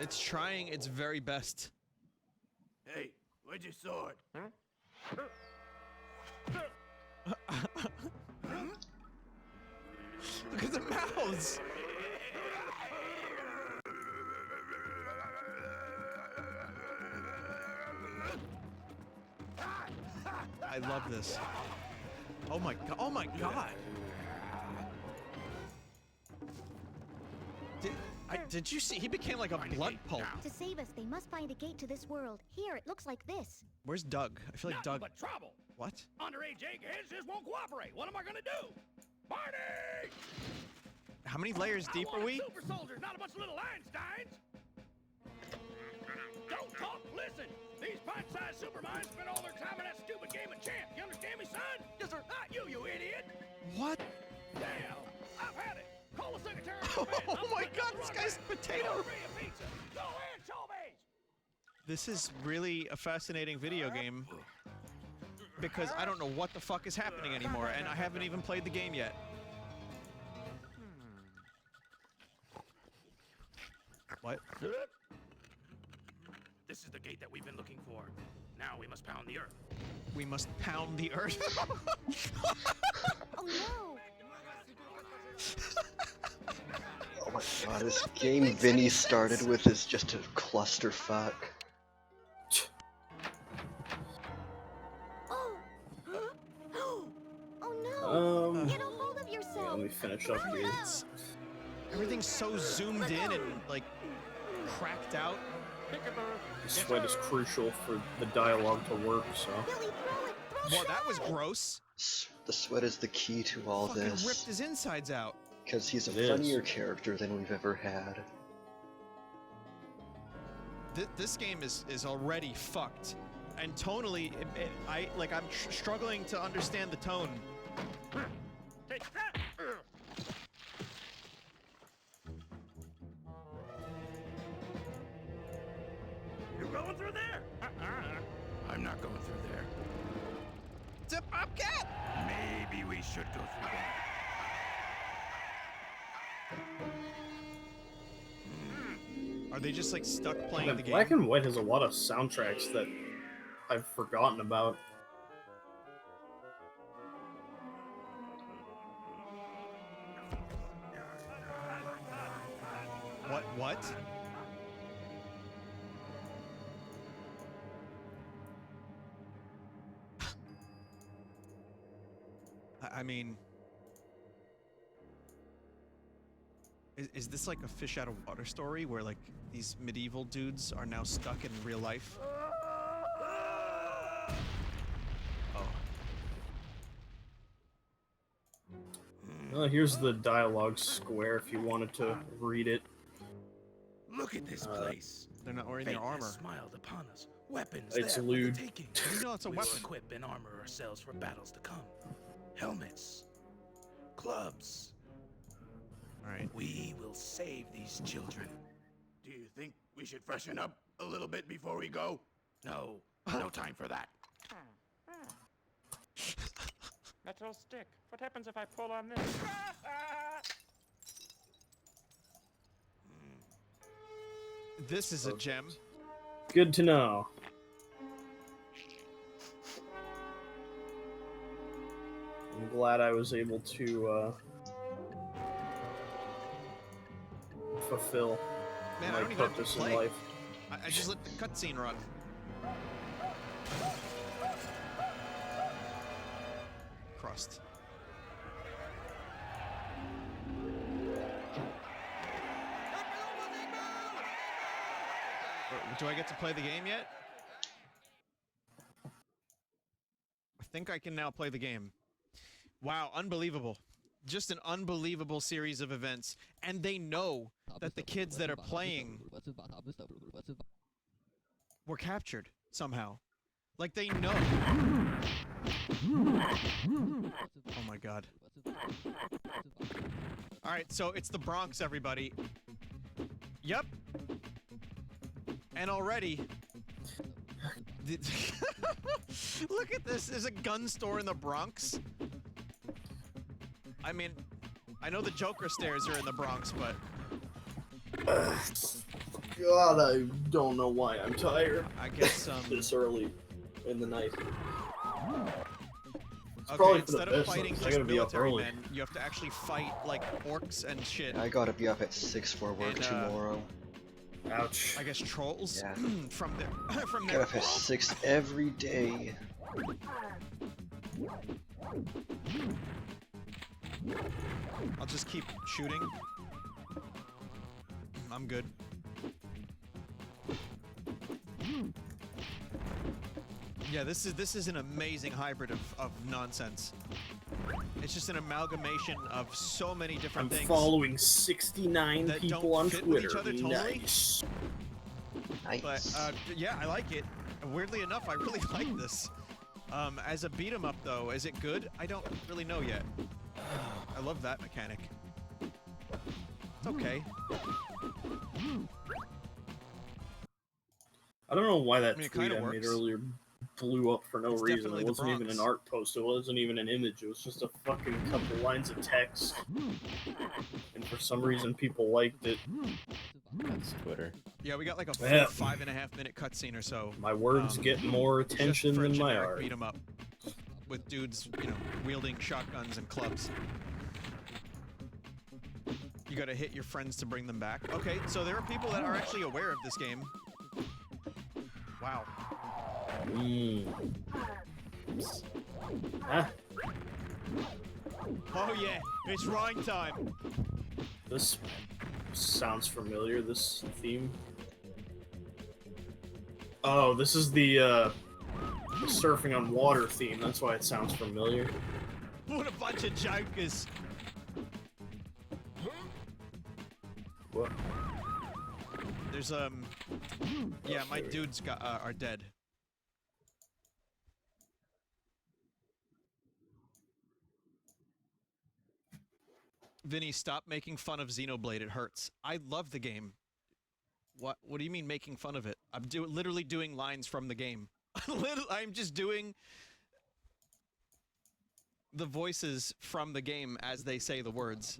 It's trying its very best. Hey, where'd you saw it? Look at the mouths! I love this. Oh my god! Oh my god! Did you see? He became like a blood pulp. To save us, they must find a gate to this world. Here, it looks like this. Where's Doug? I feel like Nothing Doug. but trouble. What? Underage eggheads just won't cooperate. What am I gonna do? Marty! How many layers deep I are want we? Super soldiers, not a bunch of little Einsteins. Don't talk, listen. These pint-sized superminds spend all their time in that stupid game of chance. You understand me, son? Yes, sir. Not you, you idiot. What? Damn, I've had it. Call the secretary. Oh my god, this guy's a potato. Order me a pizza. Go ahead, Showbiz. This is really a fascinating video game because I don't know what the fuck is happening anymore, and I haven't even played the game yet. What? This is the gate that we've been looking for. Now we must pound the earth. We must pound the earth. Oh no! Oh my god, this game Vinny started with is just a clusterfuck. Oh! Oh no! Get a hold of yourself! Yeah, let me finish up here. Everything's so zoomed in and like cracked out. The sweat is crucial for the dialogue to work, so. Well, that was gross. The sweat is the key to all Fucking this. ripped his insides out. Because he's a It is. funnier character than we've ever had. This game is already fucked, and tonally, I'm struggling to understand the tone. Take that. You going through there? I'm not going through there. It's a bobcat. Maybe we should go through there. Are they just like stuck playing Man, the game? Black and White has a lot of soundtracks that I've forgotten about. What? I mean, is this like a fish out of water story where like these medieval dudes are now stuck in real life? Here's the dialogue square if you wanted to read it. Look at this place. They're not wearing Fate their armor. has smiled upon us. Weapons It's there for lewd. the taking. You know it's a We'll weapon. equip and armor ourselves for battles to come. Helmets, clubs. All right. We will save these children. Do you think we should freshen up a little bit before we go? No, no time for that. Metal stick. What happens if I pull on this? This is a gem. Good to know. I'm glad I was able to fulfill Man, I my don't even have to purpose in play. life. I just let the cutscene run. Crust. Do I get to play the game yet? I think I can now play the game. Wow, unbelievable. Just an unbelievable series of events. And they know that the kids that are playing were captured somehow. Like they know. Oh my god. Alright, so it's the Bronx, everybody. Yep. And already... Look at this, there's a gun store in the Bronx. I mean, I know the Joker stairs are in the Bronx, but... God, I don't know why I'm tired. I guess, this early in the night. It's Okay, probably for the instead of best, fighting though, 'cause I just gotta be up military early. men, you have to actually fight, like, orcs and shit. I gotta be up at 6 for work And, tomorrow. Ouch. I guess trolls? Yeah. from their... from Get their... up at 6 every day. I'll just keep shooting. I'm good. Yeah, this is an amazing hybrid of nonsense. It's just an amalgamation of so many I'm different things. following 69 that people don't on fit with Twitter. each other totally. Nice. But yeah, I like it. Weirdly enough, I really like this. As a beat 'em up though, is it good? I don't really know yet. I love that mechanic. It's okay. I don't know why that I mean, it tweet kinda I made works. earlier blew up for no It's reason. definitely It the wasn't even Bronx. an art post. It wasn't even an image. It was just a fucking couple lines of text. And for some reason, people liked it. That's Twitter. Yeah, we got like a full Yeah. 5.5 minute cutscene or so. My words get more just attention for a than my generic art. beat 'em up with dudes, you know, wielding shotguns and clubs. You gotta hit your friends to bring them back. Okay, so there are people that are actually aware of this game. Wow. Huh? Oh yeah, it's rhyme time. This sounds familiar, this theme. Oh, this is the surfing on water theme. That's why it sounds familiar. What a bunch of jokers. What? There's yeah, my dudes got are dead. Vinny, stop making fun of Xenoblade. It hurts. I love the game. What do you mean making fun of it? I'm literally doing lines from the game. I'm just doing the voices from the game as they say the words.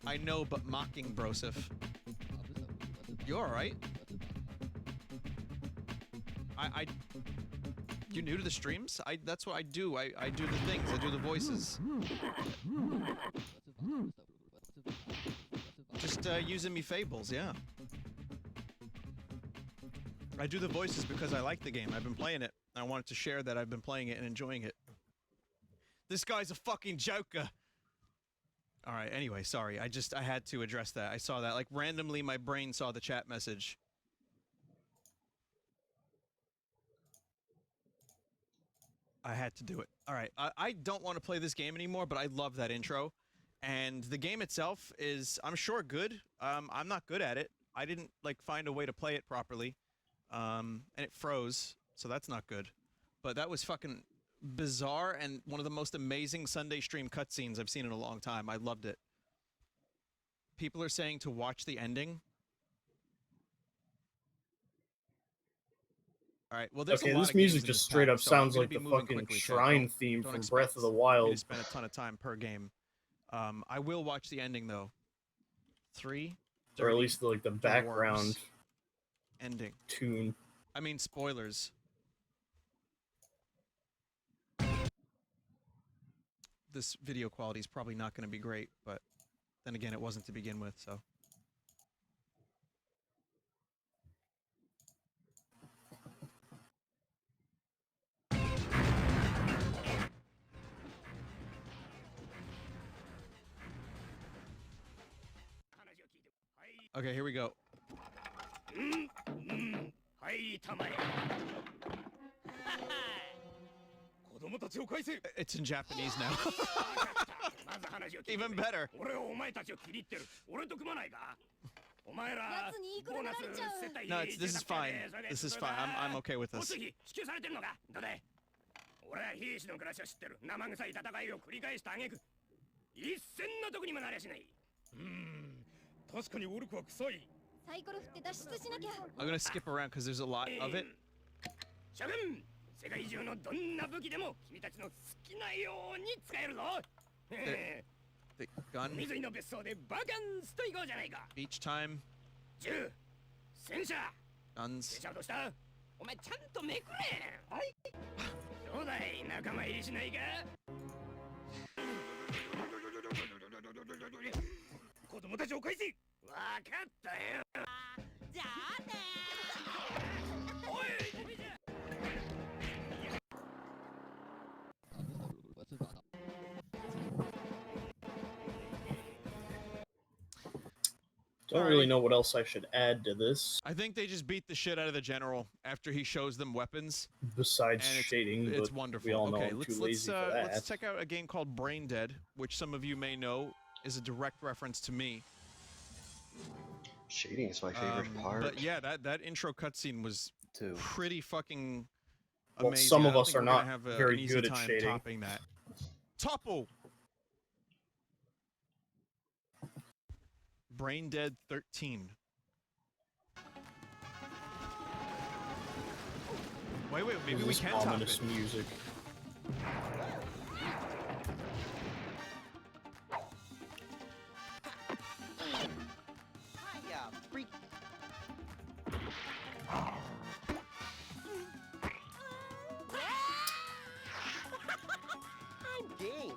I know, but mocking Broseph. You alright? You new to the streams? That's what I do. I do the things. I do the voices. Just using me fables, yeah. I do the voices because I like the game. I've been playing it. I wanted to share that I've been playing it and enjoying it. This guy's a fucking joker. All right, anyway, sorry. I had to address that. I saw that. Like, randomly, my brain saw the chat message. I had to do it. All right, I don't want to play this game anymore, but I love that intro. And the game itself is, I'm sure, good. I'm not good at it. I didn't, like, find a way to play it properly. And it froze, so that's not good. But that was fucking bizarre and one of the most amazing Sunday stream cutscenes I've seen in a long time. I loved it. People are saying to watch the ending. All right. Well, there's okay, a lot this of music games in just this straight pack, up so I'm sounds gonna like be the moving fucking quickly, so shrine theme don't from expect Breath of the me Wild. to spend a ton of time per game. I will watch the ending though. 3. Or at least like the background dwarves. Ending tune. I mean spoilers. This video quality is probably not going to be great, but then again, it wasn't to begin with, so. Okay, here we go. It's in Japanese now. Even better. No, this is fine. This is fine. I'm okay with this. I'm gonna skip around because there's a lot of it. The gun. Beach time. Guns. Don't really know what else I should add to this. I think they just beat the shit out of the general after he shows them weapons. Besides and shading, it's but wonderful. we all know okay, I'm let's too lazy for that. let's check out a game called Brain Dead, which some of you may know is a direct reference to me. Shading is my favorite part. But yeah, that intro cutscene was pretty fucking Well, amazing. some I of don't us think are we're gonna not have very an easy good at time shading. topping that. Topple. Brain Dead 13. Wait, maybe we This can top ominous it. music.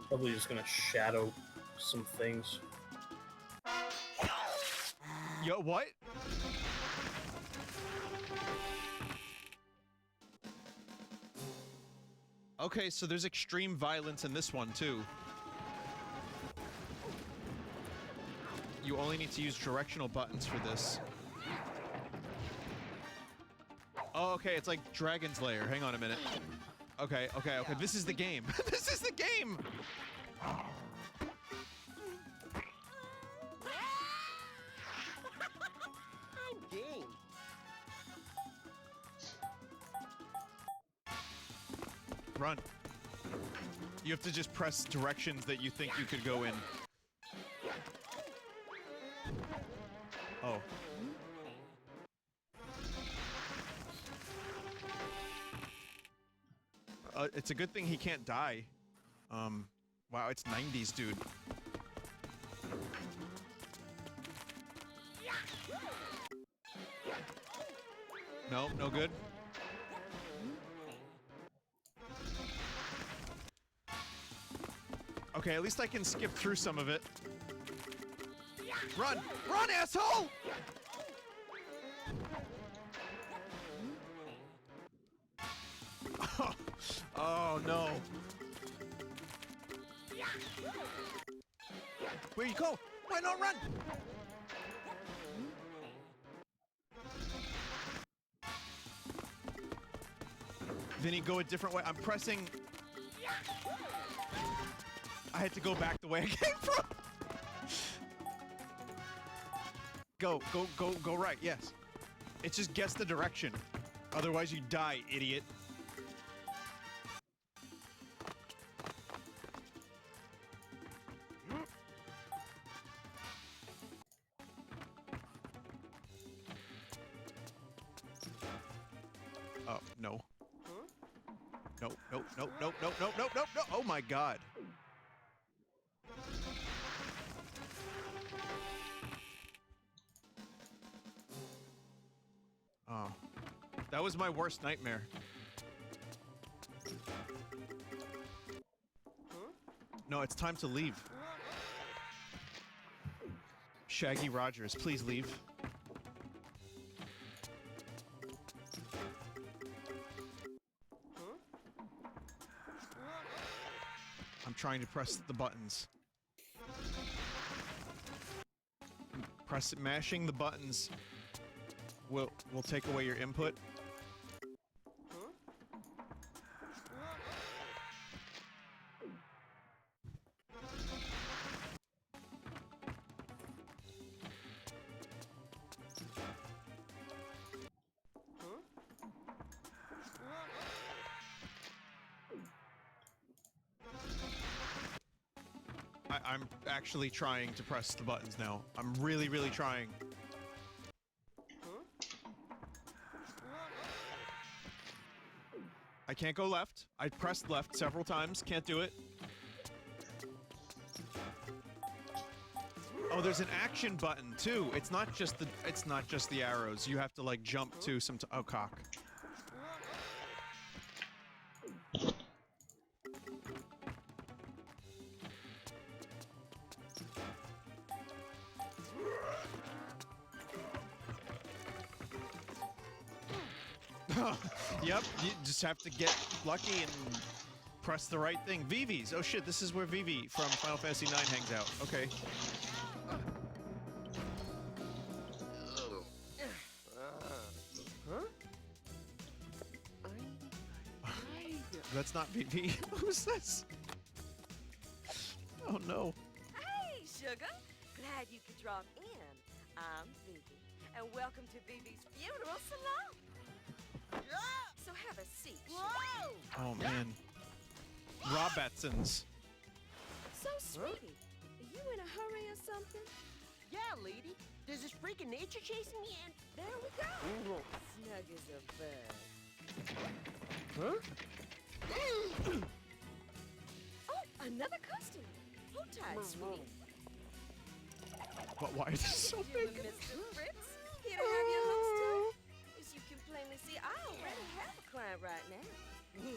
Probably just gonna shadow some things. Yo, what? Okay, so there's extreme violence in this one too. You only need to use directional buttons for this. Oh, okay, it's like Dragon's Lair. Hang on a minute. Okay. This is the game. This is the game! Run. You have to just press directions that you think you could go in. Oh. It's a good thing he can't die. Wow, it's 90s, dude. No good. Okay, at least I can skip through some of it. Run! Run, asshole! Oh no. Where you go? Why not run? Vinny, go a different way. I'm pressing. I had to go back the way I came from. Go right, yes. It just guess the direction. Otherwise you die, idiot. Oh, no. No, no, no, no, no, no, no, no, no. Oh my god. Oh. That was my worst nightmare. No, it's time to leave. Shaggy Rogers, please leave. I'm trying to press the buttons. Mashing the buttons will take away your input. I'm actually trying to press the buttons now. I'm really, really trying. I can't go left. I pressed left several times. Can't do it. Oh, there's an action button too. It's not just the arrows. You have to like jump to some. Oh, cock. Yep, you just have to get lucky and press the right thing. Vivi's. Oh shit, this is where Vivi from Final Fantasy IX hangs out. Okay. That's not Vivi. Who's this? Oh no. Hey, sugar. Glad you could drop in. I'm Vivi, and welcome to Vivi's funeral salon. So have a seat. Whoa! Oh man. Robertsons. So, sweetie, are you in a hurry or something? Yeah, lady. There's this freaking nature chasing me and... There we go. Snug as a bug. Huh? Oh, another customer. Hold tight, sweetie. But why is this so You big? and Mr. Fritz, here to have your hooks too. As you can plainly see, I already have a client right now.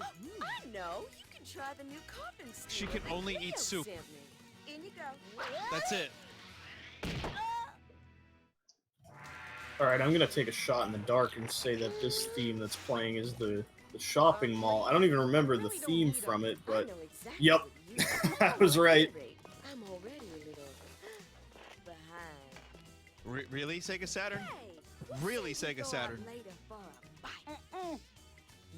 Oh, I know. You can try the new coffin steamer She can that only Cleo eat soup. sent me. In you go. That's it. Alright, I'm gonna take a shot in the dark and say that this theme that's playing is the shopping mall. I don't even remember the theme from it, but yep, I was right. I'm already a little behind. Really, Sega Saturn? Hey, Really, Sega Saturn? later for a bite.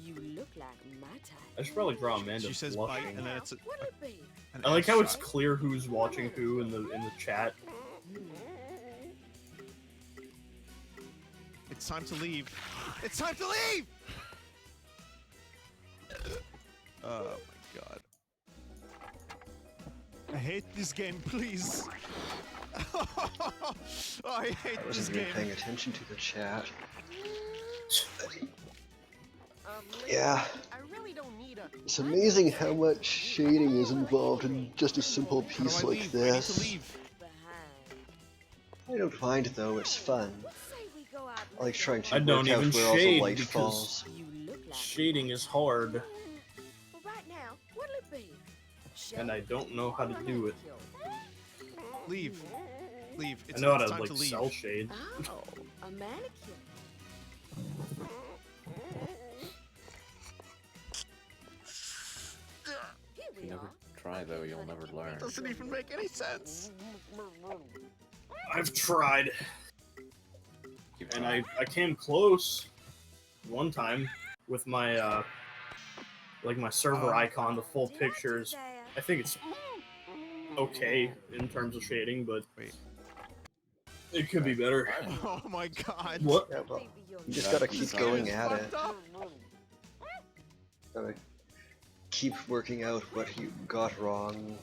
You look like my type. I should probably draw Amanda She says blushing. bite, and then it's What'll it be? an I like ass how it's shot. clear who's watching who in the chat. It's time to leave. It's time to leave! Oh my god. I hate this game, please. I hate I this wasn't even game. paying attention to the chat. Yeah. I really don't need a... It's amazing how much shading is involved in just a simple piece How do I like leave? I need to this. leave. I don't mind it though, it's fun. I like trying to I don't work out even where all the shade light because falls. shading is hard. Well, right now, what'll it be? and I don't know how to do it. Leave. Leave. I know how it's to time like leave. cell shade. Oh, a manicure. If you never try, though, you'll never learn. Doesn't even make any sense. I've tried, Keep and trying. I came close one time with my like my server icon, the full pictures. I think it's okay in terms of shading, but it could be better. Oh my god. What? Yeah, well, you just gotta keep going at it. Gotta keep working out what you got wrong.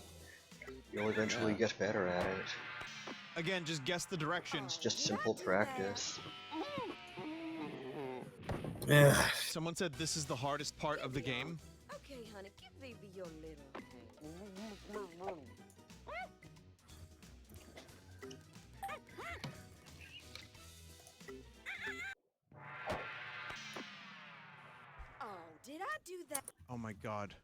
You'll eventually get better at it. Again, just guess the direction. It's just simple practice. Yeah. Someone said this is the hardest part of the game. Okay, honey, give baby your little. Oh, did I do that? Oh my god.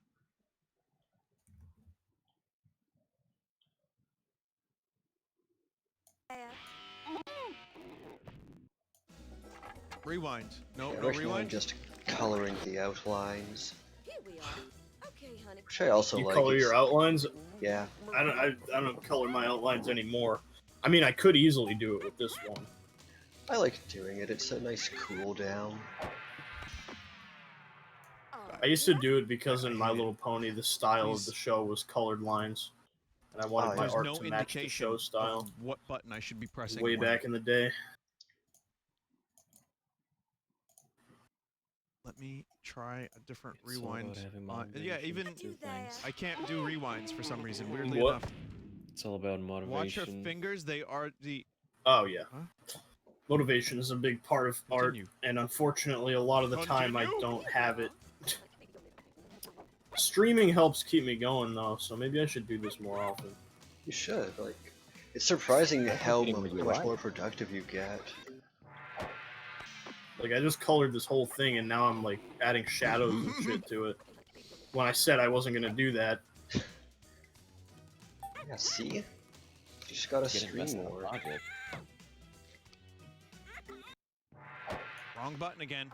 Rewind. No, I no recommend rewind. just coloring the outlines, Here we are. Okay, honey. which I also You like. color your outlines? Yeah. I don't color my outlines anymore. I mean, I could easily do it with this one. I like doing it. It's a nice cool down. I used to do it because in My Little Pony, the style of the show was colored lines, and I wanted my There's art no to match the indication show of style. what button I should be pressing. Way when. back in the day. Let me try a different It's all about rewind. having Yeah, motivation even to do things. I can't do rewinds for some reason. Weirdly What? enough. It's all about motivation. Watch her fingers. They are the. Oh yeah. Motivation is a big part of Continue. art, and unfortunately, a lot of the time I don't have it. Streaming helps keep me going though, so maybe I should do this more often. You should. Like, it's surprising how Getting with your much life. more productive you get. Like I just colored this whole thing, and now I'm like adding shadows and shit to it. When I said I wasn't gonna do that. Yeah, see? You just gotta Get stream invested in more. logic. Wrong button again.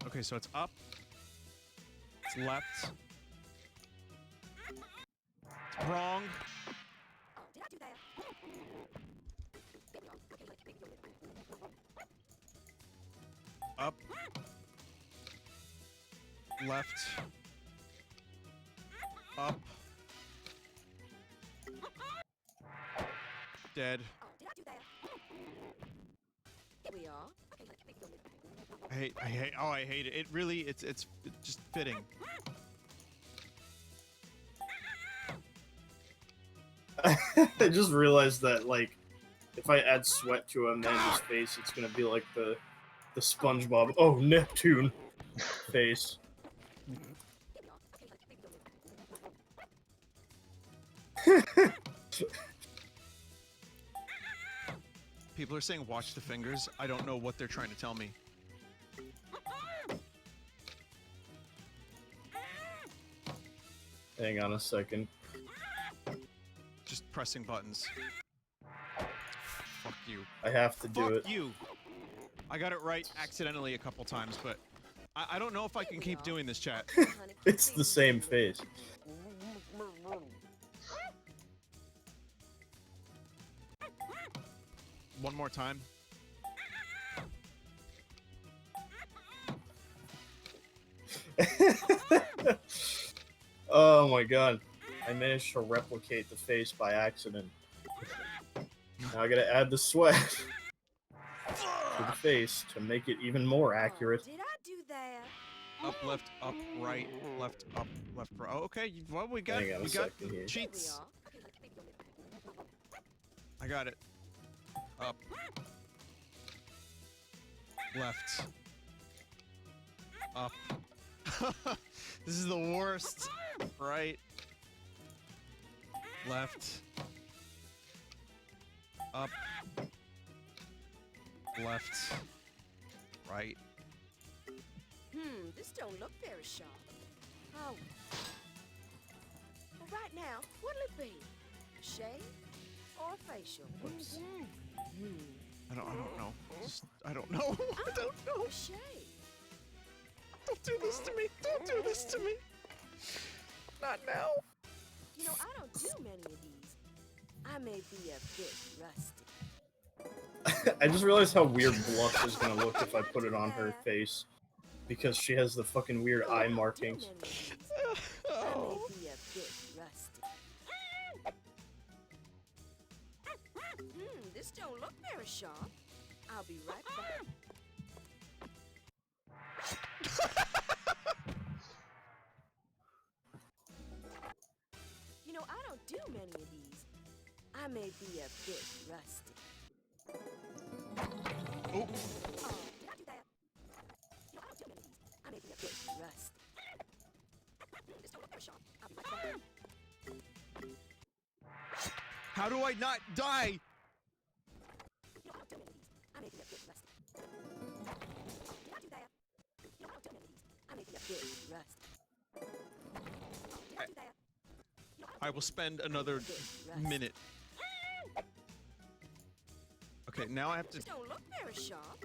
Okay, so it's up. It's left. It's wrong. Up. Left. Up. Dead. Here we are. I hate it. It really, it's just fitting. I just realized that like if I add sweat to Amanda's face, it's gonna be like the SpongeBob Neptune face. People are saying watch the fingers. I don't know what they're trying to tell me. Hang on a second. Just pressing buttons. Fuck you. I have to do Fuck it. you. I got it right accidentally a couple times, but I don't know if I can keep doing this, chat. It's the same face. One more time. Oh my god. I managed to replicate the face by accident. Now I gotta add the sweat to the face to make it even more accurate. Did I do that? Up, left, up, right, left, up, left, right. Oh, okay. Well, we got Hang on a we got second here. cheats. I got it. Up. Left. Up. This is the worst. Right. Left. Up. left, right. This don't look very sharp. Oh. Well, right now, what'll it be? A shave or a facial? Whoops. I don't know. I don't know. I don't know. A shave. Don't do this to me. Don't do this to me. Not now. You know, I don't do many of these. I may be a bit rusty. I just realized how weird Blush is gonna look if I put it on her face. Because she has the fucking weird eye markings. I may be a bit rusty. This don't look very sharp. I'll be right back. You know, I don't do many of these. I may be a bit rusty. Oh. Did I do that? You know, I don't do many of these. I may be a bit rusty. This don't look very sharp. I'll be right back. How do I not die? You know, I don't do many of these. I may be a bit rusty. Did I do that? You know, I don't do many of these. I may be a bit rusty. Did I do that? I will spend another minute. Okay, now I have to. This don't look very sharp.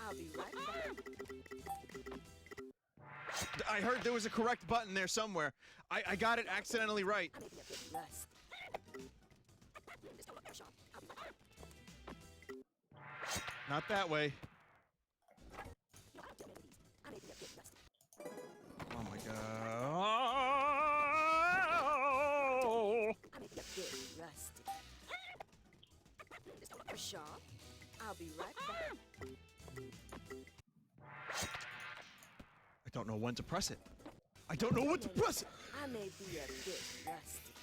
I'll be right back. I heard there was a correct button there somewhere. I got it accidentally right. I may be a bit rusty. This don't look very sharp. I'll be right back. Not that way. You know, I don't do many of these. I may be a bit rusty. Oh my god. I may be a bit rusty. This don't look very sharp. I'll be right back. I don't know when to press it. I don't know when to press it. I may be a bit rusty.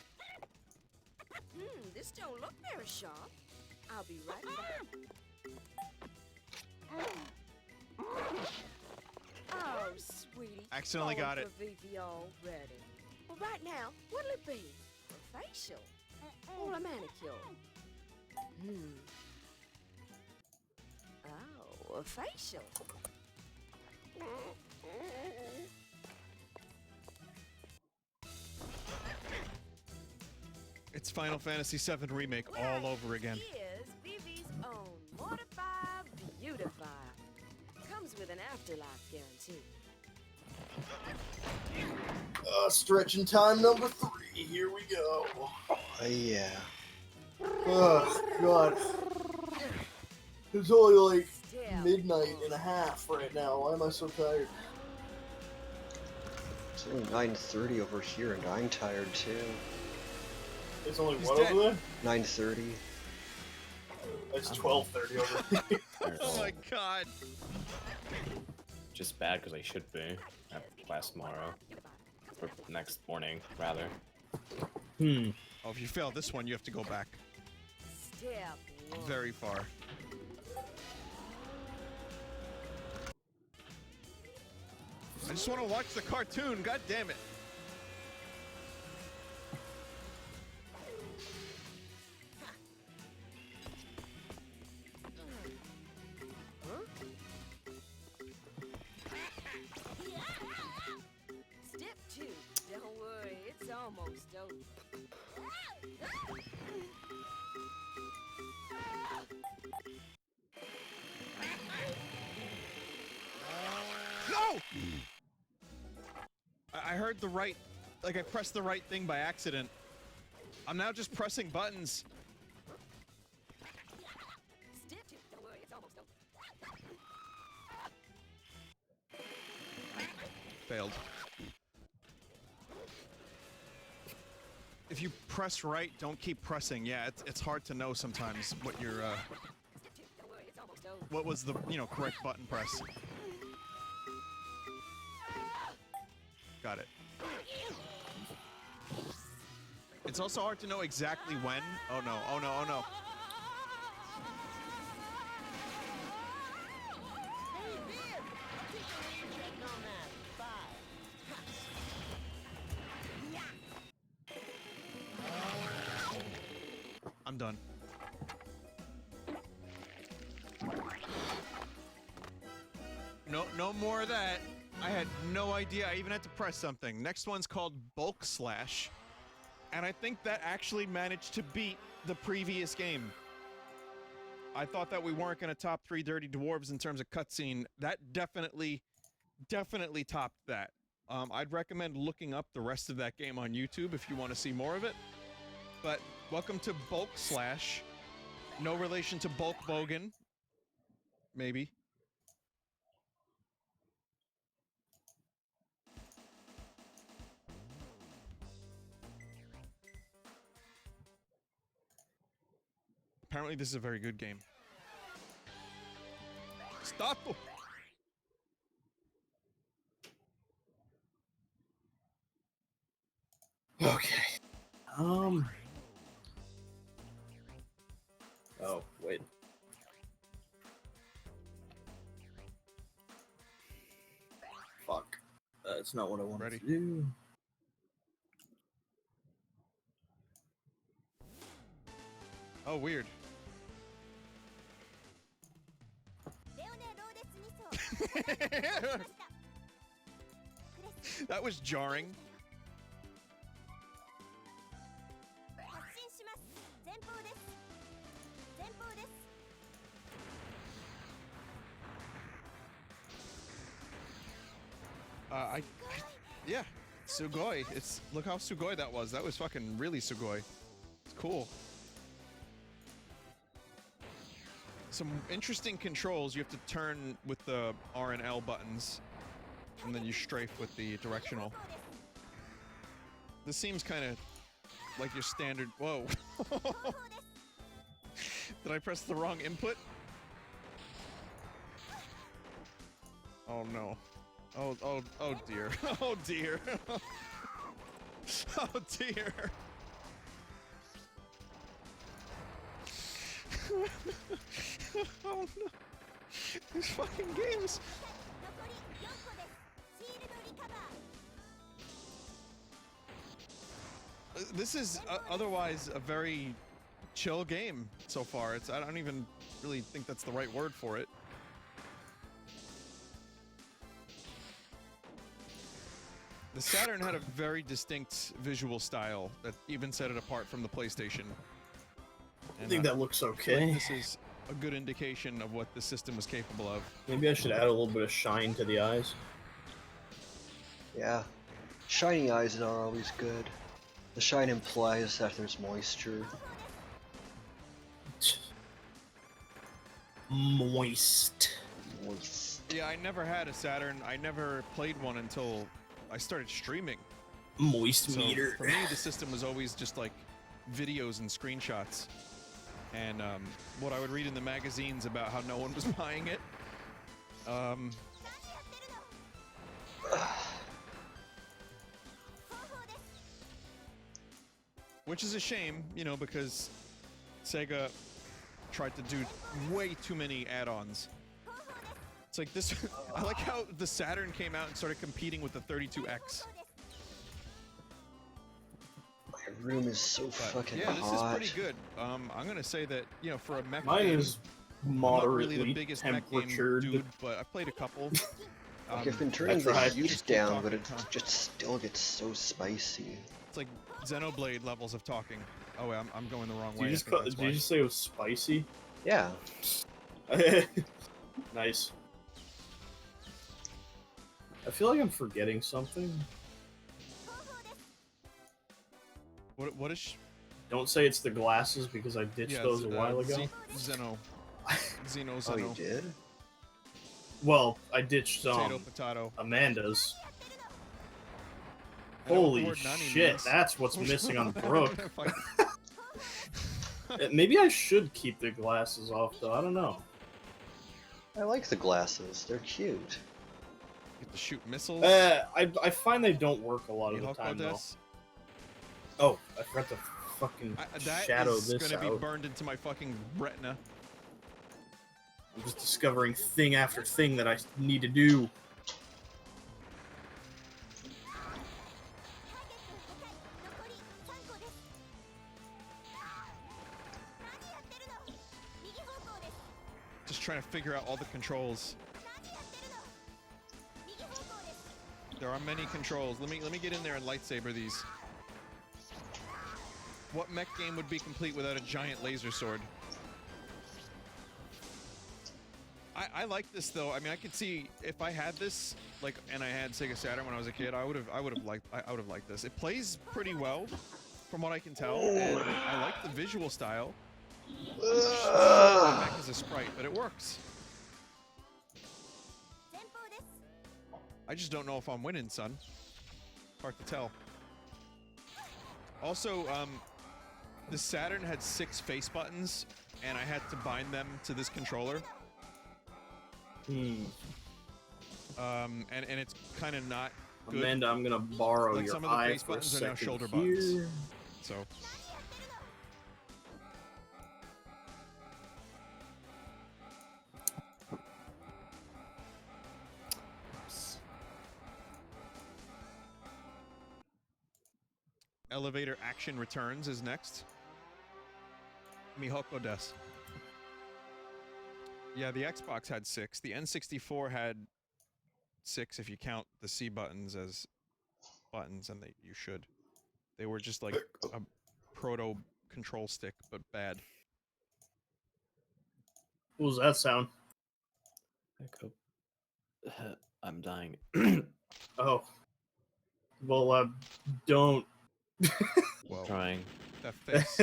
This don't look very sharp. I'll be right back. Oh, sweetie. Accidentally got it. For Vivi already. Well, right now, what'll it be? A facial? Or a manicure? Oh, a facial. It's Final Fantasy VII Remake all over again. Here's Vivi's own Mortify Beautify. Comes with an afterlife guarantee. Stretching time number 3. Here we go. Yeah. Oh, God. It's only like midnight and a half right now. Why am I so tired? It's only 9:30 over here, and I'm tired too. It's only what over there? 9:30. It's 12:30 over here. Oh my god. Just bad because I should be at class tomorrow. Or next morning, rather. Oh, if you fail this one, you have to go back Step one. very far. I just want to watch the cartoon, god damn it. Step 2. Don't worry, it's almost over. No! I heard the right, like I pressed the right thing by accident. I'm now just pressing buttons. Step 2. Don't worry, it's almost over. Failed. If you press right, don't keep pressing. Yeah, it's hard to know sometimes what your Step 2. Don't worry, it's almost over. what was the correct button press. Got it. It's also hard to know exactly when. Oh no! Oh no! Oh no! I'm done. no more of that. I had no idea I even had to press something. Next one's called Bulk Slash, and I think that actually managed to beat the previous game. I thought that we weren't going to top 3 Dirty Dwarves in terms of cutscene. That definitely topped that. I'd recommend looking up the rest of that game on YouTube if you want to see more of it. But welcome to Bulk Slash. No relation to Bulk Bogan. Maybe. Apparently this is a very good game. Stop! Okay. Oh, wait. Fuck. That's not what I wanted to do. Oh, weird. That was jarring. Yeah, Sugoi. Look how Sugoi that was. That was fucking really Sugoi. It's cool. Some interesting controls. You have to turn with the R and L buttons, and then you strafe with the directional. This seems kind of like your standard. Whoa. Did I press the wrong input? Oh no. Oh dear. Oh dear. Oh dear. Oh no. These fucking games. This is otherwise a very chill game so far. I don't even really think that's the right word for it. The Saturn had a very distinct visual style that even set it apart from the PlayStation. I think that looks okay. This is a good indication of what the system was capable of. Maybe I should add a little bit of shine to the eyes. Yeah. Shiny eyes are always good. The shine implies that there's moisture. Moist. Yeah, I never had a Saturn. I never played one until I started streaming. Moist meter. For me, the system was always just like videos and screenshots. And what I would read in the magazines about how no one was buying it. Which is a shame, you know, because Sega tried to do way too many add-ons. It's like this. I like how the Saturn came out and started competing with the 32X. My room is so fucking hot. Yeah, this is pretty good. I'm gonna say that, you know, for a mech Mine game, is I'm not really moderately the biggest mech game dude, but I've played a couple. Like I've been turning the heat down, but it just still gets so spicy. It's like Xenoblade levels of talking. Oh, wait, I'm going the wrong way. Did you just say it was spicy? Yeah. Nice. I feel like I'm forgetting something. What is? Don't say it's the glasses because I ditched those a while ago. Xeno. Oh, you did? Well, I ditched potato. Amanda's. Holy shit, that's what's missing on Brooke. Maybe I should keep the glasses off, though. I don't know. I like the glasses. They're cute. You get to shoot missiles. I find they don't work a lot of the time, though. Oh, I forgot to fucking shadow this out. That is gonna be burned into my fucking retina. I'm just discovering thing after thing that I need to do. Just trying to figure out all the controls. There are many controls. Let me get in there and lightsaber these. What mech game would be complete without a giant laser sword? I like this though. I mean, I could see if I had this, like, and I had Sega Saturn when I was a kid, I would have liked this. It plays pretty well, from what I can tell, and I like the visual style. Mech is a sprite, but it works. I just don't know if I'm winning, son. Hard to tell. Also, the Saturn had 6 face buttons, and I had to bind them to this controller. And it's kind of not good. Amanda, I'm gonna borrow like your some of the eye face for a buttons are now second shoulder here. buttons. So. Elevator Action Returns is next. Mihoko desu. Yeah, the Xbox had 6. The N64 had 6 if you count the C buttons as buttons, and you should. They were just like a proto control stick, but bad. What was that sound? Echo. I'm dying. Oh. Well, don't. Well, trying. That face.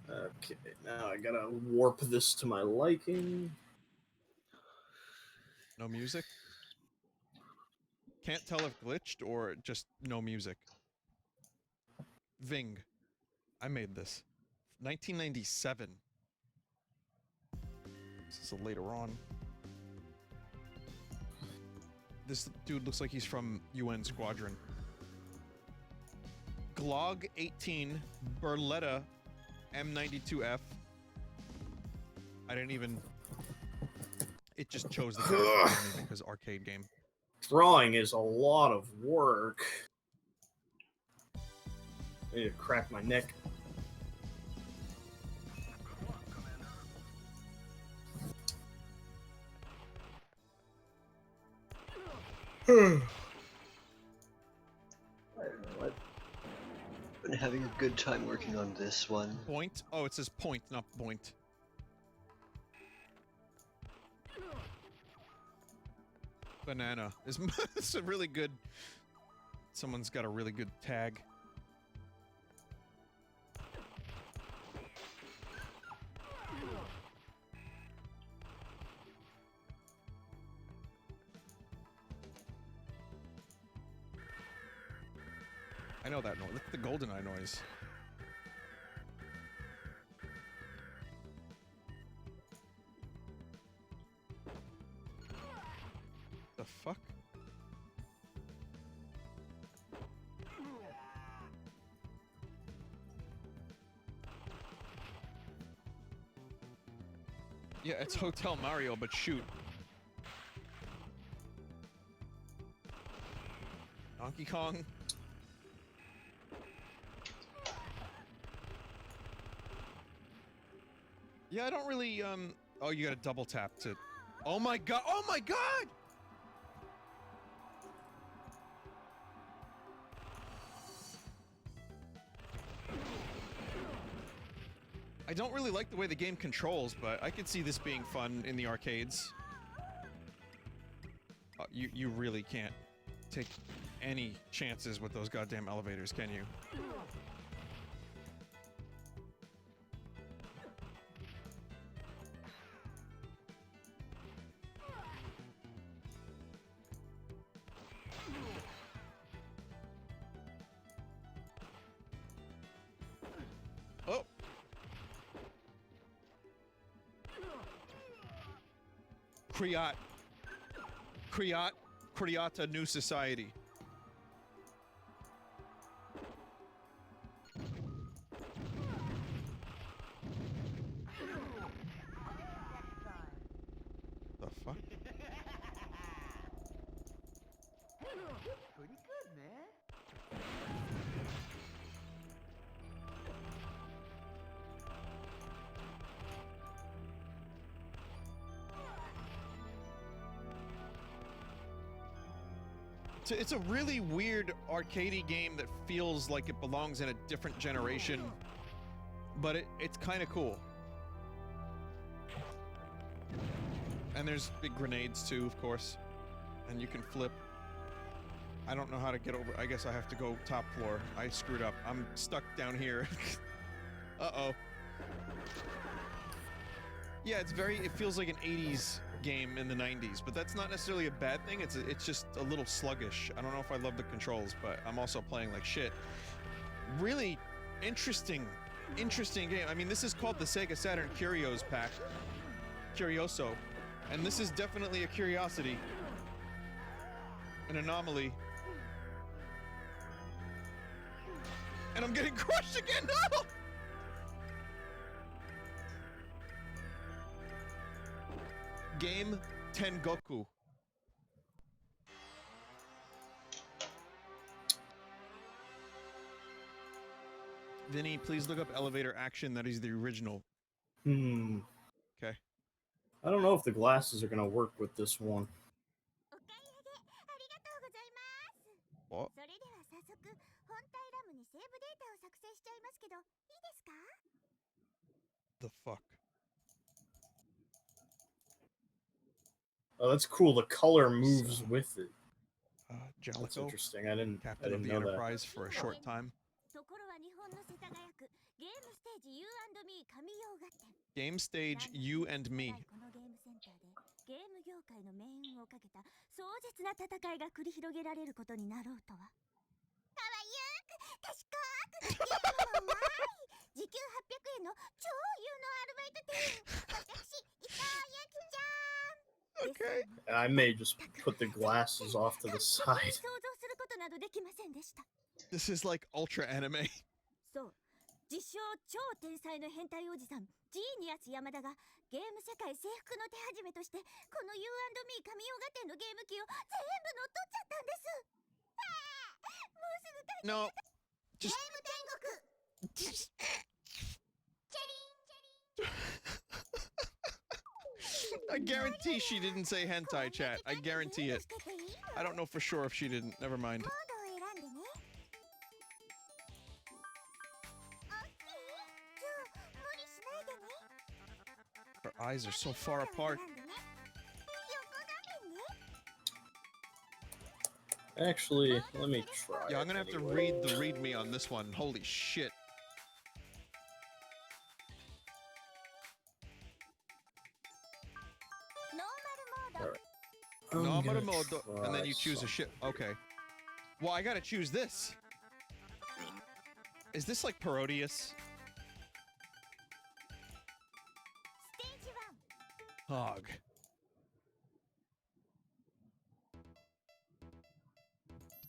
Okay, now I gotta warp this to my liking. No music? Can't tell if glitched or just no music. Ving. I made this. 1997. This is later on. This dude looks like he's from UN Squadron. Glog 18 Berletta M92F. I didn't even... It just chose the character because arcade game. Drawing is a lot of work. I need to crack my neck. I don't know what. Been having a good time working on this one. Point? Oh, it says point, not point. Banana is it's a really good. Someone's got a really good tag. I know that noise. Look at the GoldenEye noise. The fuck? Yeah, it's Hotel Mario, but shoot. Donkey Kong. Yeah, I don't really, oh, you gotta double tap to... Oh my god! Oh my god! I don't really like the way the game controls, but I could see this being fun in the arcades. You really can't take any chances with those goddamn elevators, can you? Oh! Kriata New Society. The fuck? Pretty good, man. It's a really weird arcadey game that feels like it belongs in a different generation, but it's kind of cool. And there's big grenades too, of course, and you can flip. I don't know how to get over. I guess I have to go top floor. I screwed up. I'm stuck down here. Uh-oh. Yeah, it feels like an 80s game in the 90s, but that's not necessarily a bad thing. It's just a little sluggish. I don't know if I love the controls, but I'm also playing like shit. Really interesting game. I mean, this is called the Sega Saturn Curios pack. Curioso. And this is definitely a curiosity. An anomaly. And I'm getting crushed again! No! Game Tengoku. Vinny, please look up Elevator Action. That is the original. Okay. I don't know if the glasses are gonna work with this one. What? The fuck? Oh, that's cool. The color moves with it. Jellicoe. That's interesting. I didn't Captain of the know Enterprise for a short time. Game stage, you and me. ゲーム業界の命運をかけた壮絶な戦いが繰り広げられることになろうとは。かわゆく賢くゲームうまい時給800円の超有能アルバイト店私伊藤由紀ちゃん。 Okay. I may just put the glasses off to the side. 想像することなどできませんでした。 This is like ultra anime. そう、自称超天才の変態おじさんジーニアス山田がゲーム世界征服の手始めとしてこの U&Me 神ヨガ店のゲーム機を全部乗っ取っちゃったんです。もうすぐ No, just ゲーム天国。 I guarantee she didn't say hentai, chat. I guarantee it. I don't know for sure if she didn't. Never mind. Her eyes are so far apart. Actually, let me try. Yeah, I'm gonna have to read the README on this one. Holy shit. Normal mode, and then you choose a ship. Okay. Well, I gotta choose this. Is this like Parodius? Hog.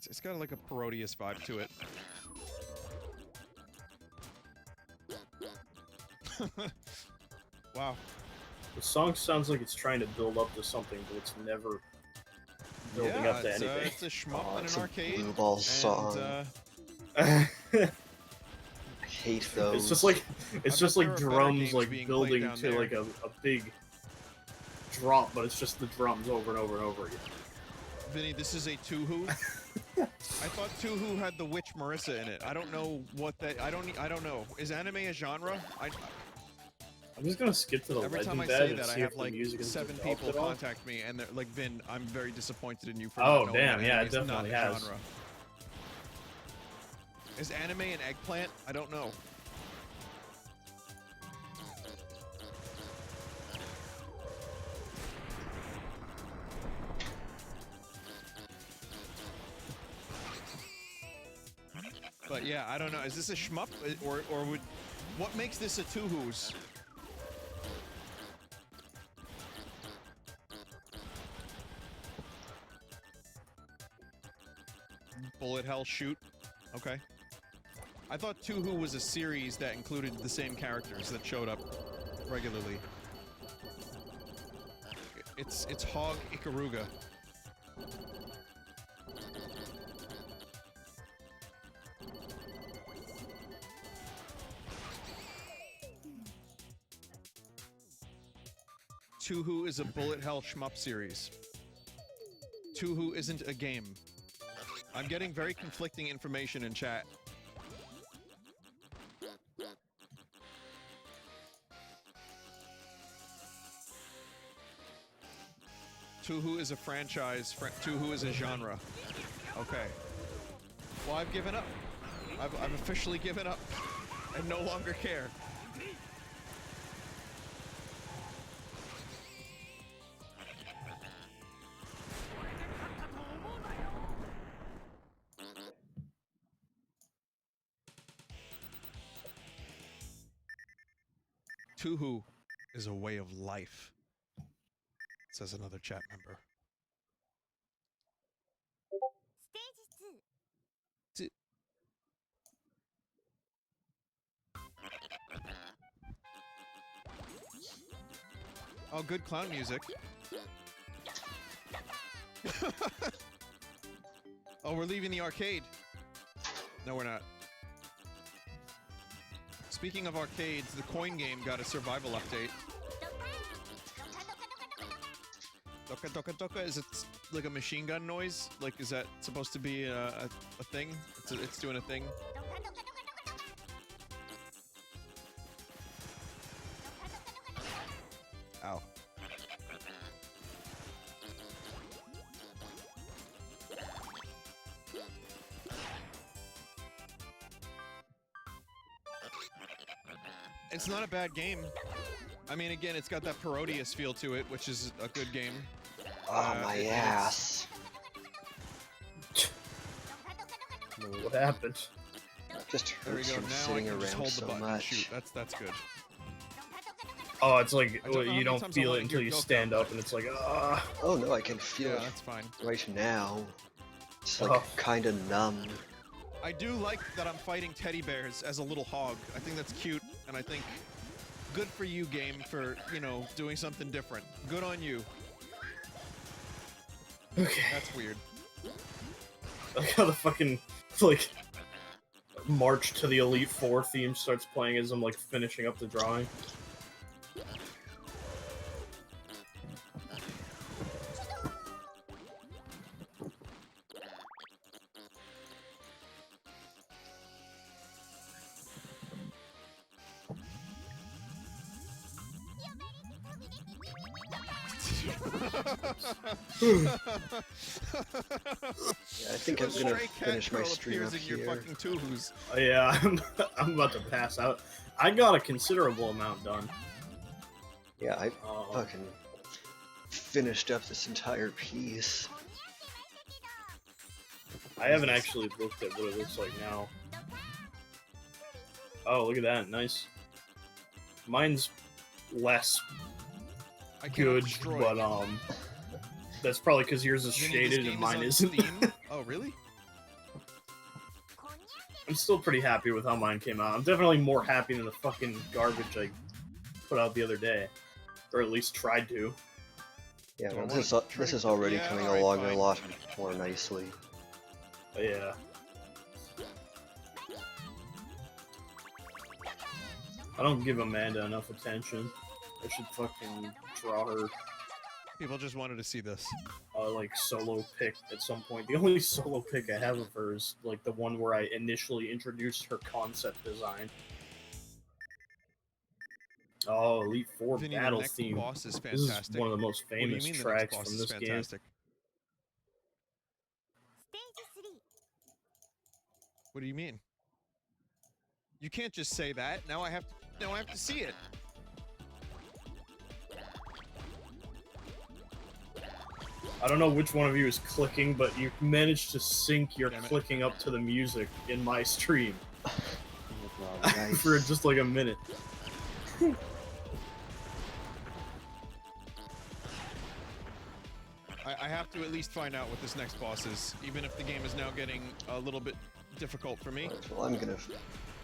It's got like a Parodius vibe to it. Wow. The song sounds like it's trying to build up to something, but it's never building up to anything. It's a shmup in an arcade. Blue Ball song. I hate those. It's just like drums like building to like a big drop, but it's just the drums over and over and over again. Vinny, this is a Tuhu. I thought Tuhu had the witch Marissa in it. I don't know what that. I don't know. Is anime a genre? I'm just gonna skip to the Every time I legend say bed that, and I see have if the like music is 7 developed people at all. contact me, and they're like, "Vin, I'm very disappointed in you for Oh, not knowing damn, that yeah, anime it is not definitely a has. genre." Is anime an eggplant? I don't know. But yeah, I don't know. Is this a shmup, or would what makes this a Tuhu's? Bullet hell shoot. Okay. I thought Tuhu was a series that included the same characters that showed up regularly. It's Hog Ikaruga. Tuhu is a bullet hell shmup series. Tuhu isn't a game. I'm getting very conflicting information in chat. Touhou is a franchise. Touhou is a genre. Okay. Well, I've given up. I've officially given up. I no longer care. Touhou is a way of life, says another chat member. Oh, good clown music. Oh, we're leaving the arcade. No, we're not. Speaking of arcades, the coin game got a survival update. Doka doka doka, is it like a machine gun noise? Like, is that supposed to be a thing? It's doing a thing? Ow. It's not a bad game. I mean, again, it's got that Parodius feel to it, which is a good game. Oh, my ass. What happened? Just There we hurts go. from Now I sitting can just around hold the so button and much. shoot. That's good. Oh, it's like I don't know how you many don't times feel I it wanna until hear you Goku, stand up, but- and it's like, ah. Oh no, I can feel Yeah, it that's fine. right now. It's like Oh. kind of numb. I do like that I'm fighting teddy bears as a little hog. I think that's cute, and I think good for you, game, for, you know, doing something different. Good on you. Okay. That's weird. Like how the fucking like March to the Elite Four theme starts playing as I'm like finishing up the drawing. Yeah, I think I'm gonna Stray cat finish my girl stream appears up in your here. fucking Touhous. Yeah, I'm about to pass out. I got a considerable amount done. Yeah, I fucking finished up this entire piece. I haven't actually looked at what it looks like now. Oh, look at that, nice. Mine's less I cannot good, destroy but it. that's probably because yours is You mean this shaded game and is mine on isn't. Steam? Oh, really? I'm still pretty happy with how mine came out. I'm definitely more happy than the fucking garbage I put out the other day, or at least tried to. Yeah, Do I well, wanna this is already Yeah, coming alright, along fine. a lot more nicely. Yeah. I don't give Amanda enough attention. I should fucking draw her People just wanted to see this. like solo pic at some point. The only solo pic I have of her is like the one where I initially introduced her concept design. Oh, Elite Four Vinny, the battle next theme. boss is This is fantastic. one of the most What do you famous mean the next tracks boss from is this game. fantastic? What do you mean? You can't just say that. Now I have to see it. I don't know which one of you is clicking, but you managed to sync your Damn it. clicking up to the music in my stream Nice. for just like a minute. I have to at least find out what this next boss is, even if the game is now getting a little bit difficult for me. Well, I'm gonna